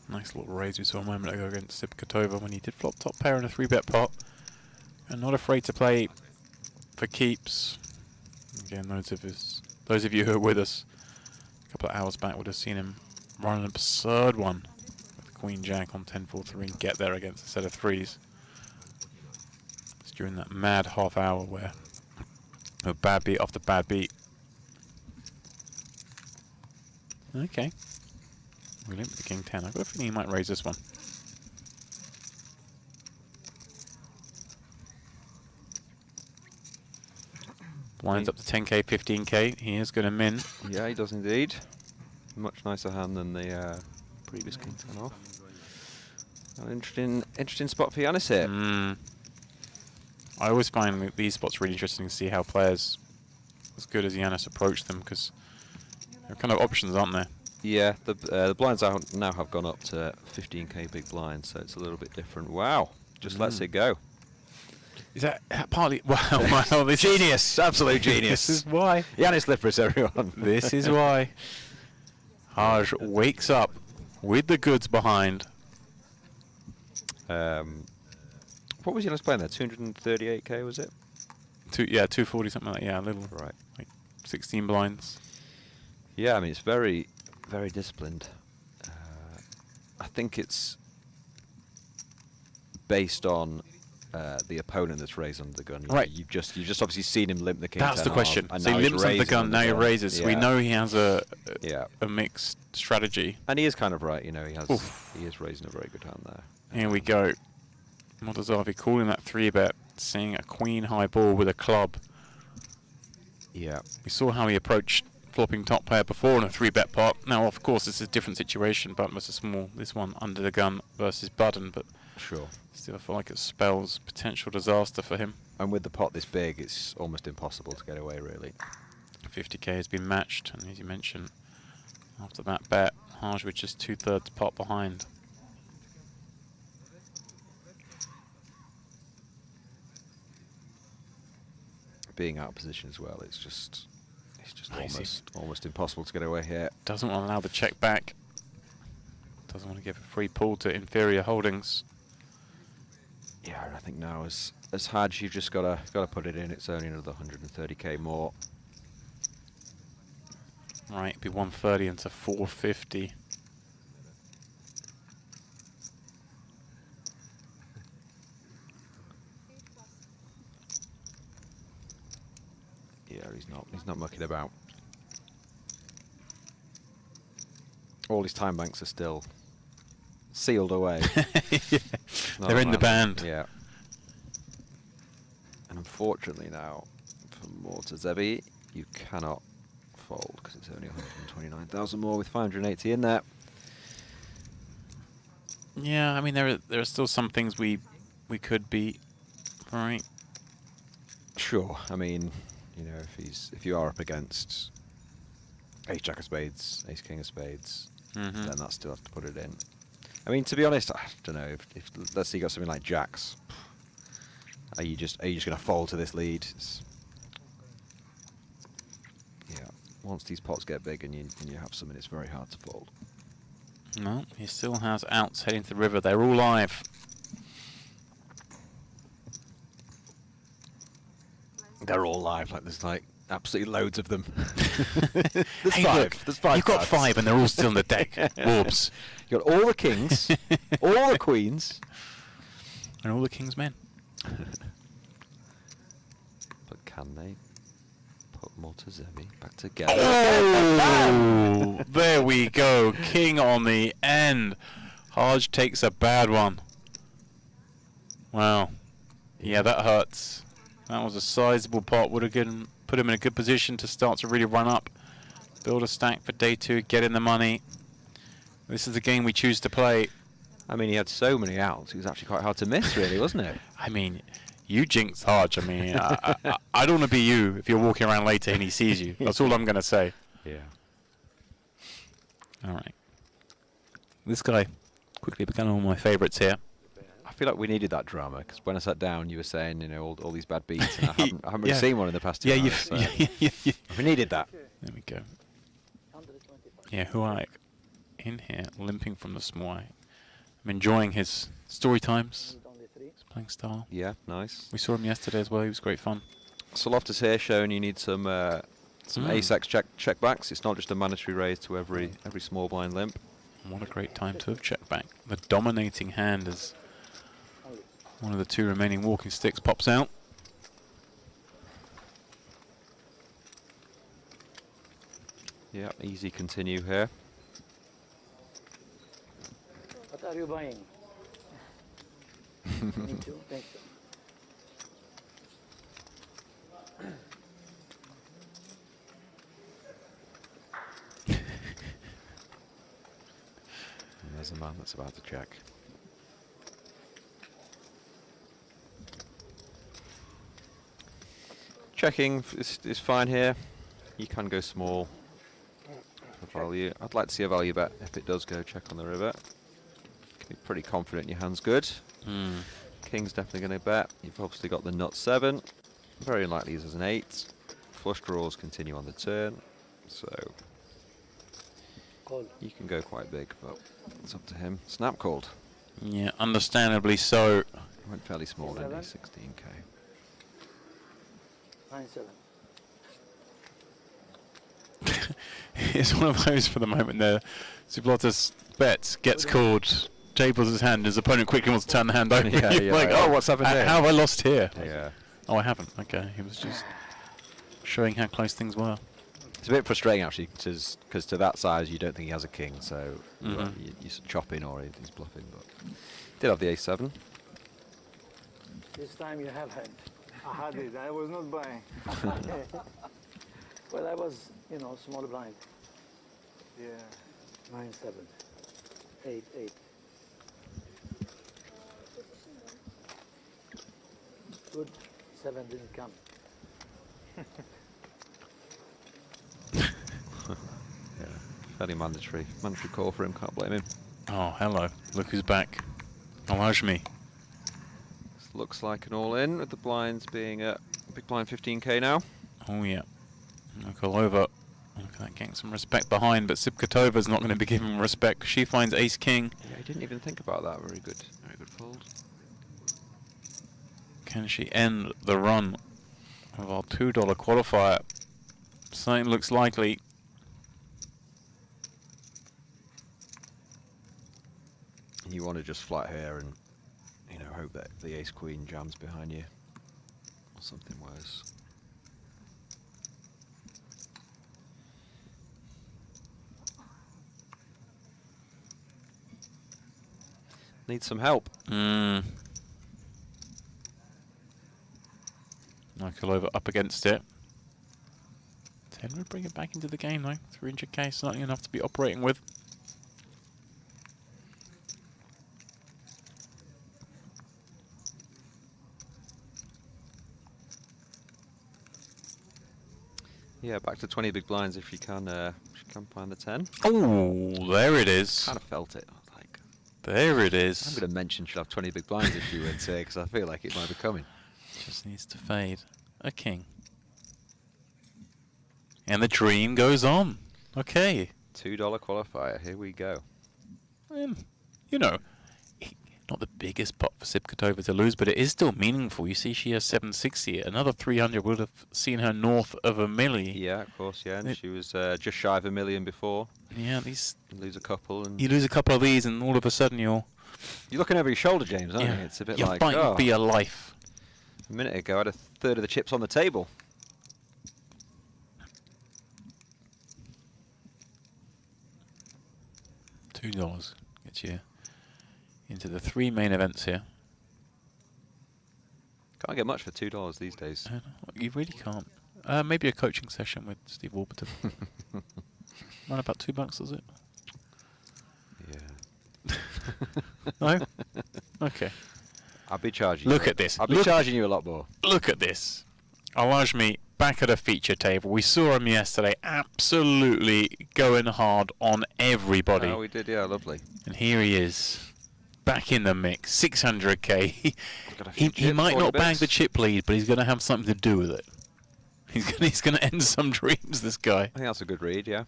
Nice little raise we saw a moment ago against Sipkatova when he did flop top pair in a 3-bet pot. And not afraid to play for keeps. Again, those of you who are with us a couple of hours back would have seen him run an absurd one with Queen Jack on 10-4-3 and get there against a set of threes. It's during that mad half hour where a bad beat after bad beat. Okay. We limp with the King 10. I've got a feeling he might raise this one. Blinds up to 10k, 15k. He is going to min. Yeah, he does indeed. Much nicer hand than the previous King 10 off. An interesting spot for Giannis here. I always find these spots really interesting to see how players as good as Giannis approach them, because there are kind of options, aren't there? Yeah, the blinds out now have gone up to 15k big blinds, so it's a little bit different. Wow, just lets it go. Is that partly... Wow, this Genius, absolute genius. This is why. Giannis Lipris, everyone. This is why. Haj wakes up with the goods behind. What was Giannis playing there? 238k, was it? 240, something like that. Yeah, a little. Right. Like 16 blinds. Yeah, I mean, it's very, very disciplined. I think it's based on the opponent that's raised under the gun. Right. You've just obviously seen him limp the King. That's the 10 question. off, and So now he he's limps under the raising gun, now he raises. So we Yeah. know he has a mixed mixed strategy. And he is kind of right, you know. Oof. He is raising a very good hand there. Here we go. Mortazavi calling that 3-bet, seeing a queen high ball with a club. Yeah. We saw how he approached flopping top pair before in a 3-bet pot. Now, of course, this is a different situation. Button versus small. This one under the gun versus button, but Sure. still I feel like it spells potential disaster for him. And with the pot this big, it's almost impossible to get away, really. 50k has been matched, and as you mentioned, after that bet, Haj with just 2/3 pot behind. Being out of position as well, it's just Nice. almost impossible to get away here. Doesn't want to allow the check back. Doesn't want to give a free pull to inferior holdings. Yeah, and I think now as Haj, you've just gotta put it in. It's only another 130k more. Right, it'd be 130 into 450. Yeah, he's not mucking about. All his time banks are still sealed away. Not They're in the allowed. band. Yeah. And unfortunately now, for Mortazavi, you cannot fold because it's only 129,000 more with 580 in there. Yeah, I mean there are still some things we could beat, right? Sure. I mean, you know, if you are up against Ace Jack of Spades, Ace King of Spades, then that's still have to put it in. I mean, to be honest, I don't know if let's say you got something like Jacks. Are you just going to fold to this lead? Yeah. Once these pots get big and you have something, it's very hard to fold. No, he still has outs heading to the river. They're all live. They're all live. Like there's like absolutely loads of them. There's Hey, five. look, There's five. You've got cards. 5 and they're all still in the deck. Whoops. You got all the kings, all the queens, And all the king's men. but can they put Mortazavi back together? Oh, there we go. King on the end. Haj takes a bad one. Wow. Yeah, that hurts. That was a sizable pot. Would have put him in a good position to start to really run up. Build a stack for day 2, get in the money. This is the game we choose to play. I mean, he had so many outs. It was actually quite hard to miss, really, wasn't it? I mean, you jinx hard. I mean, I don't want to be you if you're walking around later and he sees you. That's all I'm going to say. Yeah. All right. This guy quickly became one of my favourites here. I feel like we needed that drama, because when I sat down, you were saying, you know, all these bad beats, and I haven't really seen one in the past 2 Yeah, hours. So we needed that. There we go. Yeah, Huaik in here, limping from the small eye. I'm enjoying his story times. His playing style. Yeah, nice. We saw him yesterday as well. He was great fun. So Loftus here showing you need some ace-x checkbacks. It's not just a mandatory raise to every small blind limp. What a great time to have checked back. The dominating hand as one of the 2 remaining walking sticks pops out. Yeah, easy continue here. What are you buying? Me too. Thank you. And there's a man that's about to check. Checking is fine here. You can go small for value. I'd like to see a value bet if it does go check on the river. Can be pretty confident your hand's good. King's definitely going to bet. You've obviously got the nut 7. Very unlikely as an 8. Flush draws continue on the turn. So Call. you can go quite big, but it's up to him. Snap called. Yeah, understandably so. He went fairly small, didn't he? 16k. 9-7. It's one of those for the moment there. Zublotus bets, gets called, tables his hand, his opponent quickly wants to turn the hand over. Yeah, You're yeah, like, right. oh, What's happened there? How have I lost here? Yeah. Oh, I haven't. Okay, he was just showing how close things were. It's a bit frustrating actually, because to that size you don't think he has a king, so you're chopping or he's bluffing. But did have the ace-7. This time you have hand. I had it. I was not buying. Well, I was, you know, small blind. Yeah. 9-7. 8-8. Good. 7 didn't come. Yeah, fairly mandatory call for him. Can't blame him. Oh, hello. Look who's back. Allows me. This looks like an all-in with the blinds being at big blind 15k now. Oh, yeah. Look all over. Look at that, getting some respect behind, but Sipkatova's not going to be given respect. She finds ace-king. Yeah, he didn't even think about that. Very good fold. Can she end the run of our $2 qualifier? Something looks likely. You want to just flat here and, you know, hope that the ace-queen jams behind you or something worse. Need some help. Nikolova up against it. 10 would bring it back into the game though. 300k is not enough to be operating with. Yeah, back to 20 big blinds if you can find the 10. Oh, there it is. Kind of felt it. I was like, there it is. I'm going to mention she'll have 20 big blinds if she wins here, because I feel like it might be coming. Just needs to fade. A king. And the dream goes on. Okay. $2 qualifier. Here we go. You know, not the biggest pot for Sipkatova to lose, but it is still meaningful. You see she has 760. Another 300 would have seen her north of $1 million. Yeah, of course, yeah. And she was just shy of $1 million before. Yeah, these... You lose a couple. And you lose a couple of these and all of a sudden you're looking over your shoulder, James, aren't you? It's a bit you're like, fighting for your life. A minute ago, I had a third of the chips on the table. $2 gets you into the 3 main events here. Can't get much for $2 these days. You really can't. Maybe a coaching session with Steve Warburton. Run about $2, is it? Yeah. No? Okay. I'll be charging Look you. at this. I'll be charging you a lot more. Look at this. Alajmi back at a feature table. We saw him yesterday absolutely going hard on everybody. Oh, we did, yeah, lovely. And here he is. Back in the mix. 600k. Got a few he chips, might 40 not bag bits. the chip lead, but he's going to have something to do with it. He's going to end some dreams, this guy. I think that's a good read, yeah.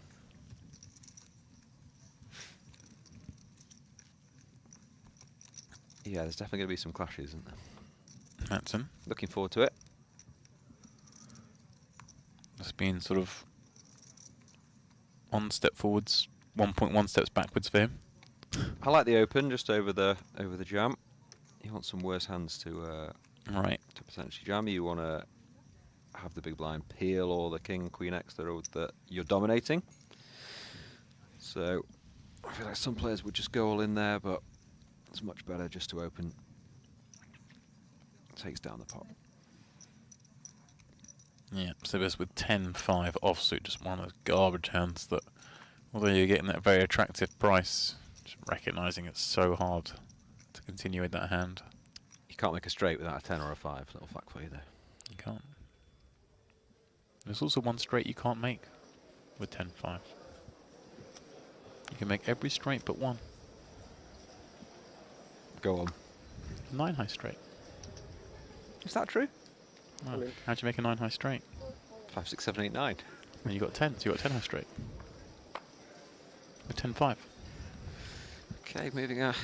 Yeah, there's definitely going to be some clashes, isn't there? Matson. Looking forward to it. Just being sort of 1 step forwards, 1.1 steps backwards for him. I like the open just over the jam. You want some worse hands to Right. potentially jam. You want to have the big blind peel or the king queen x that you're dominating. So I feel like some players would just go all in there, but it's much better just to open. Takes down the pot. Yeah, so this with 10-5 offsuit, just one of those garbage hands that, although you're getting that very attractive price, just recognising it's so hard to continue with that hand. You can't make a straight without a 10 or a 5. Little fact for you there. You can't. There's also one straight you can't make with 10-5. You can make every straight but one. Go on. 9 high straight. Is that true? Wow. How'd you make a 9 high straight? 5, 6, 7, 8, 9. And you got 10, so you got 10 high straight. With 10-5. Okay, moving on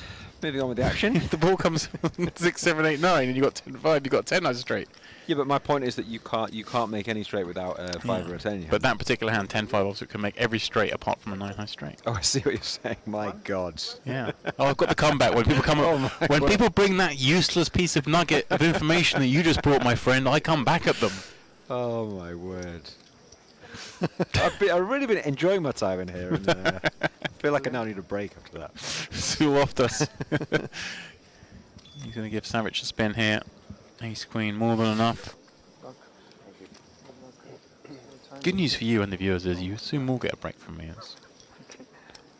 with the action. The ball comes 6, 7, 8, 9, and you got 10-5. You got 10 high straight. Yeah, but my point is that you can't make any straight without a 5 or a 10. But that particular hand, 10-5, also can make every straight apart from a 9 high straight. Oh, I see what you're saying. My God. Yeah. Oh, I've got the comeback when people come. When people bring that useless piece of nugget of information that you just brought, my friend, I come back at them. Oh my word. I've really been enjoying my time in here, and I feel like I now need a break after that. Too Loftus. He's going to give Savage a spin here. Ace Queen, more than enough. Good news for you and the viewers is you soon will get a break from me.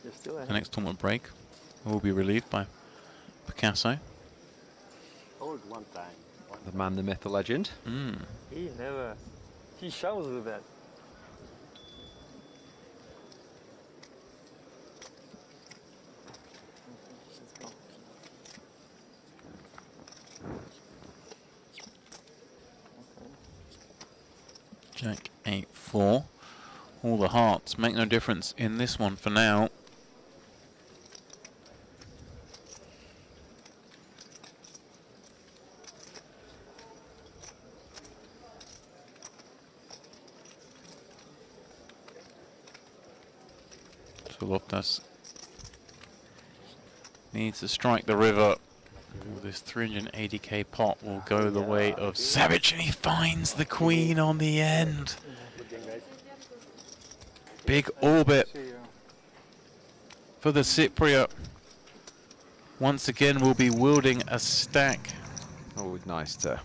You're still The ahead. next tournament break will be relieved by Picasso. Hold one time. The man, the myth, the legend. He showers with that. Let's go. Jack 8-4. All the hearts make no difference in this one for now. So Loftus needs to strike the river. Ooh, this 380k pot will go the way of Savage, and he finds the queen on the end. Big orbit for the Cypriot. Once again, we'll be wielding a stack. Oh, nice to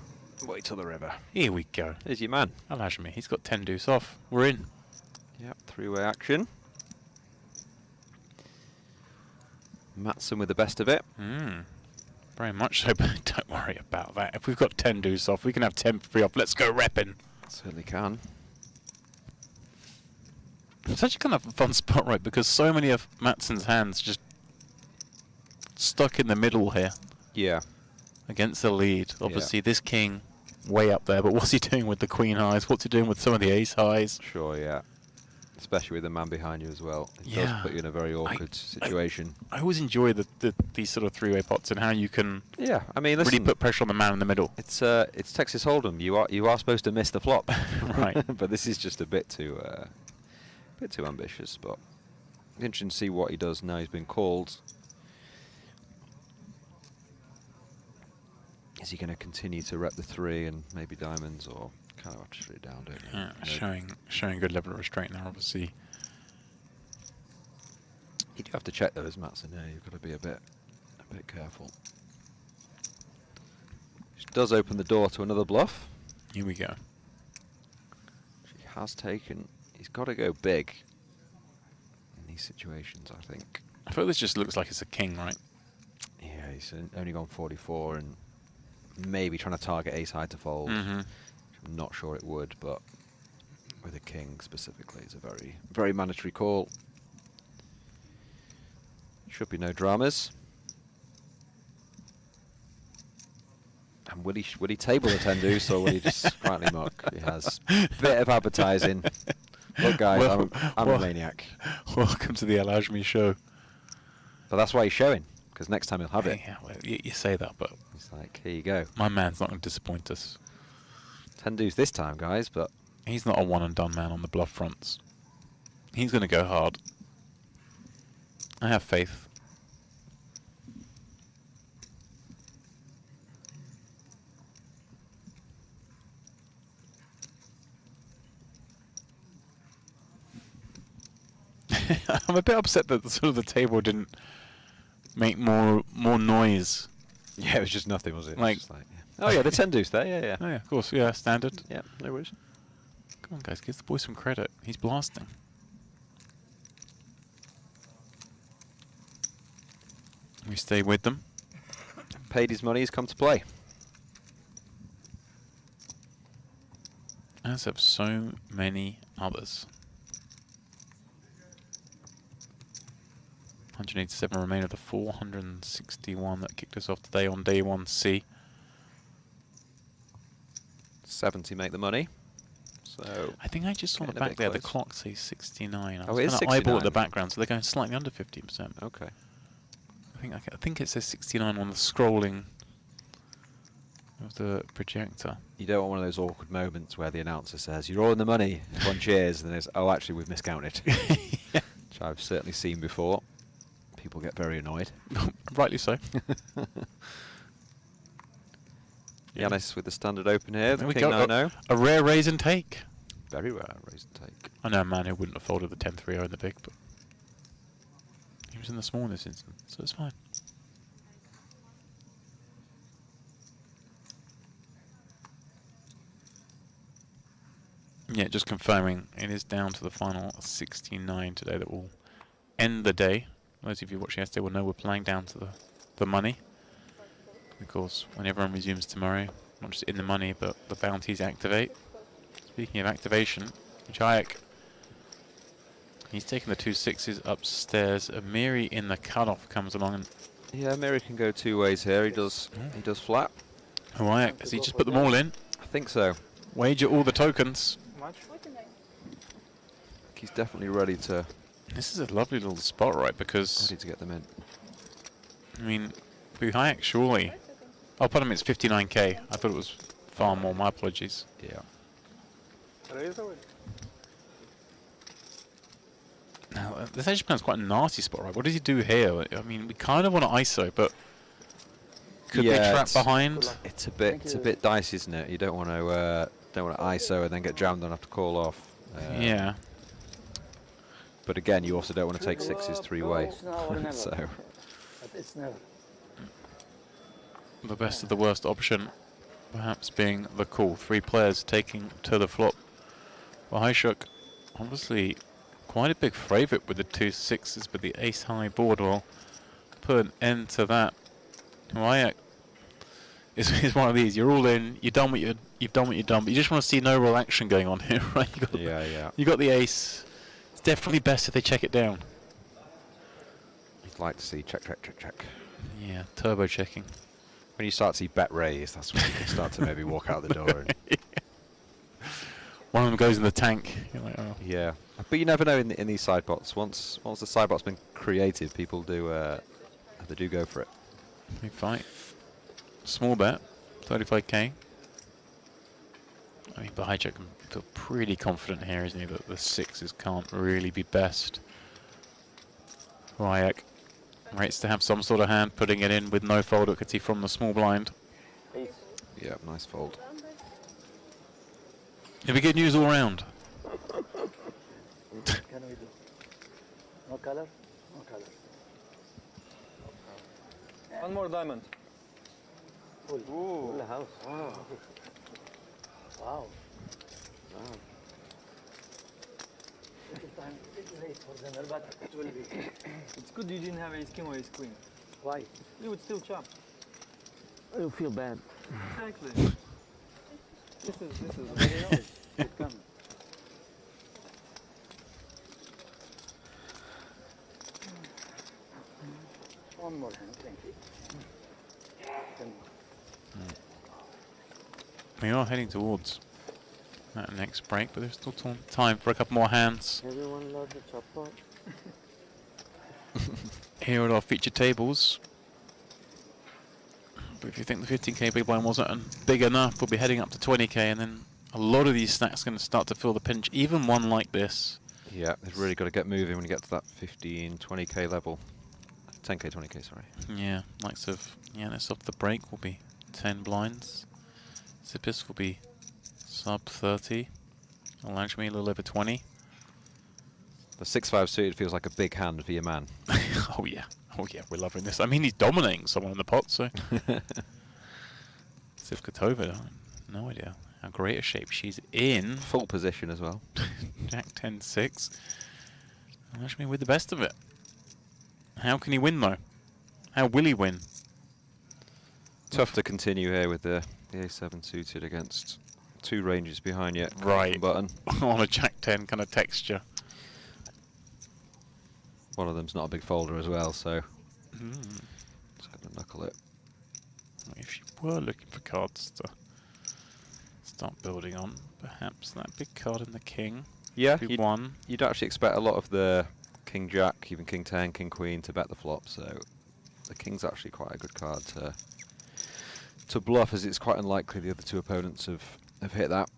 wait till the river. Here we go. There's your man. Alajmi, he's got 10 deuce off. We're in. Yep, three-way action. Matson with the best of it. Very much so, but don't worry about that. If we've got 10 deuce off, we can have 10 free off. Let's go repping. Certainly can. It's actually kind of a fun spot, right? Because so many of Matson's hands just stuck in the middle here Yeah. against the lead. Obviously, this king way up there, but what's he doing with the queen highs? What's he doing with some of the ace highs? Sure, yeah. Especially with the man behind you as well. It Yeah. does put you in a very awkward situation. I always enjoy these sort of three-way pots and how you can Yeah, I mean, listen, really put pressure on the man in the middle. it's Texas Hold'em. You are supposed to miss the flop, Right. But this is just a bit too ambitious. But it's interesting to see what he does now. He's been called. Is he going to continue to rep the 3 and maybe diamonds, or kind of have to shut it down? Don't you? Yeah, No. showing good level of restraint now, obviously. You do have to check those mats in there. You've got to be a bit careful. He's does open the door to another bluff. Here we go. He has taken. He's got to go big in these situations, I think. I feel this just looks like it's a king, right? Yeah, he's only gone 44 and maybe trying to target ace high to fold. Mm-hmm. I'm not sure it would, but with a king specifically, it's a very, very mandatory call. Should be no dramas. And will he table the 10 deuce or will he just quietly muck? He has a bit of advertising. Look, guys, Well, I'm a maniac. Welcome to the Alajmi show. But that's why he's showing, because next time he'll have it. Yeah, well, you say that, but It's like, here you go. my man's not going to disappoint us. 10 deuce this time, guys, but He's not a one and done man on the bluff fronts. He's going to go hard. I have faith. I'm a bit upset that the table didn't make more noise. yeah, it was just nothing, was it? Like- Just yeah. Oh yeah, the 10 deuce there, yeah. Oh yeah, of course, yeah, standard. Yeah, no worries. Come on, guys, give the boy some credit. He's blasting. We stay with them. Paid his money, he's come to play. As have so many others. 187 remain of the 461 that kicked us off today on day 1C. 70 make the money. So I think I just saw on the Getting a back bit there, the close. clock says 69. I Oh, was it is kinda eyeball at the 69. background, so they're going slightly under 50%. okay. I think it says 69 on the scrolling of the projector. You don't want one of those awkward moments where the announcer says, you're all in the money, everyone cheers, and then it's, oh, actually, we've miscounted. Yeah. Which I've certainly seen before. People get very annoyed. Rightly so. Yanis with the standard open here, There the we king go. 9-0. A rare raise and take. Very rare raise and take. I know a man who wouldn't have folded the 10-3-0 in the big, but he was in the small in this instance, so it's fine. Yeah, just confirming, it is down to the final 69 today that will end the day. Those of you watching yesterday will know we're playing down to the money. Of course, when everyone resumes tomorrow, not just in the money, but the bounties activate. Speaking of activation, Jayek, he's taking the 2 6s upstairs. Amiri in the cutoff comes along, and Yeah, Miri can go two ways here. He does flat. Jayek, has he just put them all in? I think so. Wager all the tokens. Much? He's definitely ready to This is a lovely little spot, right? Because, get them in. I mean, Hayek surely. Oh, pardon me, it's 59k. I thought it was far more. My apologies. Yeah. Raise away. Now, this actually becomes quite a nasty spot, right? What does he do here? I mean, we kind of want to ISO, but could Yeah, they trap it's- behind? It's a bit dicey, isn't it? You don't want to ISO and then get jammed and have to call off. Yeah. But again, you also don't want to take sixes three-way. It's now or never. So But it's never. The best of the worst option, perhaps being the call. 3 players taking to the flop. Well, Highshook, obviously quite a big favourite with the 2 6s, but the ace high board will put an end to that. Hayek is one of these. You're all in. You've done what you've done, but you just want to see no real action going on here, right? yeah. You got the ace. It's definitely best if they check it down. You'd like to see check. Yeah, turbo checking. When you start to see bet raise, that's when you can start to maybe walk out the door. And One of them goes in the tank. You're like, oh. yeah, but you never know in these side bots. Once the side bot's been created, people do they do go for it. Big fight. Small bet, 35k. I mean, but Hijack can feel pretty confident here, isn't he, that the 6s can't really be best. Hayek rates to have some sort of hand, putting it in with no fold equity from the small blind. Yeah, nice fold. It'll be good news all round. What can we do? No color? No color. One more diamond. Full house. Wow. Wow. Little time, little late for dinner, but it will be. It's good you didn't have ace king or ace queen. Why? You would still chop. You feel bad. Exactly. This is very nice. It comes. One more hand, thank you. We are heading towards that next break, but there's still time for a couple more hands. Everyone loves the chop part. Here at our featured tables. But if you think the 15k big blind wasn't big enough, we'll be heading up to 20k, and then a lot of these stacks are going to start to feel the pinch. Even one like this. Yeah, they've really got to get moving when you get to that 15, 20k level. 10k, 20k, sorry. Yeah, likes of Yanis off the break will be 10 blinds. Zippis will be sub 30. Alajmi a little over 20. The 6-5 suited feels like a big hand for your man. Oh yeah, we're loving this. I mean, he's dominating someone in the pot, so. Sivkatova, no idea how great a shape she's in. Full position as well. Jack 10-6. Alajmi with the best of it. How can he win though? How will he win? Tough to continue here with the A7 suited against two ranges behind you. Right. Button. On a Jack 10 kind of texture. One of them's not a big folder as well, so just got to knuckle it. If you were looking for cards to start building on, perhaps that big card in the king. Yeah, be one. You'd actually expect a lot of the King Jack, even King 10, King Queen to bet the flop, so the King's actually quite a good card to bluff, as it's quite unlikely the other two opponents have hit that.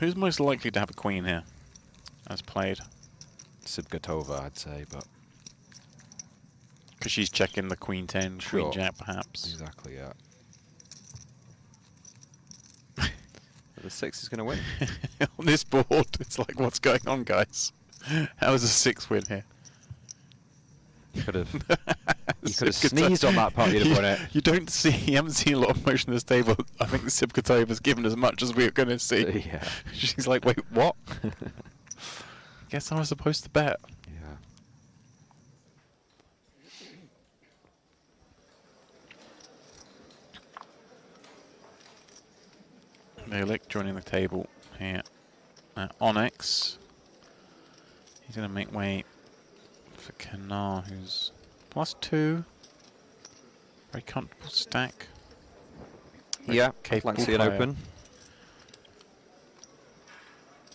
Who's most likely to have a queen here, as played? Sibgatova, I'd say, but because she's checking the queen 10, sure. queen jack, perhaps. Exactly, yeah. The 6 is going to win. On this board, it's like, what's going on, guys? How is a 6 win here? You could have sneezed on that part, you'd have won it. You don't see, you haven't seen a lot of motion on this table. I think Sibkatova's given as much as we were going to see. Yeah. She's like, wait, what? Guess I was supposed to bet. Yeah. Milik joining the table here. Onyx. He's going to make way for Kanar, who's +2. Very comfortable stack. Very Yeah, capable Lancey and player. open.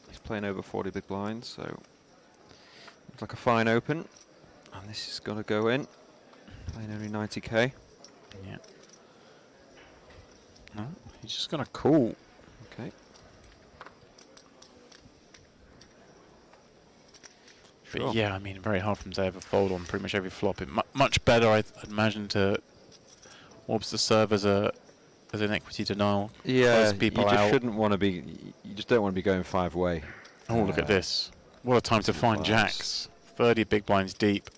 He's playing over 40 big blinds, so looks like a fine open. And this is going to go in. Playing only 90k. Yeah. No, he's just going to call. Okay. But Sure. yeah, I mean, very hard for him to ever fold on pretty much every flop. Much better, I'd imagine, to orbs to serve as an equity denial. Yeah, Close you people just out. shouldn't want to be. You just don't want to be going 5-way. Oh, look at this! What a time to find Class. jacks. 30 big blinds deep.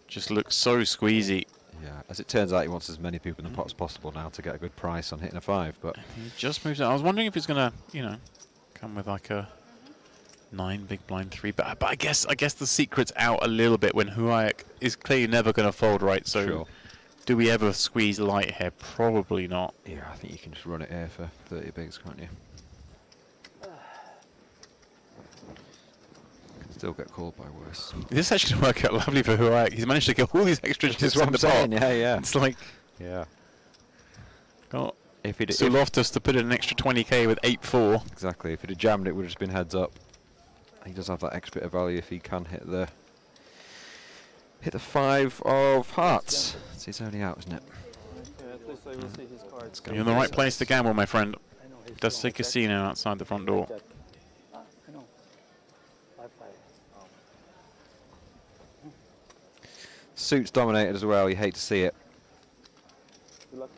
Just looks so squeezy. Yeah, as it turns out, he wants as many people in the pot as possible now to get a good price on hitting a 5. But He just moves out. I was wondering if he's gonna, come with like a 9 big blind 3. But I guess the secret's out a little bit when Huayek is clearly never gonna fold, right? So. sure. Do we ever squeeze light here? Probably not. Yeah, I think you can just run it here for 30 bigs, can't you? Can still get called by worse. This is actually going to work out lovely for Huayek. He's managed to get all these extra That's chips what in I'm the saying. pot. Yeah, yeah. It's like Yeah. got If he'd Loftus to put in an extra 20k with 8-4. exactly, if he'd have jammed, it would have just been heads up. He does have that extra bit of value if he can hit the 5 of hearts. It's his only out, isn't it? Yeah, at least I will see his cards. You're in the right place to gamble, my friend. I know he's Does say strong. casino outside the front door. Jack. I know. 5-5. Suits dominated as well. You hate to see it. Good luck.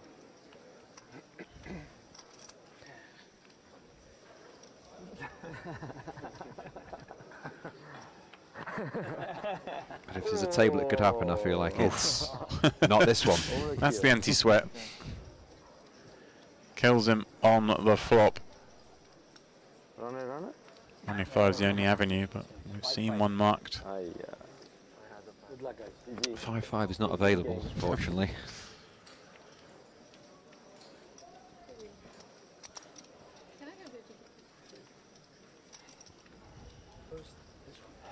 But if there's a table it could happen, I feel like it's not this one. That's the anti-sweat. Kills him on the flop. Run it, run it. Only 5's the only avenue, but we've seen one marked. Good luck, guys. 5-5 is not available, fortunately.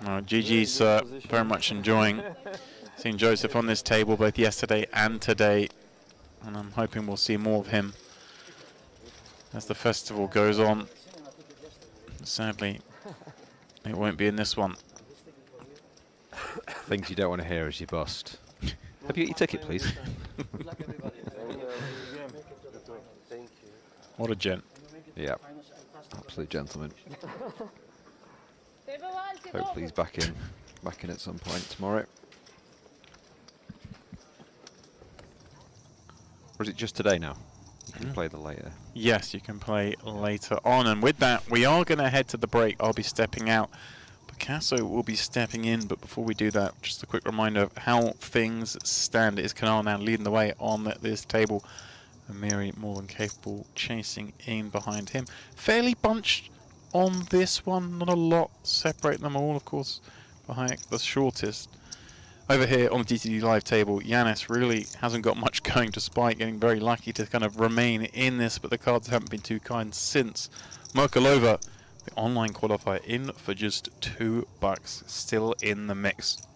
GG's very much enjoying seeing Joseph on this table both yesterday and today, and I'm hoping we'll see more of him as the festival goes on. Sadly, it won't be in this one. Things you don't want to hear as you bust. Have you got your ticket, please? What a gent. Yeah, absolute gentleman. Hopefully he's back in at some point tomorrow. Or is it just today now? You can play the later. Yes, you can play later on, and with that we are going to head to the break. I'll be stepping out, Picasso will be stepping in, but before we do that, just a quick reminder of how things stand. It is Canal now leading the way on this table, and Miri more than capable chasing in behind him. Fairly bunched on this one, not a lot separating them all, of course, behind the shortest. Over here on the DTD Live table, Yanis really hasn't got much going despite getting very lucky to kind of remain in this, but the cards haven't been too kind since. Merkulova, the online qualifier, in for just $2, still in the mix.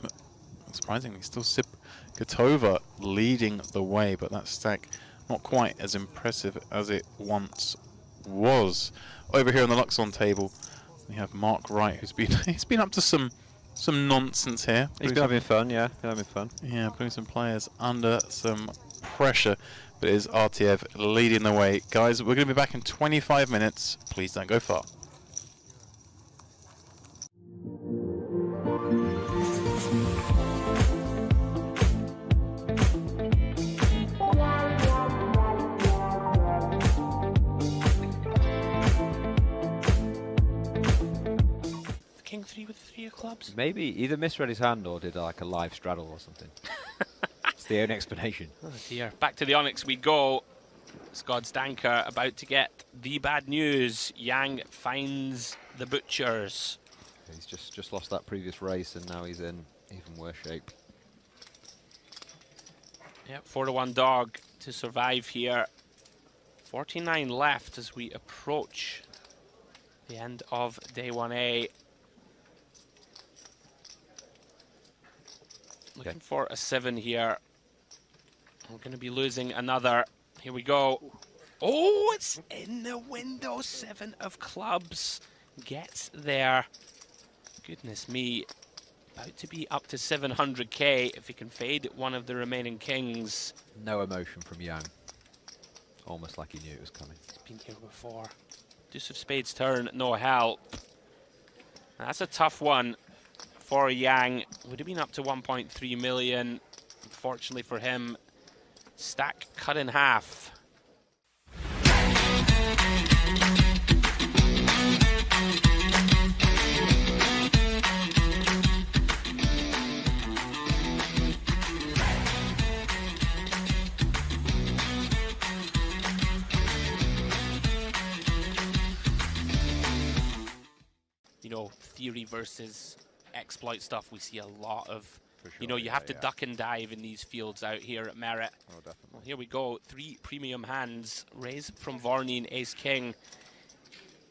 But surprisingly, still Sipkatova leading the way, but that stack not quite as impressive as it once was. Over here on the Luxon table, we have Mark Wright, who's been he's been up to some nonsense here. He's been having fun, yeah, Yeah, putting some players under some pressure. But it is Artiev leading the way. Guys, we're going to be back in 25 minutes. Please don't go far. King 3 with 3 of clubs? Maybe either misread his hand or did like a live straddle or something. It's the only explanation. Oh dear. Back to the Onyx we go. Scott Stanker about to get the bad news. Yang finds the butchers. He's just lost that previous race and now he's in even worse shape. Yep, 4-1 dog to survive here. 49 left as we approach the end of day 1A. Looking for a 7 here. We're going to be losing another. Here we go. Oh, it's in the window. 7 of clubs gets there. Goodness me. About to be up to 700k if he can fade one of the remaining kings. No emotion from Yang. Almost like he knew it was coming. He's been here before. Deuce of Spades turn, no help. That's a tough one for Yang. Would have been up to 1.3 million. Unfortunately for him, stack cut in half. You know, theory versus exploit stuff, we see a lot of. Sure, you know, you have to duck and dive in these fields out here at Merit. Oh, definitely. Well, here we go. 3 premium hands. Raise from Varney and Ace-King.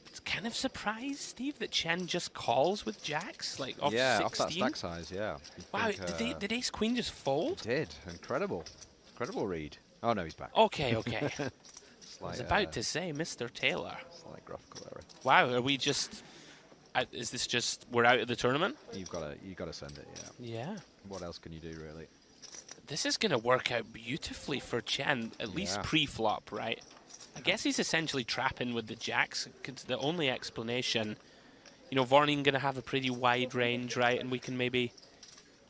It's kind of surprised, Steve, that Chen just calls with jacks, like off 16. Off that stack size, yeah. Wow, did Ace-Queen just fold? He did. Incredible. Incredible read. Oh, no, he's back. Okay, okay. I was about to say, Mr. Taylor. Slight graphical error. Wow, are we just... is this just we're out of the tournament? You gotta send it, yeah. Yeah. What else can you do, really? This is going to work out beautifully for Chen, at least pre-flop, right? I guess he's essentially trapping with the jacks. Cause the only explanation, you know, Varney going to have a pretty wide range, right? And we can maybe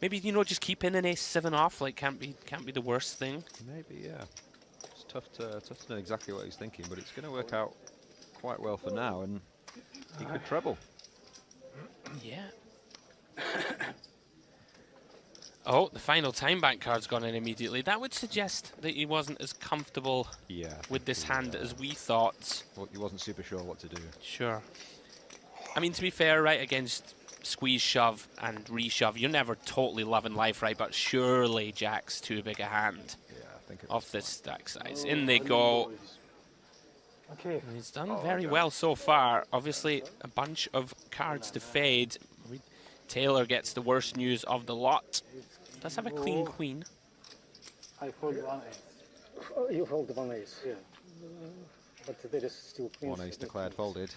you know, just keep in an ace-7 off. Like can't be the worst thing. Maybe, yeah. It's tough to know exactly what he's thinking, but it's going to work out quite well for now, and he could treble. Yeah. Oh, the final time bank card's gone in immediately. That would suggest that he wasn't as comfortable with this hand as we thought. Well, he wasn't super sure what to do. Sure. I mean, to be fair, right, against squeeze, shove, and re-shove, you're never totally loving life, right? But surely Jack's too big a hand off this stack size. In they go. Okay. He's done very well so far. Obviously, a bunch of cards to fade. Taylor gets the worst news of the lot. Does have a clean queen. I fold one ace. Oh, you fold one ace. Yeah. But there is still queens. One ace declared folded.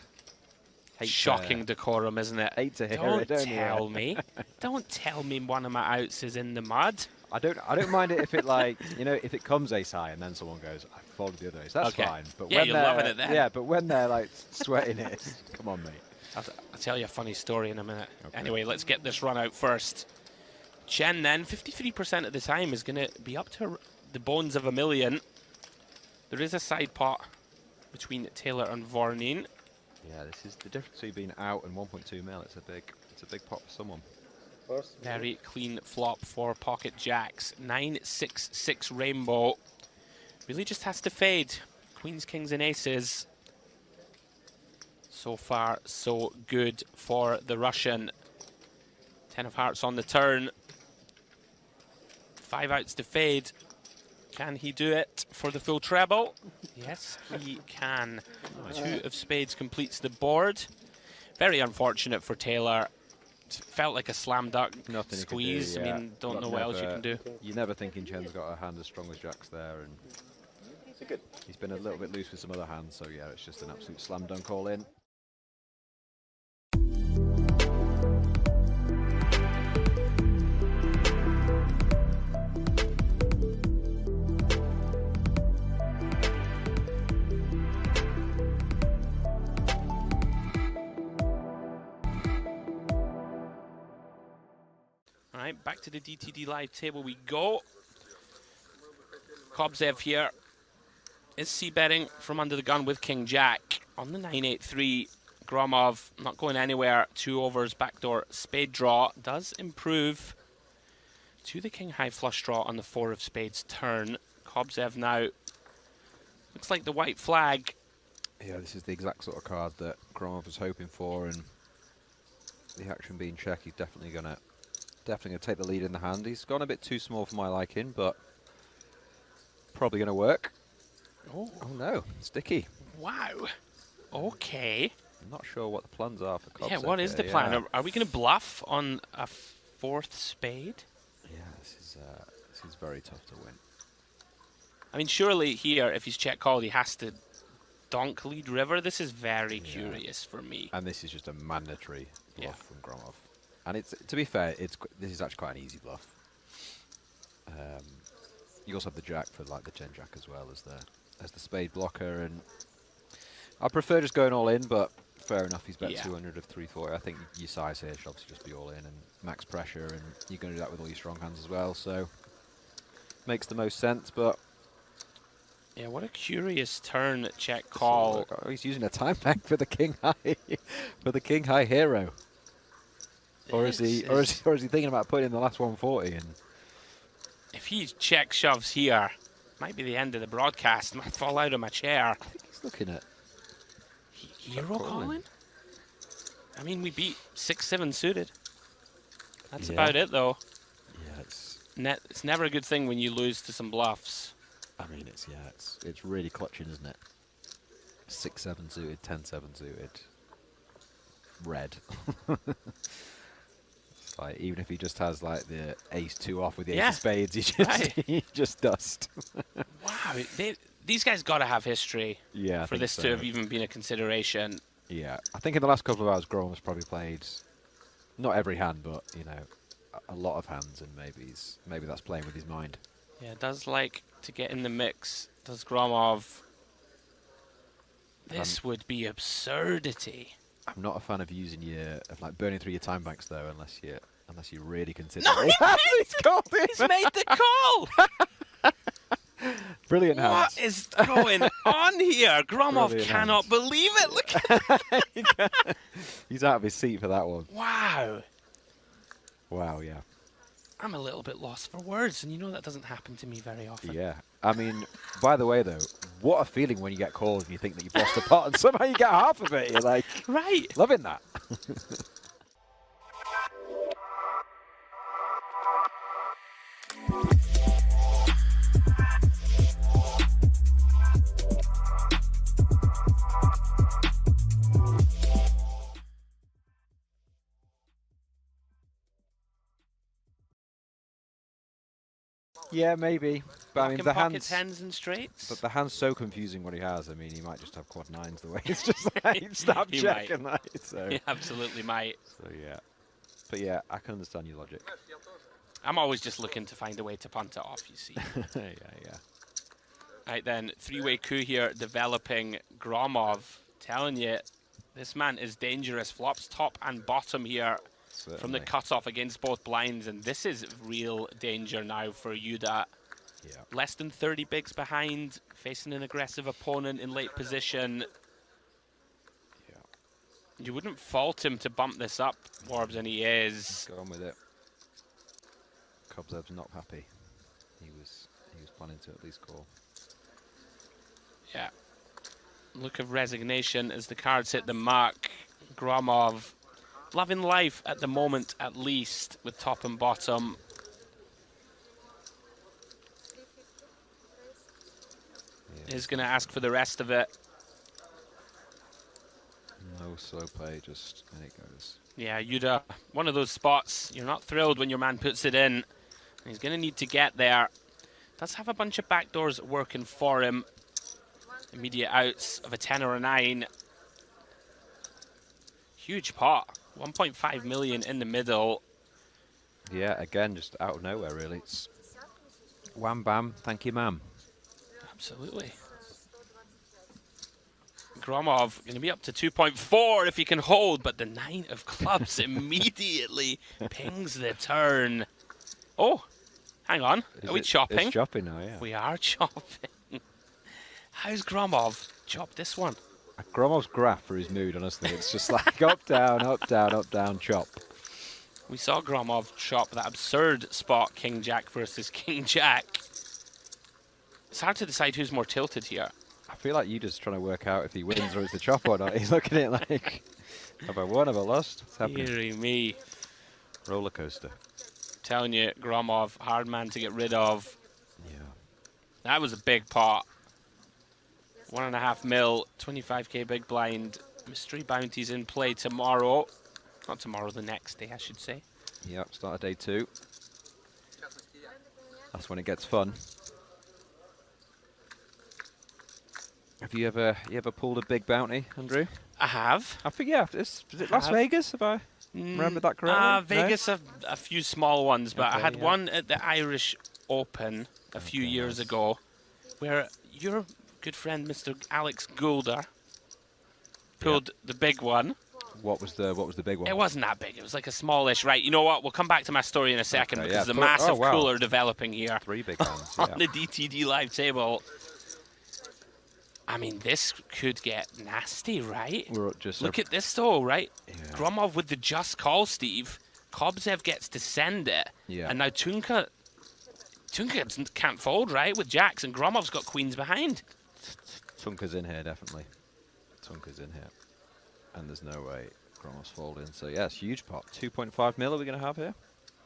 Shocking decorum, isn't it? Hate to hear it, Don't don't you? tell me. Don't tell me one of my outs is in the mud. I don't mind it if it like if it comes ace high and then someone goes I folded the other ace. That's Okay. fine. But Yeah, when you're loving it then. Yeah, but when they're like sweating it, come on, mate. I'll tell you a funny story in a minute. Okay. Anyway, let's get this run out first. Chen then, 53% of the time, is going to be up to the bones of a million. There is a side pot between Taylor and Vorneen. Yeah, this is the difference between being out and 1.2 mil. It's a big pot for someone. Very clean flop for pocket jacks. 9-6-6 rainbow. Really just has to fade. Queens, kings, and aces. So far, so good for the Russian. 10 of hearts on the turn. 5 outs to fade. Can he do it for the full treble? Yes, he can. 2 of spades completes the board. Very unfortunate for Taylor. Felt like a slam dunk Nothing squeeze. you can do, yeah. I mean, don't But know what else you can do. You're never thinking Chen's got a hand as strong as Jack's there, and he's been a little bit loose with some other hands, so yeah, it's just an absolute slam dunk all in. All right, back to the DTD live table we go. Kobzev here is c-betting from under the gun with King Jack on the 9-8-3. Gromov not going anywhere. 2 overs, backdoor spade draw. Does improve to the King high flush draw on the 4 of spades turn. Kobzev now looks like the white flag. Yeah, this is the exact sort of card that Gromov was hoping for, and the action being check, he's definitely gonna take the lead in the hand. He's gone a bit too small for my liking, but probably gonna work. Oh No, sticky. wow. Okay. I'm not sure what the plans are for Kobzev. Yeah, what is the plan? Yeah. Are we going to bluff on a 4th spade? Yeah, this is very tough to win. I mean, surely here, if he's check called, he has to donk lead river. This is very curious for me. And this is just a mandatory bluff from Gromov. And it's, to be fair, this is actually quite an easy bluff. You also have the jack for like the Gen Jack as well as the spade blocker, and I prefer just going all in, but fair enough. He's bet 200 of 340. I think your size here should obviously just be all in and max pressure, and you're going to do that with all your strong hands as well. So makes the most sense. But yeah, what a curious turn check call. Oh, he's using a time bank for the king high for the king high hero. Or is he thinking about putting in the last 140? And if he check shoves here, might be the end of the broadcast. Might fall out of my chair. I think he's looking at hero calling. I mean, we beat 6-7 suited. That's about it, though. Yeah, It's never a good thing when you lose to some bluffs. I mean, it's really clutching, isn't it? 6-7 suited, 10-7 suited, red. Like, even if he just has like the ace-2 off with the ace of spades, he just dust. Wow, these guys got to have history I for think this so. to have even been a consideration. Yeah, I think in the last couple of hours, Groham's probably played not every hand, but a lot of hands, and maybe that's playing with his mind. Yeah, does like to get in the mix. Does Gromov? This would be absurdity. I'm not a fan of like burning through your time banks though, unless you really consider. No, he's made the call. Brilliant hands. What is going on here? Gromov Brilliant cannot hands. believe it. Look at He's out of his seat for that one. Wow. Wow, yeah. I'm a little bit lost for words, and you know that doesn't happen to me very often. Yeah. I mean, by the way, though, what a feeling when you get called and you think that you've lost a pot and somehow you get half of it. You're like, Right. loving that. Yeah, maybe. But I mean, the pocket hand's tens and straights. But the hand's so confusing what he has. I mean, he might just have quad nines the way it's just like snap He check might. and that. So. He absolutely might. So yeah. But yeah, I can understand your logic. I'm always just looking to find a way to punt it off, you see. yeah. Right then, three-way coup here, developing. Gromov, telling you, this man is dangerous. Flops top and bottom here from the cutoff against both blinds, and this is real danger now for Yuda. Yeah. Less than 30 bigs behind, facing an aggressive opponent in late position. Yeah. You wouldn't fault him to bump this up, Warbs, and he is. Go on with it. Cobzeb's not happy. He was planning to at least call. Yeah. Look of resignation as the cards hit the mark. Gromov, loving life at the moment, at least, with top and bottom. Yeah. Is going to ask for the rest of it. No slow play, just and it goes. Yeah, Yuda, one of those spots. You're not thrilled when your man puts it in. He's going to need to get there. Does have a bunch of backdoors working for him. Immediate outs of a 10 or a 9. Huge pot. 1.5 million in the middle. Yeah, again, just out of nowhere, really. It's wham bam, thank you, ma'am. Absolutely. Gromov going to be up to 2.4 if he can hold, but the 9 of clubs immediately pings the turn. Oh, hang on. Are we chopping? It's chopping now, yeah. We are chopping. How's Gromov chopped this one? Gromov's graph for his mood, honestly. It's just like up, down, up, down, up, down, chop. We saw Gromov chop that absurd spot, King Jack versus King Jack. It's hard to decide who's more tilted here. I feel like you just trying to work out if he wins or it's the chop or not. He's looking at it like, have I won, have I lost? What's happening? Deary me. Roller coaster. Telling you, Gromov, hard man to get rid of. Yeah. That was a big pot. 1.5 mil, 25k big blind. Mystery bounties in play tomorrow. Not tomorrow, the next day, I should say. Yep, start of day 2. That's when it gets fun. Have you ever pulled a big bounty, Andrew? I have. I think, yeah. Is it Las Vegas? Have I remembered that correctly? Vegas, a few small ones, but I Okay, had yeah. one at the Irish Open a few years ago, where your good friend Mr. Alex Goulder pulled the big one. What was the big one? It wasn't that big. It was like a smallish. Right. You know what? We'll come back to my story in a second Okay, because yeah. there's a massive Oh, wow. cooler developing here 3 big ones. on Yeah. the DTD live table. I mean, this could get nasty, right? We're just Look at this, though, right? Yeah. Gromov with the just call, Steve. Kobzev gets to send it. Yeah. And now Tunka can't fold, right, with jacks, and Gromov's got queens behind. Tunka's in here, definitely. Tunka's in here. And there's no way Gromov's folding. So, yeah, it's a huge pot. 2.5 mil are we going to have here?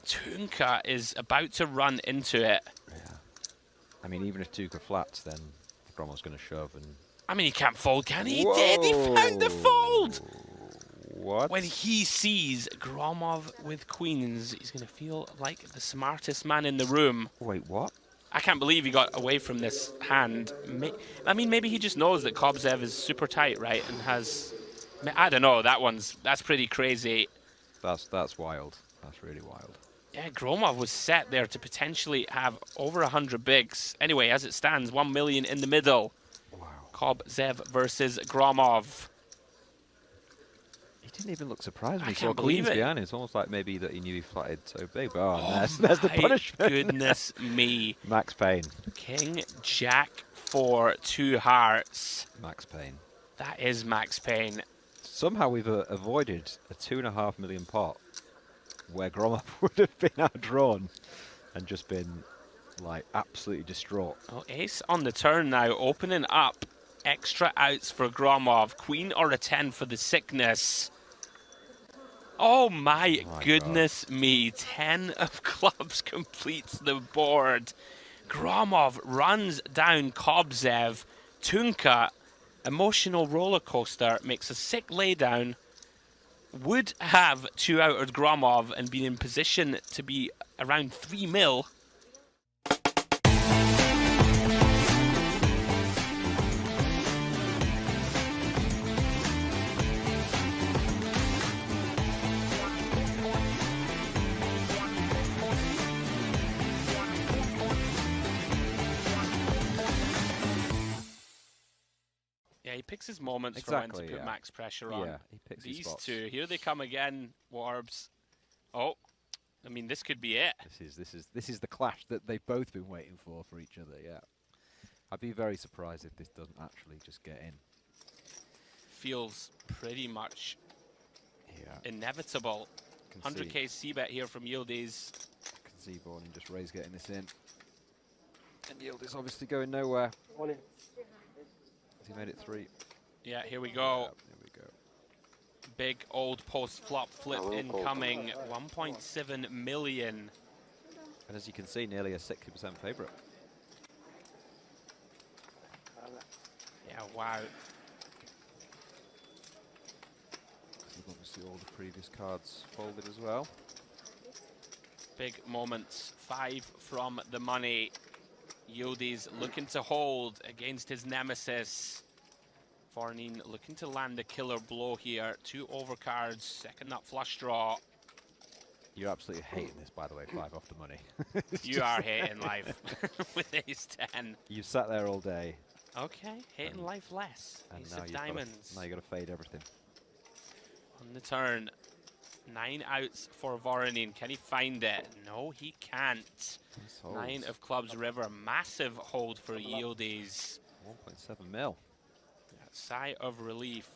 Tunka is about to run into it. Yeah. I mean, even if Tunka flats, then Gromov's going to shove and... I mean, he can't fold, can he? He did! He found the fold! What? When he sees Gromov with queens, he's going to feel like the smartest man in the room. Wait, what? I can't believe he got away from this hand. I mean, maybe he just knows that Kobzev is super tight, right? And has... I don't know. That's pretty crazy. That's wild. That's really wild. Yeah, Gromov was set there to potentially have over 100 bigs. Anyway, as it stands, 1 million in the middle. Wow. Kobzev versus Gromov. He didn't even look surprised when I he saw can't believe queens it. behind. It's almost like maybe that he knew he flatted so big. But there's the My punishment. goodness me. Max Payne. King Jack for 2 hearts. Max Payne. That is Max Payne. Somehow we've avoided a 2.5 million pot where Gromov would have been outdrawn and just been like absolutely distraught. Well, ace on the turn now, opening up extra outs for Gromov. Queen or a 10 for the sickness. Oh my goodness me. 10 of clubs completes the board. Gromov runs down Kobzev. Tunka, emotional roller coaster, makes a sick laydown. Would have 2-outed Gromov and been in position to be around 3 mil. Yeah, he picks his moments for when to put max pressure on. Yeah, he picks his These spots. two, here they come again, Warbs. Oh, I mean, this could be it. This is the clash that they've both been waiting for each other. Yeah, I'd be very surprised if this doesn't actually just get in. Feels pretty much inevitable. 100k C-bet here from Yildiz. Can see Born just raise getting this in. And Yildiz obviously going nowhere. He made it 3. Yeah, here we go. Here we go. Big old post flop flip incoming. 1.7 million. And as you can see, nearly a 60% favourite. Yeah, wow. We've obviously all the previous cards folded as well. Big moments. 5 from the money. Yildiz looking to hold against his nemesis. Vornin looking to land a killer blow here. 2 overcards, second nut flush draw. You're absolutely hating this, by the way, 5 off the money. You are hating life with ace 10. You've sat there all day. Okay, hating life less. And Ace now of diamonds. Now you got to fade everything. On the turn. 9 outs for Voronin. Can he find it? No, he can't. 9 of clubs river. Massive hold for Yildiz. 1.7 mil. Sigh of relief.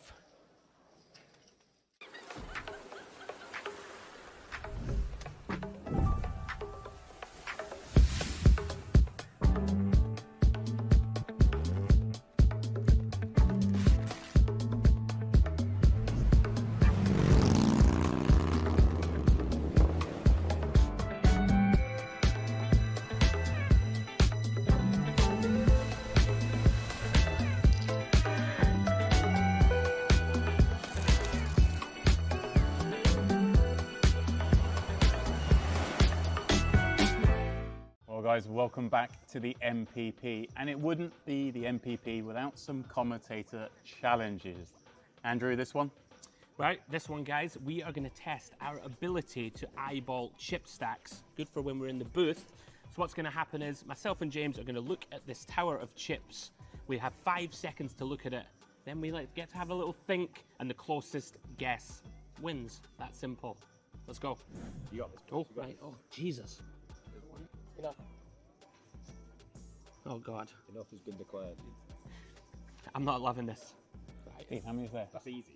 Guys, welcome back to the MPP, and it wouldn't be the MPP without some commentator challenges. Andrew, this one? Right, this one, guys, we are going to test our ability to eyeball chip stacks. Good for when we're in the booth. So what's going to happen is myself and James are going to look at this tower of chips. We have 5 seconds to look at it. Then we get to have a little think, and the closest guess wins. That simple. Let's go. You got this. Oh, right. Oh, Jesus. Enough. Oh, God. Enough has been declared. I'm not loving this. Right. How many is there? That's easy.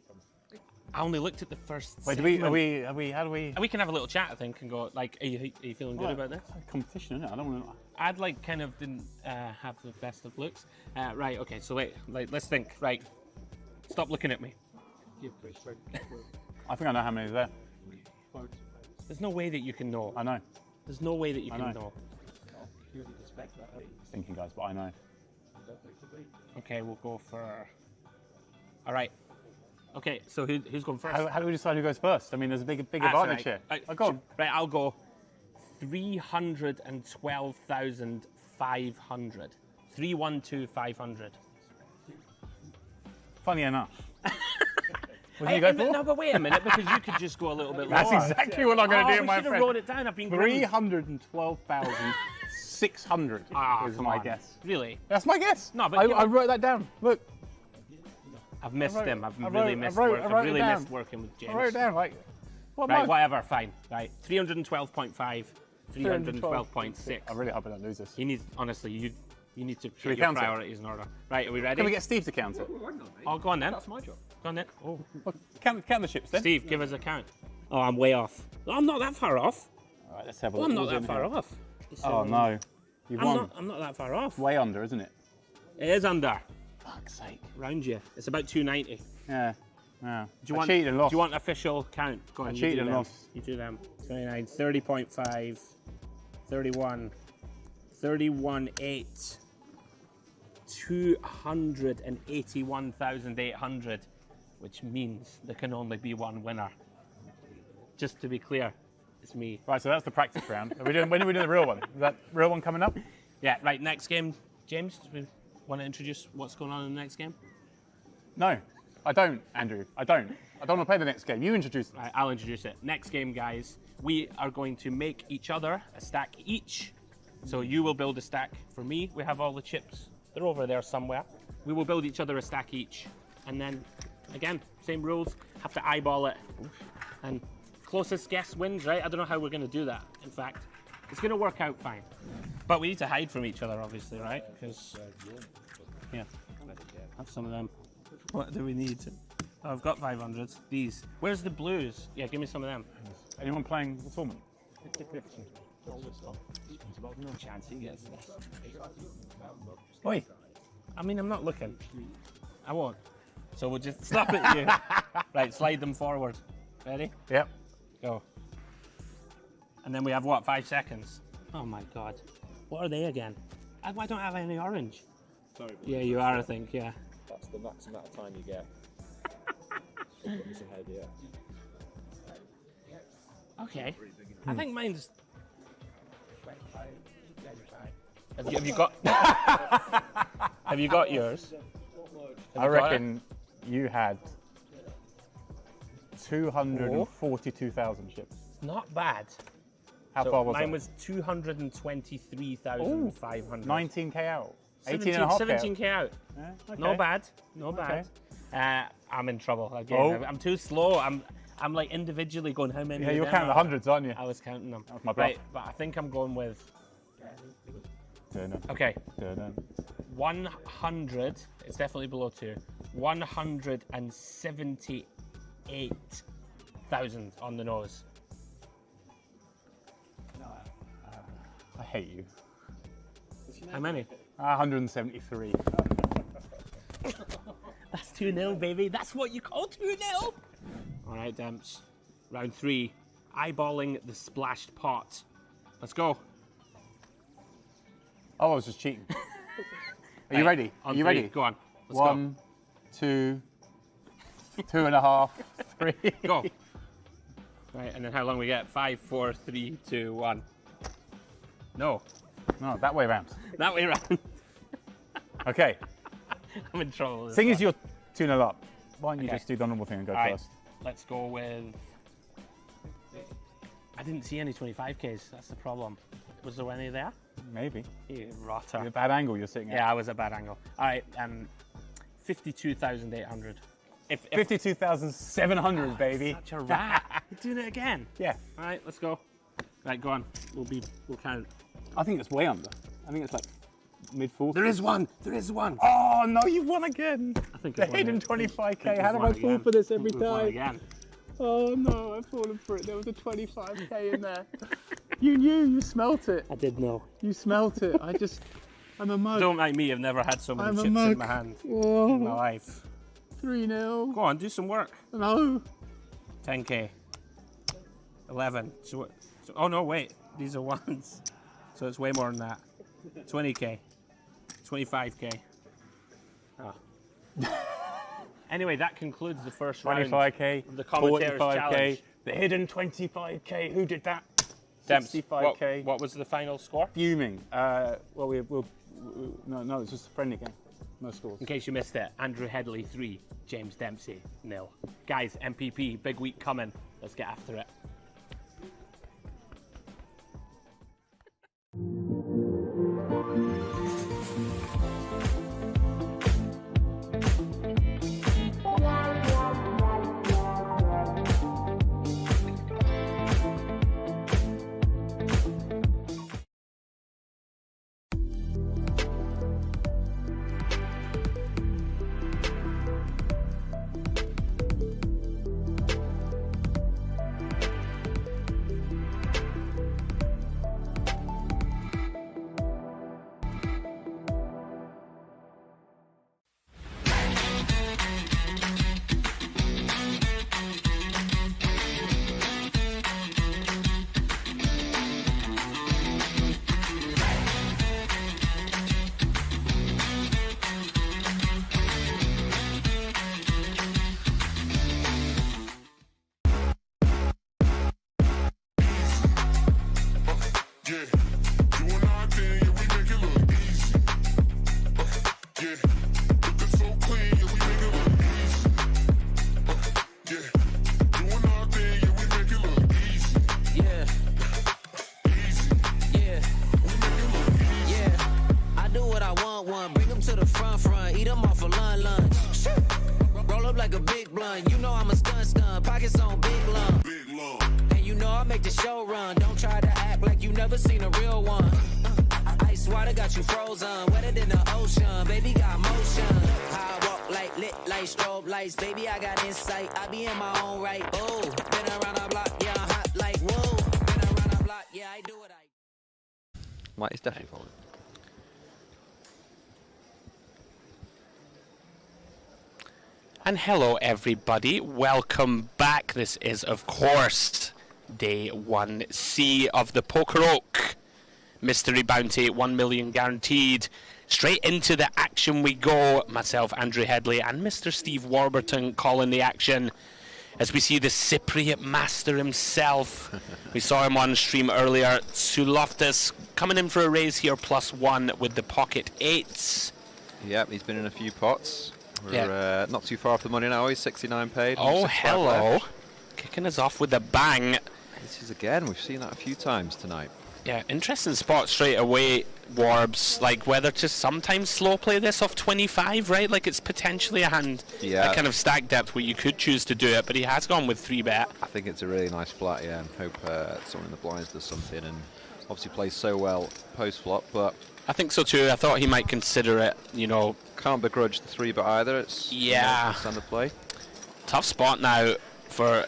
I only looked at the first. Wait, how do we? We can have a little chat, I think, and go like, are you feeling good about this? It's a competition, isn't it? I don't want to. I'd like kind of didn't have the best of looks. Right, okay, so wait, let's think. Right, stop looking at me. I think I know how many is there. There's no way that you can know. I know. There's no way that you can know. Thinking, guys, but I know. Okay, we'll go for. All right. Okay, so who's going first? How do we decide who goes first? I mean, there's a big advantage here. Go on. Right, I'll go. 312,500. 312,500. Funny enough. What did you go for? No, but wait a minute, because you could just go a little bit lower. That's exactly what I'm going to do, my friend. I wrote it down. I've been 312,600 is my guess. Really? That's my guess. No, but I wrote that down. Look. I've missed him. I've really missed working with James. I wrote it down. Right, whatever, fine. Right, 312.5, 312.6. I really hope I don't lose this. You need, honestly, you need to put your priorities in order. Right, are we ready? Can we get Steve to count it? Oh, go on then. That's my job. Go on then. Oh. Well, count the chips then. Steve, give us a count. Oh, I'm way off. No, I'm not that far off. All right, let's have a Well, look. I'm not What's that in far here? off. It's, Oh no, you've won. I'm not that far off. Way under, isn't it? It is under. Fuck's sake. Round you. It's about 290. Yeah. Yeah. Do you I want, cheated and lost. Do you want official count? Go on, I you cheated do and them. lost. You do them. 29, 30.5, 31, 31.8, 281,800, which means there can only be one winner. Just to be clear, it's me. Right, so that's the practice round. When are we doing the real one? Is that real one coming up? Yeah, right, next game. James, do we want to introduce what's going on in the next game? No, I don't, Andrew. I don't want to play the next game. You introduce it. Right, I'll introduce it. Next game, guys, we are going to make each other a stack each. So you will build a stack for me. We have all the chips. They're over there somewhere. We will build each other a stack each. And then, again, same rules. Have to eyeball it. And closest guess wins, right? I don't know how we're going to do that, in fact. It's going to work out fine. But we need to hide from each other, obviously, right? Because, yeah, have some of them. What do we need? Oh, I've got 500s. These. Where's the blues? Yeah, give me some of them. Anyone playing the tournament? No chance he gets this. Oi! I mean, I'm not looking. I won't. So we'll just slap at you. Right, slide them forward. Ready? Yep. Go. And then we have what, 5 seconds? Oh my god. What are they again? Why don't I have any orange? Sorry. Yeah, you are, I think, yeah. That's the max amount of time you get. Okay. I think mine's... Have you got... Have you got yours? I reckon you had 242,000 chips. Not bad. How So far was mine that? was 223,500. 19k out. 17, 18 and a half 17k out. Yeah, okay. No bad. No bad. I'm in trouble again. Oh. I'm too slow. I'm like individually going, how many? Yeah, of you're them counting the are- hundreds, aren't you? I was counting them. That was my bluff. Right, but I think I'm going with. Dunno. Okay, Dunno. 100. It's definitely below 2. 178,000 on the nose. I hate you. How many? 173. That's 2-0, baby. That's what you call 2-0. All right, Demps. Round 3. Eyeballing the splashed pot. Let's go. Oh, I was just cheating. Are you ready? Are On you 3. ready? Go on. Let's 1, 2, 2.5, 3. go. Go. Right, and then how long we get? 5, 4, 3, 2, 1. No, No, that way around. that way around. Okay. I'm in trouble. with this Seeing as one. you're 2-0 up, why don't you Okay. just do the normal thing and go All right, first? let's go with. I didn't see any 25Ks. That's the problem. Was there any there? Maybe. You rotter. The bad angle you're sitting at. Yeah, I was a bad angle. All right, 52,800. If 52,700, baby. such a rat. You're doing it again. Yeah. All right, let's go. Right, go on. We'll count. I think it's way under. I think it's like mid-40s. There is one. There is one. Oh, no, you've won again. I think The I've won hidden it. 25k. How do I fall for this every We've won time? again. Oh, no, I've fallen for it. There was a 25k in there. You knew. You smelt it. I did know. You smelt it. I'm a mug. Don't like me. I've never had so many I'm a chips mug. in my hand in my Oh, life. 3-0. Go on, do some work. No. 10k. 11. Oh no, wait. These are ones. So it's way more than that. 20k. 25k. Oh. Anyway, that concludes the first round. 25k. of the commentators 45k. challenge. The hidden 25k. Who did that? Demps, 65k. what was the final score? Fuming. Well, no, it's just a friendly game. No scores. In case you missed it, Andrew Headley 3, James Dempsey 0. Guys, MPP, big week coming. Let's get after it. front, eat them off for lunch. Roll up like a big blunt, you know I'm a stun, pockets on big lump. And you know I make the show run, don't try to act like you never seen a real one. Ice water got you frozen, wetter than the ocean, baby got motion. I walk like lit like strobe lights, baby I got insight, I be in my own right. Oh, been around the block, yeah I'm hot like whoa. Been around the block, yeah I do what I. Mike, it's definitely folded. And hello everybody, welcome back. This is of course day 1C of the PokerOK Mystery Bounty, 1 million guaranteed. Straight into the action we go. Myself, Andrew Headley, and Mr. Steve Warburton calling the action as we see the Cypriot master himself. We saw him on stream earlier. Suloftus coming in for a raise here, +1 with the pocket 8s. Yep, he's been in a few pots. We're not too far off the money now. He's 69 paid. Oh, 65 hello. left. Kicking us off with a bang. This is again, we've seen that a few times tonight. Yeah, interesting spot straight away, Warbs. Like whether to sometimes slow play this off 25, right? Like it's potentially a hand, Yeah. a kind of stack depth where you could choose to do it, but he has gone with 3-bet. I think it's a really nice flat, yeah, and hope someone in the blinds does something, and obviously plays so well post-flop, but I think so too. I thought he might consider it, you know. Can't begrudge the 3-bet either. It's Yeah. standard play. Tough spot now for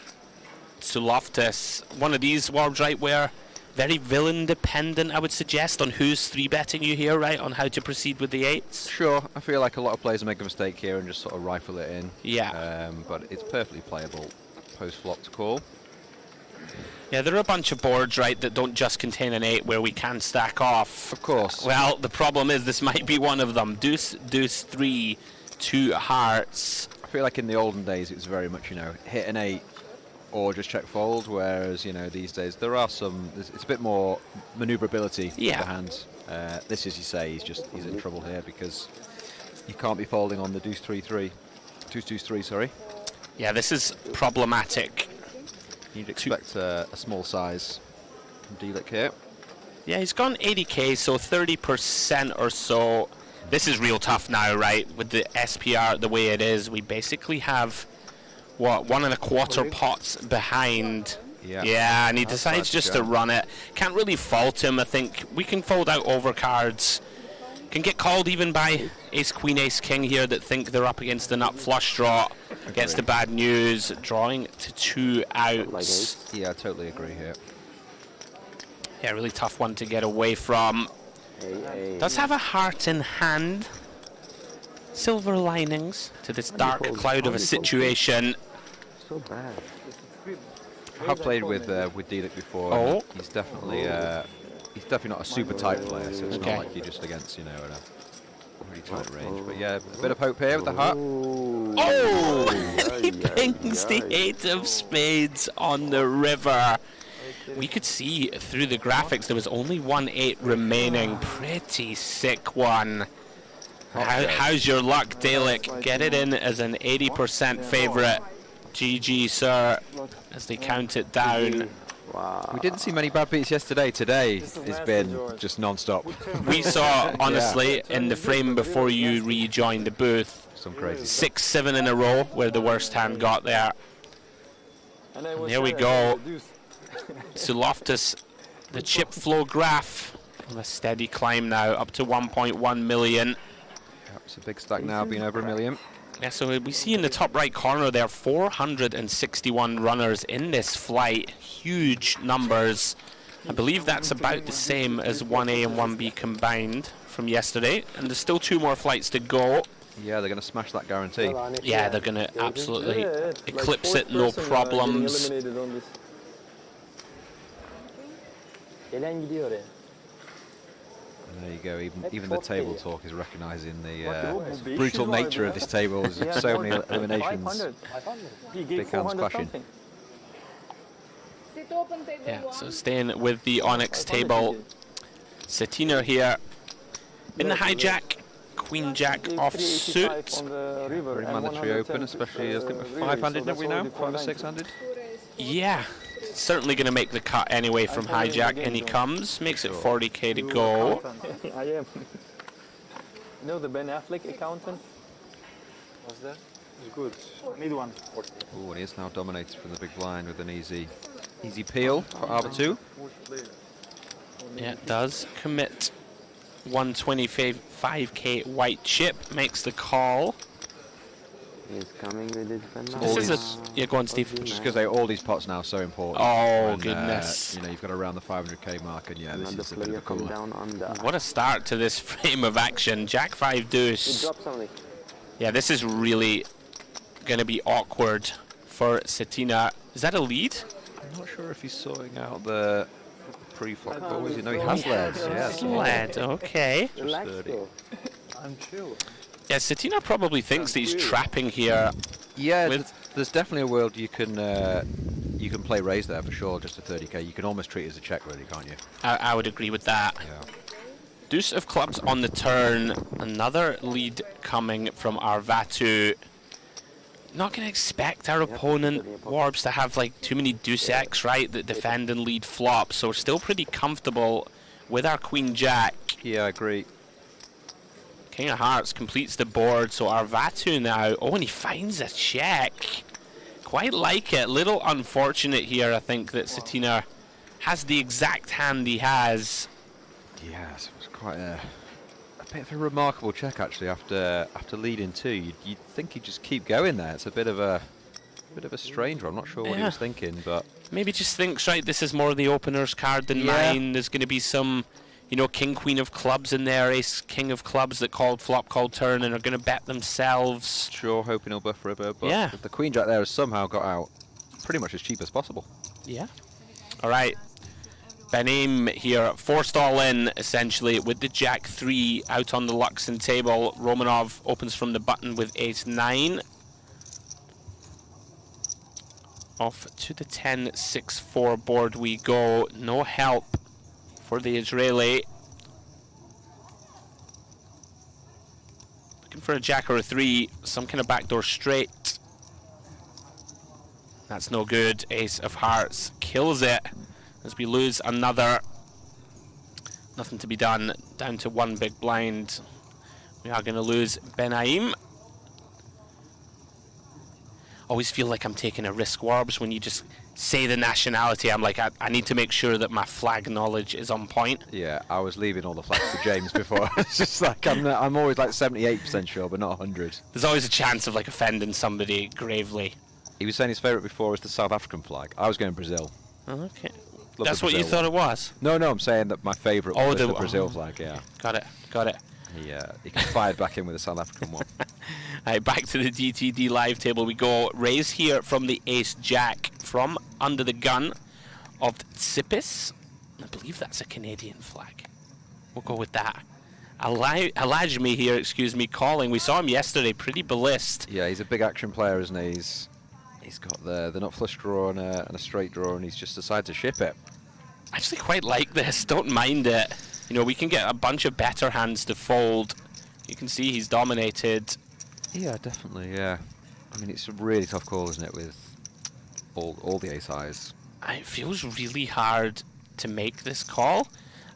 Suloftus. One of these Warbs, right, where very villain dependent, I would suggest, on who's 3-betting you here, right, on how to proceed with the 8s. Sure, I feel like a lot of players make a mistake here and just sort of rifle it in. Yeah. But it's perfectly playable post-flop to call. Yeah, there are a bunch of boards, right, that don't just contain an 8 where we can stack off. Of course. Well, the problem is this might be one of them. Deuce, deuce, 3, 2 hearts. I feel like in the olden days it was very much, you know, hit an 8 or just check fold, whereas, you know, these days there are some, it's a bit more manoeuvrability Yeah. for the hand. This, as you say, he's in trouble here because you can't be folding on the deuce 3-3. Deuce 3, sorry. Yeah, this is problematic. You'd expect a small size from Delic here. Yeah, he's gone 80k, so 30% or so. This is real tough now, right? With the SPR the way it is, we basically have, what, 1 1/4 pots behind. Yeah, and he decides just to run it. Can't really fault him, I think. We can fold out overcards. Can get called even by ace, queen, ace, king here that think they're up against the nut flush draw. Gets the bad news, drawing to 2 outs. Yeah, I totally agree here. Yeah, really tough one to get away from. Does have a heart in hand. Silver linings to this dark cloud of a situation. So bad. I have played with Delic before. Oh. He's definitely not a super tight player, so it's not like you're just against, you know, in a pretty tight range. But yeah, a bit of hope here with the heart. Oh! And he pings the 8 of spades on the river. We could see through the graphics there was only 1 8 remaining. Pretty sick one. How's your luck, Delic? Get it in as an 80% favourite. GG, sir, as they count it down. Wow. We didn't see many bad beats yesterday. Today it's been just non-stop. We saw, honestly, in the frame before you rejoined the booth, some crazy 6, 7 in a row where the worst hand got there. And there we go. Suloftus, the chip flow graph on a steady climb now, up to 1.1 million. Yep, it's a big stack now, being over 1 million. Yeah, so we see in the top right corner there 461 runners in this flight. Huge numbers. I believe that's about the same as 1A and 1B combined from yesterday. And there's still 2 more flights to go. Yeah, they're going to smash that guarantee. Yeah, they're going to absolutely eclipse it, no problems. There you go, even the table talk is recognising the brutal nature of this table. There's so many eliminations. Big hands clashing. Yeah, so staying with the Onyx table. Cetina here in the hijack. Queen Jack offsuit. Very mandatory open, especially I think we're 500, don't we now? 5 or 600? Yeah. Certainly going to make the cut anyway from hijack, and he comes. Makes it 40k to go. You know the Ben Affleck accountant? What's that? It's good. Need one. Oh, and he is now dominated from the big blind with an easy peel for Arbor 2. Yeah, it does commit 125k white chip, makes the call. He's coming with his pen now. This is a... Yeah, go on, Steve. Just because all these pots now are so important. Oh, when, goodness. you know, you've got around the 500k mark, and yeah, this is a bit of a come cooler. down on the... What a start to this frame of action. Jack 5 deuce. He dropped something. Yeah, this is really going to be awkward for Cetina. Is that a lead? I'm not sure if he's sorting out the pre-flop call, is he? No, he has led. Yes, Led, okay. Relax 30. though. I'm chill. Yeah, Cetina probably thinks that he's trapping here. Yeah, With- there's definitely a world you can play raise there for sure, just a 30k. You can almost treat it as a check, really, can't you? I would agree with that. Yeah. Deuce of clubs on the turn. Another lead coming from our Vatu. Not going to expect our opponent, Warbs, to have like too many deuce X, right, that defend and lead flop. So we're still pretty comfortable with our Queen Jack. Yeah, I agree. King of Hearts completes the board, so our Vatu now... Oh, and he finds a check. Quite like it. Little unfortunate here, I think, that Cetina has the exact hand he has. Yes, it was quite a bit of a remarkable check, actually, after leading 2. You'd think he'd just keep going there. It's a bit of a strange one. I'm not sure what he was thinking, but... Maybe just thinks, right, this is more the opener's card than mine. There's going to be some... You know, King, Queen of Clubs in there, Ace, King of Clubs that called flop, called turn, and are going to bet themselves. Sure, hoping he'll bluff river, but Yeah. the Queen Jack there has somehow got out pretty much as cheap as possible. Yeah. All right. Benim here, forced all in, essentially, with the Jack 3 out on the Luxon table. Romanov opens from the button with Ace 9. Off to the 10-6-4 board we go. No help for the Israeli. Looking for a Jack or a 3, some kind of backdoor straight. That's no good. Ace of Hearts kills it as we lose another. Nothing to be done. Down to one big blind. We are going to lose Benaim. Always feel like I'm taking a risk, Warbs, when you just say the nationality. I'm like, I need to make sure that my flag knowledge is on point. Yeah, I was leaving all the flags to James before. It's just like, I'm always like 78% sure, but not 100. There's always a chance of like offending somebody gravely. He was saying his favourite before was the South African flag. I was going Brazil. Okay. Love That's the what you Brazil thought one. it was? No, I'm saying that my favourite was the Brazil oh. flag, yeah. Got it, got it. He fired back in with the South African one. Alright, back to the DTD live table we go. Raise here from the Ace Jack from under the gun of Tsipis. I believe that's a Canadian flag. We'll go with that. Alajmi here, excuse me, calling. We saw him yesterday, pretty ballist. Yeah, he's a big action player, isn't he? He's got the nut flush draw and a straight draw, and he's just decided to ship it. I actually quite like this, don't mind it. You know, we can get a bunch of better hands to fold. You can see he's dominated. Yeah, definitely, yeah. I mean, it's a really tough call, isn't it, with all the ace highs. It feels really hard to make this call.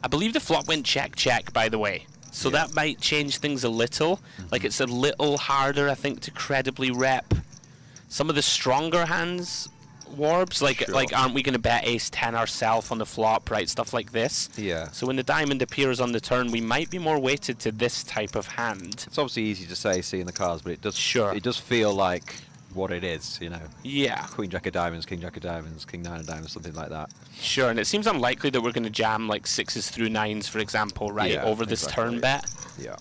I believe the flop went check, by the way. So that might change things a little. Like, it's a little harder, I think, to credibly rep some of the stronger hands, Warbs. Like, aren't we going to bet ace 10 ourselves on the flop, right? Stuff like this. Yeah. So when the diamond appears on the turn, we might be more weighted to this type of hand. It's obviously easy to say seeing the cards, but it does Sure. It does feel like what it is, you know. Yeah. Queen Jack of diamonds, King Jack of diamonds, King 9 of diamonds, something like that. Sure, and it seems unlikely that we're going to jam like 6s through 9s, for example, right, Yeah, over this exactly. turn bet. Yeah.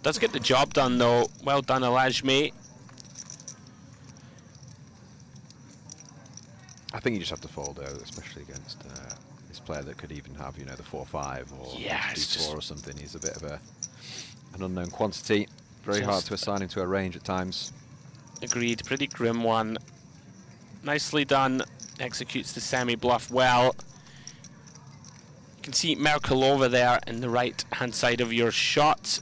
Does get the job done, though. Well done, Alajmi. I think you just have to fold, though, especially against this player that could even have, you know, the 4-5 or 2-4 or something. He's a bit of an unknown quantity. Very hard to assign him to a range at times. Agreed. Pretty grim one. Nicely done. Executes the semi-bluff well. You can see Merkelova there in the right-hand side of your shot.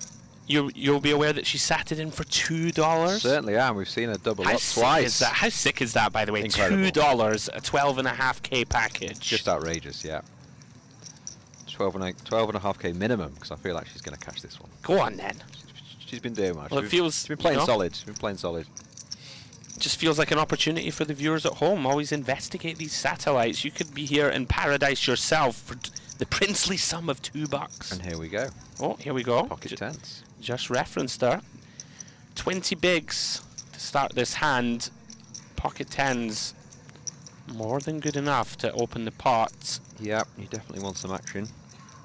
You'll be aware that she sat it in for $2. Certainly am. We've seen her double up Sick twice. is that? How sick is that, by the way? Incredible. $2, a 12.5k package. Just outrageous, yeah. 12.5k minimum, because I feel like she's going to catch this one. Go on, then. She's been doing well. Well, it feels... She's been playing you know, solid. She's been playing solid. just feels like an opportunity for the viewers at home. Always investigate these satellites. You could be here in paradise yourself for the princely sum of $2. And here we go. Oh, here we go. Pocket tens. Just referenced there. 20 bigs to start this hand. Pocket tens. More than good enough to open the pot. Yeah, you definitely want some action.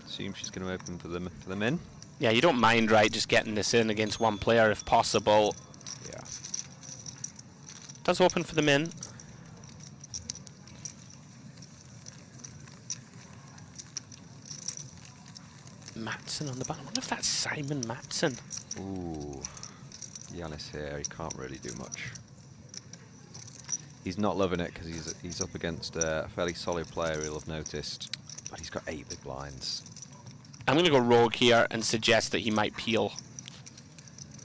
Assume she's going to open for the min. Yeah, you don't mind, right, just getting this in against one player if possible. Yeah. Does open for the min. Matson on the bottom. I wonder if that's Simon Matson. Ooh. Yanis here, he can't really do much. He's not loving it because he's up against a fairly solid player, he'll have noticed. But he's got 8 big blinds. I'm going to go rogue here and suggest that he might peel.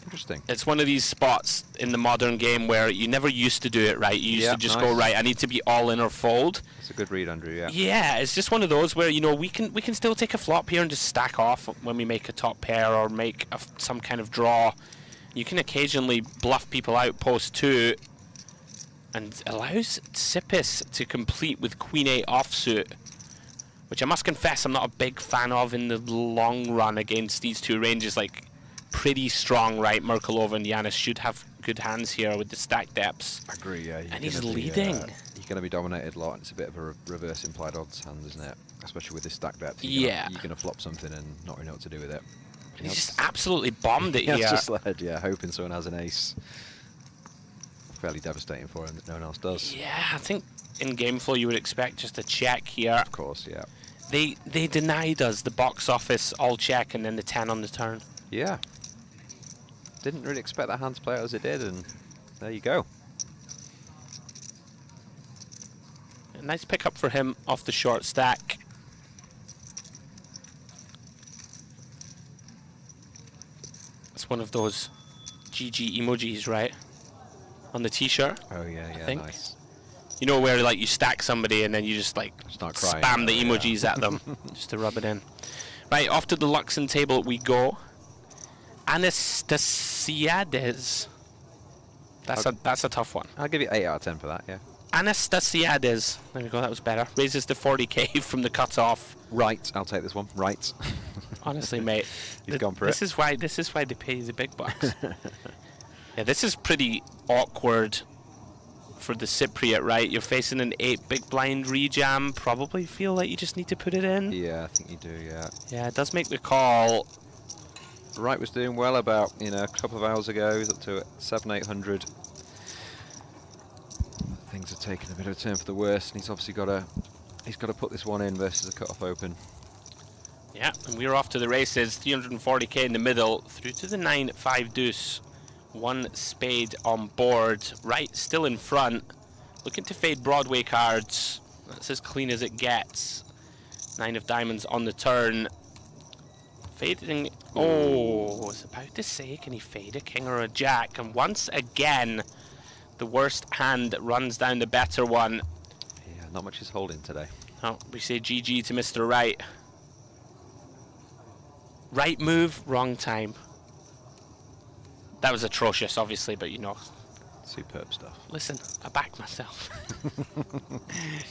Interesting. It's one of these spots in the modern game where you never used to do it right. You used to just go, right, I need to be all in or fold. That's a good read, Andrew, yeah. Yeah, it's just one of those where, you know, we can still take a flop here and just stack off when we make a top pair or make some kind of draw. You can occasionally bluff people out post 2 and allows Sipis to complete with Queen 8 offsuit, which I must confess I'm not a big fan of in the long run against these two ranges. Like, pretty strong, right? Merkelova and Yanis should have good hands here with the stack depths. I agree, yeah. And he's leading. You're going to be dominated a lot, and it's a bit of a reverse implied odds hand, isn't it? Especially with this stack depth. You're going to flop something and not really know what to do with it. And he's just absolutely bombed it here. Just led, yeah, hoping someone has an ace. Fairly devastating for him that no one else does. Yeah, I think in game flow you would expect just a check here. Of course, yeah. They denied us the box office all check and then the 10 on the turn. Yeah. Didn't really expect that hand to play out as it did, and there you go. A nice pickup for him off the short stack. It's one of those GG emojis, right? On the t-shirt. Oh yeah, yeah, I think. nice. You know where like you stack somebody and then you just like start crying, spam the emojis at them just to rub it in. Right, off to the Luxon table we go. Anastasiades. That's a tough one. I'll give you 8 out of 10 for that, yeah. Anastasiades. There we go, that was better. Raises to 40k from the cutoff. Right, I'll take this one. Right. Honestly, mate. He's gone for this is why they pay the big bucks. Yeah, this is pretty awkward for the Cypriot, right? You're facing an 8 big blind rejam. Probably feel like you just need to put it in. Yeah, I think you do, yeah. Yeah, it does make the call. Wright was doing well about, a couple of hours ago. He's up to 700-800. Things are taking a bit of a turn for the worse, and he's obviously got to put this one in versus a cut-off open. Yeah, and we're off to the races. 340k in the middle, through to the 9-5 deuce. 1 spade on board. Wright still in front, looking to fade Broadway cards. That's as clean as it gets. 9 of diamonds on the turn. Fading. Oh, I was about to say, can he fade a king or a jack? And once again, the worst hand runs down the better one. Yeah, not much is holding today. Oh, we say GG to Mr. Wright. Right move, wrong time. That was atrocious, obviously, but Superb stuff. Listen, I backed myself.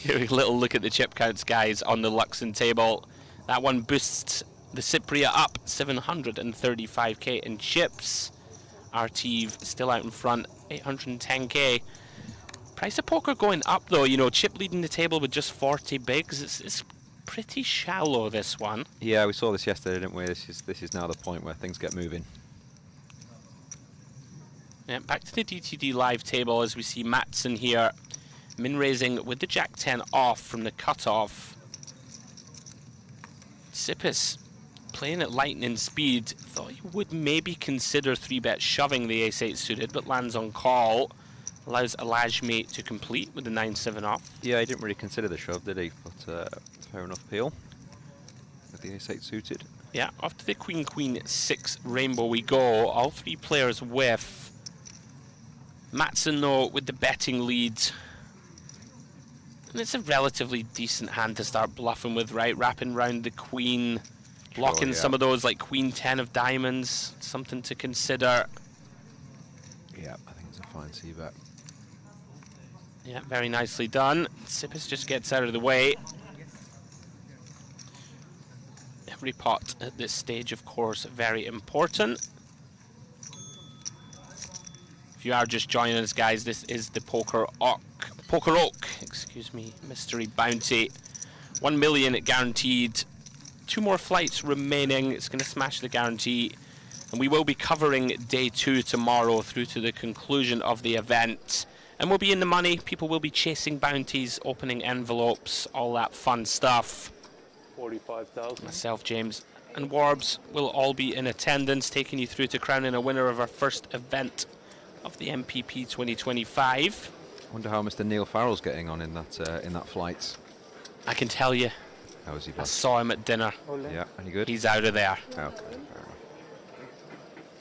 Here, a little look at the chip counts, guys, on the Luxon table. That one boosts the Cypria up 735k in chips. Artiv still out in front, 810k. Price of poker going up though. Chip leading the table with just 40 bigs. It's pretty shallow, this one. Yeah, we saw this yesterday, didn't we? This is now the point where things get moving. Yeah, back to the DTD live table as we see Matson here, min raising with the Jack 10 off from the cutoff. Sipis playing at lightning speed. Thought he would maybe consider 3-bet shoving the ace-8 suited, but lands on call. Allows Alajmi to complete with the 9-7 off. Yeah, he didn't really consider the shove, did he? But fair enough peel with the ace-8 suited. Yeah, off to the Queen 6 rainbow we go. All 3 players whiff. Matson though with the betting lead. And it's a relatively decent hand to start bluffing with, right? Wrapping round the queen. blocking yeah. some of those, like Queen 10 of diamonds, something to consider. Yeah, I think it's a fine c-bet. Yeah, very nicely done. Sippis just gets out of the way. Every pot at this stage, of course, very important. If you are just joining us, guys, this is the PokerOK, excuse me, Mystery Bounty. 1 million guaranteed. 2 more flights remaining. It's going to smash the guarantee. And we will be covering day 2 tomorrow through to the conclusion of the event. And we'll be in the money. People will be chasing bounties, opening envelopes, all that fun stuff. 45,000. Myself, James, and Warbs will all be in attendance, taking you through to crowning a winner of our first event of the MPP 2025. I wonder how Mr. Neil Farrell's getting on in that flight. I can tell you. How is he? I saw him at dinner. Yeah, any good? He's out of there. Okay, fair enough.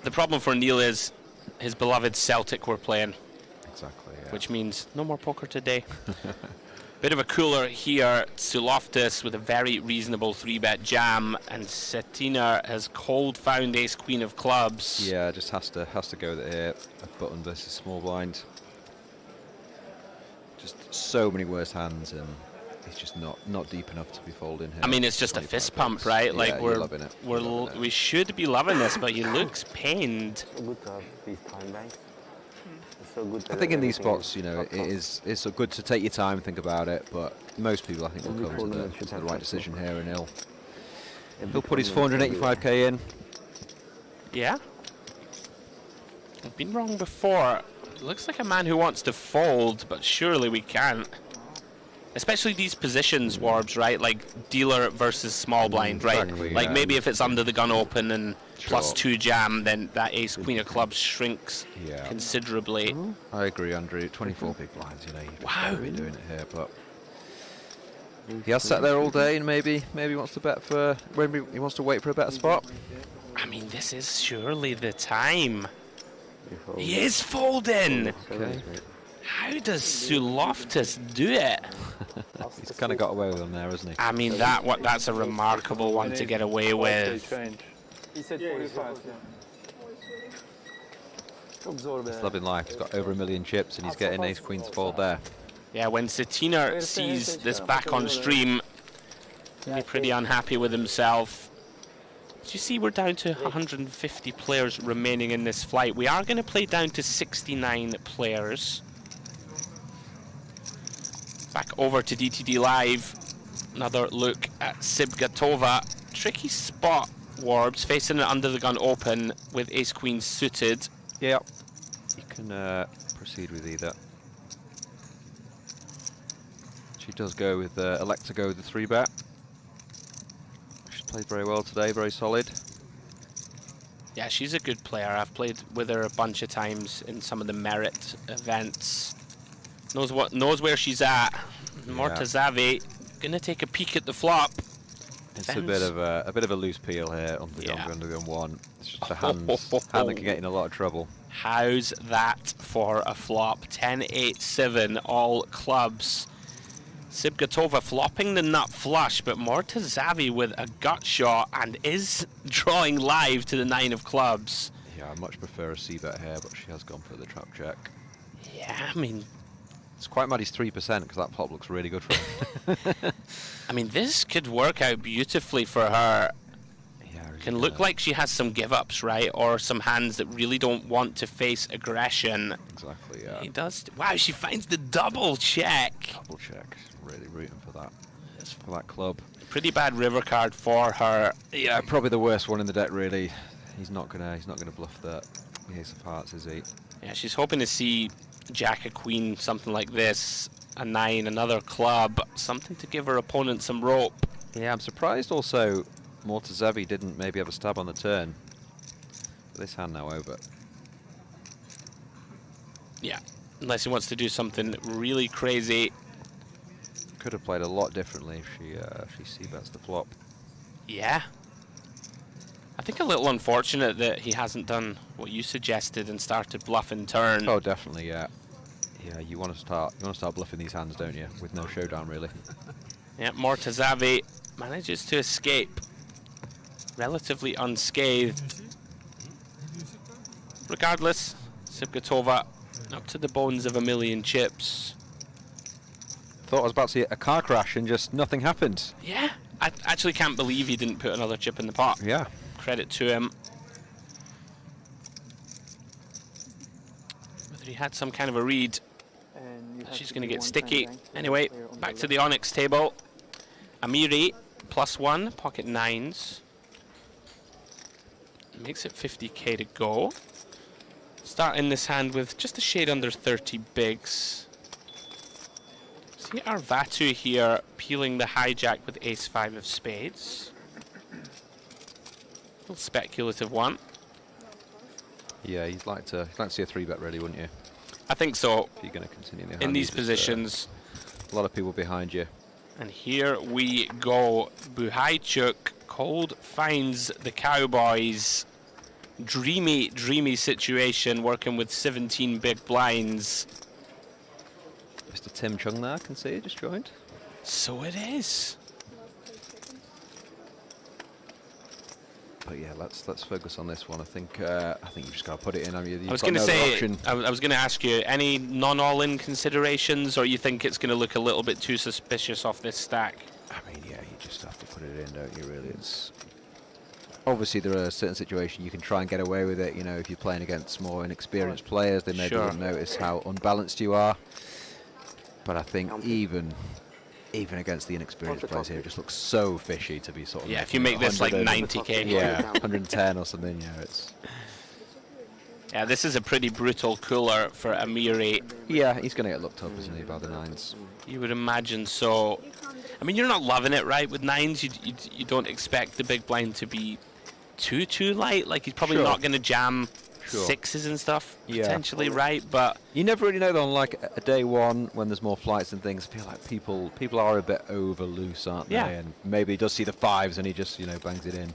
The problem for Neil is his beloved Celtic were playing. Exactly, yeah. Which means no more poker today. Bit of a cooler here. Suloftus with a very reasonable 3-bet jam, and Cetina has cold found ace queen of clubs. Yeah, just has to go there. A button versus small blind. Just so many worse hands, and he's just not deep enough to be folding here. I mean, it's just a fist pump, right? Yeah, like you're loving it. we should be loving this, but he looks pained. So good to have these time banks. It's so good. I think in these spots, you know, it's so good to take your time and think about it, but most people, I think, will come to the right decision here, and he'll put his 485k in. Yeah. I've been wrong before. Looks like a man who wants to fold, but surely we can't. Especially these positions, Warbs, right? Like dealer versus small blind, right? Exactly, like yeah. maybe if it's under the gun open and Sure. +2 jam, then that ace queen of clubs shrinks considerably. I agree, Andrew. 24 big blinds, you know, you just gotta be doing it here, but he has sat there all day, and maybe he wants to bet for. Maybe he wants to wait for a better spot. I mean, this is surely the time. He is folding. Okay. How does Suloftus do it? He's kind of got away with him there, hasn't he? I mean, that's a remarkable one to get away with. He said 45. He's loving life. He's got over 1 million chips, and he's getting ace queen to fold there. Yeah, when Cetina sees this back on stream, he'll be pretty unhappy with himself. As you see, we're down to 150 players remaining in this flight. We are going to play down to 69 players. Back over to DTD Live. Another look at Sibgatova. Tricky spot, Warbs, facing it under the gun open with ace queen suited. Yeah, you can proceed with either. She does go with elect to go with the 3-bet. She's played very well today, very solid. Yeah, she's a good player. I've played with her a bunch of times in some of the merit events. Knows where she's at. Mortazavi gonna take a peek at the flop. It's a bit of a loose peel here on the under gun 1. It's just a hand that can get in a lot of trouble. How's that for a flop? 10-8-7 all clubs. Sibgatova flopping the nut flush, but Mortazavi with a gut shot and is drawing live to the 9 of clubs. Yeah, I much prefer a c-bet here, but she has gone for the trap check. Yeah, I mean, it's quite mad he's 3% because that flop looks really good for him. I mean, this could work out beautifully for her. Yeah, really can look like she has some give-ups, right? Or some hands that really don't want to face aggression. Exactly, yeah. He does. Wow, she finds the double check. Double check. Really rooting for that club. Pretty bad river card for her. Yeah, probably the worst one in the deck, really. He's not gonna bluff the ace of hearts, is he? Yeah, she's hoping to see Jack a queen, something like this, a 9, another club, something to give her opponent some rope. Yeah, I'm surprised also Mortazavi didn't maybe have a stab on the turn. But this hand now over. Yeah, unless he wants to do something really crazy. Could have played a lot differently if she c-bets the flop. Yeah. I think a little unfortunate that he hasn't done what you suggested and started bluffing turn. Oh, definitely, yeah. Yeah, you want to start bluffing these hands, don't you? With no showdown, really. Yeah, Mortazavi manages to escape. relatively unscathed. Regardless, Sipgatova up to the bones of a million chips. Thought I was about to see a car crash and just nothing happened. Yeah, I actually can't believe he didn't put another chip in the pot. Yeah. Credit to him. Whether he had some kind of a read. She's going to get sticky. Anyway, back to the Onyx table. Amiri, +1, pocket 9s. Makes it 50k to go. Starting this hand with just a shade under 30 bigs. See Arvatu here peeling the hijack with ace-5 of spades. A little speculative one. Yeah, you'd like to see a 3-bet ready, wouldn't you? I think so. If you're going to continue the in hand, these just, positions. A lot of people behind you. And here we go. Buhaychuk cold finds the Cowboys. Dreamy, dreamy situation working with 17 big blinds. Mr. Tim Chung there, I can see, just joined. So it is. But yeah, let's focus on this one. I think you've just got to put it in. I mean, I was going to say, I was going to ask you, any non-all-in considerations, or you think it's going to look a little bit too suspicious off this stack? I mean, yeah, you just have to put it in, don't you? Really, it's obviously there are certain situations you can try and get away with it. You know, if you're playing against more inexperienced players, they maybe won't notice how unbalanced you are. But I think even against the inexperienced players here, it just looks so fishy to be sort of. Yeah, if you make this like 90k. Yeah, 110 or something. Yeah, it's. Yeah, this is a pretty brutal cooler for Amiri. Yeah, he's going to get looked up, isn't he, by the 9s? You would imagine so. I mean, you're not loving it, right? With 9s, you don't expect the big blind to be too light. Like, he's probably not going to jam 6s and stuff, potentially, right? But you never really know, though, on like a day one, when there's more flights and things, I feel like people are a bit over loose, aren't they? And maybe he does see the 5s and he just, bangs it in.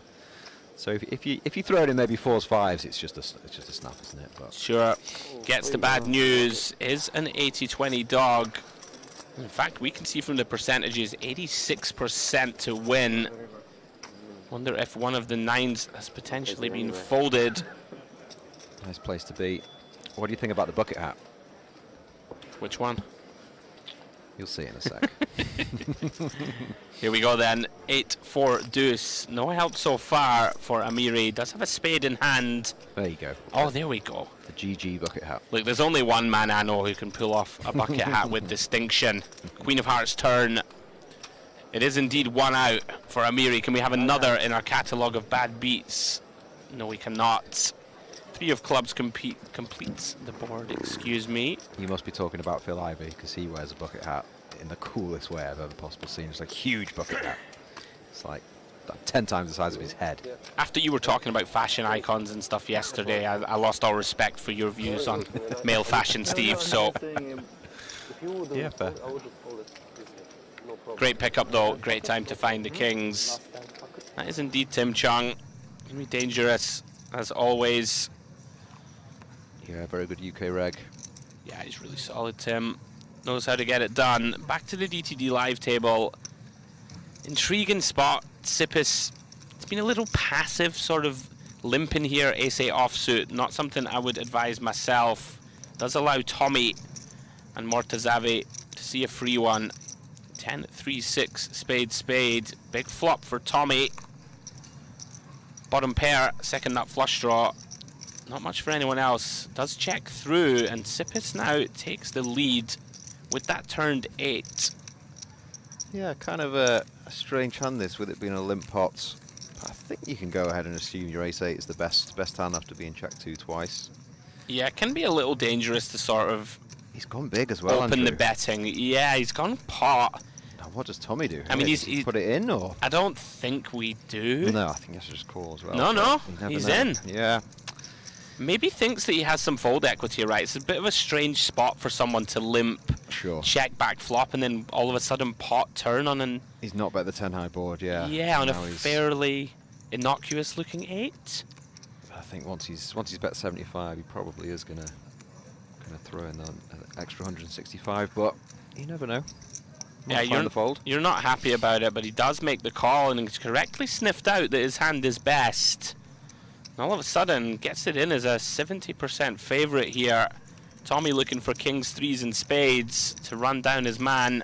So if you throw it in maybe 4s, 5s, it's just a snap, isn't it? But sure. Gets the bad news. Is an 80-20 dog. In fact, we can see from the percentages, 86% to win. Wonder if one of the 9s has potentially been folded. Nice place to be. What do you think about the bucket hat? Which one? You'll see in a sec. Here we go then. 8-4 deuce. No help so far for Amiri. Does have a spade in hand. There you go. Oh, there we go. The GG bucket hat. Look, there's only one man I know who can pull off a bucket hat with distinction. Queen of Hearts turn. It is indeed one out for Amiri. Can we have another in our catalogue of bad beats? No, we cannot. 3 of clubs completes the board, excuse me. You must be talking about Phil Ivey, because he wears a bucket hat in the coolest way I've ever possibly seen. It's like a huge bucket hat. It's like 10 times the size of his head. After you were talking about fashion icons and stuff yesterday, I lost all respect for your views on male fashion, Steve, so... Yeah, fair. Great pickup, though. Great time to find the kings. That is indeed Tim Chung. Gonna be dangerous, as always. Yeah, very good UK reg. Yeah, he's really solid, Tim. Knows how to get it done. Back to the DTD live table. Intriguing spot. Sipis, it's been a little passive, sort of limping here. Ace-8 offsuit. Not something I would advise myself. Does allow Tommy and Mortazavi to see a free one. 10-3-6, spade. Big flop for Tommy. Bottom pair, second nut flush draw. Not much for anyone else. Does check through, and Sipis now takes the lead with that turned 8. Yeah, kind of a strange hand this, with it being a limp pot. But I think you can go ahead and assume your ace-8 is the best hand after being checked 2 twice. Yeah, it can be a little dangerous to sort of... He's gone big as well, open the betting. Yeah, he's gone pot. Now, what does Tommy do? I mean, does he put it in, or? I don't think we do. No, I think that's just call as well. No, he's in. Yeah. Maybe thinks that he has some fold equity, right? It's a bit of a strange spot for someone to limp, check back flop, and then all of a sudden pot turn on an... He's not bet the 10 high board, yeah. Yeah, on a fairly innocuous looking 8. I think once he's bet 75, he probably is gonna throw in an extra 165, but you never know. Yeah, Find the fold. you're not happy about it, but he does make the call and he's correctly sniffed out that his hand is best. And all of a sudden, gets it in as a 70% favourite here. Tommy looking for kings, threes and spades to run down his man.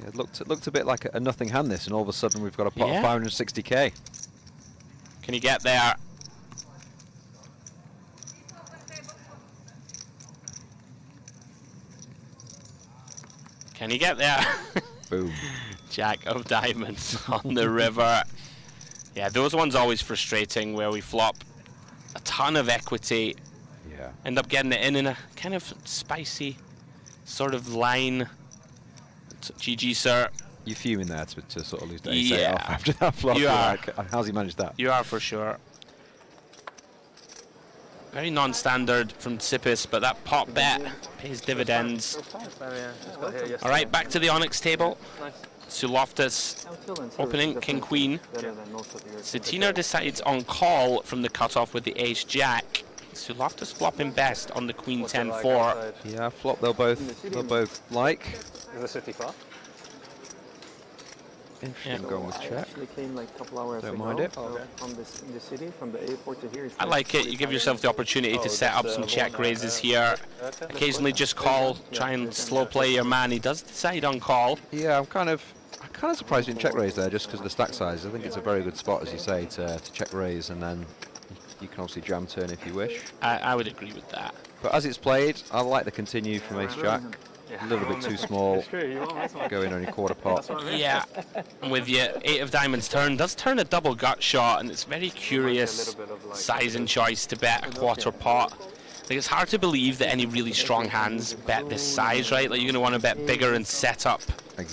Yeah, it looked a bit like a nothing hand this, and all of a sudden we've got a pot of 560k. Can he get there? Can he get there? Boom. Jack of diamonds on the river. Yeah, those ones always frustrating where we flop a ton of equity. Yeah. End up getting it in a kind of spicy sort of line. GG, sir. You're fuming there to sort of lose the Yeah. off after that flop. You You're are. like, how's he managed that? You are for sure. Very non-standard from Tsipis, but that pot bet pays dividends. All right, back to the Onyx table. Suloftus opening king queen. Cetina decides on call from the cutoff with the ace jack. Suloftus flopping best on the queen 10-4. Yeah, flop they'll both like. Is the city far? Interesting going with check. Actually came like a couple hours Don't ago. mind it. So from in the city, from the airport to here. It's I like it. You give yourself the opportunity to set up some check raises here. Occasionally just call, try and slow play your man. He does decide on call. Yeah, I'm kind of surprised you didn't check raise there just because of the stack size. I think it's a very good spot, as you say, to check raise, and then you can obviously jam turn if you wish. I would agree with that. But as it's played, I like the continue from ace jack. A little bit too small. Going only quarter pot. Yeah, I'm with you. 8 of diamonds turn. Does turn a double gut shot, and it's very curious size and choice to bet a quarter pot. Like, it's hard to believe that any really strong hands bet this size, right? Like, you're going to want to bet bigger and set up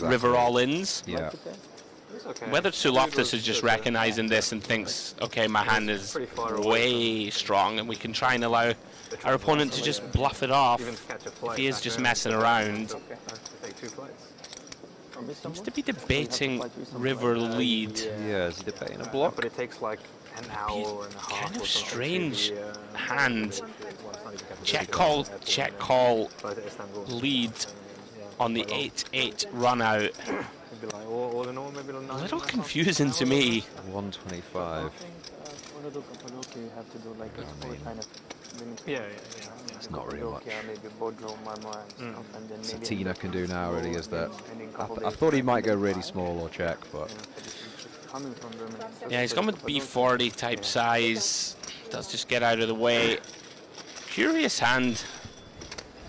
river all-ins. Yeah. Whether Suloftus is just recognizing this and thinks, okay, my hand is way strong and we can try and allow our opponent to just bluff it off if he is just messing around. Seems to be debating river lead. Yeah, is he debating a block? But it takes like an hour and a half. Kind of strange hand. Check call lead on the 8-8 run out. A little confusing to me. 125. You have to do like kind of It's not really much. maybe Bodro, Marmara and stuff, and then maybe Cetina can do now really is that. I thought he might go really small or check, but Yeah, he's gone with B40 type size. Does just get out of the way. Curious hand.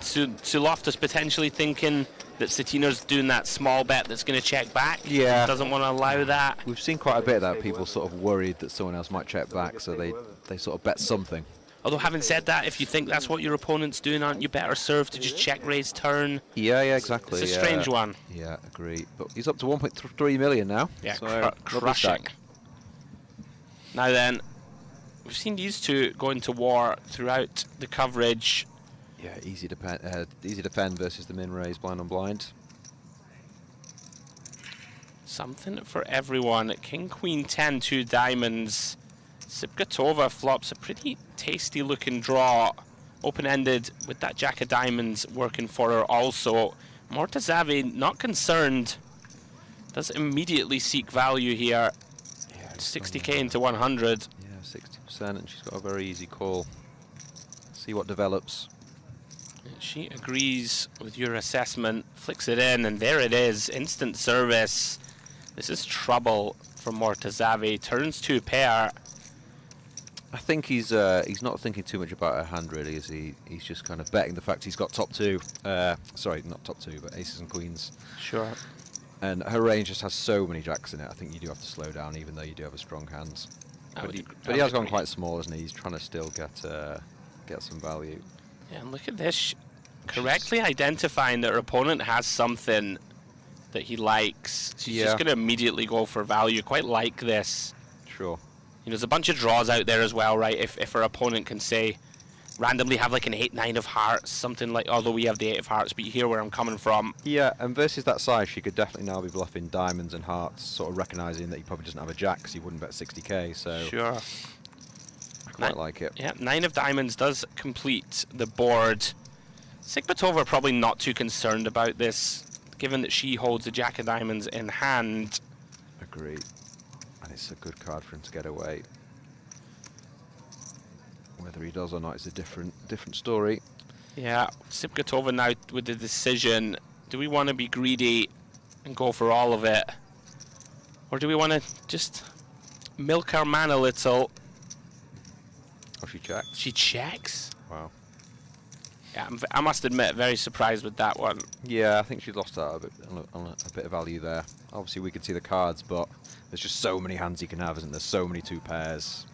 Suloftus potentially thinking that Cetina's doing that small bet that's going to check back. Yeah. Doesn't want to allow that. we've seen quite a bit of that. People sort of worried that someone else might check back, so they sort of bet something. Although having said that, if you think that's what your opponent's doing, aren't you better served to just check raise turn? Yeah, exactly. It's a strange one. Yeah, agree. But he's up to 1.3 million now. Yeah, so lovely crushing. stack. Now then, we've seen these two going to war throughout the coverage. Yeah, easy defend versus the min raise blind on blind. Something for everyone. King, Queen, 10, 2 diamonds. Sipgatova flops a pretty tasty looking draw. Open-ended with that jack of diamonds working for her also. Mortazavi not concerned. Does immediately seek value here. Yeah, 60k into 100. Yeah, 60%, and she's got a very easy call. See what develops. She agrees with your assessment, flicks it in, and there it is. Instant service. This is trouble for Mortazavi. Turns 2 pair. I think he's not thinking too much about her hand really, is he? He's just kind of betting the fact he's got top 2. Sorry, not top 2, but aces and queens. Sure. And her range just has so many jacks in it. I think you do have to slow down, even though you do have a strong hand. But he has gone quite small, hasn't he? He's trying to still get some value. Yeah, and look at this. Correctly identifying that her opponent has something that he likes. She's just going to immediately go for value. Quite like this. Sure. You know, there's a bunch of draws out there as well, right? If her opponent can say, randomly have like an 8-9 of hearts, something like, although we have the 8 of hearts, but you hear where I'm coming from. Yeah, and versus that size, she could definitely now be bluffing diamonds and hearts, sort of recognising that he probably doesn't have a jack, because he wouldn't bet 60k, so... Sure. I quite like it. Yeah, 9 of diamonds does complete the board. Sigmatova probably not too concerned about this given that she holds a jack of diamonds in hand. Agreed. And it's a good card for him to get away. Whether he does or not is a different story. Yeah, Sipkatova now with the decision. Do we want to be greedy and go for all of it? Or do we want to just milk our man a little? Oh, she checks. She checks? Wow. Yeah, I must admit, very surprised with that one. Yeah, I think she lost out on a bit of value there. Obviously, we could see the cards, but there's just so many hands you can have, isn't there? So many 2 pairs.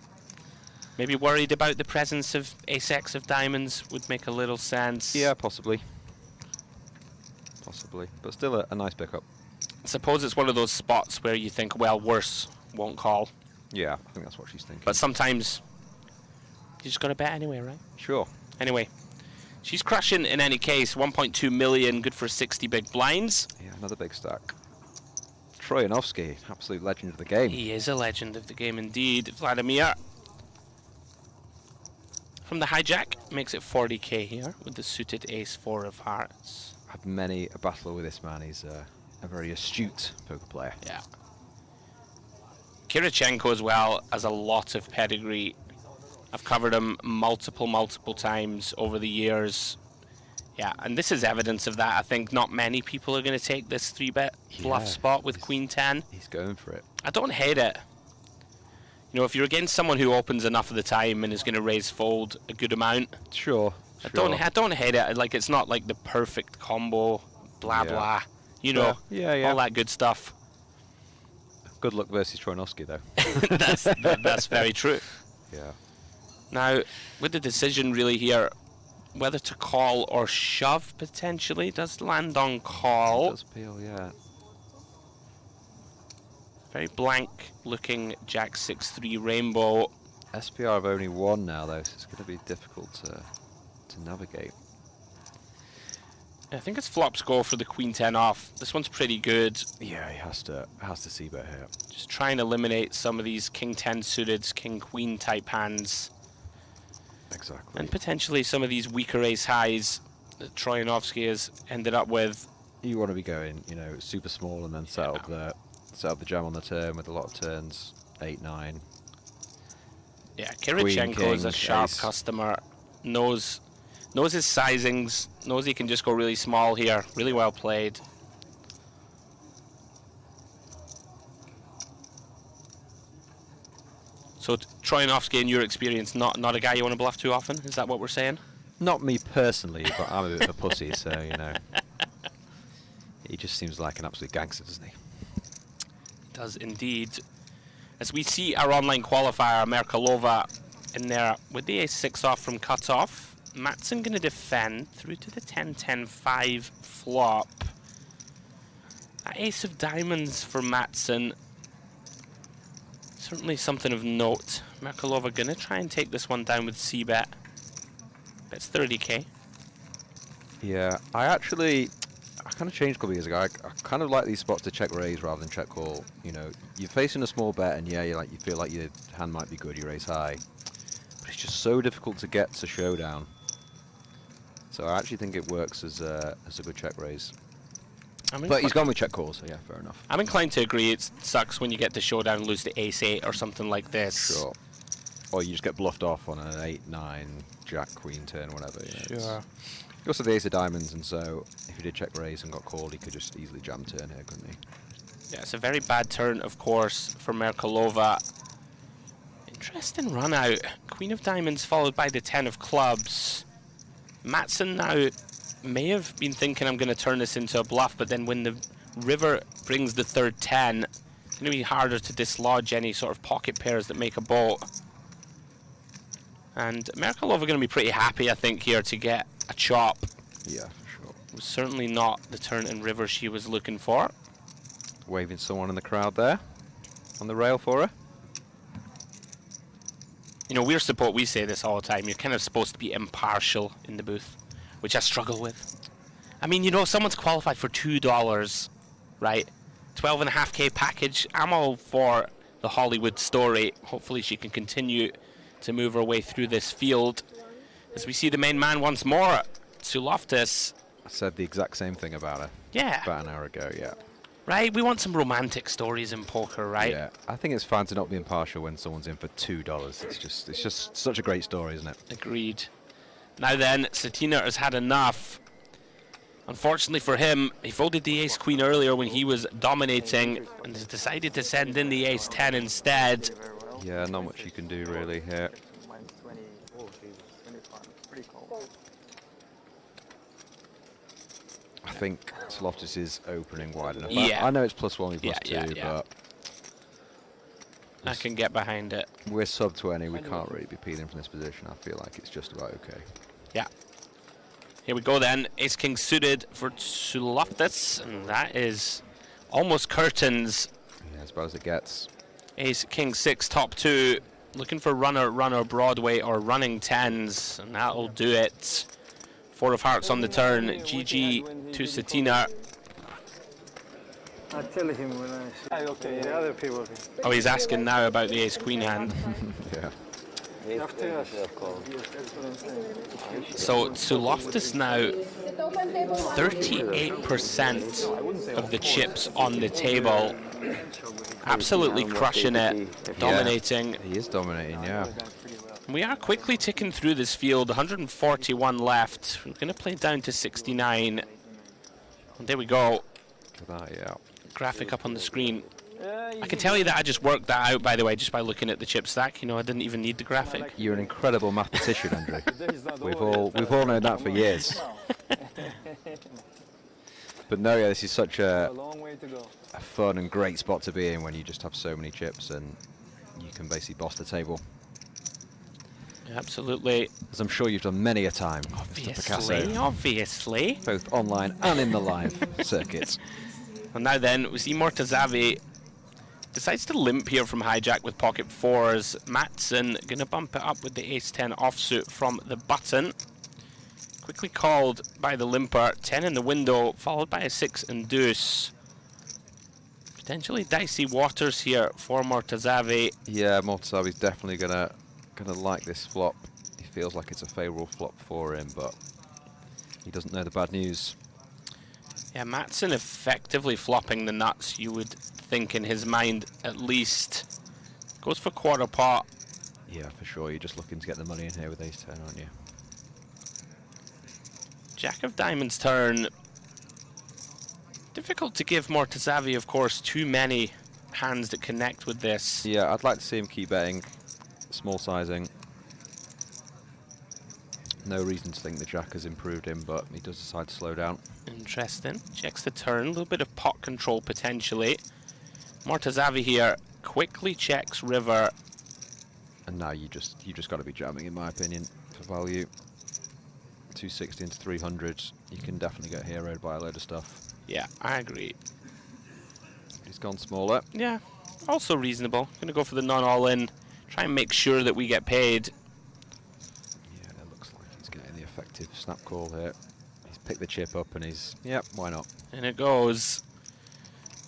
Maybe worried about the presence of ace-X of diamonds would make a little sense. Yeah, possibly. Possibly. But still a nice pickup. I suppose it's one of those spots where you think, well, worse won't call. Yeah, I think that's what she's thinking. But sometimes you just got to bet anyway, right? Sure. Anyway, she's crushing in any case. 1.2 million, good for 60 big blinds. Yeah, another big stack. Troyanovsky, absolute legend of the game. He is a legend of the game indeed. Vladimir from the hijack makes it 40k here with the suited ace-4 of hearts. Had many a battle with this man. He's a very astute poker player. Yeah. Kirichenko as well has a lot of pedigree. I've covered him multiple times over the years. Yeah, and this is evidence of that. I think not many people are going to take this 3-bet bluff spot with Queen 10. He's going for it. I don't hate it. You know, if you're against someone who opens enough of the time and is going to raise fold a good amount. Sure. I don't hate it. Like, it's not like the perfect combo, blah blah. You know, all that good stuff. Good luck versus Troyanovsky though. that's very true. Yeah. Now, with the decision really here, whether to call or shove potentially, does land on call. It does peel, yeah. Very blank looking Jack 6-3 rainbow. SPR have only 1 now though, so it's going to be difficult to navigate. I think it's flops go for the Queen 10 off. This one's pretty good. Yeah, he has to c-bet here. Just try and eliminate some of these King 10 suited, King Queen type hands. Exactly. And potentially some of these weaker ace highs that Troyanovsky has ended up with. You want to be going, you know, super small and then set up the jam on the turn with a lot of turns, 8-9. Yeah, Kirichenko is a sharp customer. Knows his sizings, knows he can just go really small here. Really well played. So Troyanovsky, in your experience, not a guy you want to bluff too often? Is that what we're saying? Not me personally, but I'm a bit of a pussy, so, you know. He just seems like an absolute gangster, doesn't he? He does indeed. As we see our online qualifier, Merkalova, in there with the ace-6 off from cutoff. Matson going to defend through to the 10-10-5 flop. That ace of diamonds for Matson. Certainly something of note. Merkalova going to try and take this one down with c-bet. Bets 30k. Yeah, I kind of changed a couple of years ago. I kind of like these spots to check raise rather than check call. You know, you're facing a small bet and yeah, you feel like your hand might be good, you raise high. But it's just so difficult to get to showdown. So I actually think it works as a good check raise. But he's gone with check call, so yeah, fair enough. I'm inclined to agree. It sucks when you get to showdown and lose to ace-8 or something like this. Sure. Or you just get bluffed off on an 8-9 jack queen turn, whatever. You know, sure. Also the ace of diamonds, and so if he did check raise and got called, he could just easily jam turn here, couldn't he? Yeah, it's a very bad turn, of course, for Merkalova. Interesting run out. Queen of diamonds followed by the 10 of clubs. Matson now may have been thinking I'm going to turn this into a bluff, but then when the river brings the third 10, it's going to be harder to dislodge any sort of pocket pairs that make a boat. And Merkalova going to be pretty happy, I think, here to get a chop. Yeah, for sure. It was certainly not the turn and river she was looking for. Waving someone in the crowd there on the rail for her. You know, we say this all the time. You're kind of supposed to be impartial in the booth, which I struggle with. I mean, you know, someone's qualified for $2, right? 12.5k package. I'm all for the Hollywood story. Hopefully she can continue to move her way through this field. As we see the main man once more, Suloftis. I said the exact same thing about her. Yeah. About an hour ago, yeah. Right? We want some romantic stories in poker, right? Yeah, I think it's fine to not be impartial when someone's in for $2. It's just such a great story, isn't it? Agreed. Now then, Satina has had enough. Unfortunately for him, he folded the ace-queen earlier when he was dominating and has decided to send in the ace-10 instead. Yeah, not much you can do really here. Mine's 20. Oh, Jesus, 25. Pretty cold. I think Loftus is opening wide enough. Yeah. I know it's +1, we're +2, yeah. but I can get behind it. we're sub 20. We can't really be peeling from this position. I feel like it's just about okay. Yeah. Here we go then. Ace-king suited for Loftus, and that is almost curtains. Yeah, as bad as it gets. Ace-king 6, top 2. Looking for runner, Broadway, or running 10s, and that'll do it. 4 of hearts on the turn. GG to Satina. I tell him when I see the other people. Oh, he's asking now about the ace-queen hand. Yeah. So Loftus now 38% of the chips on the table. Absolutely crushing it, dominating. Yeah, he is dominating, yeah. We are quickly ticking through this field, 141 left. We're going to play down to 69. And there we go. Look at that, yeah. Graphic up on the screen. I can tell you that I just worked that out, by the way, just by looking at the chip stack. You know, I didn't even need the graphic. You're an incredible mathematician, Andrew. We've all known that for years. But no, yeah, this is such a fun and great spot to be in when you just have so many chips and you can basically boss the table. Absolutely. As I'm sure you've done many a time, Mr. Picasso. Obviously. Both online and in the live circuits. And now then, we see Mortazavi decides to limp here from hijack with pocket 4s. Matson gonna bump it up with the ace-10 offsuit from the button. Quickly called by the limper. 10 in the window, followed by a 6 and deuce. Potentially dicey waters here for Mortazavi. Yeah, Mortazavi's definitely gonna like this flop. He feels like it's a favourable flop for him, but he doesn't know the bad news. Yeah, Matson effectively flopping the nuts, you would think in his mind at least. Goes for quarter pot. Yeah, for sure. You're just looking to get the money in here with ace-10, aren't you? Jack of diamonds turn. Difficult to give Mortazavi, of course, too many hands that connect with this. Yeah, I'd like to see him keep betting. Small sizing. No reason to think the Jack has improved him, but he does decide to slow down. Interesting. Checks the turn. A little bit of pot control potentially. Mortazavi here quickly checks river. And now you just got to be jamming, in my opinion, for value. 260 into 300. You can definitely get heroed by a load of stuff. Yeah, I agree. He's gone smaller. Yeah, also reasonable. Gonna go for the non-all-in. Try and make sure that we get paid. Yeah, it looks like he's getting the effective snap call here. He's picked the chip up and he's, yep, why not? And it goes.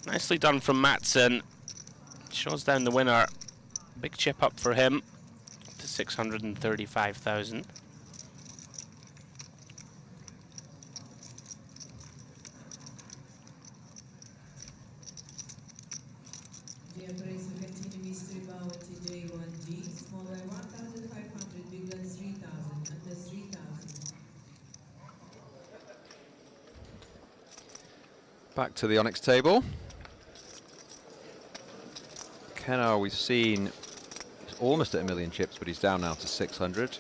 Nicely done from Matson. Shows down the winner. Big chip up for him to 635,000. Dear Grace, we continue Mystery Bounty J1G, small by 1,500, big by 3,000, under 3,000. Back to the Onyx table. Kennar, we've seen, he's almost at 1 million chips, but he's down now to 600.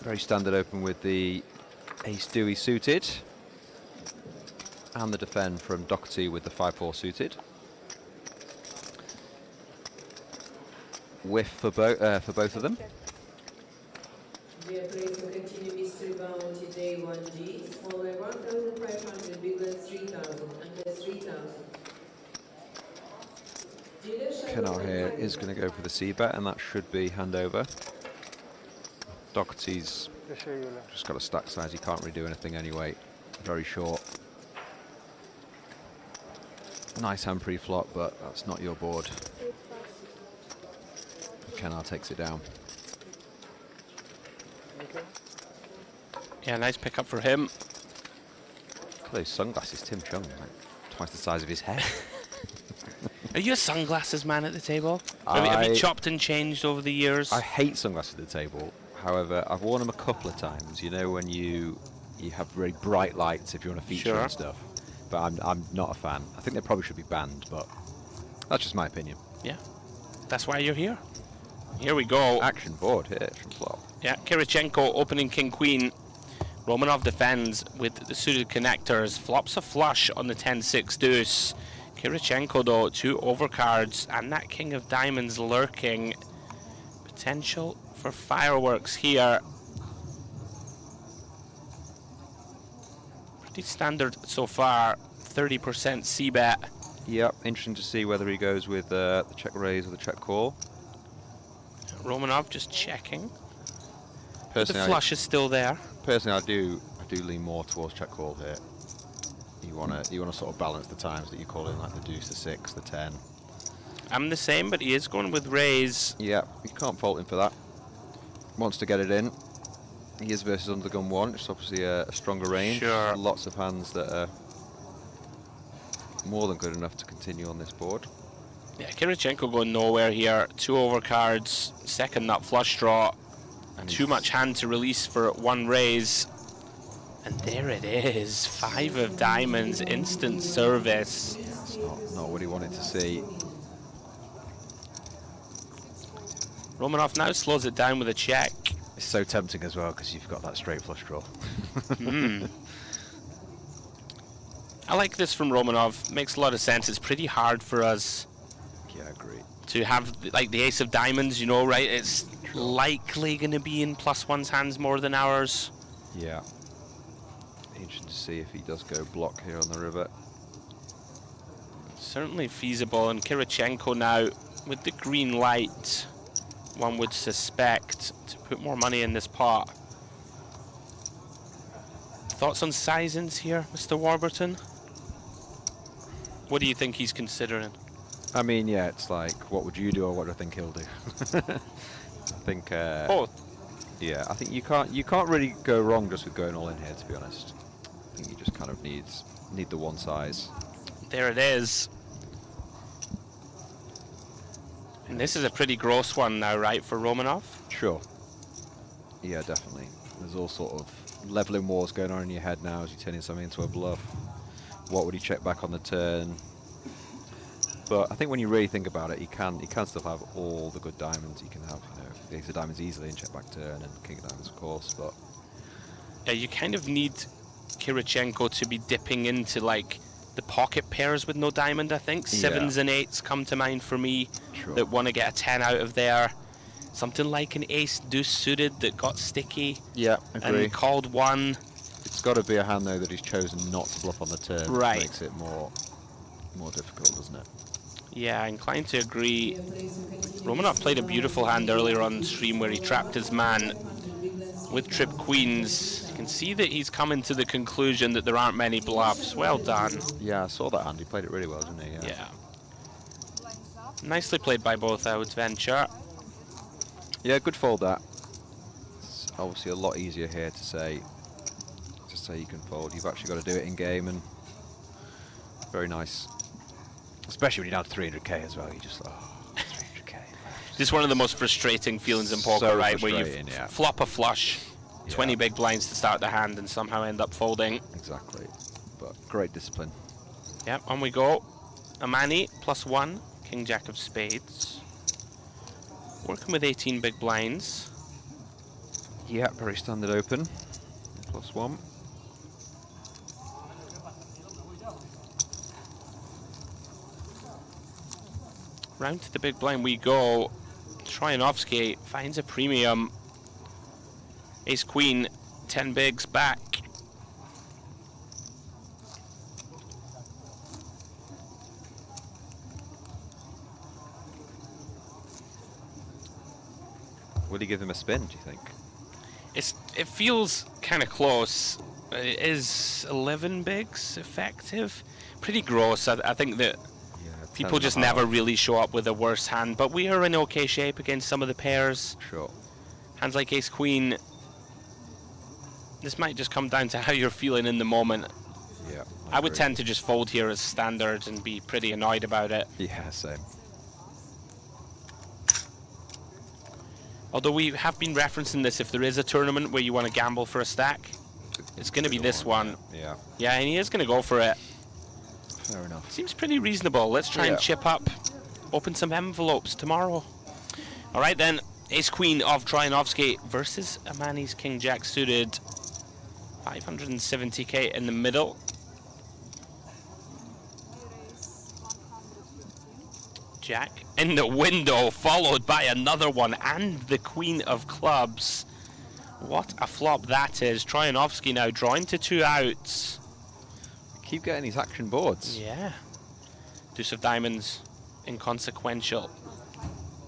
Very standard open with the ace Dewey suited. And the defend from Doherty with the 5-4 suited. Whiff for both of them. Dear Grace, we continue Mystery Bounty J1G, small by 1,500, big by 3,000, under 3,000. Kennar here is going to go for the C-bet, and that should be handover. Doherty's just got a stack size, he can't really do anything anyway. Very short. Nice hand pre-flop, but that's not your board. Kennar takes it down. Yeah, nice pickup for him. Those sunglasses, Tim Chung, like twice the size of his head. Are you a sunglasses man at the table? Have you chopped and changed over the years? I hate sunglasses at the table. However, I've worn them a couple of times. You know, when you have very bright lights if you're on a feature and stuff. But I'm not a fan. I think they probably should be banned, but that's just my opinion. Yeah, that's why you're here. Here we go. Action board here, action flop. Yeah, Kirichenko opening king queen. Romanov defends with the suited connectors. Flops a flush on the 10-6 deuce. Kirichenko though, 2 overcards and that king of diamonds lurking. Potential for fireworks here. Pretty standard so far. 30% c-bet. Yep, interesting to see whether he goes with the check raise or the check call. Romanov just checking. Personally, the flush is still there. Personally, I do lean more towards check call here. You wanna sort of balance the times that you call in, like the deuce, the 6, the 10. I'm the same, but he is going with raise. Yeah, you can't fault him for that. Wants to get it in. He is versus under the gun 1, which is obviously a stronger range. Sure. Lots of hands that are more than good enough to continue on this board. Yeah, Kirichenko going nowhere here. 2 overcards, second nut flush draw. And too much hand to release for 1 raise. And there it is. 5 of diamonds, instant service. That's not what he wanted to see. Romanov now slows it down with a check. It's so tempting as well because you've got that straight flush draw. I like this from Romanov. Makes a lot of sense. It's pretty hard for us. Yeah, I agree. To have like the ace of diamonds, you know, right? It's likely going to be in +1's hands more than ours. Yeah. Interesting to see if he does go block here on the river. Certainly feasible. And Kirichenko now with the green light, one would suspect, to put more money in this pot. Thoughts on sizings here, Mr. Warburton? What do you think he's considering? I mean, yeah, it's like, what would you do or what do I think he'll do? I think both. Yeah, I think you can't really go wrong just with going all in here, to be honest. I think you just kind of need the one size. There it is. And this is a pretty gross one now, right, for Romanov? Sure. Yeah, definitely. There's all sort of leveling wars going on in your head now as you're turning something into a bluff. What would he check back on the turn? But I think when you really think about it, he can still have all the good diamonds he can have. You know, the ace of diamonds easily in check back turn, and king of diamonds, of course. But yeah, you kind of need Kirichenko to be dipping into like the pocket pairs with no diamond. I think 7s and 8s come to mind for me. Sure. That want to get a 10 out of there. Something like an ace deuce suited that got sticky. Yeah, agree. And called 1. It's got to be a hand though that he's chosen not to bluff on the turn. Right. Makes it more difficult, doesn't it? Yeah, inclined to agree. Romanov played a beautiful hand earlier on stream where he trapped his man with trip queens. You can see that he's coming to the conclusion that there aren't many bluffs. Well done. Yeah, I saw that hand. He played it really well, didn't he? Yeah. Nicely played by both, I would venture. Yeah, good fold that. It's obviously a lot easier here to say you can fold. You've actually got to do it in game, and very nice. Especially when you're down to 300k as well. You just 300k. Just one of the most frustrating feelings in poker, So right? Where you frustrating, flop a flush, 20 big blinds to start the hand, and somehow end up folding. Exactly. But great discipline. Yep, on we go. Amani +1, king jack of spades. Working with 18 big blinds. Yeah, very standard open. +1. Round to the big blind we go. Troyanovsky finds a premium. Ace queen, 10 bigs back. Will he give him a spin, do you think? It feels kind of close. It is 11 bigs effective. Pretty gross. I think that people just never really show up with a worse hand, but we are in okay shape against some of the pairs. Sure. Hands like ace queen. This might just come down to how you're feeling in the moment. Yeah. I would tend to just fold here as standard and be pretty annoyed about it. Yeah, same. Although we have been referencing this, if there is a tournament where you want to gamble for a stack, it's going to be this one. Yeah. Yeah, and he is going to go for it. Fair enough. Seems pretty reasonable. Let's try and chip up, open some envelopes tomorrow. All right then, Ace Queen of Troyanovsky versus Amani's King Jack suited. 570k in the middle. Jack in the window, followed by another one, and the Queen of Clubs. What a flop that is. Troyanovsky now drawing to 2 outs. Keep getting these action boards. Yeah. Deuce of Diamonds, inconsequential.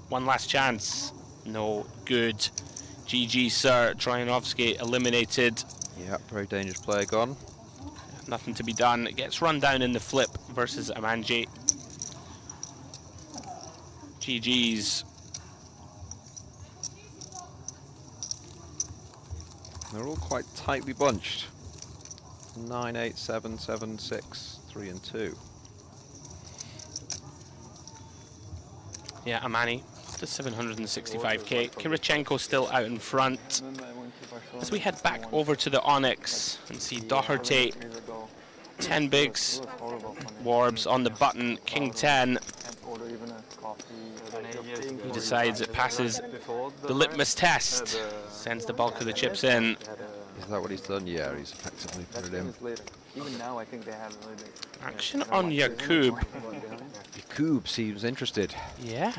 One last chance. No good. GG, sir. Troyanovsky eliminated. Yeah, very dangerous player gone. Nothing to be done. Gets run down in the flip versus Amanji. GG's. They're all quite tightly bunched. 9, 8, 7, 7, 6, 3 and 2. Yeah, Amani, the 765k. Kirichenko still out in front. As we head back over to the Onyx and see Doherty, 10 bigs, Warbs on the button, King 10. He decides it passes the litmus test, sends the bulk of the chips in. Is that what he's done? Yeah, he's effectively put it in. Even now, I think they have Action on Yakub. Yakub seems interested. Yeah.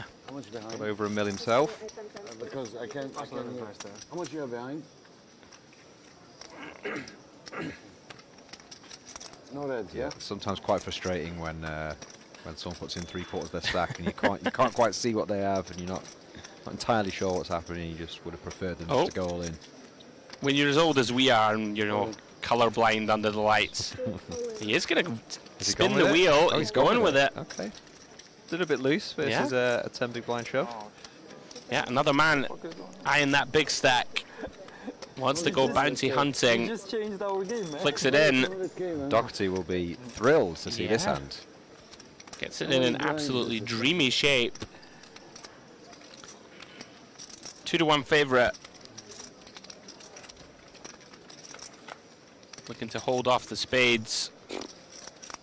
Got over a mil himself. Because I can't hear. How much you have behind? No reds, yeah? It's sometimes quite frustrating when someone puts in 3/4 of their stack and you can't quite see what they have and you're not entirely sure what's happening. You just would have preferred them just to go all in. When you're as old as we are and, you know, colorblind under the lights, he is going to spin the wheel. Oh, he's going with it. Okay. Did a bit loose versus a 10 big blind shove. Yeah, another man eyeing that big stack. Wants to go bounty hunting. just changed our game, man. Flicks it in. Doherty will be thrilled to see this hand. Gets it in an absolutely dreamy shape. 2-1 favorite. Looking to hold off the spades.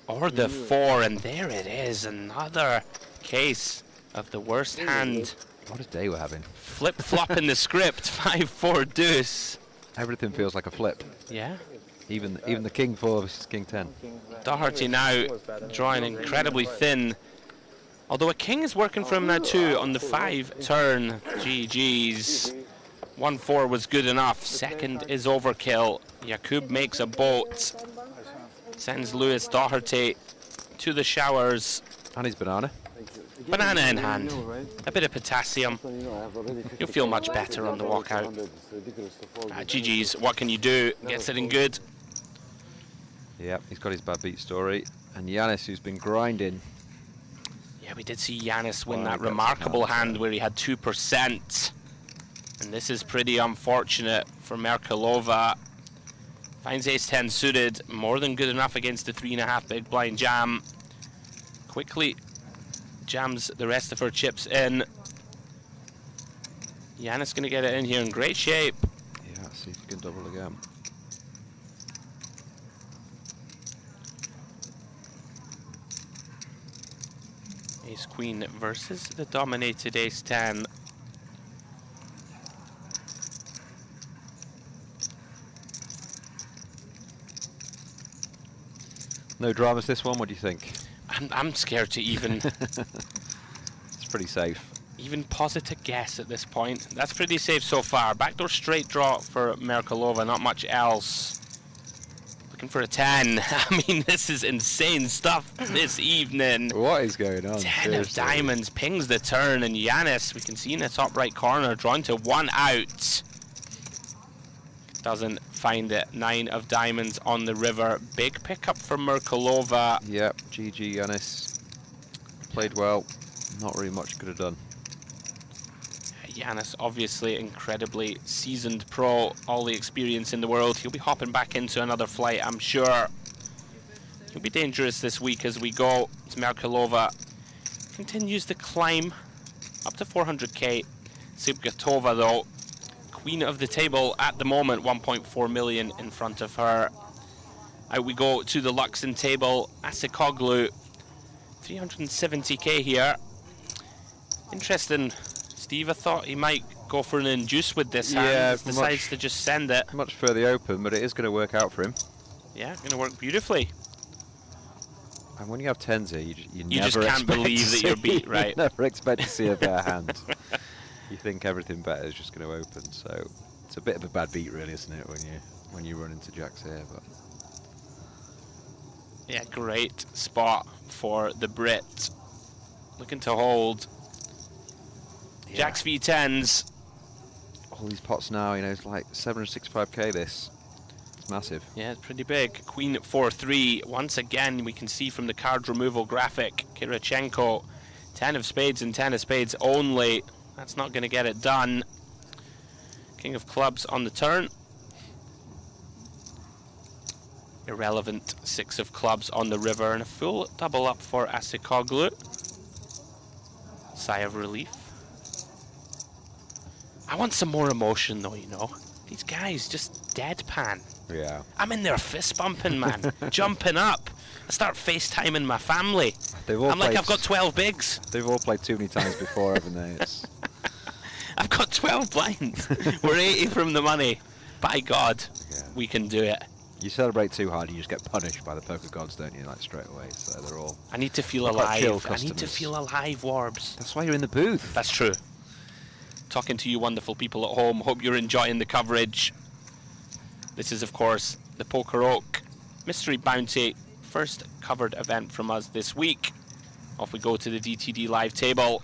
Or the 4, and there it is. Another case of the worst hand. What a day we're having. Flip-flop in the script. 5-4 deuce. Everything feels like a flip. Yeah. Even the King 4 versus King 10. Doherty now drawing incredibly thin. Although a king is working for him now too on the 5 turn. GG's. 1-4 was good enough. Second is overkill. Yakub makes a boat. Sends Lewis Doherty to the showers. And his banana. Banana in hand. A bit of potassium. You'll feel much better on the walkout. GG's. What can you do? Gets it in good. Yep, he's got his bad beat story. And Yanis, who's been grinding. Yeah, we did see Yanis win that remarkable hand where he had 2%. And this is pretty unfortunate for Merkulova. Finds ace-10 suited, more than good enough against the 3.5 big blind jam. Quickly jams the rest of her chips in. Yanis gonna get it in here in great shape. Yeah, see if he can double again. Ace-queen versus the dominated ace-10. No dramas this one, what do you think? I'm scared to even... It's pretty safe. Even posit a guess at this point. That's pretty safe so far. Backdoor straight draw for Merkulova, not much else. Looking for a 10. I mean, this is insane stuff this evening. What is going on? 10 of diamonds, pings the turn, and Yanis, we can see in the top right corner, drawn to 1 out. Doesn't find it. 9 of diamonds on the river. Big pickup for Merkulova. Yep, GG Yanis. Played well. Not really much could have done. Yanis, obviously incredibly seasoned pro, all the experience in the world. He'll be hopping back into another flight, I'm sure. It'll be dangerous this week as we go. As Merkulova continues to climb up to 400k. Sibgatova, though, queen of the table at the moment, 1.4 million in front of her. Out we go to the Luxon table. Asikoglu, 370k here. Interesting. Steve, I thought he might go for an induce with this hand. He decides to just send it. Much further open, but it is going to work out for him. Yeah, going to work beautifully. And when you have tens here, you You never just can't believe that you're beat, right? You never expect to see a bare hand. You think everything better is just going to open. So it's a bit of a bad beat, really, isn't it, when you run into jacks here? But yeah, great spot for the Brit. Looking to hold. Yeah. Jacks v10s. All these pots now, you know, it's like 765k this. It's massive. Yeah, it's pretty big. Queen at 4-3. Once again, we can see from the card removal graphic, Kirichenko, 10 of spades and 10 of spades only. That's not going to get it done. King of clubs on the turn. Irrelevant 6 of clubs on the river, and a full double up for Asikoglu. Sigh of relief. I want some more emotion, though, you know. These guys just deadpan. Yeah. I'm in there fist bumping, man. Jumping up. I start FaceTiming my family. I'm like, I've got 12 bigs. They've all played too many times before, haven't they? It's I've got 12 blinds. We're 80 from the money. By God, we can do it. You celebrate too hard, you just get punished by the poker gods, don't you? Like straight away. So they're all. I need to feel alive. I need to feel alive, Warbs. That's why you're in the booth. That's true. Talking to you wonderful people at home. Hope you're enjoying the coverage. This is, of course, the PokerOK Mystery Bounty. First covered event from us this week. Off we go to the DTD live table.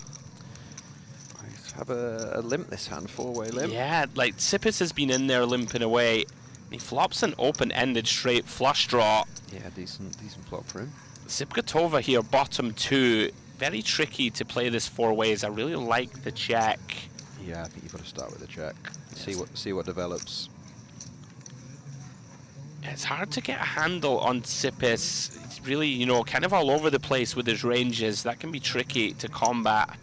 Have a limp this hand, 4-way limp. Yeah, like Tsipis has been in there limping away. He flops an open-ended straight flush draw. Yeah, decent flop for him. Sibgatova here, bottom 2. Very tricky to play this 4 ways. I really like the check. Yeah, I think you've got to start with a check. See what develops. It's hard to get a handle on Tsipis. He's really, you know, kind of all over the place with his ranges. That can be tricky to combat.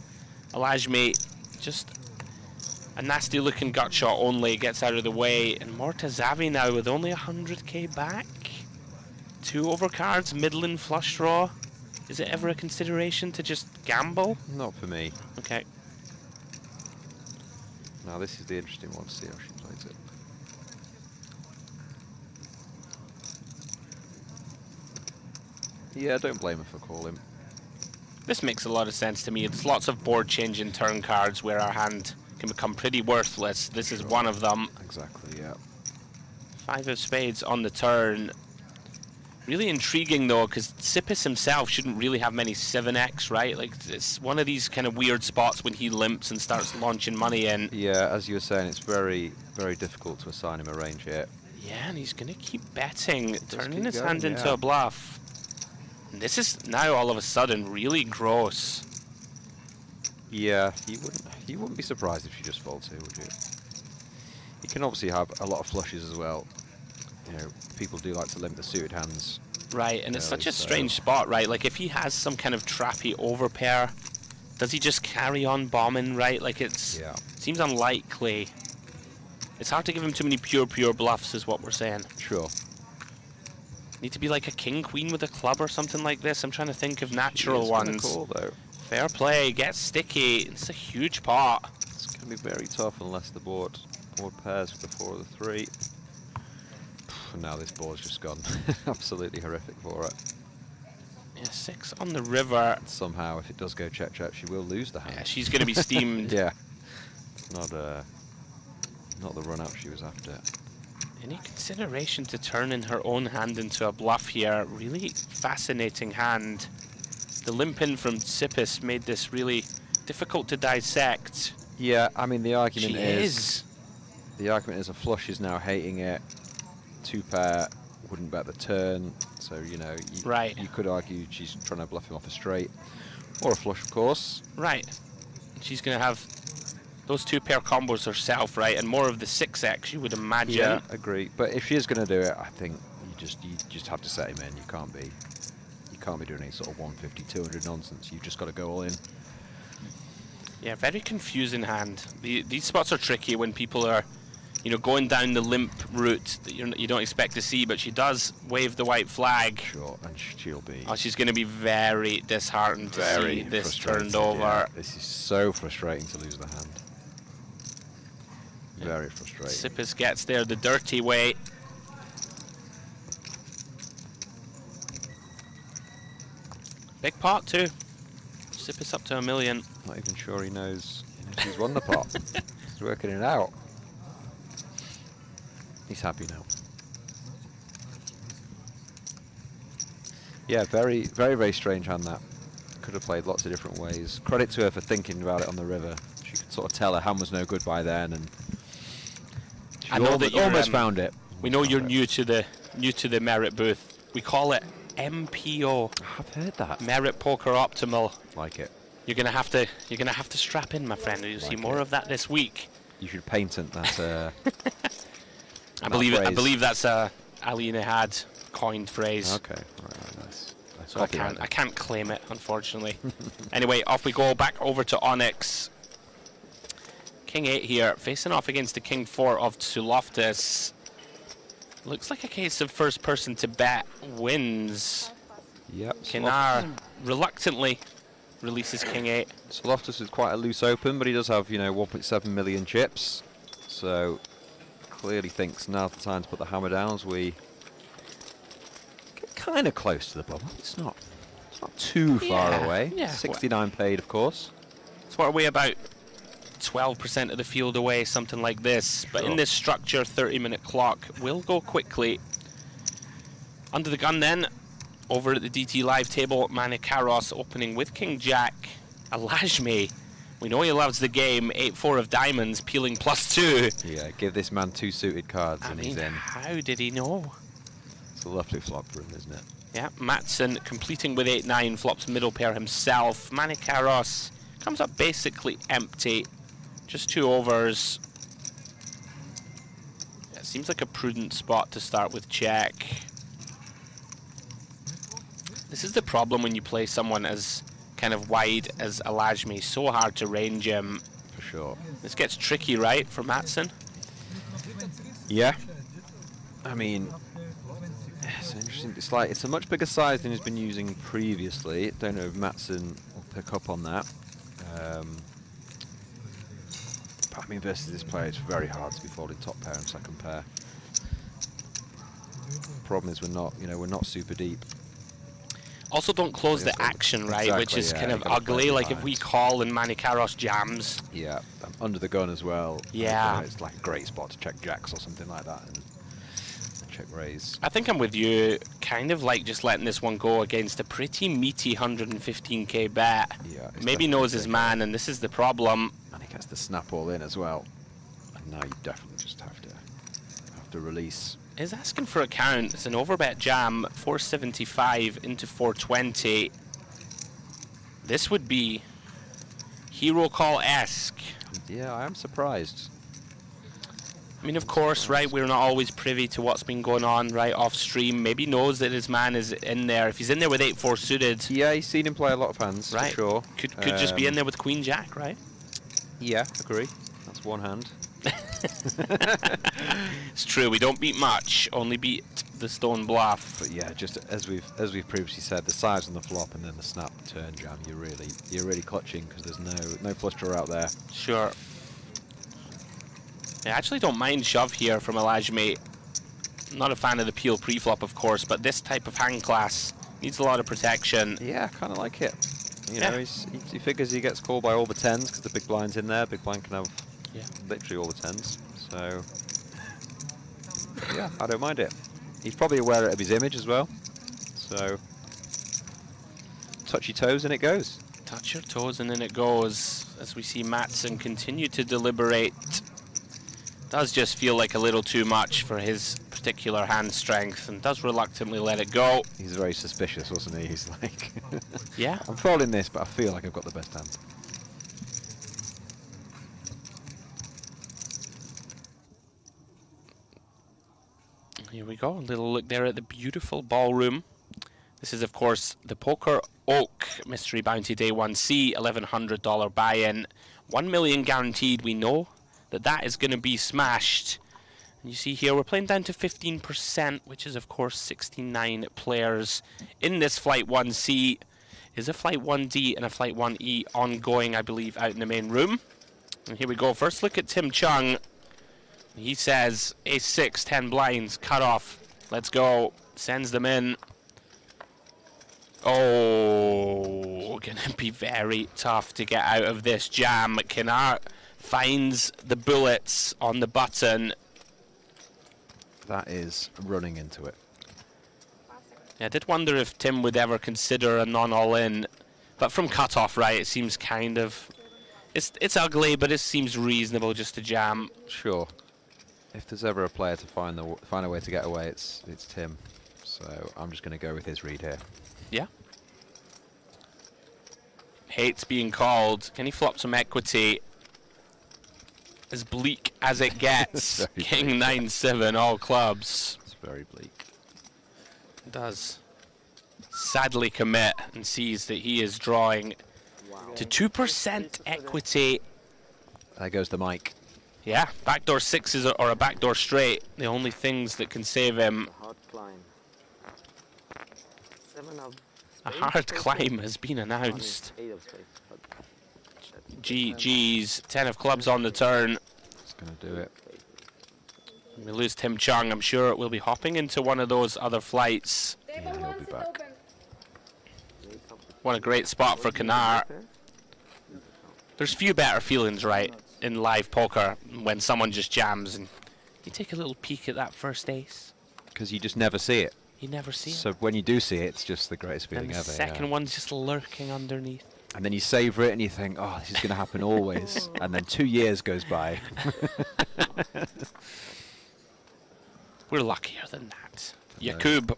Alajmi, just a nasty looking gut shot only, gets out of the way. And Mortazavi now with only 100k back. 2 overcards, middling flush draw. Is it ever a consideration to just gamble? Not for me. Okay. Now this is the interesting one to see how she plays it. Yeah, don't blame her for calling. This makes a lot of sense to me. There's lots of board changing turn cards where our hand can become pretty worthless. This is one of them. Exactly, yeah. 5 of spades on the turn. Really intriguing though, because Tsipis himself shouldn't really have many 7x, right? Like, it's one of these kind of weird spots when he limps and starts launching money in. Yeah, as you were saying, it's very, very difficult to assign him a range here. Yeah, and he's going to keep betting, turning his hand into a bluff. And this is now all of a sudden really gross. Yeah, you wouldn't be surprised if she just folds here, would you? You can obviously have a lot of flushes as well. You know, people do like to limp the suited hands. Right, and it's such a strange spot, right? Like, if he has some kind of trappy overpair, does he just carry on bombing, right? Like, it seems unlikely. It's hard to give him too many pure bluffs, is what we're saying. Sure. Need to be like a king-queen with a club or something like this. I'm trying to think of natural ones. Call, though. Fair play, gets sticky. It's a huge pot. It's going to be very tough unless the board pairs with the 4 or the 3. And now this board's just gone absolutely horrific for it. Yeah, 6 on the river. Somehow, if it does go check, she will lose the hand. Yeah, she's going to be steamed. Yeah. Not the run up she was after. Any consideration to turning her own hand into a bluff here? Really fascinating hand. The limp-in from Tsipis made this really difficult to dissect. Yeah, I mean, the argument is a flush is now hating it. 2 pair wouldn't bet the turn, so you know, you could argue she's trying to bluff him off a straight or a flush, of course. Right. She's going to have those 2 pair combos herself, right, and more of the 6x, you would imagine. Yeah, agree. But if she is going to do it, I think you just have to set him in. You can't be can't be doing any sort of 150, 200 nonsense. You've just got to go all in. Yeah, very confusing hand. These spots are tricky when people are, you know, going down the limp route that you don't expect to see, but she does wave the white flag. Sure, and she'll be... Oh, she's going to be very disheartened to see this turned over. Yeah. This is so frustrating to lose the hand. Very frustrating. Sippis gets there the dirty way. Big pot too. Sippis up to $1 million. Not even sure he knows he's won the pot. He's working it out. He's happy now. Yeah, very, very, very strange hand that. Could have played lots of different ways. Credit to her for thinking about it on the river. She could sort of tell her hand was no good by then, and she I know that you almost found it. We know you're new to the Merit booth. We call it MPO. I've heard that. Merit Poker Optimal. Like it. You're gonna have to strap in, my friend. You'll see more of that this week. You should patent that. I believe that's a Ali Nehad coined phrase. Okay, right, nice. So I can't claim it, unfortunately. Anyway, off we go back over to Onyx. King 8 here, facing off against the King 4 of Tsuloftis. Looks like a case of first person to bet wins. Yep. Kinar reluctantly releases King 8. Tsuloftis is quite a loose open, but he does have, 1.7 million chips. So clearly thinks now's the time to put the hammer down as we get kind of close to the bubble. It's not too far away. Yeah. 69 paid, of course. So what are we, about 12% of the field away, something like this. But in this structure, 30-minute clock will go quickly. Under the gun then, over at the DT Live table, Manikaros opening with King Jack. Alajme, we know he loves the game. 8-4 of diamonds, peeling +2. Yeah, give this man 2 suited cards and he's in. How did he know? It's a lovely flop for him, isn't it? Yeah, Matson completing with 8-9, flops middle pair himself. Manikaros comes up basically empty. Just 2 overs. Yeah, seems like a prudent spot to start with check. This is the problem when you play someone as kind of wide as Alajme. So hard to range him. For sure. This gets tricky, right, for Matson? Yeah. I mean, it's interesting. It's a much bigger size than he's been using previously. Don't know if Matson will pick up on that. But I mean, versus this player, it's very hard to be folding top pair and second pair. Problem is, we're not super deep. Also, don't close the action, right? Exactly, which is yeah, kind of ugly. Like if we call and Manikaros jams. Yeah, under the gun as well. Yeah. It's like a great spot to check jacks or something like that. And check raise. I think I'm with you. Kind of like just letting this one go against a pretty meaty 115k bet. Yeah. Maybe knows his man, and this is the problem. And he gets the snap all in as well. And now you definitely just have to release. Is asking for a count. It's an overbet jam, 475 into 420. This would be hero call-esque. Yeah, I am surprised. I mean, of course, right, we're not always privy to what's been going on, right, off stream. Maybe knows that his man is in there. If he's in there with 8-4 suited. Yeah, he's seen him play a lot of hands, right. for sure. Could just be in there with Queen Jack, right? Yeah, agree. That's one hand. It's true, we don't beat much, only beat the stone bluff. But yeah, just as we've previously said, the size on the flop and then the snap turn jam, you're really clutching because there's no flush draw out there. Sure. I actually don't mind shove here from Alajme. Not a fan of the peel pre-flop, of course, but this type of hand class needs a lot of protection. Yeah, kind of like it. You know, he figures he gets called by all the 10s because the big blind's in there. Big blind can have literally all the 10s. So, yeah, I don't mind it. He's probably aware of his image as well. So, touch your toes and it goes. Touch your toes and then it goes. As we see Matson continue to deliberate. Does just feel like a little too much for his particular hand strength and does reluctantly let it go. He's very suspicious, wasn't he? He's like, yeah, I'm folding this, but I feel like I've got the best hand. Here we go, a little look there at the beautiful ballroom. This is, of course, the PokerOK Mystery Bounty Day 1C, $1,100 buy-in. 1 million guaranteed. We know that that is going to be smashed. And you see here, we're playing down to 15%, which is, of course, 69 players in this Flight 1C. Is a Flight 1D and a Flight 1E ongoing, I believe, out in the main room. And here we go. First look at Tim Chung. He says, Ace-6, 10 blinds, cut off. Let's go. Sends them in. Oh, gonna be very tough to get out of this jam. Kennard finds the bullets on the button. That is running into it. Yeah, I did wonder if Tim would ever consider a non-all-in, but from cut-off, right, it seems kind of... It's ugly, but it seems reasonable just to jam. Sure. If there's ever a player to find a way to get away, it's Tim. So I'm just going to go with his read here. Yeah. Hates being called. Can he flop some equity? As bleak as it gets. King 9-7, all clubs. It's very bleak. Does sadly commit and sees that he is drawing to 2% equity. There goes the mic. Yeah, backdoor sixes or a backdoor straight, the only things that can save him. Hard climb. 7 of A hard climb has been announced. 8 of spades. GG's, 10 of clubs on the turn. It's going to do it. We lose Tim Chung. I'm sure we'll be hopping into one of those other flights. Yeah, he'll be back. What a great spot for Kennard. There's few better feelings, right, in live poker when someone just jams and you take a little peek at that first ace. Because you just never see it. You never see it. So when you do see it, it's just the greatest feeling And the ever. second one's just lurking underneath. And then you savour it and you think, oh, this is going to happen always. And then 2 years goes by. We're luckier than that. Yakub,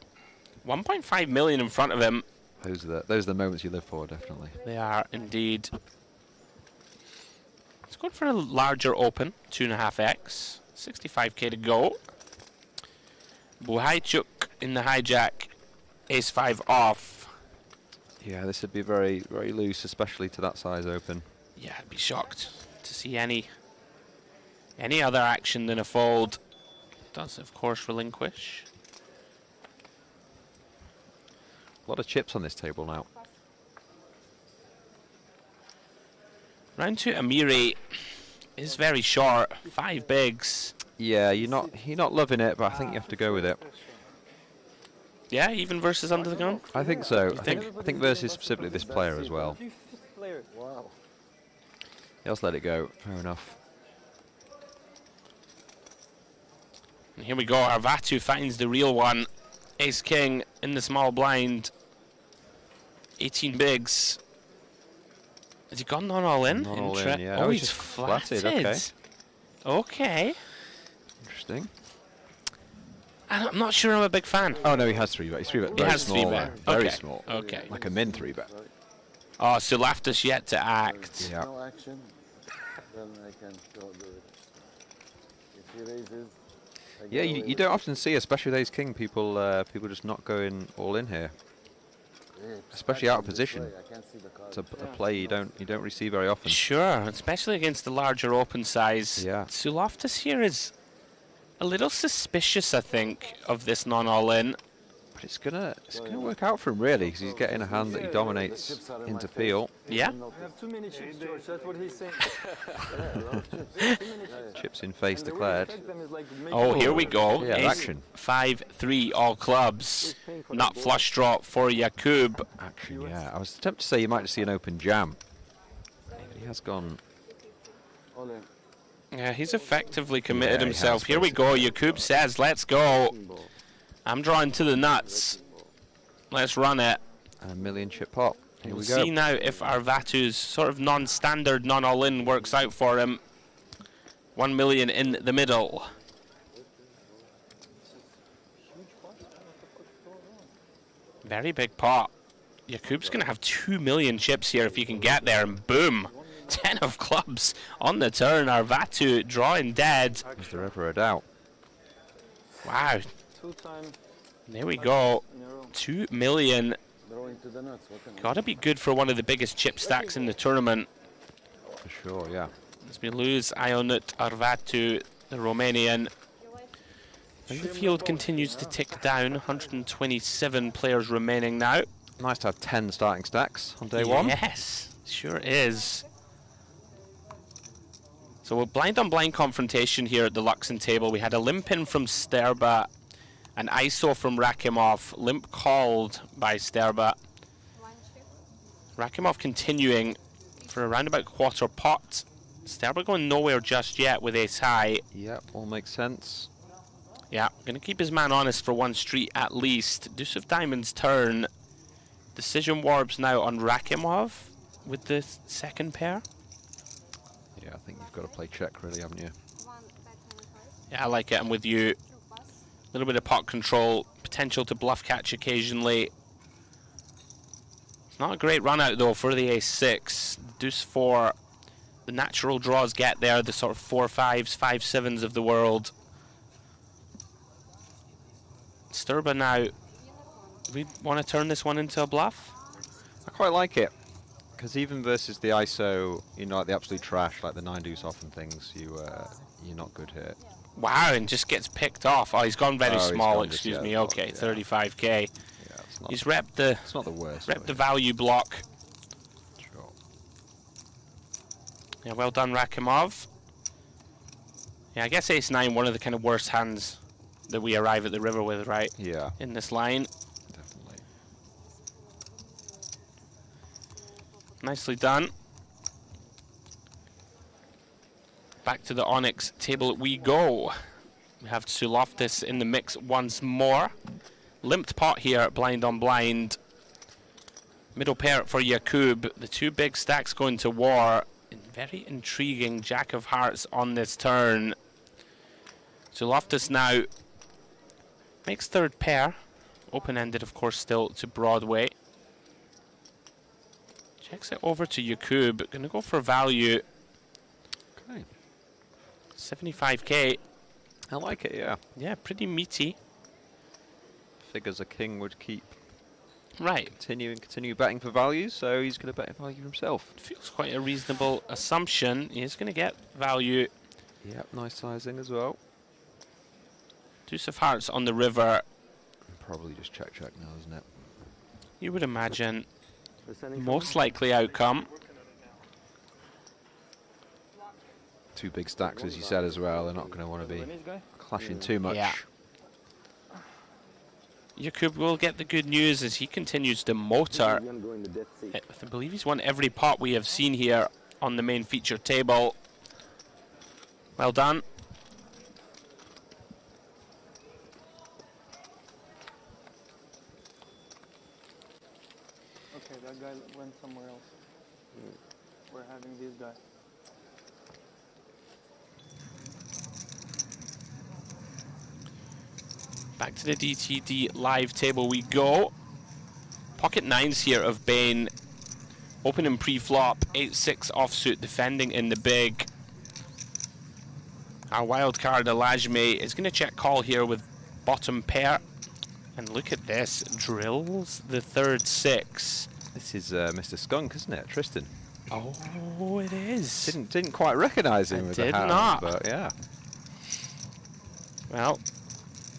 1.5 million in front of him. Those are the moments you live for, definitely. They are indeed. Let's go for a larger open, 2.5x, 65k to go. Buhaichuk in the hijack, ace-5 off. Yeah, this would be very, very loose, especially to that size open. Yeah, I'd be shocked to see any other action than a fold. Does, of course, relinquish. A lot of chips on this table now. Round 2, Amiri is very short, 5 bigs. Yeah, you're not loving it, but I think you have to go with it. Yeah, even versus under the gun? I think so. You think? I think versus specifically this player as well. Wow. Yeah, let's let it go. Fair enough. And here we go. Arvatu finds the real one. Ace King in the small blind. 18 bigs. Has he gone non all in? Non all in, yeah. Oh, he's he's just flatted. Okay. Okay. Interesting. I'm not sure I'm a big fan. Oh no, he has 3-bet. He's 3-bet. He Very has small. 3-bet. Very Okay. small. Okay. Like a min 3-bet. Oh, Sulaftus yet to act. Yeah. No action, then I can do it. If he raises, I Yeah, go you with don't often see, especially with Ace King, people just not going all in here. Yeah, Especially out of this position. way, I can't see the card. It's a play you don't really see very often. Sure, especially against the larger open size. Yeah. Sulaftus here is a little suspicious, I think, of this non-all-in. But it's gonna work out for him really, because he's getting a hand that he dominates into peel. Yeah. You have too many chips, George. That's what he's saying. Chips in face declared. Oh, here we go. Yeah, Ace action. 5-3, all clubs. Nut flush draw for Yakub. Action, yeah. I was tempted to say you might just see an open jam. But he has gone. All in. Yeah, he's effectively committed Yeah, he himself. has, Here we go. Yakub says, let's go. I'm drawing to the nuts. Let's run it. And a 1 million chip pot. Here We'll we go. see now if Arvatu's sort of non-standard, non-all-in works out for him. 1 million in the middle. Very big pot. Yakub's going to have 2 million chips here if he can get there, and boom. 10 of clubs on the turn. Arvatu drawing dead. Is there ever a doubt? Wow. There we go. 2 million. Drawing to the nuts. What can I Gotta be good for one of the biggest chip stacks in the tournament. For sure, yeah. As we lose Ionut Arvatu, the Romanian. And the field continues to tick down. 127 players remaining now. Nice to have 10 starting stacks on day one. Yes, sure is. So we're blind on blind confrontation here at the Luxon table. We had a limp in from Sterba, an ISO from Rakimov, limp called by Sterba. Rakimov continuing for around about quarter pot. Sterba going nowhere just yet with ace high. Yeah, all makes sense. Yeah, gonna keep his man honest for one street at least. Deuce of Diamonds turn. Decision warbs now on Rakimov with the second pair. Yeah, I think you've got to play check really, haven't you? Yeah, I like it. I'm with you. A little bit of pot control, potential to bluff catch occasionally. It's not a great run out though for the ace-6. Deuce 4. The natural draws get there, the sort of 4-5s, 5-7s of the world. Sturba now. We want to turn this one into a bluff? I quite like it. Because even versus the ISO, you know, like the absolute trash, like the 9 deuce off and things, you're not good here. Wow, and just gets picked off. Oh, he's gone very small, excuse me. Okay, yeah. 35k. Yeah, it's not, he's repped the, it's not the worst. repped the value block. Sure. Yeah, well done, Rakimov. Yeah, I guess ace-9, one of the kind of worst hands that we arrive at the river with, right? Yeah. In this line. Definitely. Nicely done. Back to the Onyx table we go. We have Suloftis in the mix once more. Limped pot here, blind on blind. Middle pair for Yakub. The two big stacks going to war. Very intriguing Jack of Hearts on this turn. Suloftis now makes third pair. Open-ended, of course, still to Broadway. Checks it over to Yakub. Gonna go for value. Okay. 75k. I like it, yeah. Yeah, pretty meaty. Figures a king would keep. Right. Continue betting for value, so he's going to bet value himself. Feels quite a reasonable assumption. He's going to get value. Yep, nice sizing as well. Deuce of Hearts on the river. Probably just check now, isn't it? You would imagine. Most likely outcome. Two big stacks, as you said as well. They're not going to want to be clashing too much. Yeah. Yakub will get the good news as he continues to motor. I believe he's won every pot we have seen here on the main feature table. Well done. Okay, that guy went somewhere else. We're having this guy. Back to the DTD live table we go. Pocket 9s here of Bane. Opening pre-flop, 8-6 offsuit, defending in the big. Our wild card, Elajme, is going to check call here with bottom pair. And look at this, drills the third 6. This is Mr. Skunk, isn't it? Tristan. Oh, it is. Didn't quite recognise him with the hand, not. But yeah. Well,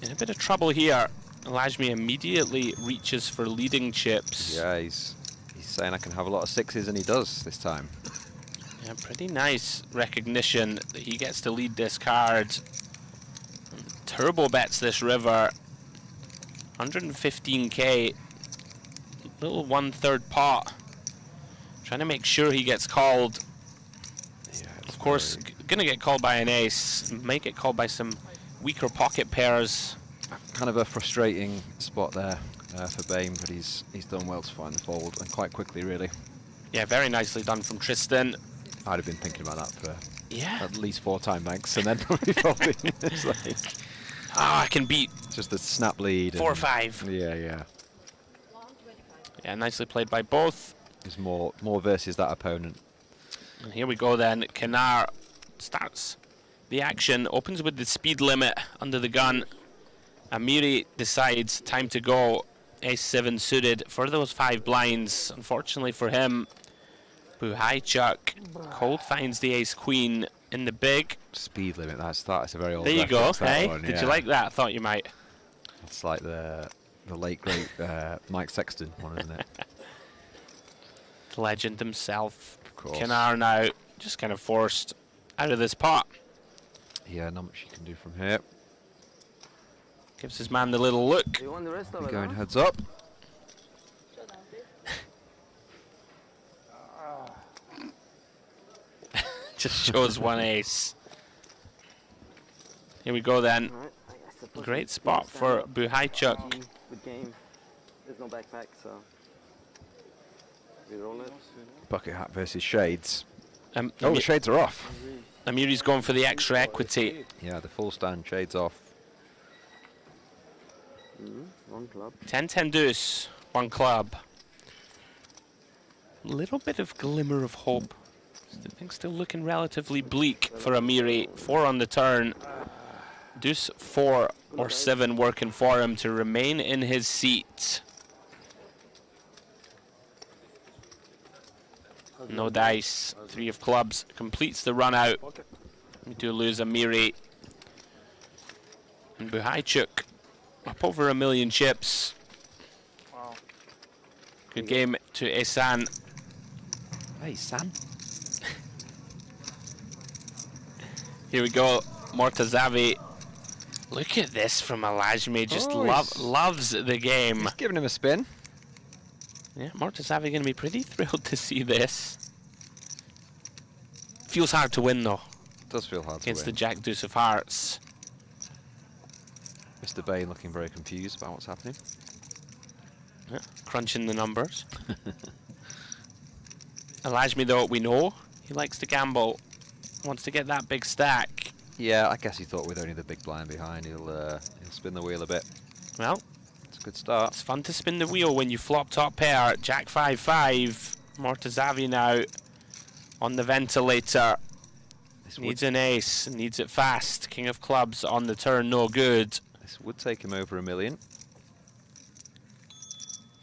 in a bit of trouble here. Elajme immediately reaches for leading chips. Yeah, he's saying I can have a lot of 6s, and he does this time. Yeah, pretty nice recognition that he gets to lead this card. Turbo bets this river. 115k. Little 1/3 pot. Trying to make sure he gets called. Yeah, of course, gonna get called by an ace. Might get called by some weaker pocket pairs. Kind of a frustrating spot there for Bane, but he's done well to find the fold, and quite quickly, really. Yeah, very nicely done from Tristan. I'd have been thinking about that for Yeah. at least 4 time banks, and then probably folding. It's like I can beat just the snap lead. 4-5. Yeah. Yeah, nicely played by both. There's more versus that opponent. And here we go then. Kanar starts the action, opens with the speed limit under the gun. Amiri decides time to go. Ace-7 suited for those 5 blinds. Unfortunately for him, Buhaychuk cold finds the ace-queen in the big. Speed limit, that's a very old There you go, reference, that hey? one, Did yeah. you like that? I thought you might. It's like the late, great Mike Sexton one, isn't it? The legend himself. Of course. Kinar now just kind of forced out of this pot. Yeah, not much you can do from here. Gives his man the little look. You want the rest of it? Going heads up. Just shows 1 ace. Here we go then. Alright, I suppose Great we spot stand for up. Buhaychuk. Good game. There's no backpack, so we roll it. Bucket hat versus shades. Oh, The shades are off. Amiri's going for the extra equity. Yeah, the full stand, shades off. One club. 10-10 deuce, 1 club. Little bit of glimmer of hope. Things still looking relatively bleak for Amiri. 4 on the turn. Deuce 4 or 7 working for him to remain in his seat. No dice. 3 of clubs completes the run out. We do lose Amiri. And Buhaychuk up over 1 million chips. Wow. Good game to Ehsan. Hey, Sam. Here we go, Mortazavi. Look at this from Alajmi, just loves the game. Just giving him a spin. Yeah, Mortazavi going to be pretty thrilled to see this. Feels hard to win though. Does feel hard against to the win. Jack Deuce of Hearts. Mr. Bain looking very confused about what's happening. Yeah, crunching the numbers. Alajmi though, we know, he likes to gamble. Wants to get that big stack. Yeah, I guess he thought with only the big blind behind, he'll spin the wheel a bit. Well, it's a good start. It's fun to spin the wheel when you flop top pair. Jack 5-5. Mortazavi now on the ventilator. Needs an ace. Needs it fast. King of clubs on the turn. No good. This would take him over 1 million.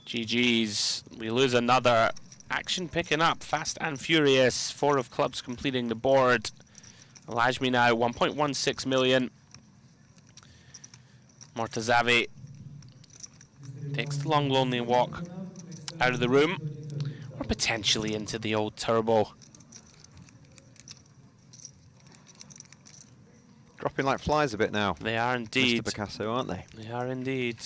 GG's. We lose another. Action picking up. Fast and furious. 4 of clubs completing the board. Alajmi now 1.16 million. Mortazavi takes the long lonely walk out of the room, or potentially into the old turbo. Dropping like flies a bit now. They are indeed. Mr. Picasso, aren't they? They are indeed.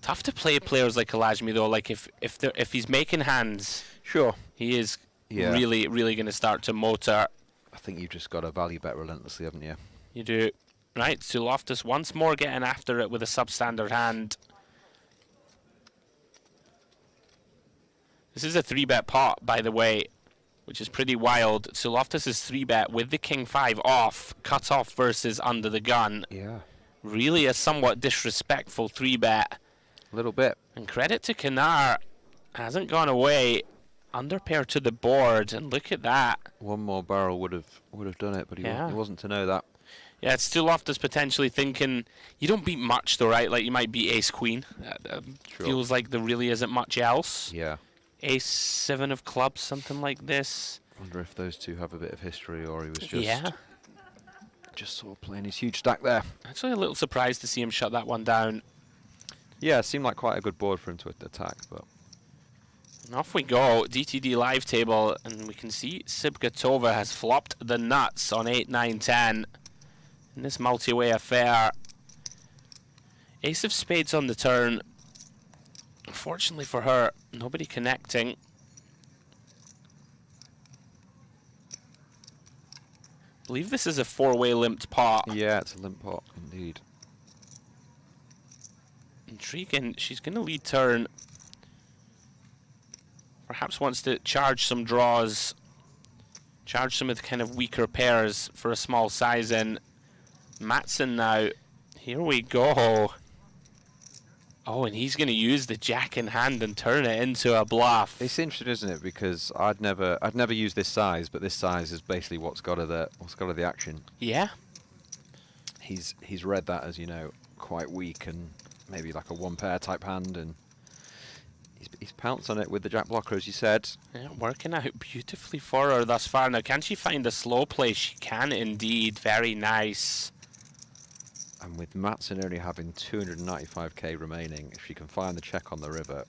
Tough to play players like Alajmi though. Like if he's making hands, sure, he is really going to start to motor. I think you've just got to value bet relentlessly, haven't you? You do. Right, so Loftus once more getting after it with a substandard hand. This is a 3-bet pot, by the way, which is pretty wild. So Loftus is 3-bet with the King 5 off, cut off versus under the gun. Yeah. Really a somewhat disrespectful 3-bet. A little bit. And credit to Kinar, hasn't gone away. Under pair to the board, and look at that. One more barrel would have done it, but he wasn't to know that. Yeah, it's still Loftus potentially thinking you don't beat much though, right? Like you might beat Ace Queen. Sure. Feels like there really isn't much else. Yeah. Ace 7 of clubs, something like this. Wonder if those two have a bit of history, or he was just just sort of playing his huge stack there. Actually, a little surprised to see him shut that one down. Yeah, it seemed like quite a good board for him to attack, but. And off we go, DTD live table, and we can see Sibgatova has flopped the nuts on 8, 9, 10 in this multi-way affair. Ace of spades on the turn. Unfortunately for her, nobody connecting. I believe this is a 4-way limped pot. Yeah, it's a limp pot, indeed. Intriguing. She's going to lead turn. Perhaps wants to charge some draws, charge some of the kind of weaker pairs for a small size in. Matson now, here we go. Oh, and he's going to use the jack in hand and turn it into a bluff. It's interesting, isn't it? Because I'd never used this size, but this size is basically what's got her the action. Yeah. He's read that, as you know, quite weak and maybe like a one pair type hand, and he's pounced on it with the jack blocker, as you said. Yeah, working out beautifully for her thus far. Now, can she find a slow play? She can indeed. Very nice. And with Matson only having 295k remaining, if she can find the check on the river,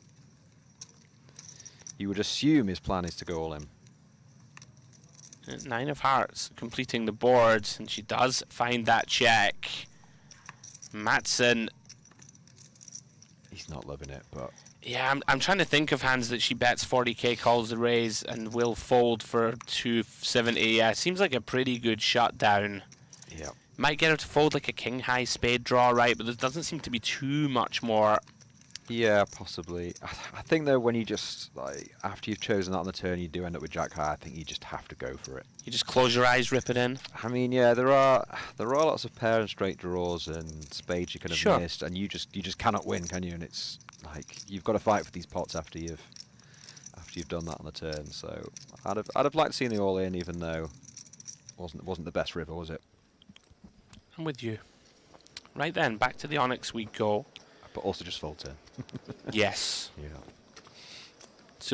you would assume his plan is to go all in. 9 of hearts completing the board, and she does find that check. Matson. He's not loving it, but... Yeah, I'm trying to think of hands that she bets 40k, calls the raise, and will fold for 270. Yeah, seems like a pretty good shutdown. Yeah. Might get her to fold like a king high spade draw, right? But there doesn't seem to be too much more. Yeah, possibly. I think though, when you just like after you've chosen that on the turn, you do end up with jack high. I think you just have to go for it. You just close your eyes, rip it in. I mean, yeah, there are lots of pair and straight draws and spades you could have missed, and you just cannot win, can you? And it's like you've got to fight for these pots after you've done that on the turn. So I'd have liked seeing the all in, even though it wasn't the best river, was it? I'm with you. Right then, back to the Onyx we go. But also just fold turn. Yes. Yeah.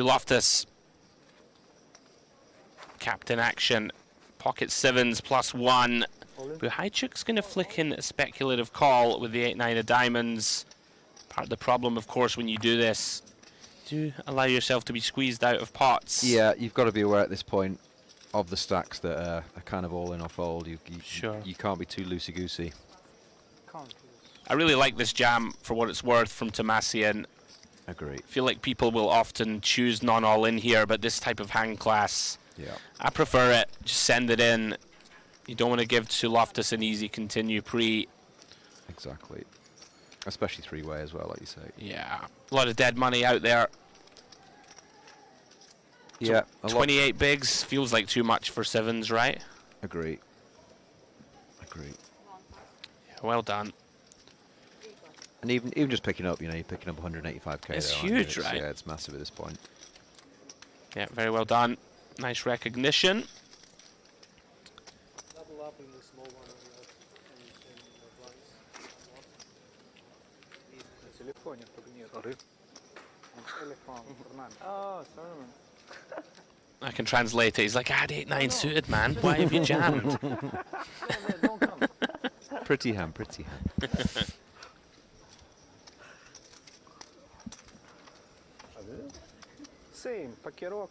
Loftus. Captain action. Pocket sevens +1. Buhaichuk's going to flick in a speculative call with the 8-9 of diamonds. Part of the problem, of course, when you do this, do allow yourself to be squeezed out of pots. Yeah, you've got to be aware at this point of the stacks that are kind of all in or fold. You can't be too loosey-goosey. I really like this jam for what it's worth from Tomasian. Agree. I feel like people will often choose non-all in here, but this type of hand class, I prefer it. Just send it in. You don't want to give to Loftus an easy continue pre. Exactly. Especially three-way as well, like you say. Yeah. A lot of dead money out there. Yeah. So 28 bigs feels like too much for sevens, right? Agree. Yeah, well done. And even just picking up, you're picking up 185k. It's there, huge, right? Yeah, it's massive at this point. Yeah, very well done. Nice recognition. Double up in the small one Oh, sorry. I can translate it. He's like, I had 8-9 suited, man. Why have you jammed? Pretty hand, pretty hand. Same, PokerOK.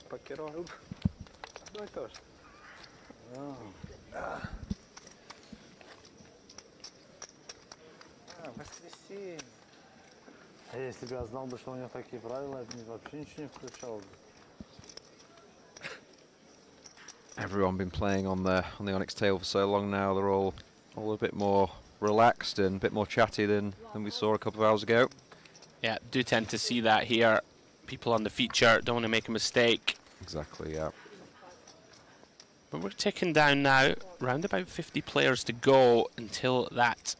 Одно и то же. Воскресенье. А если бы я знал бы, что у него такие правила, я бы вообще ничего не включал бы. Everyone been playing on the Onyx table for so long now. They're all a bit more relaxed and a bit more chatty than we saw a couple of hours ago. Yeah, do tend to see that here. People on the feature don't want to make a mistake. Exactly, yeah. But we're ticking down now. Round about 50 players to go until that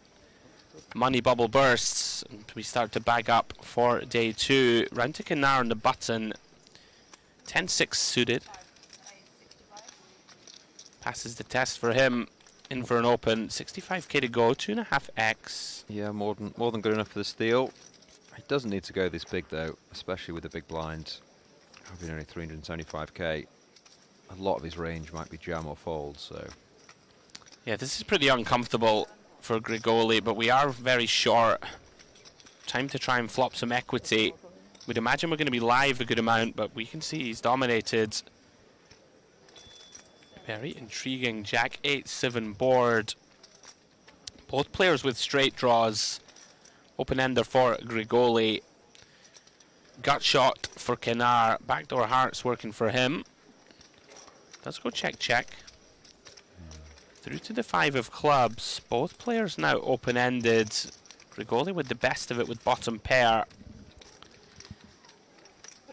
money bubble bursts and we start to bag up for day 2. Round to Kinar on the button. 10-6 suited. Passes the test for him. In for an open. 65k to go. 2.5x. Yeah, more than good enough for the steal. He doesn't need to go this big though, especially with the big blind. Having only 375k. A lot of his range might be jam or fold, so. Yeah, this is pretty uncomfortable for Grigoli, but we are very short. Time to try and flop some equity. We'd imagine we're going to be live a good amount, but we can see he's dominated. Very intriguing. Jack 8-7 board. Both players with straight draws. Open ender for Grigoli. Gut shot for Kinar. Backdoor hearts working for him. Let's go check. Through to the 5 of clubs. Both players now open-ended. Grigoli with the best of it with bottom pair.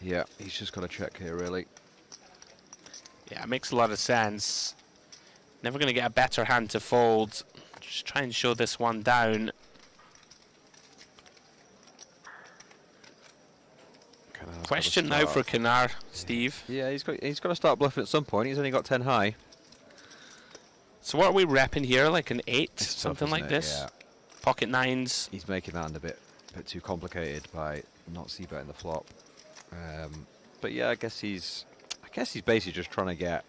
Yeah, he's just got to check here, really. Yeah, it makes a lot of sense. Never going to get a better hand to fold. Just try and show this one down. Question now for Kinar, Steve. Yeah, he's got to start bluffing at some point. He's only got 10 high. So what are we repping here? Like an 8? It's something tough, like isn't it? this? Yeah. pocket nines. He's making that a bit too complicated by not c-betting the flop. But yeah, I guess he's basically just trying to get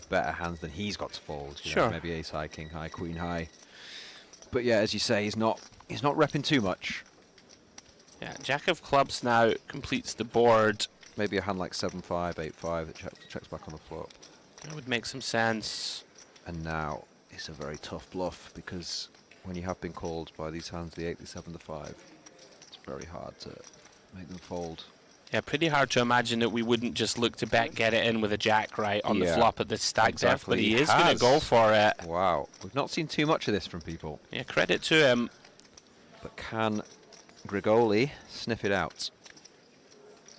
better hands than he's got to fold. You know, maybe ace high, king high, queen high. But yeah, as you say, he's not repping too much. Yeah, jack of clubs now completes the board. Maybe a hand like 7-5, 8-5 that checks back on the flop. That would make some sense. And now it's a very tough bluff because when you have been called by these hands, the 8, the 7, the 5, it's very hard to make them fold. Yeah, pretty hard to imagine that we wouldn't just look to bet, get it in with a jack, right, on the flop at the stack depth, but he is going to go for it. Wow, we've not seen too much of this from people. Yeah, credit to him. But can Grigoli sniff it out?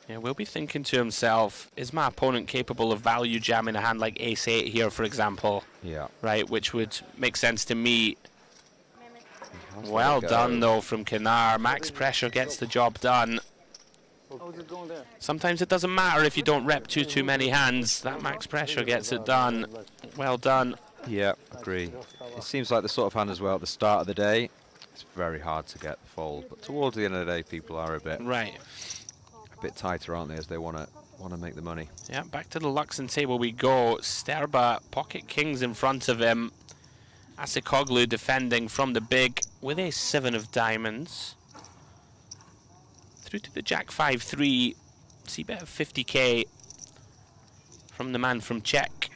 Yeah, we'll be thinking to himself, is my opponent capable of value jamming a hand like ace-8 here, for example? Yeah. Right, which would make sense to me. Well done, though, from Kinar. Max pressure gets the job done. Sometimes it doesn't matter if you don't rep too many hands. That max pressure gets it done. Well done. Yeah, agree. It seems like the sort of hand as well at the start of the day. It's very hard to get the fold, but towards the end of the day, people are a bit tighter, aren't they, as they want to make the money. Yeah, back to the Luxon table we go. Sterba, pocket kings in front of him. Asikoglu defending from the big with a 7 of diamonds. Through to the jack 5-3. C-bet of 50k from the man from Czech.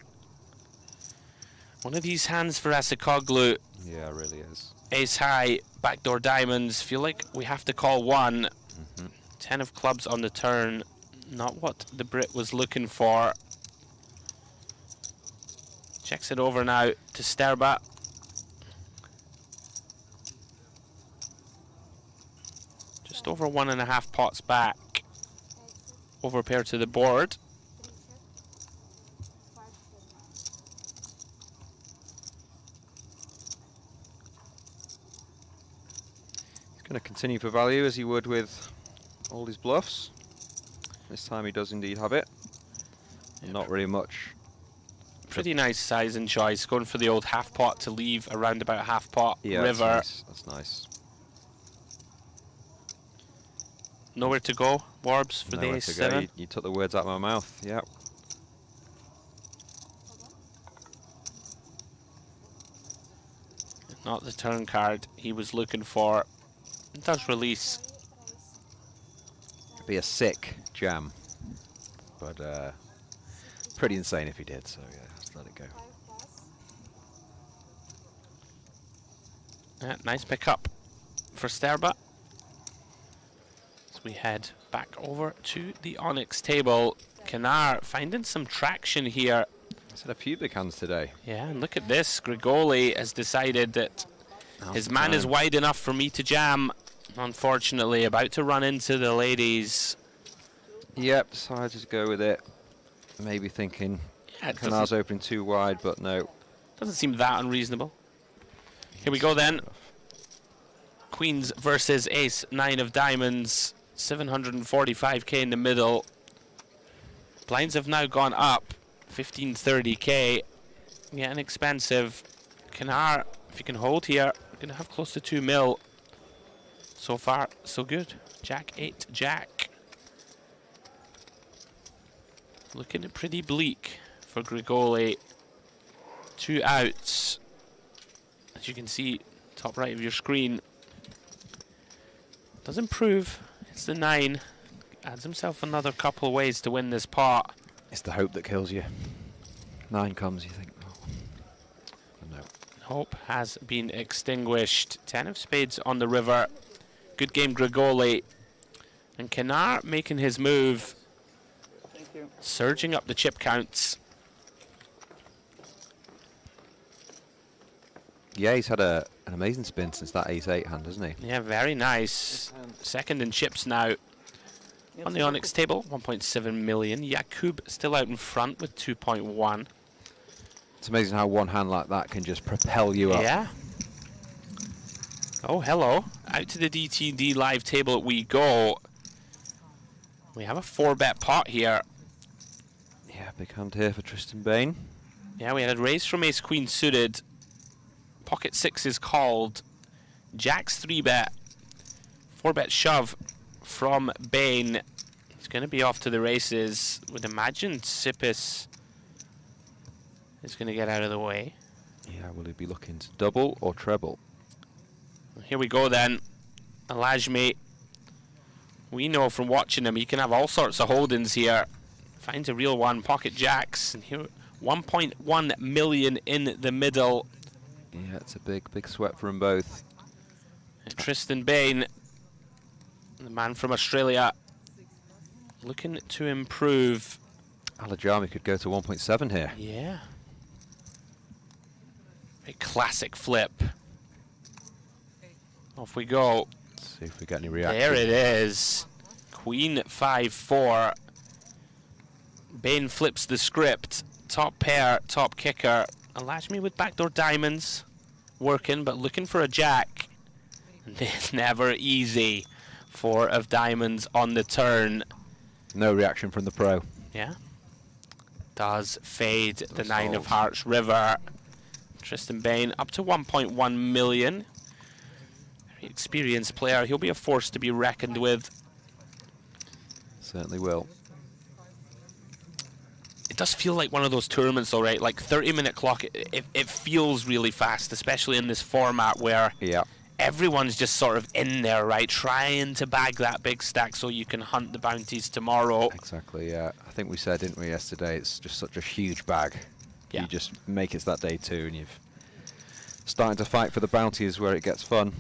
One of these hands for Asikoglu. Yeah, it really is. Ace high, backdoor diamonds. Feel like we have to call one. 10 of clubs on the turn. Not what the Brit was looking for. Checks it over now to Sterba. Just over 1.5 pots back. Over pair to the board. He's going to continue for value as he would with all his bluffs. This time he does indeed have it. Not really much. Pretty nice size and choice. Going for the old half pot to leave around about half pot river. That's nice. Nowhere to go, Warbs, for the ace 7. You took the words out of my mouth. Yep. Not the turn card he was looking for. It does release. It'd be a sick jam, but pretty insane if he did. So yeah, let's let it go. Yeah, nice pickup for Sterba. We head back over to the Onyx table. Kinar finding some traction here. He's had a few big hands today. Yeah, and look at this. Grigoli has decided that his man is wide enough for me to jam. Unfortunately, about to run into the ladies. Yep, decided to go with it. Maybe thinking Kinar's opening too wide, but no. Doesn't seem that unreasonable. Here we go then. Queens versus ace 9 of diamonds. 745k in the middle. Blinds have now gone up. 1530k. Yeah, inexpensive. Kinar, if you can hold here, we're going to have close to 2 mil. So far, so good. Jack 8, Jack. Looking pretty bleak for Grigoli. 2 outs. As you can see, top right of your screen. Does improve. It's the 9. Adds himself another couple of ways to win this pot. It's the hope that kills you. 9 comes, you think, oh. But no. Hope has been extinguished. 10 of spades on the river. Good game, Grigoli. And Kinar making his move. Thank you. Surging up the chip counts. Yeah, he's had an amazing spin since that ace-8 hand, hasn't he? Yeah, very nice. Second in chips now. On the Onyx table, 1.7 million. Jakub still out in front with 2.1. It's amazing how one hand like that can just propel you up. Yeah. Oh, hello. Out to the DTD live table we go. We have a 4-bet pot here. Yeah, big hand here for Tristan Bain. Yeah, we had a raise from ace-queen suited. Pocket 6 is called. Jack's 3-bet. 4-bet shove from Bain. He's going to be off to the races. Would imagine Sipis is going to get out of the way. Yeah, will he be looking to double or treble? Here we go then. Alajmi. We know from watching him, he can have all sorts of holdings here. Finds a real one, pocket jacks. And here, 1.1 million in the middle. Yeah, it's a big sweat for them both. And Tristan Bain, the man from Australia, looking to improve. Alajami could go to 1.7 here. Yeah. A classic flip. Off we go. Let's see if we get any reaction. There it is. Queen 5-4. Bain flips the script. Top pair, top kicker. Alajmi with backdoor diamonds. Working, but looking for a jack. And it's never easy. 4 of diamonds on the turn. No reaction from the pro. Yeah. Does fade the 9 of hearts river. Tristan Bain up to 1.1 million. Very experienced player. He'll be a force to be reckoned with. Certainly will. It does feel like one of those tournaments though, right? Like 30-minute clock, it feels really fast, especially in this format where everyone's just sort of in there, right? Trying to bag that big stack so you can hunt the bounties tomorrow. Exactly, yeah. I think we said, didn't we, yesterday, it's just such a huge bag. Yeah. You just make it that day too, and you've starting to fight for the bounties where it gets fun.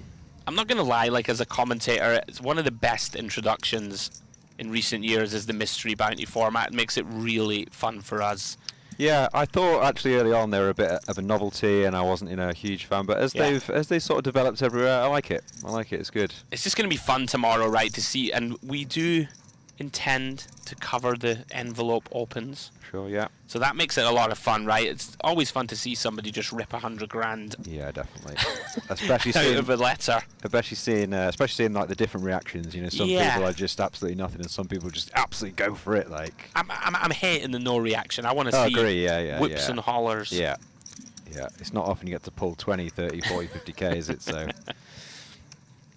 I'm not going to lie, like as a commentator, it's one of the best introductions in recent years is the Mystery Bounty format. It makes it really fun for us. Yeah, I thought actually early on they were a bit of a novelty, and I wasn't a huge fan. But as they sort of developed everywhere, I like it. I like it. It's good. It's just going to be fun tomorrow, right? To see, and we do intend to cover the envelope opens. Sure, yeah. So that makes it a lot of fun, right? It's always fun to see somebody just rip 100 grand. Yeah, definitely. especially out seeing of a letter. Especially seeing like the different reactions. You know, some people are just absolutely nothing, and some people just absolutely go for it. Like I'm hating the no reaction. I want to see whips and hollers. Yeah, yeah. It's not often you get to pull 20, 30, 40, 50k, is it? So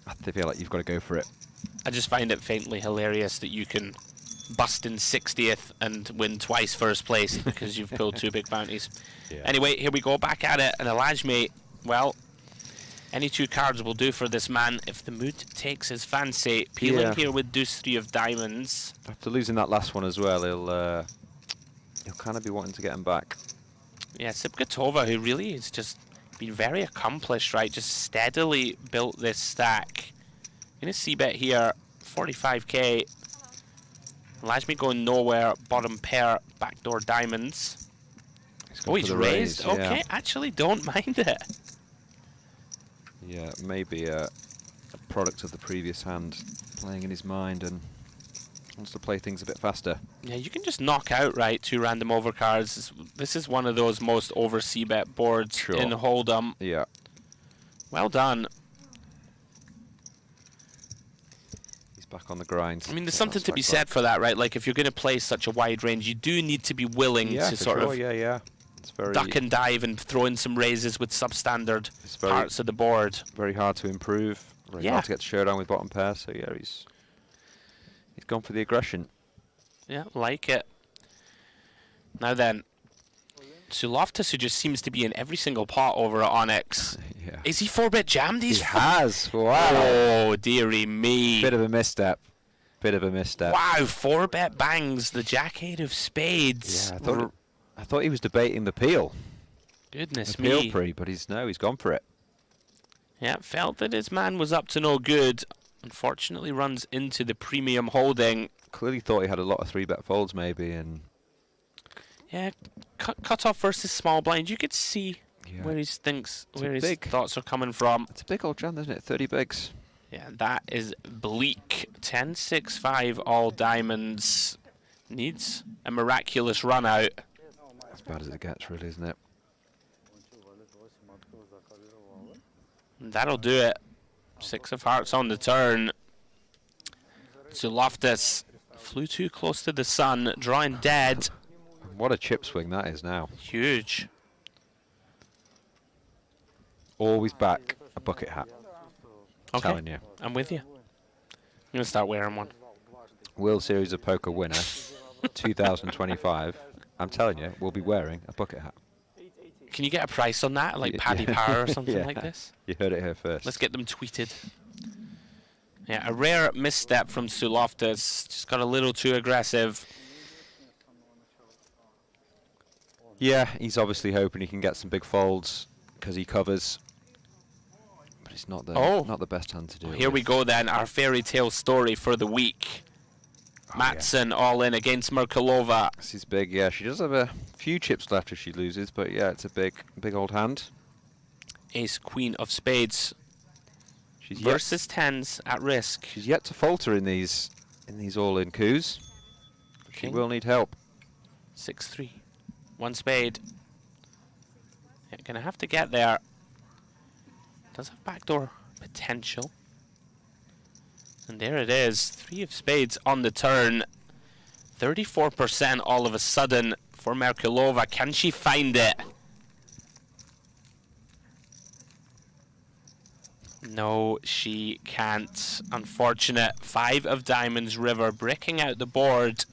I feel like you've got to go for it. I just find it faintly hilarious that you can bust in 60th and win twice first place because you've pulled 2 big bounties. Yeah. Anyway, here we go back at it. And Alajmi, well, any 2 cards will do for this man if the mood takes his fancy. Peeling here with deuce 3 of diamonds. After losing that last one as well, he'll kind of be wanting to get him back. Yeah, Sipgatova, who really has just been very accomplished, right? Just steadily built this stack. In a C-bet here, 45k. Alajmi going nowhere. Bottom pair, backdoor diamonds. He's raised. Okay, actually don't mind it. Yeah, maybe a product of the previous hand playing in his mind and wants to play things a bit faster. Yeah, you can just knock out, right, 2 random overcards. This is one of those most over C-bet boards in Hold'em. Yeah. Well done. Back on the grind. I mean, there's something to be said for that, right? Like, if you're going to play such a wide range, you do need to be willing to sort of it's very duck and dive and throw in some raises with substandard parts of the board. Very hard to improve. Very hard to get to showdown with bottom pair. So yeah, he's gone for the aggression. Yeah, like it. Now then, Suloftus, who just seems to be in every single pot over at Onyx. Yeah. Is he 4-bet jammed? He has. Wow. Oh, dearie me. Bit of a misstep. Wow, 4-bet bangs the jack-8 of spades. Yeah, I thought he was debating the peel. Goodness me. me. Peel pre, but he's gone for it. Yeah, felt that his man was up to no good. Unfortunately runs into the premium holding. Clearly thought he had a lot of 3-bet folds maybe, and yeah, cut off versus small blind. You could see where his thoughts are coming from. It's a big old jam, isn't it? 30 bigs. Yeah, that is bleak. 10-6-5 all diamonds. Needs a miraculous run out. As bad as it gets, really, isn't it? That'll do it. 6 of hearts on the turn. Suloftus flew too close to the sun, drawing dead. What a chip swing that is now. Huge. Always back a bucket hat. Okay. Telling you. I'm with you. I'm going to start wearing one. World Series of Poker winner, 2025. I'm telling you, we'll be wearing a bucket hat. Can you get a price on that? Like Paddy Power or something Yeah. like this? You heard it here first. Let's get them tweeted. Yeah, a rare misstep from Suloftus. Just got a little too aggressive. Yeah, he's obviously hoping he can get some big folds because he covers. But it's not the best hand to do it Here we with. go then, our fairy tale story for the week. Matson all in against Merkulova. This is big, yeah. She does have a few chips left if she loses, but yeah, it's a big old hand. Ace, queen of spades. She's Versus tens at risk. She's yet to falter in these all-in coups. She King. will need help. 6-3. One spade. Yeah, gonna have to get there. Does have backdoor potential. And there it is. 3 of spades on the turn. 34% all of a sudden for Merkulova. Can she find it? No, she can't. Unfortunate. 5 of diamonds, river, breaking out the board.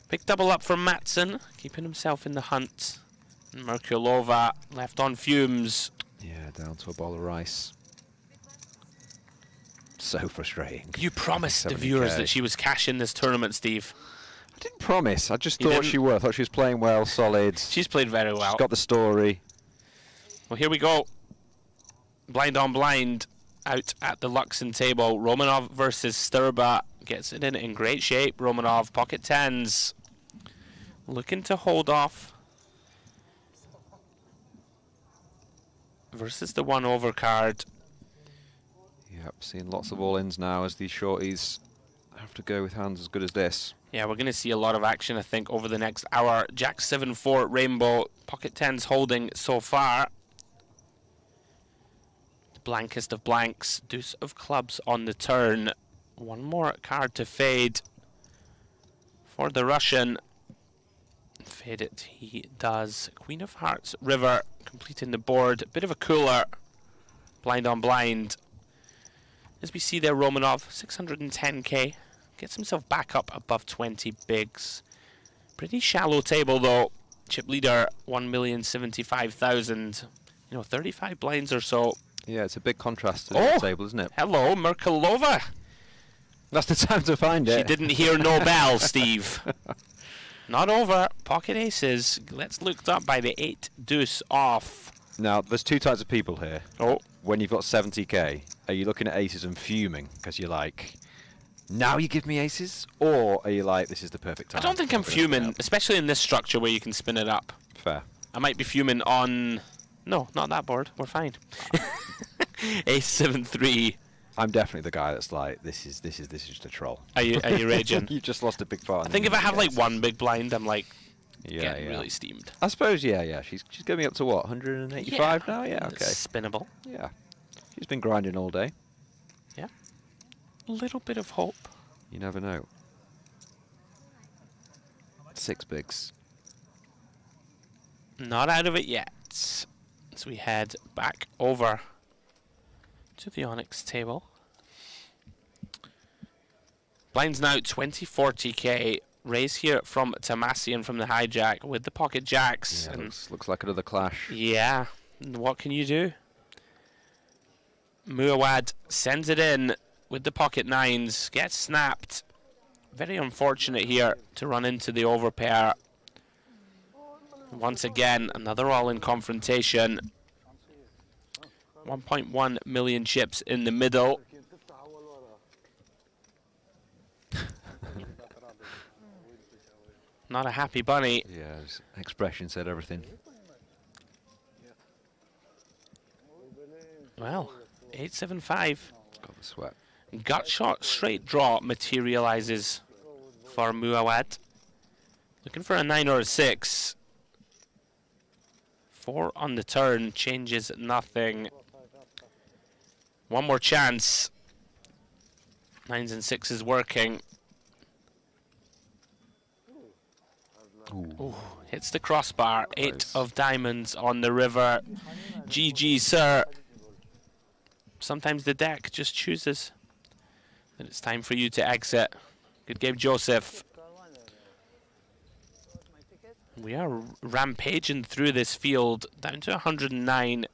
Big double up from Matson, keeping himself in the hunt. And Merkulova left on fumes. Yeah, down to a bowl of rice. So frustrating. You promised the 70K. viewers that she was cashing this tournament, Steve. I didn't promise. I just You thought didn't? she would. I thought she was playing well, solid. She's played very well. She's got the story. Well, here we go. Blind on blind out at the Luxon table. Romanov versus Sturba. Gets it in great shape. Romanov, pocket tens. Looking to hold off. Versus the 1-over card. Yep, seeing lots of all-ins now as these shorties have to go with hands as good as this. Yeah, we're going to see a lot of action, I think, over the next hour. Jack 7-4, Rainbow. Pocket tens holding so far. Blankest of blanks. Deuce of clubs on the turn. One more card to fade for the Russian. Fade it he does. Queen of hearts, river, completing the board. Bit of a cooler. Blind on blind. As we see there, Romanov, 610k. Gets himself back up above 20 bigs. Pretty shallow table though. Chip leader, 1,075,000. You know, 35 blinds or so. Yeah, it's a big contrast to the table, isn't it? Hello, Merkulova. That's the time to find it. She didn't hear no bell, Steve. Not over. Pocket aces. Let's looked up by the 8 deuce off. Now, there's two types of people here. Oh. When you've got 70k, are you looking at aces and fuming because you're like, now you give me aces? Or are you like, this is the perfect time? I don't think I'm fuming, especially in this structure where you can spin it up. Fair. I might be fuming on... No, not that board. We're fine. Ace 7-3. I'm definitely the guy that's like, this is just a troll. Are you raging? You just lost a big part. I think if I have like one big blind, I'm like getting yeah. really steamed. I suppose, yeah. She's going me up to what, 185 now? Yeah, okay. Spinnable. Yeah. She's been grinding all day. Yeah. A little bit of hope. You never know. 6 bigs. Not out of it yet. As we head back over to the Onyx table. Blinds now 20-40k. Raise here from Tamasian from the hijack with the pocket jacks. Yeah, and looks like another clash. yeah, what can you do? Muawad sends it in with the pocket nines. Gets snapped. Very unfortunate here to run into the overpair. Once again, another all-in confrontation. 1.1 million chips in the middle. Not a happy bunny. Yeah, his expression said everything. Well, 8-7-5. Got the sweat. Gut shot, straight draw materializes for Muawad. Looking for a 9 or a 6. 4 on the turn, changes nothing. One more chance. 9s and 6s working. Ooh, hits the crossbar. 8 of diamonds on the river. GG, sir. sometimes the deck just chooses that it's time for you to exit. Good game, Joseph. We are rampaging through this field, down to 109.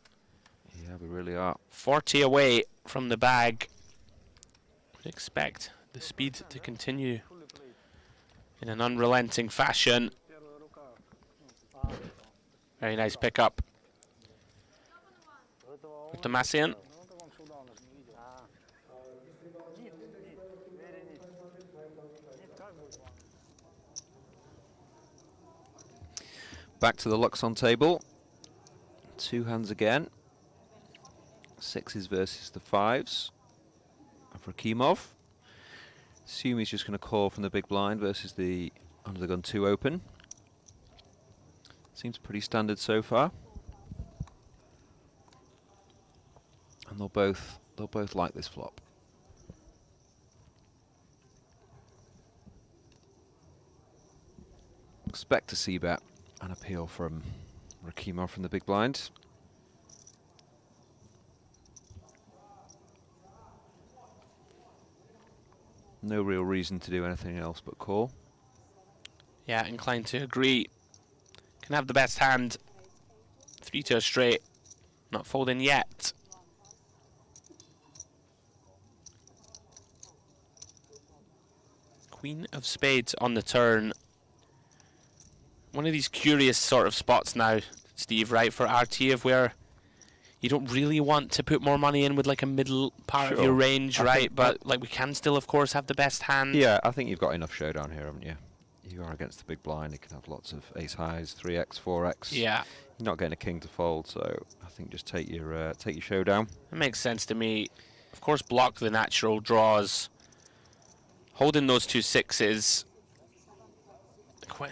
Yeah, we really are. 40 away from the bag. We expect the speed to continue in an unrelenting fashion. Very nice pickup. Tomasian. Back to the Luxon table. 2 hands again. 6s versus the 5s of Rakimov. Assume he's just going to call from the big blind versus the under the gun 2 open. Seems pretty standard so far. And they'll both like this flop. Expect to see bet an appeal from Rakimov from the big blind. No real reason to do anything else but call. Yeah, inclined to agree. Can have the best hand. 3 to a straight. Not folding yet. Queen of spades on the turn. One of these curious sort of spots now, Steve, right, for RT, of where you don't really want to put more money in with like a middle part of your range, right? But like we can still, of course, have the best hand. Yeah, I think you've got enough showdown here, haven't you? You are against the big blind. You can have lots of ace highs, 3x, 4x. Yeah. You're not getting a king to fold, so I think just take your showdown. It makes sense to me. Of course, block the natural draws. Holding those 2 6s.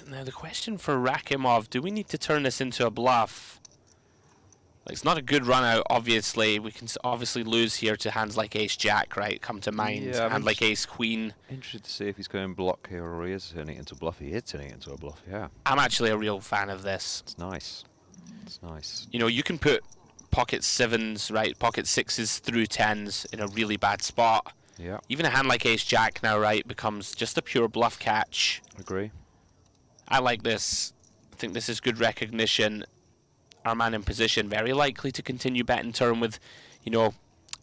Now the question for Rakimov: do we need to turn this into a bluff? Like, it's not a good run out, obviously. We can obviously lose here to hands like ace-jack, right? Come to mind. Yeah, hand like ace-queen. Interested to see if he's going block here or he is turning it into a bluff. He is turning it into a bluff, yeah. I'm actually a real fan of this. It's nice. It's nice. You know, you can put pocket 7s, right? Pocket 6s through 10s in a really bad spot. Yeah. Even a hand like ace-jack now, right, becomes just a pure bluff catch. Agree. I like this. I think this is good recognition. Our man in position, very likely to continue betting turn with, you know,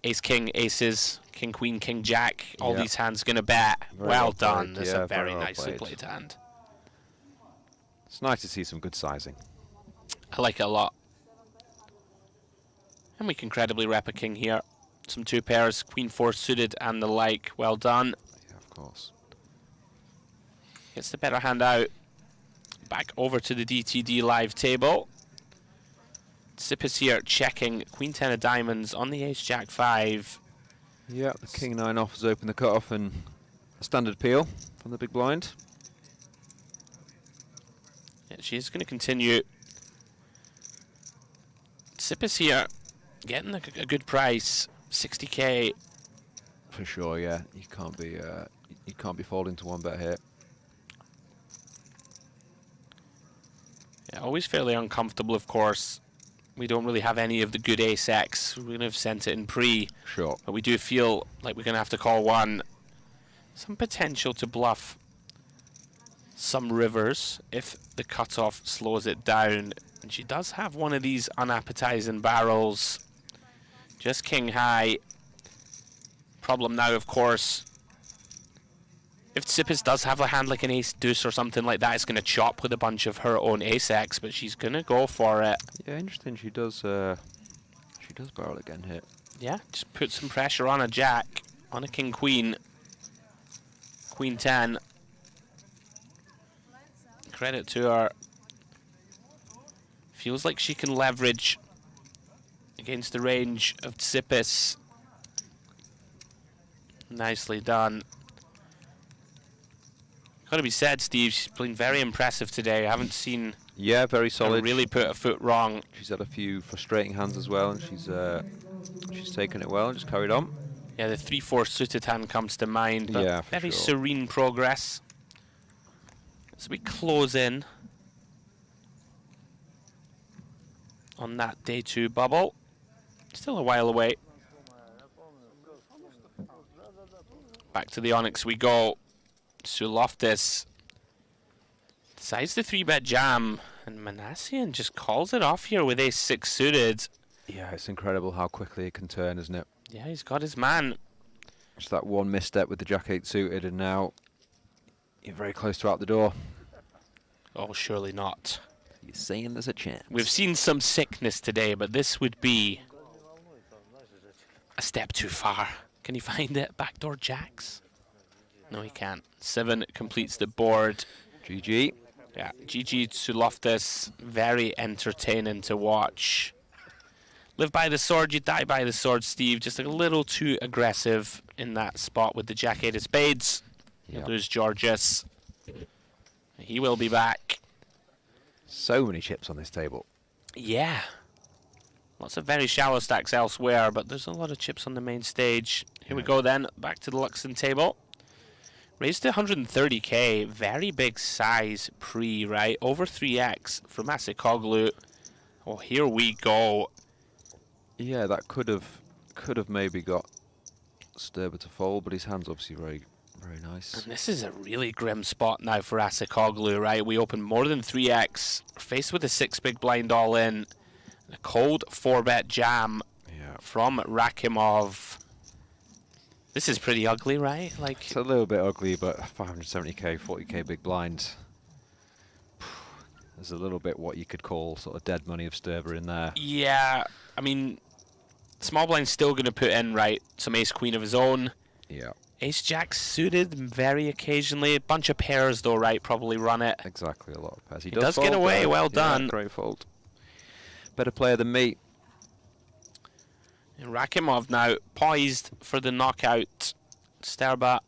ace-king, aces, king-queen, king-jack. All these hands going to bet. Very well done. played. That's Yeah, a very very well nicely played. played hand. It's nice to see some good sizing. I like it a lot. And we can credibly rep a king here. Some 2 pairs, queen 4 suited and the like. Well done. Yeah, of course. Gets the better hand out. Back over to the DTD live table. Tsipas here checking queen 10 of diamonds on the ace-jack 5. Yeah, the king 9 off has opened the cutoff and a standard peel from the big blind. Yeah, she's going to continue. Tsipas here getting a good price, 60k. For sure, yeah. You can't be folding to 1 bet here. Yeah, always fairly uncomfortable, of course. We don't really have any of the good ace-x. We're going to have sent it in pre. Sure. But we do feel like we're going to have to call 1. Some potential to bluff some rivers if the cutoff slows it down. And she does have one of these unappetizing barrels. Just king high. Problem now, of course, if Tsipas does have a hand like an ace-deuce or something like that, it's going to chop with a bunch of her own ace-x, but she's going to go for it. Yeah, interesting. She does barrel again here. Yeah, just put some pressure on a jack, on a king-queen. Queen 10. Credit to her. Feels like she can leverage against the range of Tsipas. Nicely done. Got to be said, Steve, she's been very impressive today. I haven't seen very solid. her really put a foot wrong. She's had a few frustrating hands as well, and she's taken it well and just carried on. Yeah, the 3-4 suited hand comes to mind. But Yeah, for very sure. serene progress. As we close in on that day 2 bubble. Still a while away. Back to the Onyx we go. Suloftis decides the 3-bet jam, and Manassian just calls it off here with ace-6 suited. Yeah, it's incredible how quickly it can turn, isn't it? Yeah, he's got his man. Just that one misstep with the jack-8 suited, and now you're very close to out the door. Oh, surely not. You're saying there's a chance. We've seen some sickness today, but this would be a step too far. Can he find it? Backdoor jacks? No, he can't. 7 completes the board. GG. Yeah, GG Suloftis. Very entertaining to watch. Live by the sword, you die by the sword, Steve. Just a little too aggressive in that spot with the jack-8 of spades. You lose Georges. He will be back. So many chips on this table. Yeah. Lots of very shallow stacks elsewhere, but there's a lot of chips on the main stage. Here we go then, back to the Luxon table. Raised to 130k, very big size pre, right? Over 3x for Masakoglu. Oh, here we go. Yeah, that could have maybe got Sturber to fold, but his hand's obviously very nice. And this is a really grim spot now for Masakoglu, right? We open more than 3x, faced with a 6 big blind all in. A cold 4-bet jam from Rakimov. This is pretty ugly, right? Like, it's a little bit ugly, but 570k, 40k big blind. There's a little bit what you could call sort of dead money of Sturber in there. yeah, I mean, small blind's still going to put in, right, some ace-queen of his own. Yeah. Ace-jack suited very occasionally. A bunch of pairs, though, right? Probably run it. Exactly, a lot of pairs. He does get away. Well done. Great fold. Better player than me. And Rakimov now poised for the knockout. Sterba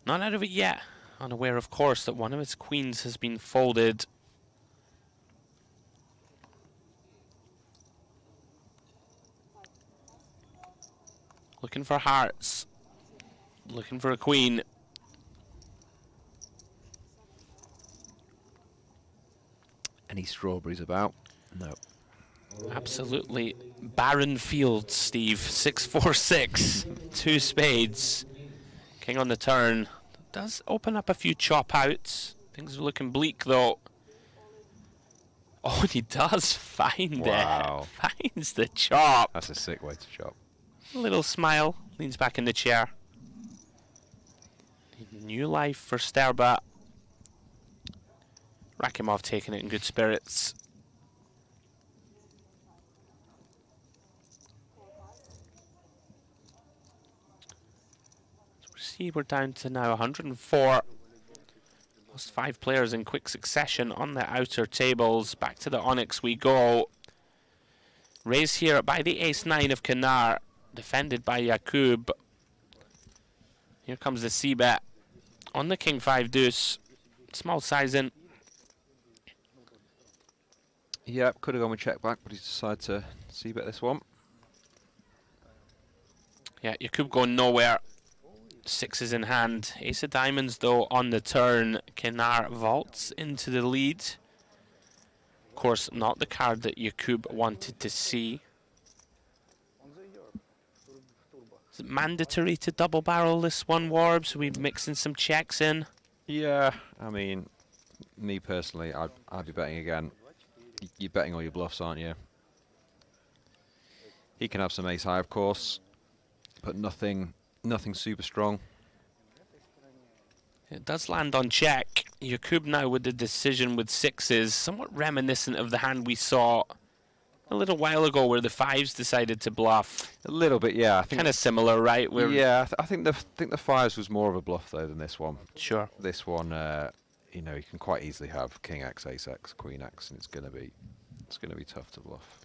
not out of it yet. Unaware, of course, that one of his queens has been folded. Looking for hearts. Looking for a queen. Any strawberries about? No. Absolutely barren fields, Steve. 6-4-6. 2 spades. King on the turn. Does open up a few chop outs. Things are looking bleak, though. Oh, and he does find it. Finds the chop. That's a sick way to chop. A little smile. Leans back in the chair. New life for Sterba. Rakimov taking it in good spirits. So we see we're down to now 104. Lost 5 players in quick succession on the outer tables. Back to the Onyx we go. Raised here by the ace-9 of Kanar. Defended by Jakub. Here comes the c-bet on the king-5 deuce. Small sizing. Yeah, could have gone with check back, but he's decided to c-bet this one. Yeah, Jakub going nowhere. 6 is in hand. Ace of diamonds, though, on the turn. Kenar vaults into the lead. Of course, not the card that Jakub wanted to see. Is it mandatory to double barrel this one, Warbs? Are we mixing some checks in? Yeah, I mean, me personally, I'd be betting again. You're betting all your bluffs, aren't you? He can have some ace high, of course, but nothing super strong. It does land on check. Jakub now with the decision with 6s, somewhat reminiscent of the hand we saw a little while ago where the 5s decided to bluff. A little bit, yeah. I think kind of similar, right? Yeah, I think the 5s was more of a bluff though than this one. Sure. This one, you know, you can quite easily have king x, ace x, queen x, and it's gonna be tough to bluff.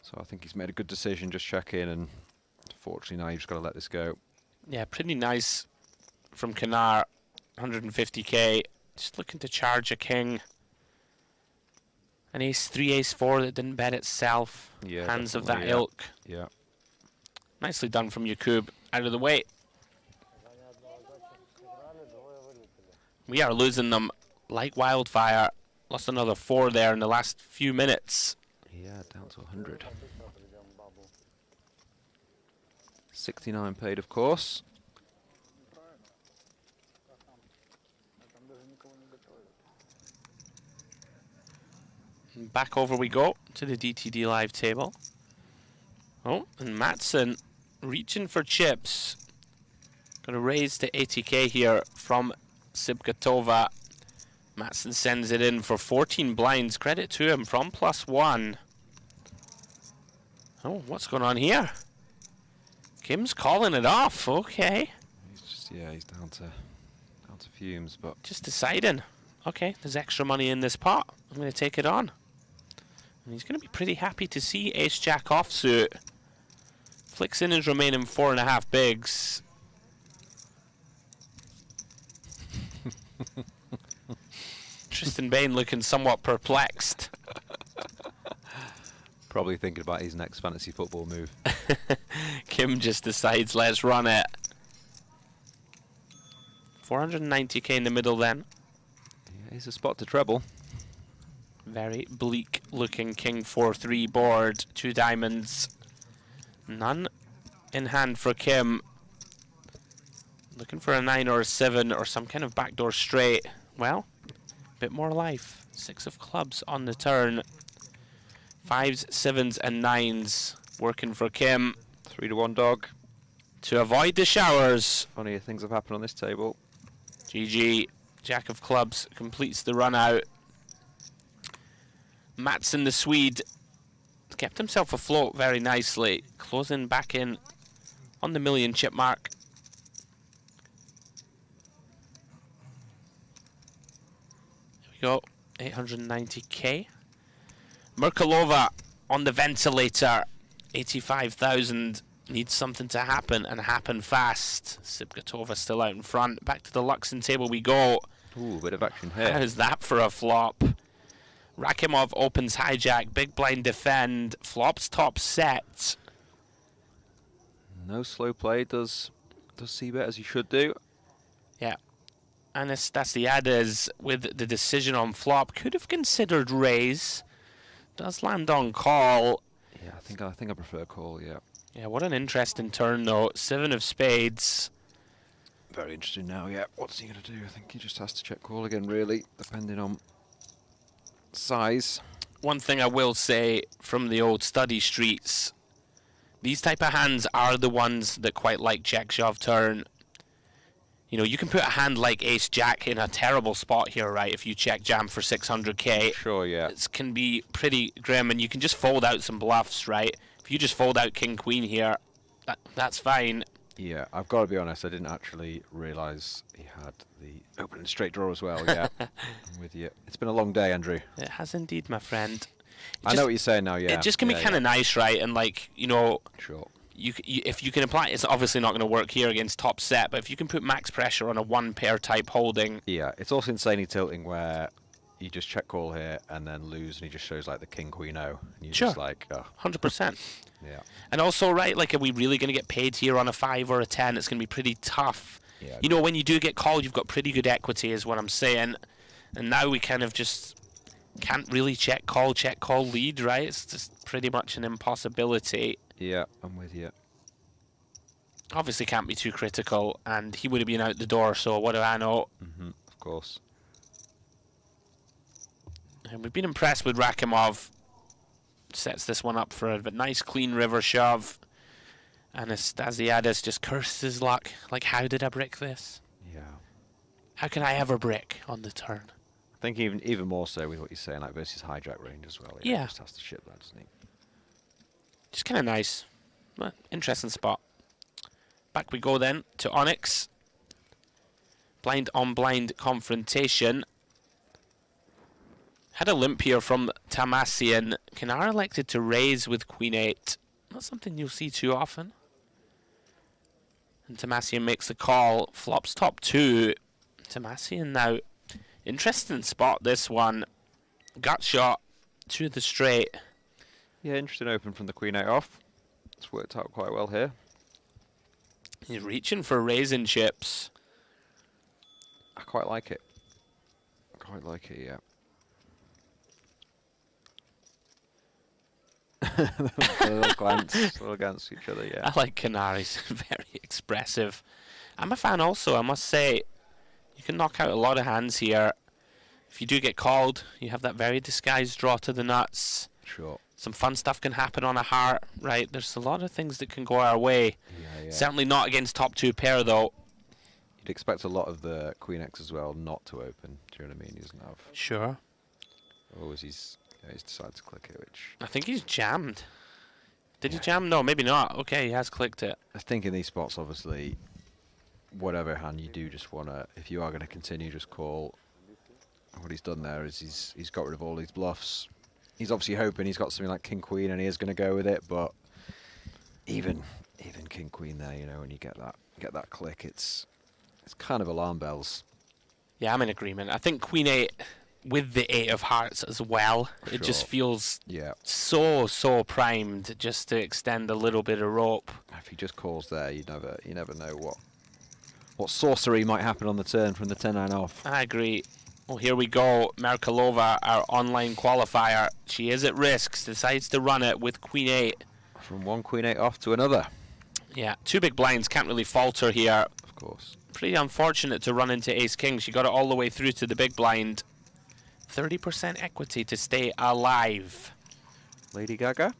So I think he's made a good decision, just check in, and unfortunately now you've just got to let this go. Yeah, pretty nice from Kanar, 150k. Just looking to charge a king. An ace-3, ace-4 that didn't bet itself. Yeah, hands of that yeah. ilk. Yeah. Nicely done from Jakub. Out of the way. We are losing them like wildfire. Lost another 4 there in the last few minutes. Yeah, down to 100. 69 paid, of course. Back over we go to the DTD live table. Oh, and Matson reaching for chips. Gonna raise to 80k here from Sibgatova. Matson sends it in for 14 blinds. Credit to him from +1. Oh, what's going on here? Kim's calling it off. Okay. He's just, yeah, he's down to fumes, but Just deciding. Okay, there's extra money in this pot. I'm going to take it on. And he's going to be pretty happy to see Ace-Jack offsuit. Flicks in his remaining 4.5 bigs. Tristan Bain looking somewhat perplexed. probably thinking about his next fantasy football move. Kim just decides, let's run it. 490k in the middle then. Yeah, he's a spot to treble. Very bleak looking king 4-3 board. 2 diamonds. None in hand for Kim. Looking for a 9 or a 7 or some kind of backdoor straight. Well, a bit more life. 6 of clubs on the turn. 5s, 7s and 9s working for Kim. 3-1 dog. To avoid the showers. Funnier things have happened on this table. GG. Jack of clubs completes the run out. Matson the Swede kept himself afloat very nicely. Closing back in on the million chip mark. There we go. 890k. Merkalova on the ventilator. 85,000. Needs something to happen and happen fast. Sibgatova still out in front. Back to the Luxon table we go. Ooh, bit of action here. How's that for a flop? Rakimov opens hijack. Big blind defend. Flops top set. No slow play. Does see bet as he should do. Yeah. Anastasiades with the decision on flop. Could have considered raise. Does land on call. Yeah, I think I prefer call. Yeah. Yeah, what an interesting turn though. 7 of spades. Very interesting now. Yeah. What's he gonna do? I think he just has to check call again, really, depending on size. One thing I will say from the old study streets, these type of hands are the ones that quite like check shove turn. You know, you can put a hand like Ace Jack in a terrible spot here, right? If you check jam for 600k, sure, yeah, it can be pretty grim, and you can just fold out some bluffs, right? If you just fold out King Queen here, that's fine. Yeah, I've got to be honest, I didn't actually realise he had the opening straight draw as well. Yeah, I'm with you. It's been a long day, Andrew. It has indeed, my friend. I know what you're saying now. Yeah, it just can be kind of nice, right? And like, you know, sure. If you can apply, it's obviously not going to work here against top set, but if you can put max pressure on a 1 pair type holding. Yeah, it's also insanely tilting where you just check call here and then lose, and he just shows like the king queen O, and you're just like, oh. 100%. Yeah. And also, right, like, are we really going to get paid here on a 5 or a 10? It's going to be pretty tough. Yeah, you know, when you do get called, you've got pretty good equity, is what I'm saying. And now we kind of just can't really check call lead, right? It's just pretty much an impossibility. Yeah, I'm with you. Obviously can't be too critical, and he would have been out the door, so what do I know? Of course. And we've been impressed with Rakimov. Sets this one up for a nice clean river shove. Anastasiades just curses his luck. Like, how did I brick this? Yeah. How can I ever brick on the turn? I think even more so with what you're saying, like versus hijack range as well. Yeah. He just has to ship that, doesn't he? Just kind of nice. But interesting spot. Back we go then to Onyx. Blind on blind confrontation. Had a limp here from Tamasian. Kanar elected to raise with Queen 8. Not something you'll see too often. And Tamasian makes the call. Flops top 2. Tamasian now. Interesting spot, this one. Gut shot to the straight. Yeah, interesting open from the Queen 8 off. It's worked out quite well here. He's reaching for raisin chips. I quite like it. Yeah. A little glance each other, yeah. I like Canaries. Very expressive. I'm a fan also, I must say. You can knock out a lot of hands here. If you do get called, you have that very disguised draw to the nuts. Sure. Some fun stuff can happen on a heart, right? There's a lot of things that can go our way. Yeah. Certainly not against top 2 pair, though. You'd expect a lot of the Queen X as well not to open. Do you know what I mean? He doesn't have. Sure. Or was he's decided to click it, which. I think he's jammed. Did he jam? No, maybe not. Okay, he has clicked it. I think in these spots, obviously, whatever hand you do, just want to, if you are going to continue, just call. What he's done there is he's got rid of all these bluffs. He's obviously hoping he's got something like King Queen and he is going to go with it, but even King Queen there, you know, when you get that click, it's kind of alarm bells. Yeah, I'm in agreement. I think Queen 8 with the 8 of hearts as well, it just feels so primed just to extend a little bit of rope. If he just calls there, you never know what sorcery might happen on the turn from the 10-9 off. I agree. Well, here we go. Merkalova, our online qualifier. She is at risk. Decides to run it with Queen 8. From one Queen 8 off to another. Yeah, 2 big blinds. Can't really falter here. Of course. Pretty unfortunate to run into Ace King. She got it all the way through to the big blind. 30% equity to stay alive. Lady Gaga.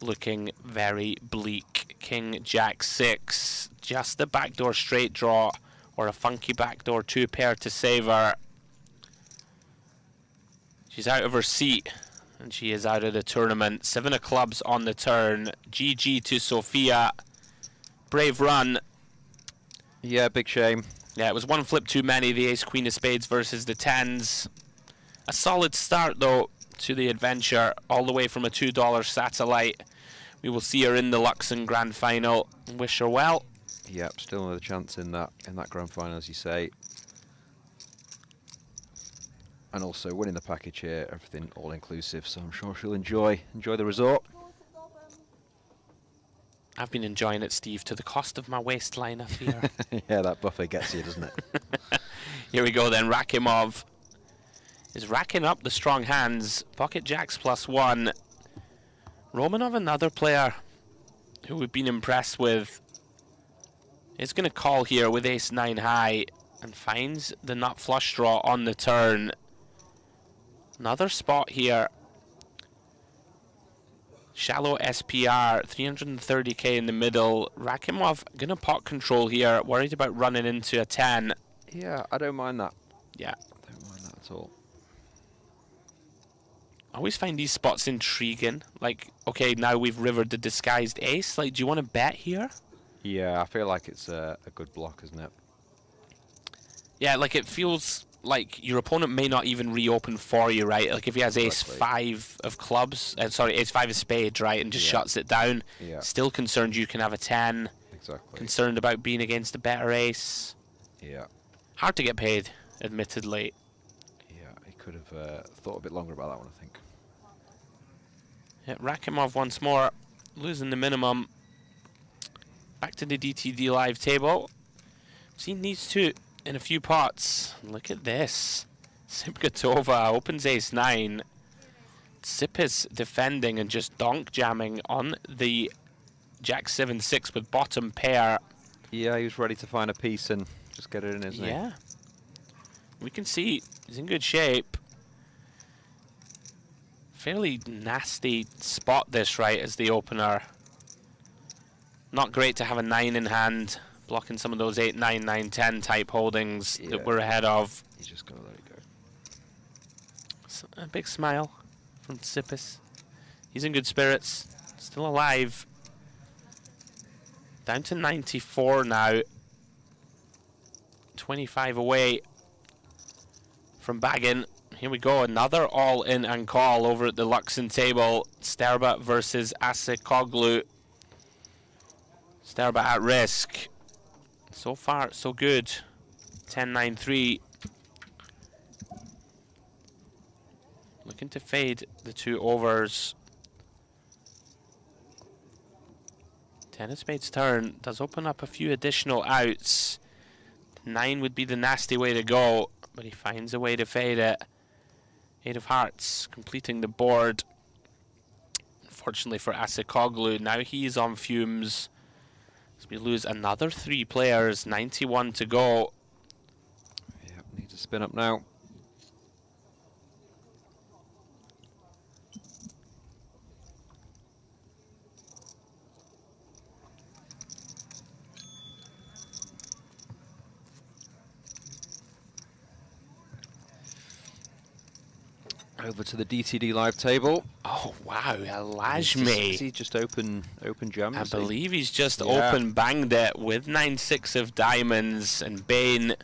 Looking very bleak. King Jack 6. Just the backdoor straight draw. Or a funky backdoor 2 pair to save her. She's out of her seat. And she is out of the tournament. 7 of clubs on the turn. GG to Sophia. Brave run. Yeah, big shame. Yeah, it was one flip too many. The ace queen of spades versus the 10s. A solid start, though, to the adventure. All the way from a $2 satellite. We will see her in the Luxon Grand Final. Wish her well. Yep, still another chance in that grand final, as you say. And also winning the package here, everything all inclusive, so I'm sure she'll enjoy the resort. I've been enjoying it, Steve, to the cost of my waistline, I fear. Yeah, that buffet gets you, doesn't it? Here we go then. Rakimov is racking up the strong hands. Pocket jacks +1. Romanov, another player who we've been impressed with. Is going to call here with ace 9 high and finds the nut flush draw on the turn. Another spot here. Shallow SPR, 330k in the middle. Rakimov going to pot control here, worried about running into a 10. Yeah, I don't mind that. Yeah. I don't mind that at all. I always find these spots intriguing. Like, okay, now we've rivered the disguised ace. Like, do you want to bet here? Yeah, I feel like it's a good block, isn't it? Yeah, like it feels like your opponent may not even reopen for you, right? Like if he has ace 5 of clubs, sorry, ace 5 of spades, right, and just shuts it down. Yeah. Still concerned you can have a 10. Exactly. Concerned about being against a better ace. Yeah. Hard to get paid, admittedly. Yeah, he could have thought a bit longer about that one, I think. Yeah, Rakimov once more, losing the minimum. Back to the DTD live table. Seen these two in a few pots. Look at this. Sipkatova opens ace 9. Sipis defending and just donk jamming on the jack 7-6 with bottom pair. Yeah, he was ready to find a piece and just get it in, isn't he? Yeah. We can see he's in good shape. Fairly nasty spot this, right, as the opener. Not great to have a 9 in hand, blocking some of those 8, 9, 9, 10 type holdings that we're ahead of. He's just going to let it go. A big smile from Sipis. He's in good spirits, still alive. Down to 94 now. 25 away from bagging. Here we go, another all-in and call over at the Luxon table. Sterba versus Asekoglu. Sterba at risk. So far, so good. 10-9-3. Looking to fade the 2 overs. 10 of spades turn does open up a few additional outs. 9 would be the nasty way to go, but he finds a way to fade it. 8 of hearts completing the board. unfortunately for Asikoglu. Now he's on fumes. As we lose another 3 players, 91 to go. Yep, need to spin up now. Over to the DTD live table. Oh wow, Alajmi. Is he just open jam? I believe he's just open banged it with 9-6 of diamonds, and Bane,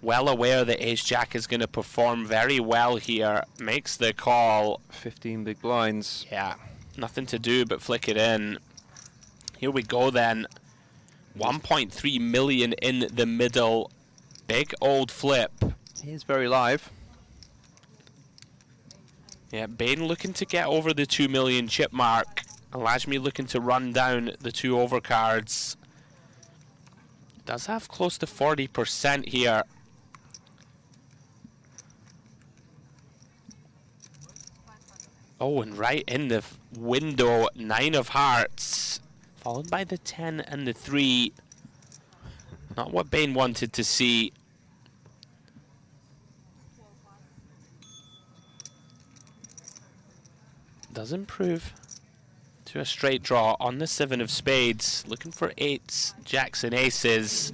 well aware that Ace Jack is going to perform very well here, makes the call. 15 big blinds. Yeah, nothing to do but flick it in. Here we go then. 1.3 million in the middle. Big old flip. He is very live. Yeah, Bane looking to get over the 2 million chip mark. Alajmi looking to run down the 2 overcards. Does have close to 40% here. Oh, and right in the window, 9 of hearts. Followed by the 10 and the 3. Not what Bane wanted to see. Does improve to a straight draw on the 7 of spades. Looking for 8s, jacks and aces.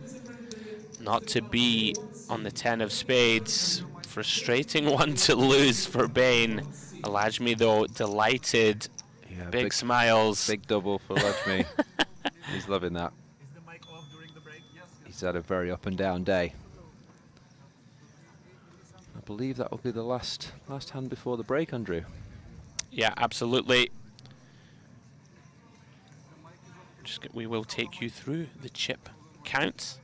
Not to be on the 10 of spades. Frustrating one to lose for Bane. Alajmi though, delighted. Yeah, big smiles. Big double for Alajmi. He's loving that. He's had a very up and down day. I believe that will be the last hand before the break, Andrew. Yeah, absolutely. We will take you through the chip counts.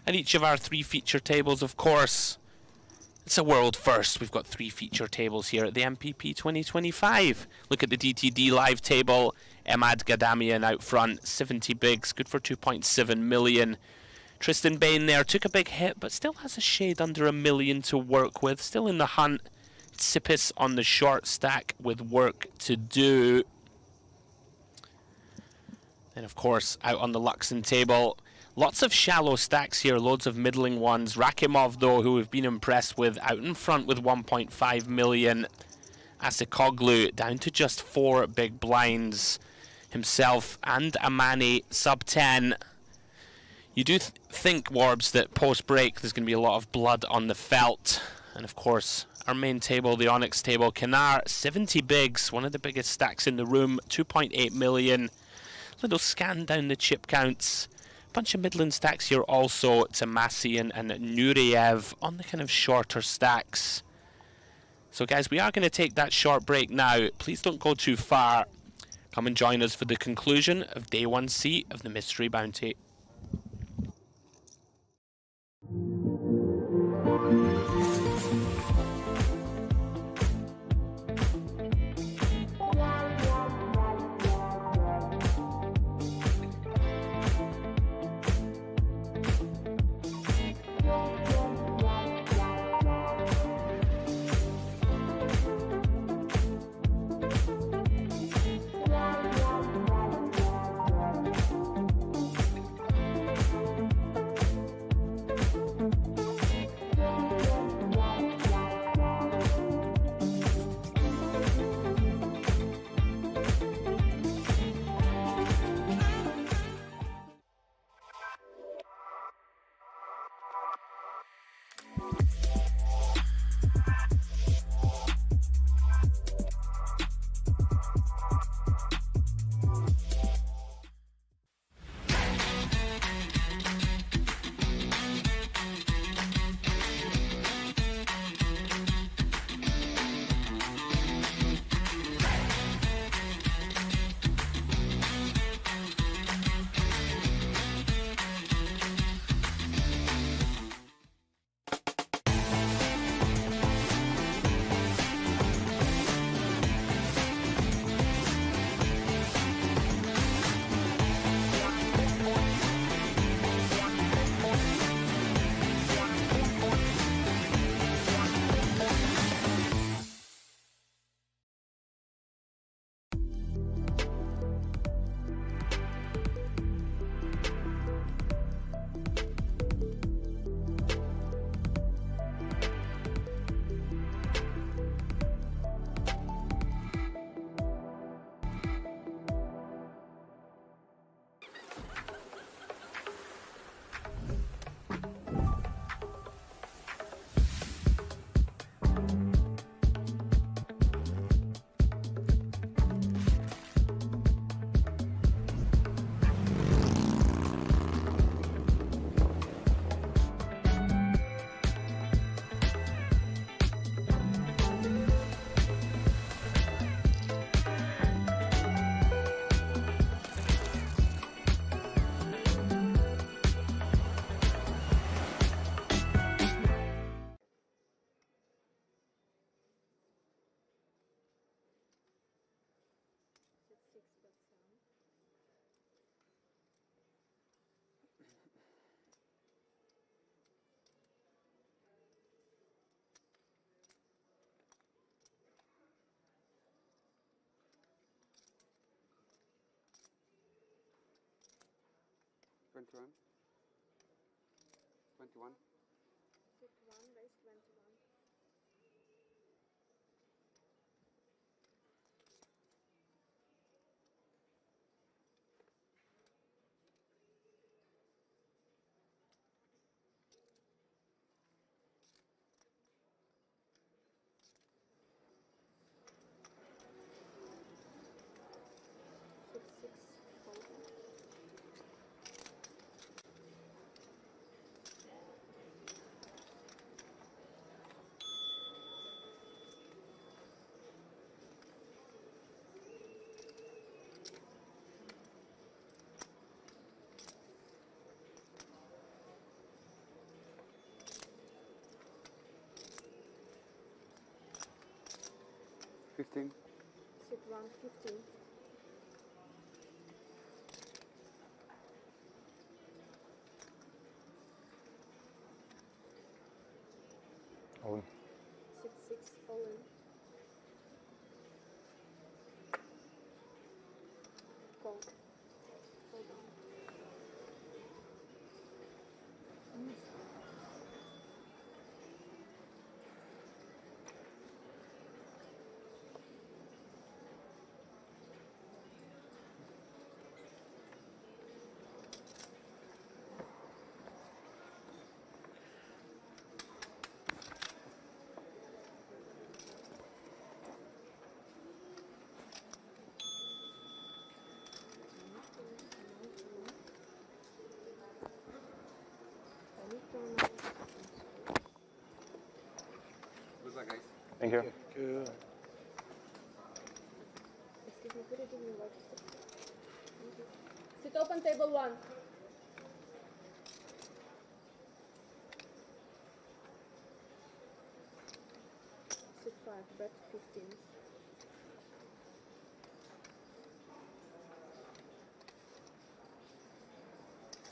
And each of our 3 feature tables, of course, it's a world first. We've got 3 feature tables here at the MPP 2025. Look at the DTD live table. Emad Gadamian out front, 70 bigs, good for 2.7 million. Tristan Bane there took a big hit, but still has a shade under $1 million to work with. Still in the hunt. Sipis on the short stack with work to do. And of course, out on the Luxon table, lots of shallow stacks here, loads of middling ones. Rakimov, though, who we've been impressed with, out in front with 1.5 million. Asikoglu down to just 4 big blinds. Himself and Amani sub 10. You do think, Warbs, that post-break there's going to be a lot of blood on the felt. And of course, our main table, the Onyx table, Kanar, 70 bigs, one of the biggest stacks in the room, 2.8 million. Little scan down the chip counts. Bunch of Midland stacks here also, Tamasian and Nureyev on the kind of shorter stacks. So guys, we are going to take that short break now. Please don't go too far. Come and join us for the conclusion of Day 1C of the Mystery Bounty. 21. 21. Sit 1, raise 21. Sit 6, fold. 15. Sit 1, 15. All. Sit 6, all in. Fold. Hold on. Good luck, guys. Thank you. Good. Excuse me, could you give me what? Sit open, table 1. Sit 5, bet 15.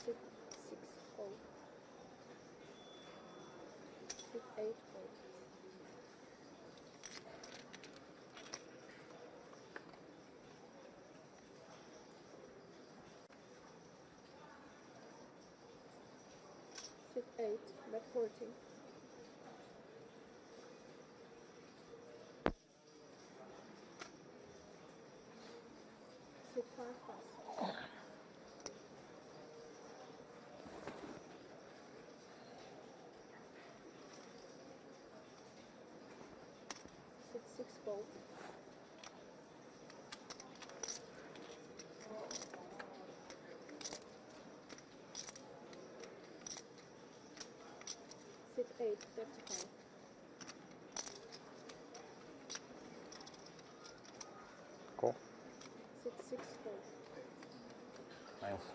Sit 6, fold. Sit 8, fold. Sit 8, bet 14. Sit 5, pass. Sit 6, fold. Sit 8, 35. Cool. Sit 6, fold. Nice.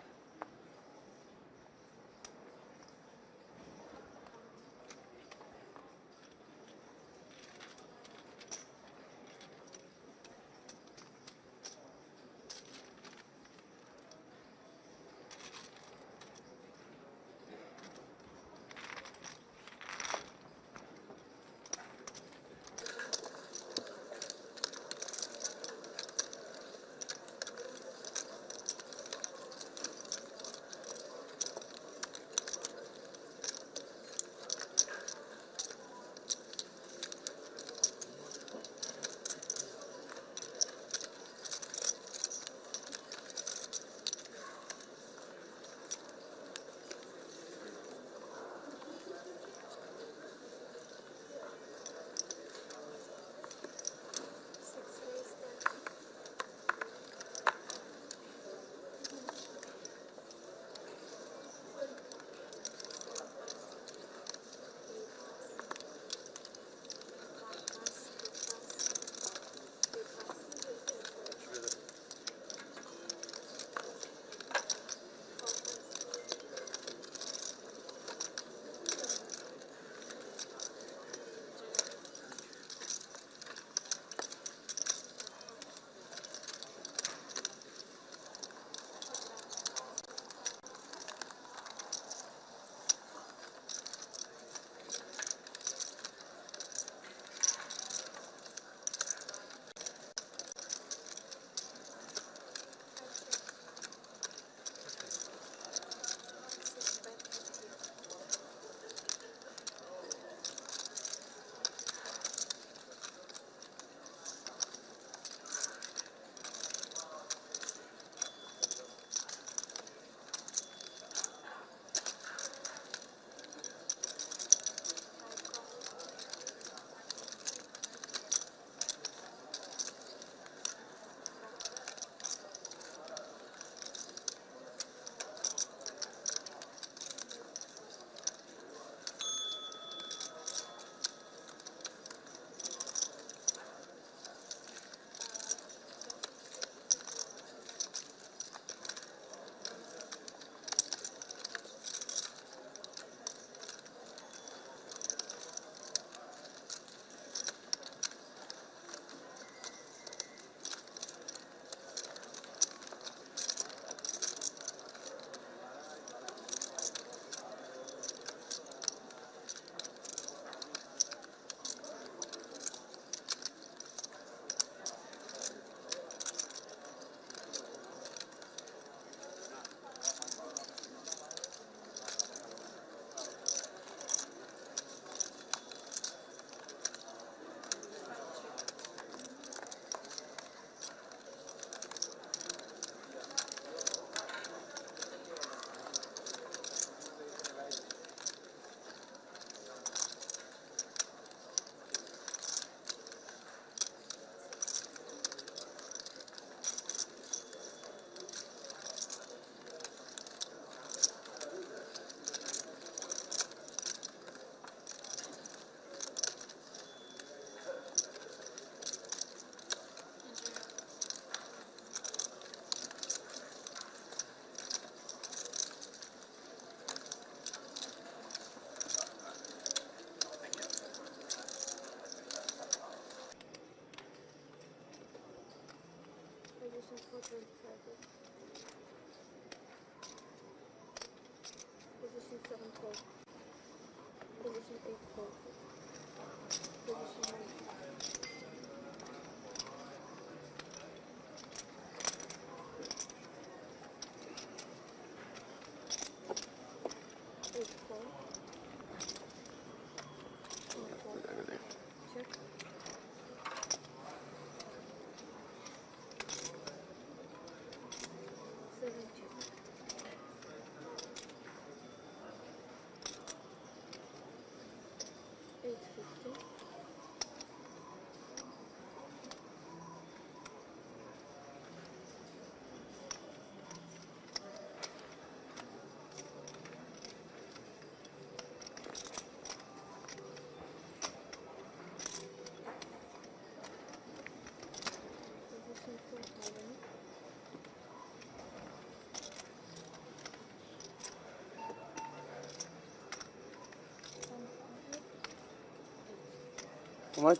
How much?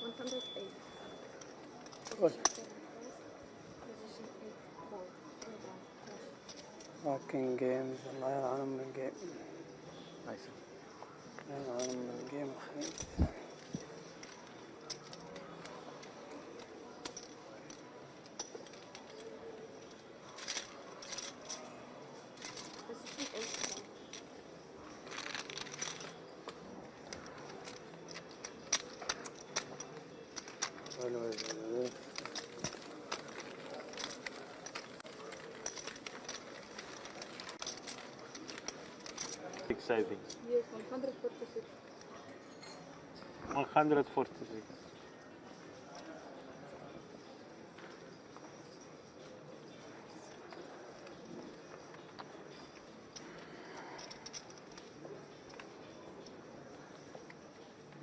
108. What? Position 8, fold. Fucking games. الله يلعنهم من الجيم. Nice. الله يلعنهم من الجيم الخير. Position 8, fold. Exciting. Yes, 146. 146.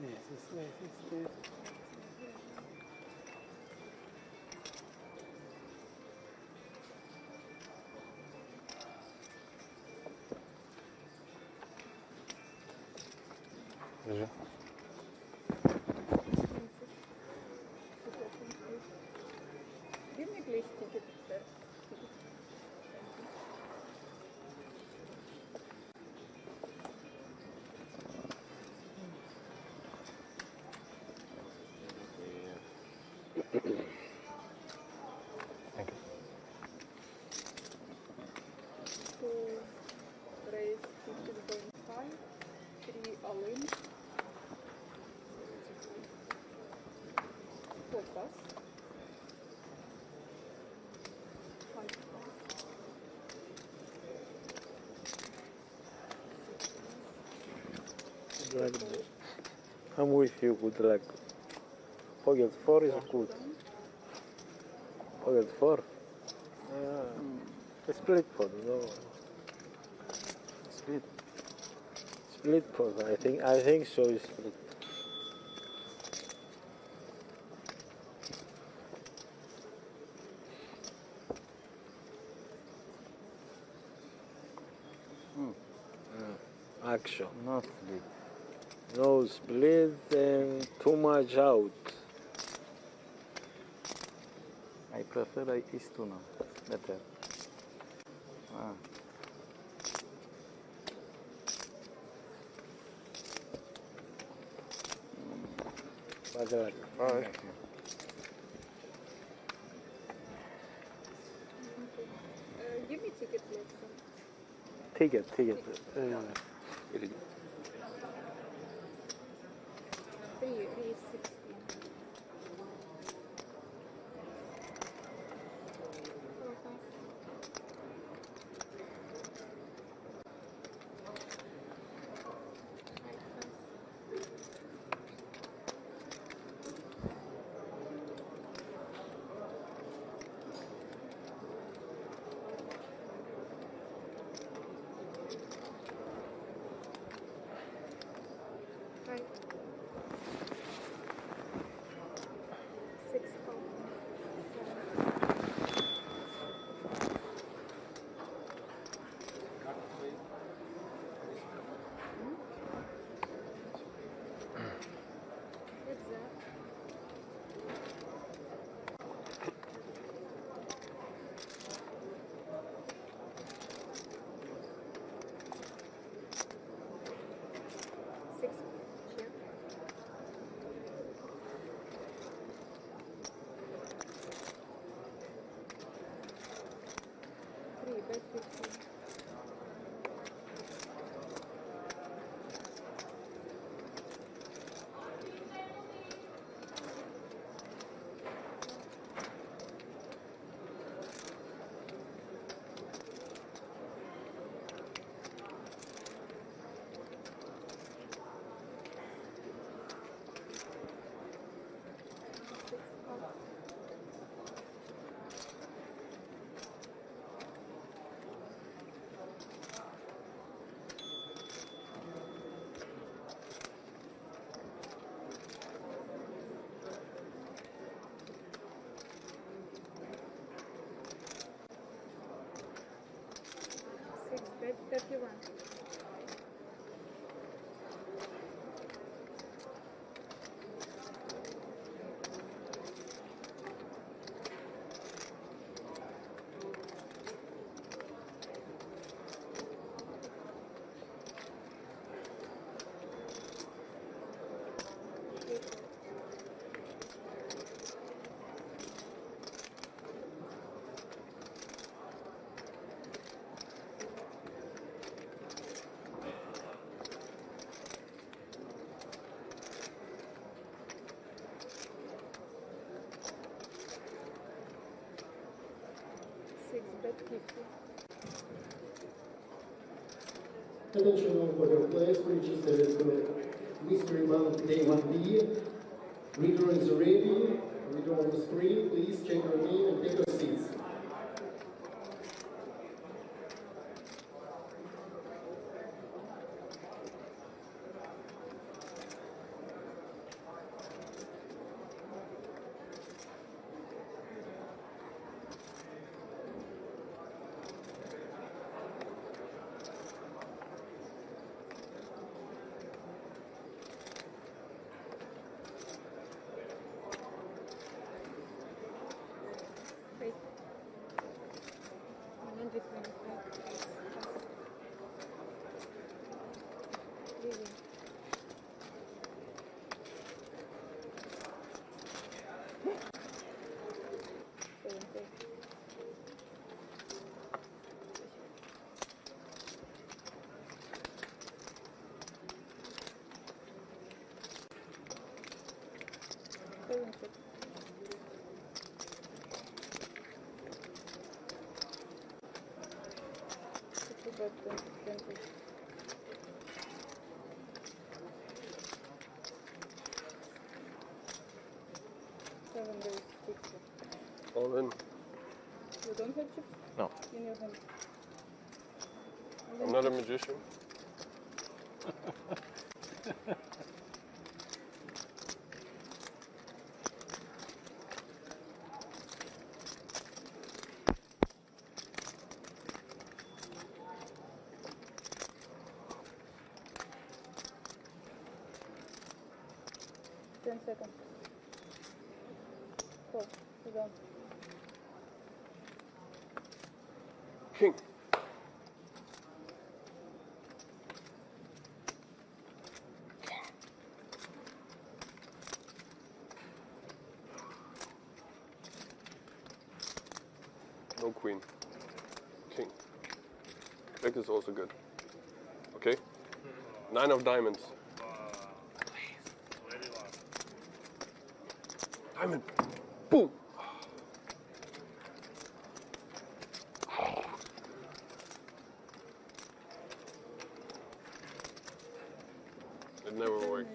Yes. Держи. Give me please ticket, sir. Thank you. To raise 15.5, 3 all in. 4 plus. 5 plus. Like, I'm with you, good luck. Pocket 4 is good. Pocket 4? Split pot, no. Split pot, I think so is split. Action. No split. No split and too much out. I prefer Ace 2 now. Better. Bad luck. Alright. Give me ticket, please. Ticket. 3, 360. Right. 6 pound. 7. What's that? Six. Check. 3, bet 15. Bet 31. Attention all poker players, registered to Mystery Bounty Day 1D. Reader is ready. Reader on the screen. Please check your name and take your seats. Wait. 125. Leaving. All in. You don't have chips? No. In your hand. I'm not a magician. Ten seconds. Four. You don't. King. No queen. King. Jack is also good. Okay? 9 of diamonds. Diamond. Boom. It never works.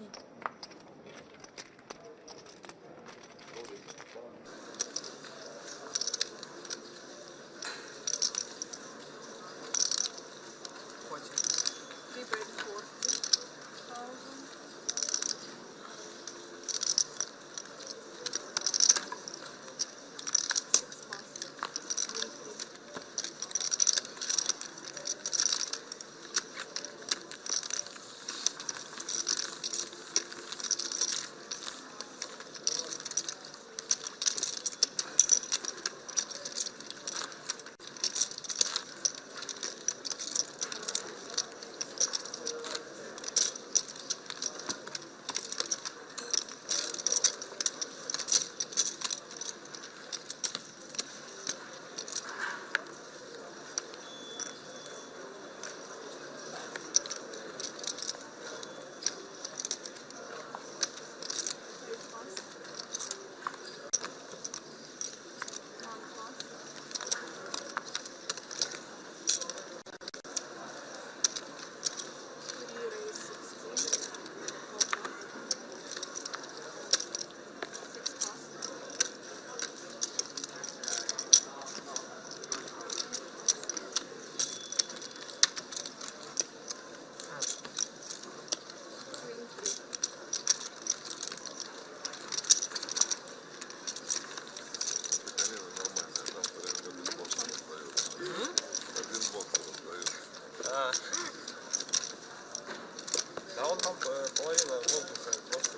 Да он там половина воздуха просто.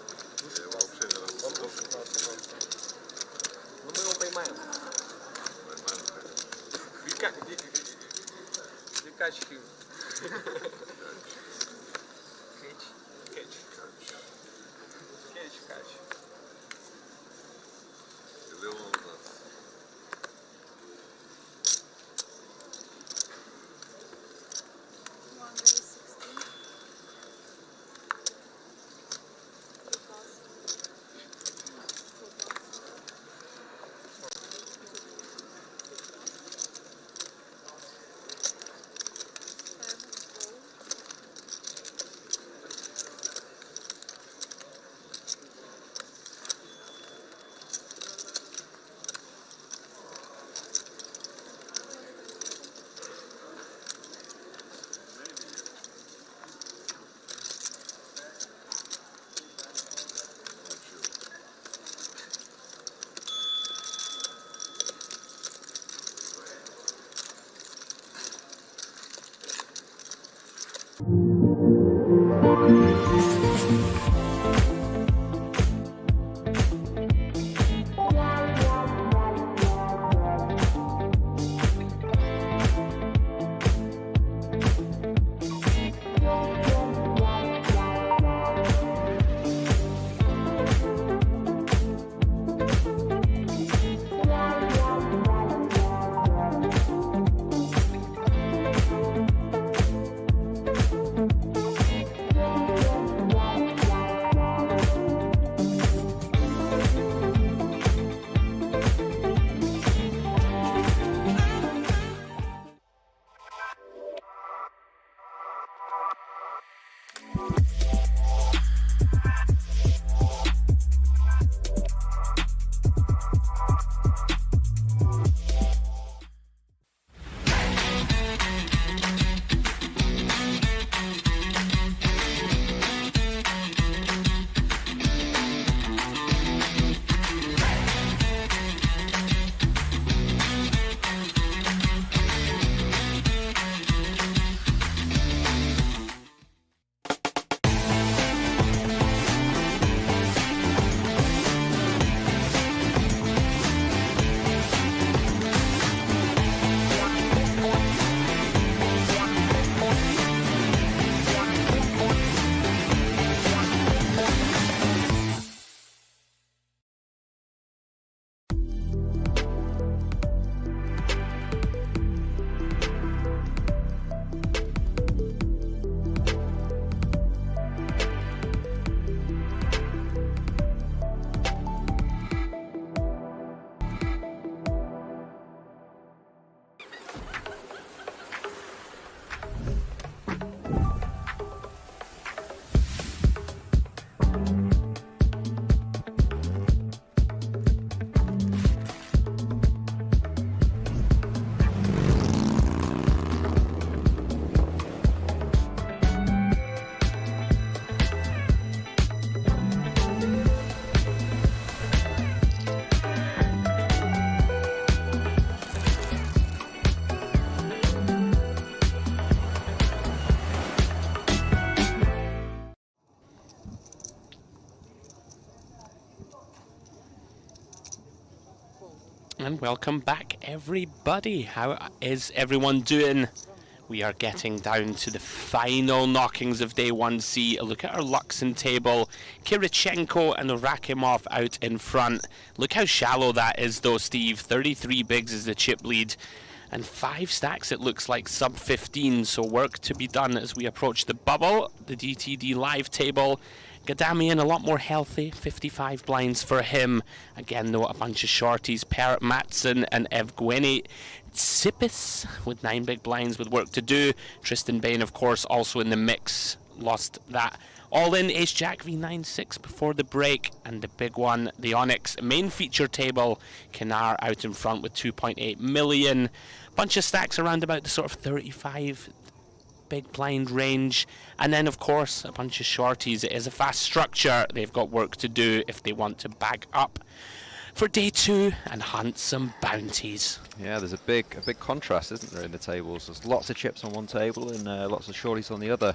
Я его вообще не раз. Он был 16. Ну мы его поймаем. We catch him. Catch. Или он у нас? And welcome back, everybody. How is everyone doing? We are getting down to the final knockings of day 1C. A look at our Luxon table. Kirichenko and Rakimov out in front. Look how shallow that is, though, Steve. 33 bigs is the chip lead. And 5 stacks, it looks like, sub 15. So work to be done as we approach the bubble. The DTD live table. Gadamian a lot more healthy, 55 blinds for him. Again, though, a bunch of shorties. Per Matson and Evgeny Tsipis with 9 big blinds with work to do. Tristan Bain, of course, also in the mix. Lost that. All in Ace Jack V9-6 before the break. And the big one, the Onyx main feature table. Kinar out in front with 2.8 million. Bunch of stacks around about the sort of 35 big blind range, and then of course a bunch of shorties. It is a fast structure. They've got work to do if they want to bag up for day 2 and hunt some bounties. Yeah, there's a big contrast, isn't there, in the tables? There's lots of chips on one table and lots of shorties on the other,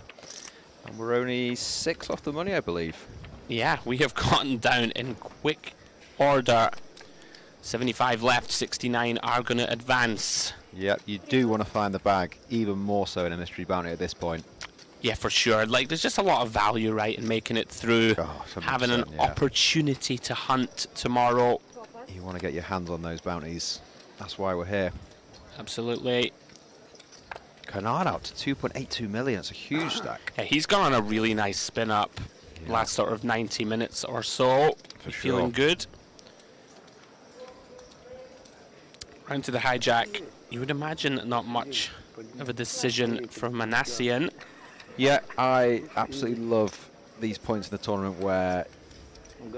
and we're only 6 off the money, I believe. Yeah, we have gotten down in quick order. 75 left, 69 are going to advance. Yep, you do want to find the bag, even more so in a mystery bounty at this point. Yeah, for sure. Like, there's just a lot of value, right, in making it through, having an opportunity to hunt tomorrow. You want to get your hands on those bounties. That's why we're here. Absolutely. Canard out to 2.82 million. It's a huge stack. Yeah, he's gone on a really nice spin up last sort of 90 minutes or so. For feeling good. Round to the hijack. You would imagine not much of a decision from Manassian. Yeah, I absolutely love these points in the tournament where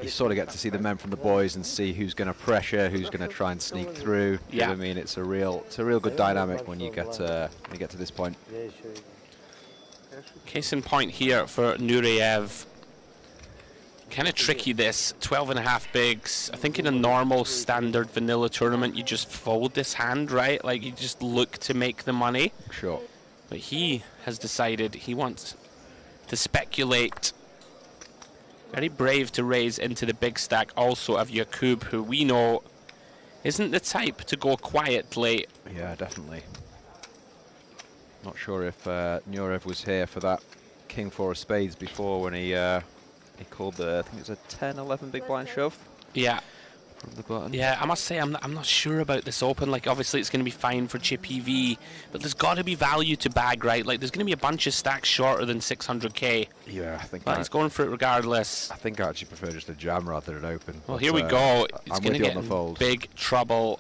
you sort of get to see the men from the boys and see who's going to pressure, who's going to try and sneak through. You know what I mean? It's a real good dynamic when you get to this point. Case in point here for Nureyev. Kind of tricky, this 12.5 bigs. I think in a normal standard vanilla tournament you just fold this hand, right? Like, you just look to make the money. Sure. But he has decided he wants to speculate. Very brave to raise into the big stack also of Yakub, who we know isn't the type to go quietly. Yeah, definitely. Not sure if Nureyev was here for that King 4 of Spades before when he called the, I think it was a 10-11 big blind shove. Yeah. From the button. Yeah, I must say I'm not sure about this open. Like, obviously it's going to be fine for chip EV, but there's got to be value to bag, right? Like, there's going to be a bunch of stacks shorter than 600k. Yeah, I think. But he's going for it regardless. I think I actually prefer just a jam rather than open. Well, here we go. It's going to get on the fold. Big trouble.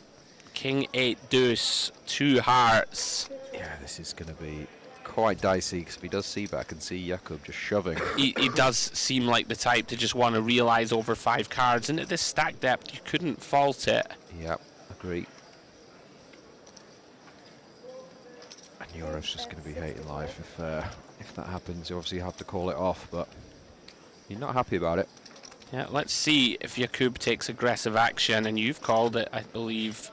King 8 deuce, 2 hearts. Yeah, this is going to be quite dicey because if he does see back and see Jakub just shoving. He does seem like the type to just want to realise over 5 cards, and at this stack depth you couldn't fault it. Yep, agree. And Eurev's just going to be hating life if that happens. You obviously have to call it off, but you're not happy about it. Yeah, let's see if Jakub takes aggressive action, and you've called it, I believe.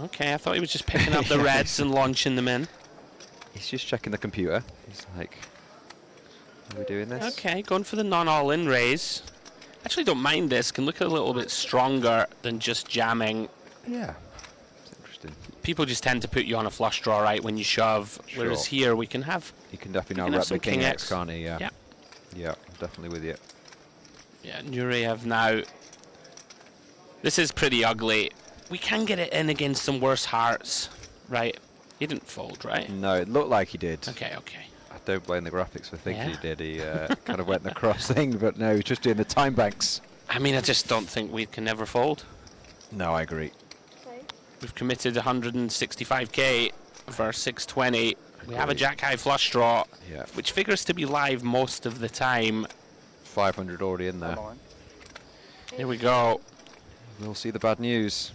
Okay, I thought he was just picking up the reds and launching them in. He's just checking the computer. He's like, are we doing this? Okay, going for the non-all-in raise. Actually don't mind this, can look a little bit stronger than just jamming. Yeah, it's interesting. People just tend to put you on a flush draw, right, when you shove. Sure. Whereas here we can have... You can definitely now rep the King X, can't he? Yeah. Yeah. Yeah, I'm definitely with you. Yeah, Nureyev now. This is pretty ugly. We can get it in against some worse hearts, right? He didn't fold, right? No, it looked like he did. Okay, okay. I don't blame the graphics for thinking he did. He kind of went the cross thing, but no, he's just doing the time banks. I mean, I just don't think we can never fold. No, I agree. We've committed 165k for 620. We have a jack high flush draw, which figures to be live most of the time. 500 already in there. Here we go. We'll see the bad news.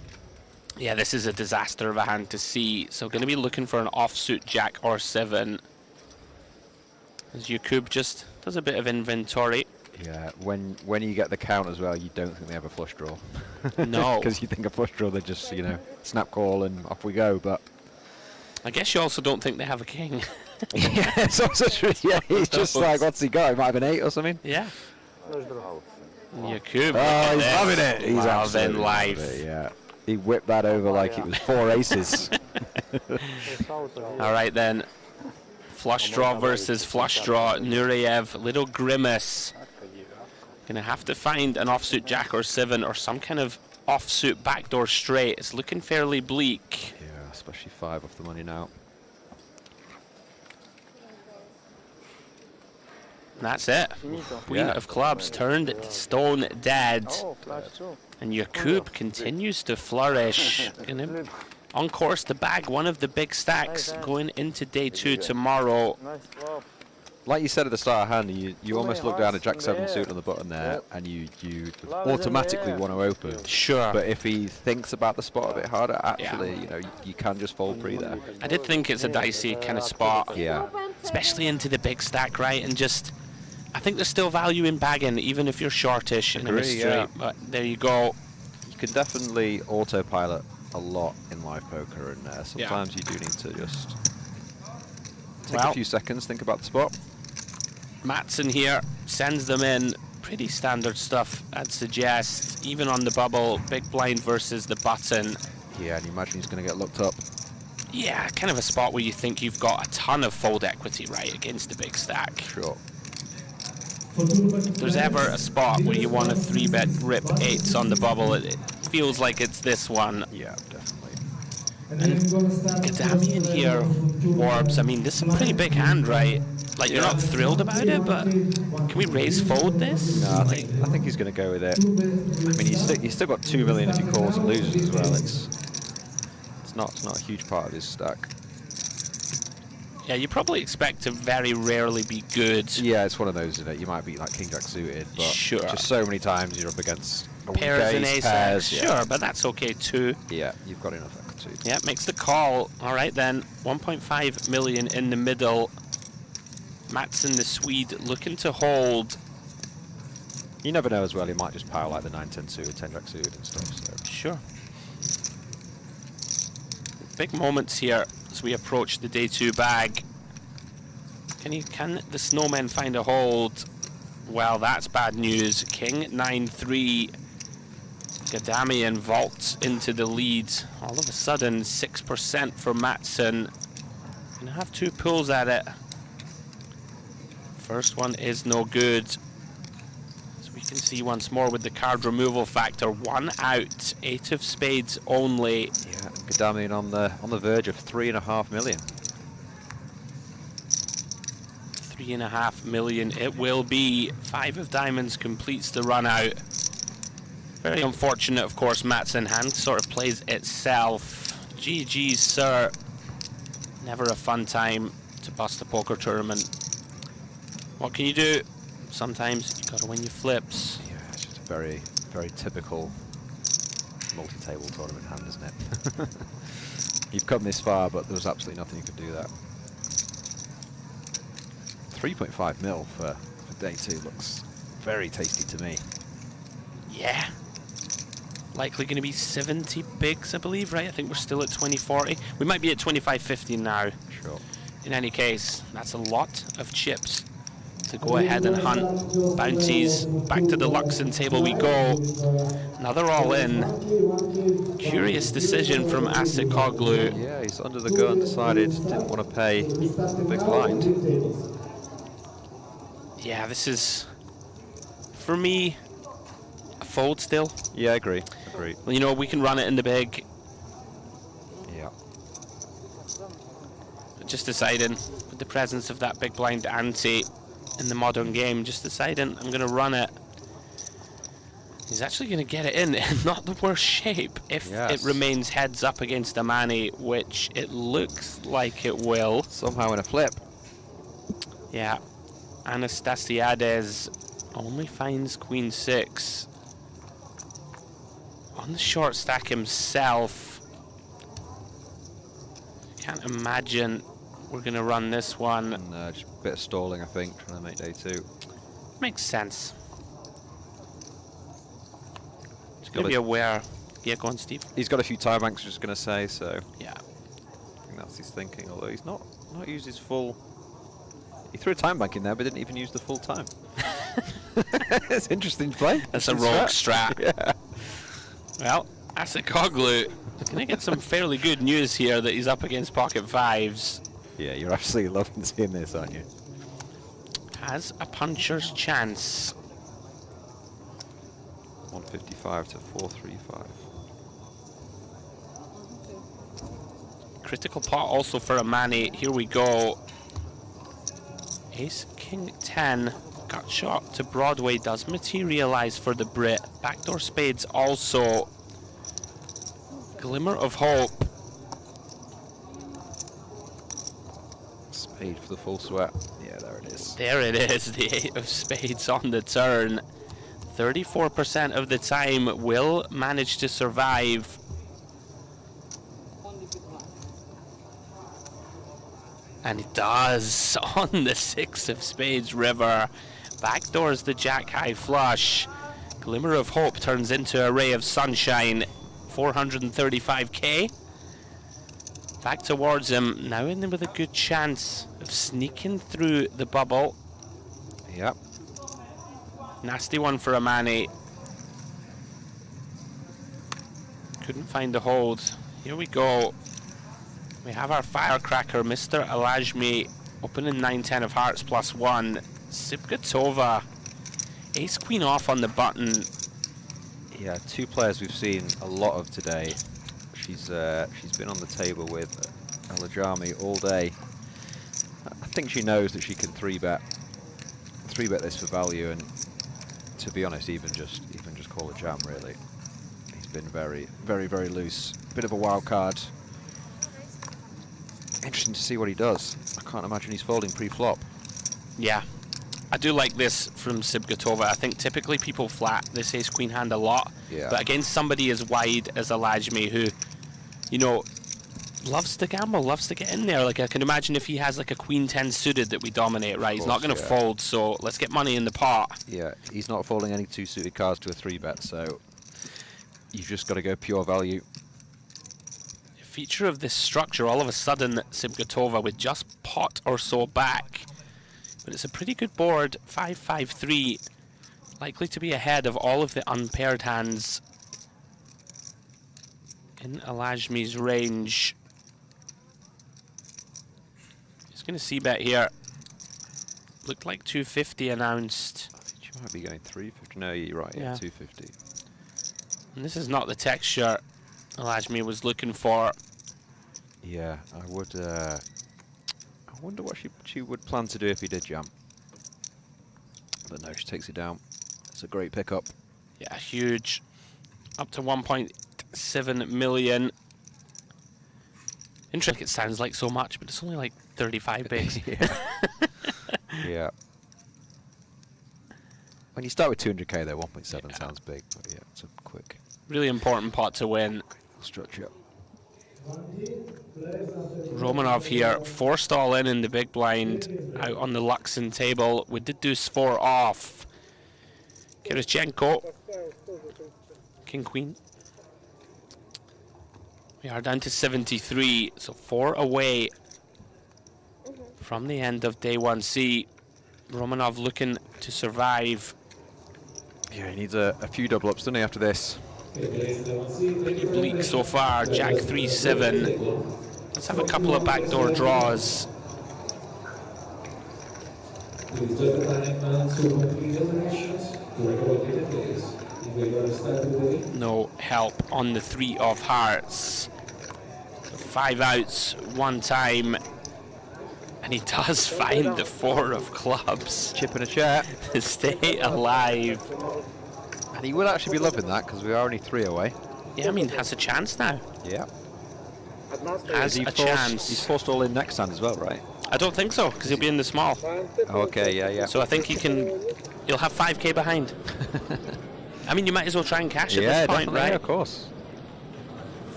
Yeah, this is a disaster of a hand to see. So going to be looking for an offsuit jack or 7. As Jakub just does a bit of inventory. Yeah, when you get the count as well, you don't think they have a flush draw. No. Because you think a flush draw, they just, you know, snap call and off we go, but... I guess you also don't think they have a king. Yeah, it's also true. Yeah, he's just like, what's he got? He might have an 8 or something? Yeah. Jakub. Oh, he's loving it. He's loving life. Yeah. He whipped that over like it was 4 aces. All right then. Flush draw versus flush draw. Nureyev, little grimace. Gonna have to find an offsuit jack or 7 or some kind of offsuit backdoor straight. It's looking fairly bleak. Yeah, especially 5 off the money now. And that's it. Queen of clubs turned stone dead. And your coup continues to flourish. On course to bag one of the big stacks going into day 2 tomorrow. Like you said at the start of hand, you almost look down at Jack 7 suit on the button there, and you automatically want to open. Sure. But if he thinks about the spot a bit harder, actually, you know, you can just fold pre there. I did think it's a dicey kind of spot. Yeah. Especially into the big stack, right? And just, I think there's still value in bagging, even if you're shortish in a mystery. Yeah. But there you go. You can definitely autopilot a lot in live poker, and sometimes you do need to just take a few seconds, think about the spot. Matson here sends them in. Pretty standard stuff, I'd suggest. Even on the bubble, big blind versus the button. Yeah, and you imagine he's going to get looked up. Yeah, kind of a spot where you think you've got a ton of fold equity, right, against the big stack. Sure. If there's ever a spot where you want to 3-bet rip 8s on the bubble, it feels like it's this one. Yeah, definitely. And Gadamian here, Warbs, I mean, this is a pretty big hand, right? Like, you're not thrilled about it, but can we raise fold this? No, I think he's going to go with it. I mean, he's still got 2 million if he calls and loses as well. It's not a huge part of his stack. Yeah, you probably expect to very rarely be good. Yeah, it's one of those, isn't it? You might be like King Jack suited, but sure. Just so many times you're up against a weak Pairs and ace, ace. pairs, yeah. Sure, but that's okay too. Yeah, you've got enough equity. Yeah, makes the call. All right then, 1.5 million in the middle. Matson, the Swede, looking to hold. You never know as well. He might just power like the 9-10 suited, 10 Jack suited and stuff. So. Sure. Big moments here as we approach the day 2 bag. Can the snowmen find a hold? Well, that's bad news. King 9-3. Gadamian vaults into the lead. All of a sudden, 6% for Matson. Gonna have 2 pulls at it. First one is no good. As we can see once more with the card removal factor, 1 out, 8 of spades only. Yeah, Gadamian on the verge of 3.5 million. 3.5 million it will be. 5 of diamonds completes the run out. Very unfortunate, of course. Matson hand sort of plays itself. GG's, sir. Never a fun time to bust a poker tournament. What can you do? Sometimes you gotta win your flips. Yeah, it's just a very, very typical multi-table tournament hand, isn't it? You've come this far, but there was absolutely nothing you could do that. 3.5 mil for day 2 looks very tasty to me. Yeah. Likely going to be 70 bigs, I believe, right? I think we're still at 2040. We might be at 2550 now. Sure. In any case, that's a lot of chips to go ahead and hunt. Bounties, back to the Luxon table we go. Another all-in. Curious decision from Asikoglu. Yeah, he's under the gun, decided didn't want to pay the big blind. Yeah, this is, for me, a fold still. Yeah, I agree. Well, you know, we can run it in the big. Yeah. But just deciding, with the presence of that big blind ante in the modern game, just deciding I'm going to run it. He's actually going to get it in not the worst shape if it remains heads up against a Manny, which it looks like it will. Somehow in a flip. Yeah. Anastasiades only finds Queen 6. On the short stack himself. Can't imagine we're going to run this one. And, just a bit of stalling, I think, trying to make day 2. Makes sense. Just got to be aware. Yeah, go on, Steve. He's got a few tie banks, just going to say, so. Yeah. I think that's his thinking, although he's not used his full. He threw a time bank in there, but didn't even use the full time. It's interesting play. That's a rogue strat. Yeah. Well, Asicoglu, going to get some fairly good news here that he's up against pocket fives. Yeah, you're absolutely loving seeing this, aren't you? Has a puncher's chance. 155 to 435. Critical pot also for Amani. Here we go. Ace, King 10. Gut shot to Broadway does materialize for the Brit. Backdoor spades also. Glimmer of hope. Spade for the full sweat. Yeah, there it is. There it is, the 8 of spades on the turn. 34% of the time will manage to survive. And it does on the 6 of spades river. Backdoors the jack high flush. Glimmer of hope turns into a ray of sunshine. 435k. Back towards him, now in with a good chance of sneaking through the bubble. Yep. Nasty one for Amani. Couldn't find the hold. Here we go. We have our firecracker, Mr. Alajmi, opening 9-10 of hearts +1. Sibgatova, ace queen off on the button. Yeah, two players we've seen a lot of today. She's been on the table with Alajmi all day. I think she knows that she can three bet this for value, and to be honest, even just call a jam really. He's been very loose. Bit of a wild card. Interesting to see what he does. I can't imagine he's folding pre-flop. Yeah, I do like this from Sibgatova. I think typically people flat this ace-queen hand a lot, but against somebody as wide as Alajmi, who, you know, loves to gamble, loves to get in there. Like, I can imagine if he has like a queen 10 suited that we dominate, right? He's not going to fold, so let's get money in the pot. Yeah, he's not folding any two suited cards to a 3-bet, so you've just got to go pure value. Feature of this structure, all of a sudden Sibgatova with just pot or so back, but it's a pretty good board. 5-5-3, likely to be ahead of all of the unpaired hands in Alajmi's range. He's going to c-bet here. Looked like 250 announced. I think you might be going 350. No, you're right. Yeah, 250. And this is not the texture Alajmi was looking for. Yeah, I would. I wonder what she would plan to do if he did jam. But no, she takes it down. It's a great pickup. Yeah, huge. Up to 1.7 million. Interesting. It sounds like so much, but it's only like 35 bigs. Yeah. When you start with 200k, though, 1.7 sounds big, but yeah, it's a quick. Really important pot to win. Structure. Romanov here, forced all in the big blind, out on the Luxon table with the deuce 4 off. Kirichenko, king queen. We are down to 73, so 4 away from the end of day 1C. Romanov looking to survive. Yeah, he needs a few double ups, doesn't he, after this? Pretty bleak so far. Jack 3-7. Let's have a couple of backdoor draws. No help on the 3 of hearts. 5 outs one time. And he does find the 4 of clubs. Chip in a chair. To stay alive. And he will actually be loving that because we are only 3 away. Yeah, I mean, has a chance now. Yeah. Has a chance. He's forced all in next hand as well, right? I don't think so, because he'll be in the small. Oh, okay, yeah. So I think he'll have 5k behind. I mean, you might as well try and cash at this point, right? Yeah, of course.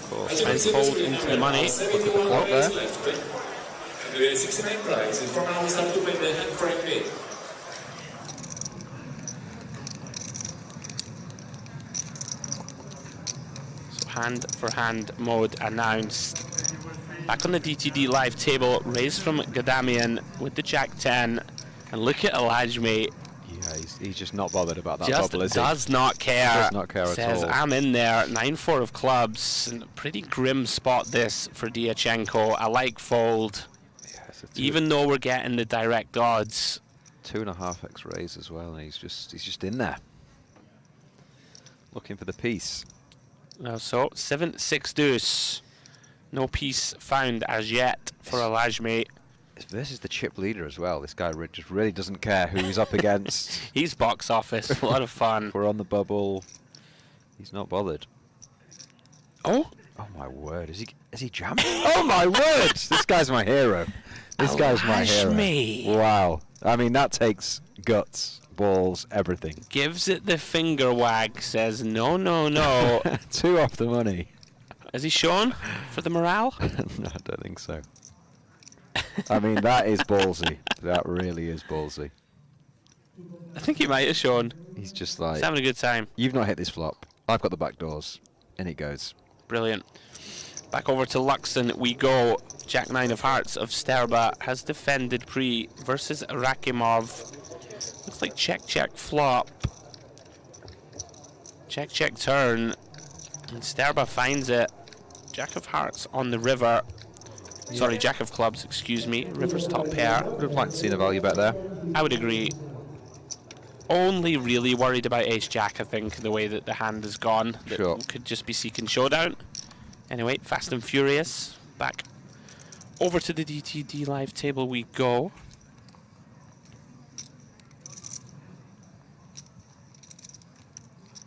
Try and fold into the money. Look at the clock there. 69 prices from now start to pay the hand frame bid. So hand for hand mode announced. Back on the DTD live table, raised from Gadamian with the Jack 10. And look at Alajmi. Yeah, he's just not bothered about that Just bubble, is he? does not care. Does not care at Says, all. I'm in there. 9-4 of clubs. And a pretty grim spot this for Diachenko. I like fold. Even though we're getting the direct odds. 2.5x raise as well, and he's just in there. Looking for the piece. So 7-6 deuce. No piece found as yet for Alajmi. This is the chip leader as well. This guy just really doesn't care who he's up against. He's box office. A lot of fun. We're on the bubble. He's not bothered. Oh my word! Is he jamming? Oh my word! This guy's my hero. This guy's my hero. Wow. I mean, that takes guts, balls, everything. Gives it the finger wag. Says no, no, no. 2 off the money. Is he shown for the morale? No, I don't think so. I mean, that is ballsy. That really is ballsy. I think he might have shown. He's just like... He's having a good time. You've not hit this flop. I've got the back doors. And it goes. Brilliant. Back over to Luxon we go. Jack 9 of hearts of Sterba has defended pre versus Rakimov. Looks like check, check, flop. Check, check, turn. And Sterba finds it. Jack of hearts on the river. Sorry, Jack of clubs, excuse me. River's top pair. Would have liked to see the value bet there. I would agree. Only really worried about ace jack, I think, the way that the hand has gone. That Sure. could just be seeking showdown. Anyway, fast and furious. Back over to the DTD live table we go.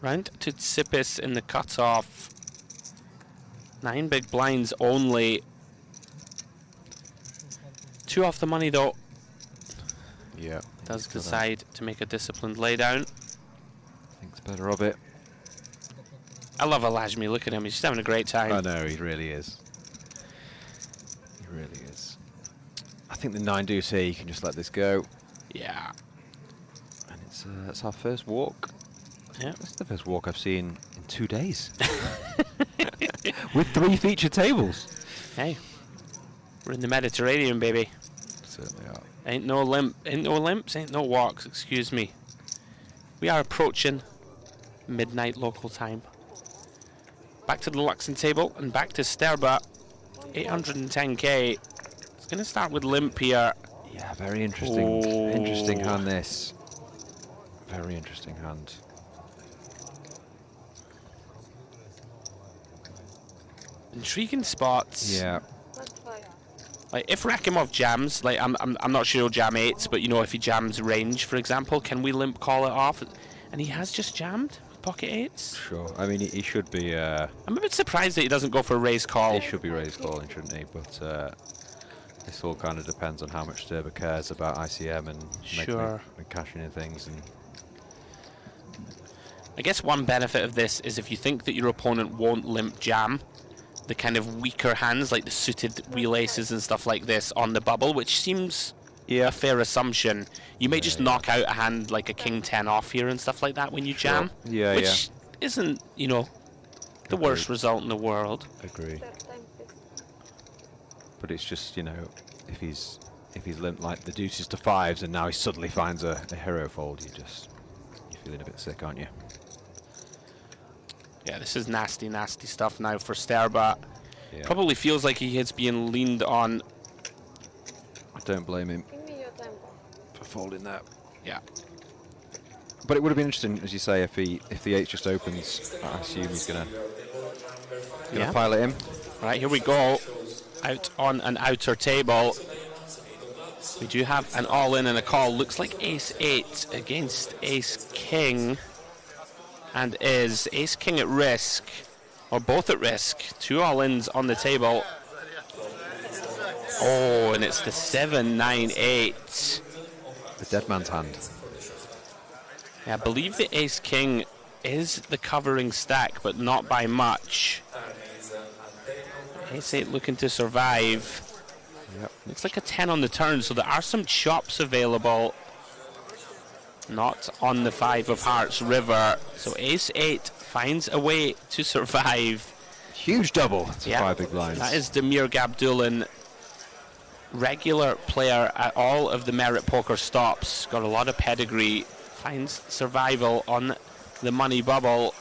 Round to Tsipis in the cutoff. 9 big blinds only. 2 off the money though. Yeah. Does decide to make a disciplined laydown. Thinks better of it. I love Alajmi. Look at him. He's just having a great time. I know, he really is. He really is. I think the 9 deuce here, you can just let this go. Yeah. And it's our first walk. Yeah. It's the first walk I've seen in 2 days. With 3 featured tables. Hey. We're in the Mediterranean, baby. Certainly are. Ain't no limps, ain't no walks, excuse me. We are approaching midnight local time. Back to the Luxon table and back to Sterba. 810k. It's going to start with limp here. Yeah, very interesting. Interesting hand this. Very interesting hand. Intriguing spots. Yeah. Like if Rakimov jams, like I'm not sure he'll jam 8s, but you know if he jams range, for example, can we limp call it off? And he has just jammed with pocket 8s. Sure. I mean, he should be. I'm a bit surprised that he doesn't go for a raise call. He should be raise calling, shouldn't he? But this all kind of depends on how much Sterba cares about ICM and and cashing in things. And I guess one benefit of this is if you think that your opponent won't limp jam, the kind of weaker hands like the suited wheel aces and stuff like this on the bubble, which seems a fair assumption. You may just knock out a hand like a king 10 off here and stuff like that when you jam, which isn't, you know, the worst result in the world. Agree. But it's just, you know, if he's limped like the deuces to 5s and now he suddenly finds a hero fold, you're feeling a bit sick, aren't you? Yeah, this is nasty, nasty stuff now for Sterba. Yeah. Probably feels like he is being leaned on. I don't blame him for folding that. Yeah. But it would have been interesting, as you say, if the 8 just opens. I assume he's gonna pilot him. Right, here we go. Out on an outer table. We do have an all-in and a call. Looks like ace 8 against ace king. And is ace king at risk, or both at risk? 2 all-ins on the table. Oh, and it's the 7-9-8. The dead man's hand. Yeah, I believe the ace king is the covering stack, but not by much. Ace 8 looking to survive. Yep. Looks like a 10 on the turn, so there are some chops available. Not on the 5 of hearts river. So ace 8 finds a way to survive. Huge double to 5 big blinds. That is Demir Gabdulin, regular player at all of the Merit Poker stops. Got a lot of pedigree. finds survival on the money bubble.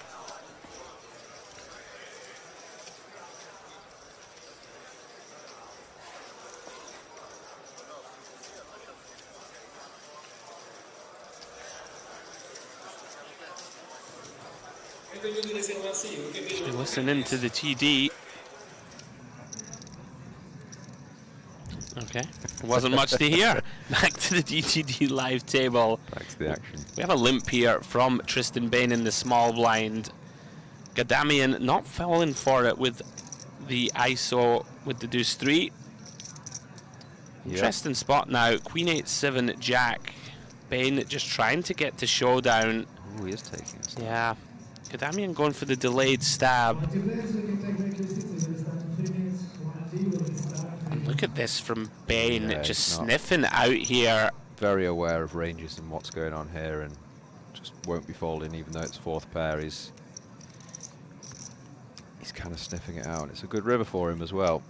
Listening to the TD. Okay, wasn't much to hear. Back to the DTD live table. Back to the action. We have a limp here from Tristan Bain in the small blind. Gadamian not falling for it with the ISO with the deuce 3. Interesting spot now. Queen 8-7 Jack. Bain just trying to get to showdown. Ooh, he is taking it. Yeah. Gadamian going for the delayed stab. Look at this from Bain, Yeah, just he's not sniffing out here. very aware of ranges and what's going on here, and just won't be folding even though it's fourth pair. He's kind of sniffing it out. It's a good river for him as well.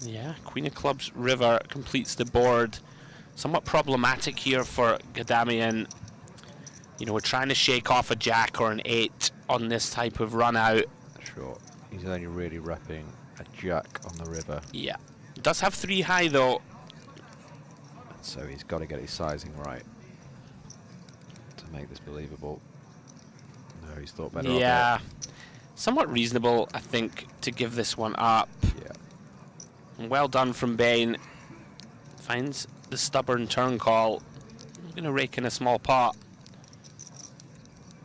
Yeah, Queen of Clubs river completes the board. Somewhat problematic here for Gadamian. You know, we're trying to shake off a jack or an 8 on this type of run out. Sure. He's only really repping a jack on the river. Yeah. Does have 3 high though. So he's got to get his sizing right to make this believable. No, he's thought better of Yeah. it. Somewhat reasonable, I think, to give this one up. Yeah. Well done from Bain. Finds the stubborn turn call. I'm going to rake in a small pot.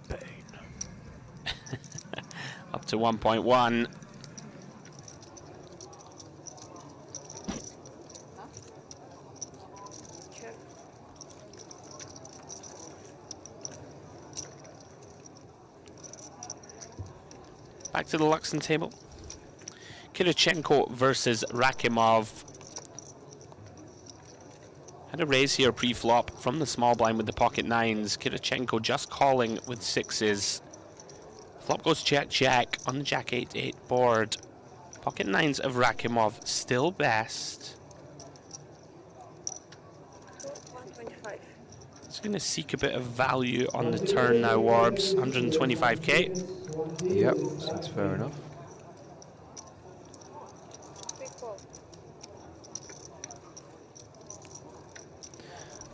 Bain. Up to 1.1. Back to the Luxon table. Kirichenko versus Rakimov. Had a raise here pre-flop from the small blind with the pocket 9s. Kirichenko just calling with 6s. Flop goes check on the jack 8-8 board. Pocket 9s of Rakimov still best. 125. It's going to seek a bit of value on the turn now, Warbs. 125k. Yep, seems fair enough.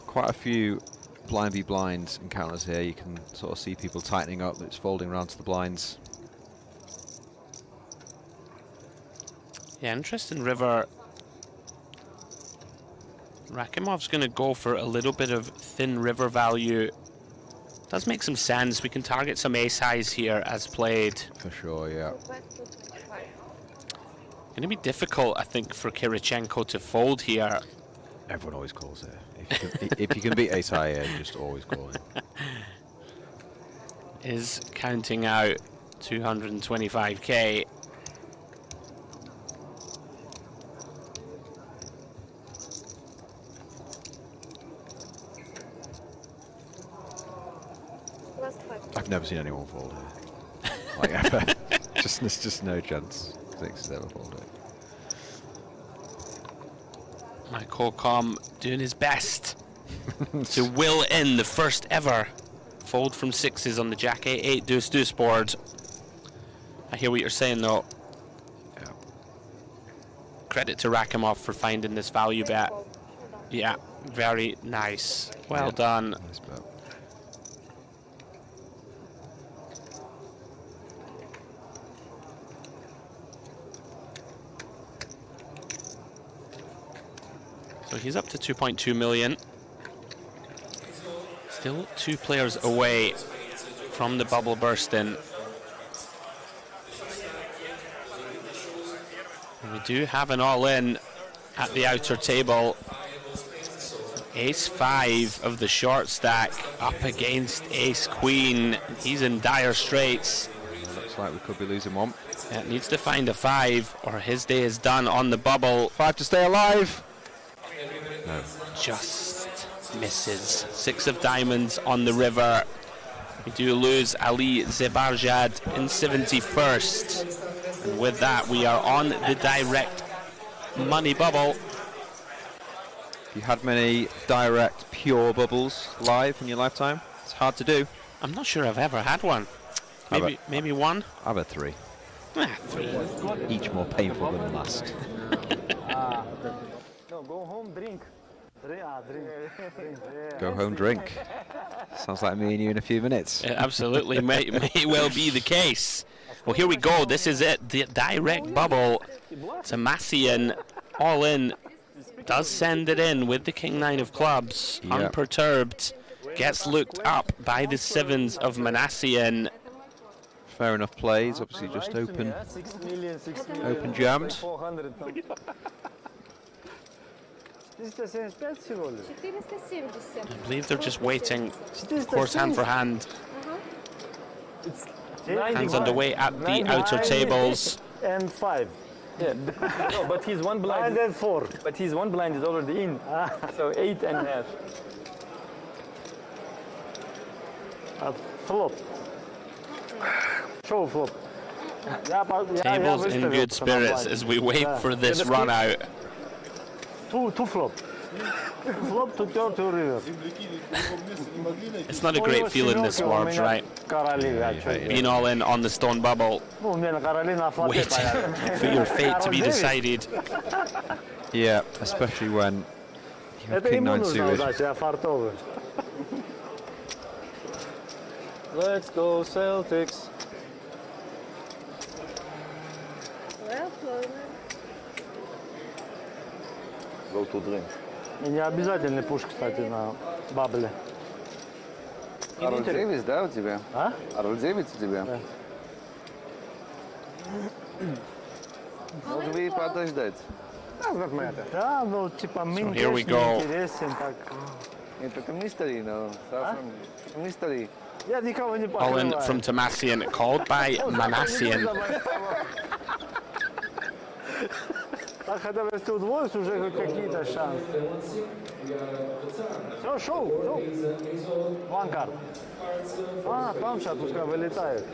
Quite a few blind v blind encounters here. You can sort of see people tightening up. It's folding around to the blinds. Yeah, interesting river. Rakimov's going to go for a little bit of thin river value. Does make some sense. We can target some ace highs here as played. For sure, yeah. Going to be difficult, I think, for Kirichenko to fold here. Everyone always calls it. If you can beat ace high here, just always call it. Is counting out 225k. I've never seen anyone fold here. Like ever. There's just no chance Six has ever folded. My co-com doing his best to will in the first ever fold from 6s on the jack 8-8 deuce board. I hear what you're saying though. Yeah. Credit to Rakimov for finding this value bet. Yeah, very nice. Well done. Nice bet. So he's up to 2.2 million. Still 2 players away from the bubble bursting. And we do have an all-in at the outer table. Ace-5 of the short stack up against Ace-Queen. He's in dire straits. Looks like we could be losing one. Yeah, needs to find a 5 or his day is done on the bubble. 5 to stay alive. No. Just misses. 6 of diamonds on the river. We do lose Ali Zebarjad in 71st. And with that, we are on the direct money bubble. You had many direct pure bubbles live in your lifetime? It's hard to do. I'm not sure I've ever had one. Maybe one. I've had 3. 3. Each more painful than the last. No, go home, drink. Drink. Go home, drink. Sounds like me and you in a few minutes. It absolutely may well be the case. Well, here we go. This is it. The direct bubble. Tomasian all in. Does send it in with the King-9 of clubs. Yep. Unperturbed. Gets looked up by the 7s of Manassian. Fair enough plays. Obviously just open jammed. 475 всего ли? 470. I believe they're just waiting, of course, hand for hand. Hands underway at the outer tables. And 5. Yeah. No, but he's one blind. And then 4. But he's one blind is already in. So 8.5. Flop. Show flop. Tables in good spirits as we wait for this run out. Two flop. Flop to turn to river. It's not a great feeling this Warbs, right? Being all in on the stone bubble. Waiting for your fate to be decided. Yeah, especially when you have King-9 suited. Let's go Celtics. Well, Go to drink. И не обязательный пуш, кстати, на бабле. Арл 9, да, у тебя? А? Арл 9 у тебя? Да. Мог бы и подождать. Да, ну, типа, here we go. интересен, так. Нет, это мистери, но... Мистери. Я никого не All in from Tomasian, called by Manassian. Так, хотя бы если удвоишь, уже хоть какие-то шансы. Все, шоу. One card. Там сейчас пускай вылетает.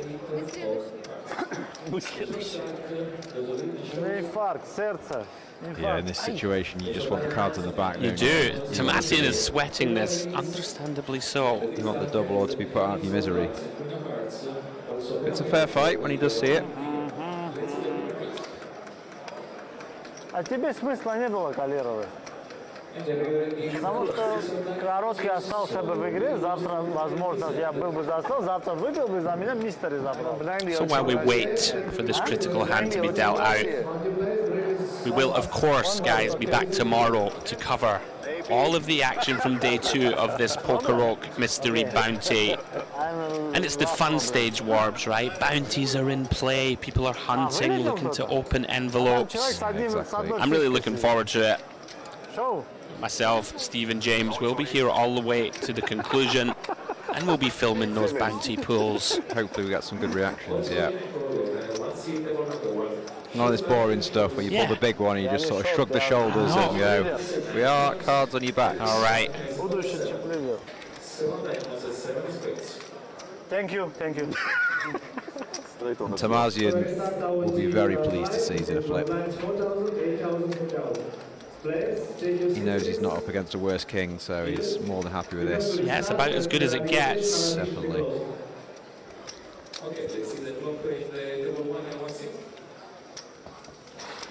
Инфаркт, сердце. Yeah, in this situation, you just want the cards in the back. You do. Tomasian is sweating this, understandably so. You want the double or to be put out of your misery. It's a fair fight when he does see it. А тебе смысла не было калировать. Потому что короткий остался бы в игре, завтра, возможно, я был бы за стол, завтра выпил бы за меня, мистери забрал. So while we wait for this critical hand to be dealt out, we will, of course, guys, be back tomorrow to cover all of the action from day 2 of this PokerOK Mystery Bounty. And it's the fun stage, Warbs, right? Bounties are in play, people are hunting, looking to open envelopes. Exactly. I'm really looking forward to it. Show. Myself, Steve and James will be here all the way to the conclusion, and we'll be filming those bounty pools. Hopefully we get some good reactions, yeah. Not this boring stuff where you pull the big one and you just sort of shrug the shoulders and go, we are cards on your back. All right. Thank you. And Tomasian will be very pleased to see he's in a flip. He knows he's not up against a worse king, so he's more than happy with this. Yeah, it's about as good as it gets. Definitely. Okay, let's see the clock page, the table 1 and 1 6.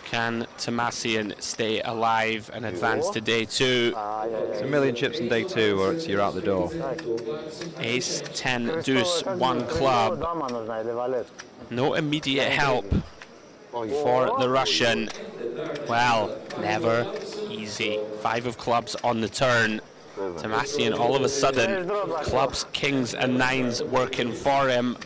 Can Tomasian stay alive and advance to day 2? It's a million chips in day 2 or you're out the door. Ace, 10, deuce, 1 club. No immediate help for the Russian. Well, never easy. 5 of clubs on the turn. Tomasian all of a sudden, clubs, kings and 9s working for him.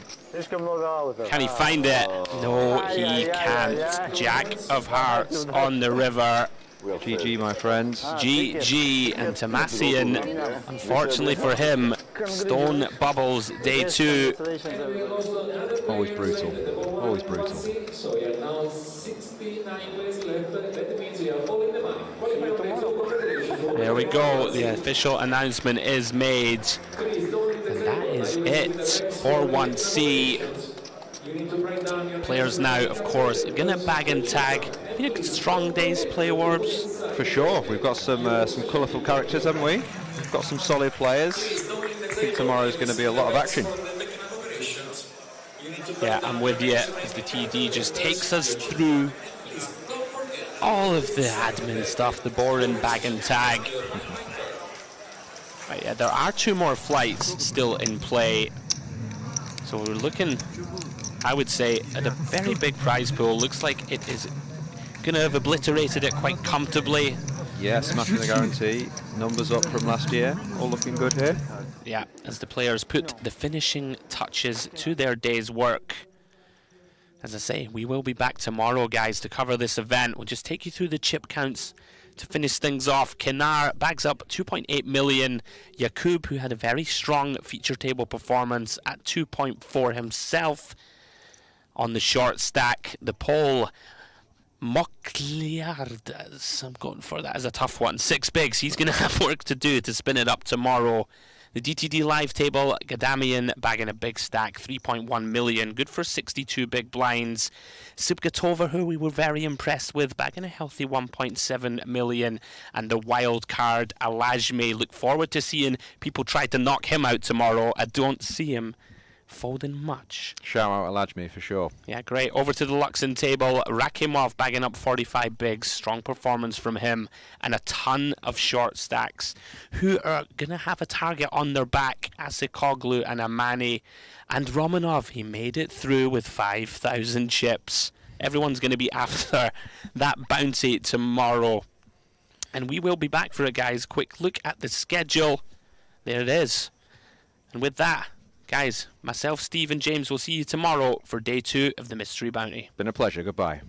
Can he find it? No, he can't. Jack of hearts on the river. GG, my friends. GG, and Tomasian, unfortunately for him, stone bubbles day 2. Always brutal. Always brutal. So you are now 69 minutes left. That means you are all in the money. Qualified for confederation. There we go. The official announcement is made. And that is it for 1C. Players now, of course, going to bag and tag. Been a strong day's play, Warbs. For sure. We've got some colourful characters, haven't we? We've got some solid players. think tomorrow is going to be a lot of action. Yeah, I'm with you as the TD just takes us through all of the admin stuff, the boring bag and tag. Right, yeah, there are 2 more flights still in play. So we're looking, I would say, at a very big prize pool. Looks like it is going to have obliterated it quite comfortably. Yeah, smashing the guarantee. Numbers up from last year. All looking good here. Yeah, as the players put the finishing touches to their day's work. As I say, we will be back tomorrow, guys, to cover this event. We'll just take you through the chip counts to finish things off. Kenar bags up 2.8 million. Yakub, who had a very strong feature table performance at 2.4 himself. On the short stack, the Pole Mokliardas, I'm going for that as a tough one. 6 bigs. He's going to have work to do to spin it up tomorrow. The DTD live table, Gadamian bagging a big stack, 3.1 million, good for 62 big blinds. Sibgatova, who we were very impressed with, bagging a healthy 1.7 million. And the wild card, Alajme, look forward to seeing people try to knock him out tomorrow. I don't see him folding much. Shout out Alajme for sure. Yeah, great. Over to the Luxon table. Rakimov bagging up 45 bigs. Strong performance from him. And a ton of short stacks who are going to have a target on their back. Asikoglu and Amani. And Romanov, he made it through with 5,000 chips. Everyone's going to be after that bounty tomorrow. And we will be back for it, guys. Quick look at the schedule. There it is. And with that, guys, myself, Steve, and James will see you tomorrow for day 2 of the Mystery Bounty. Been a pleasure. Goodbye.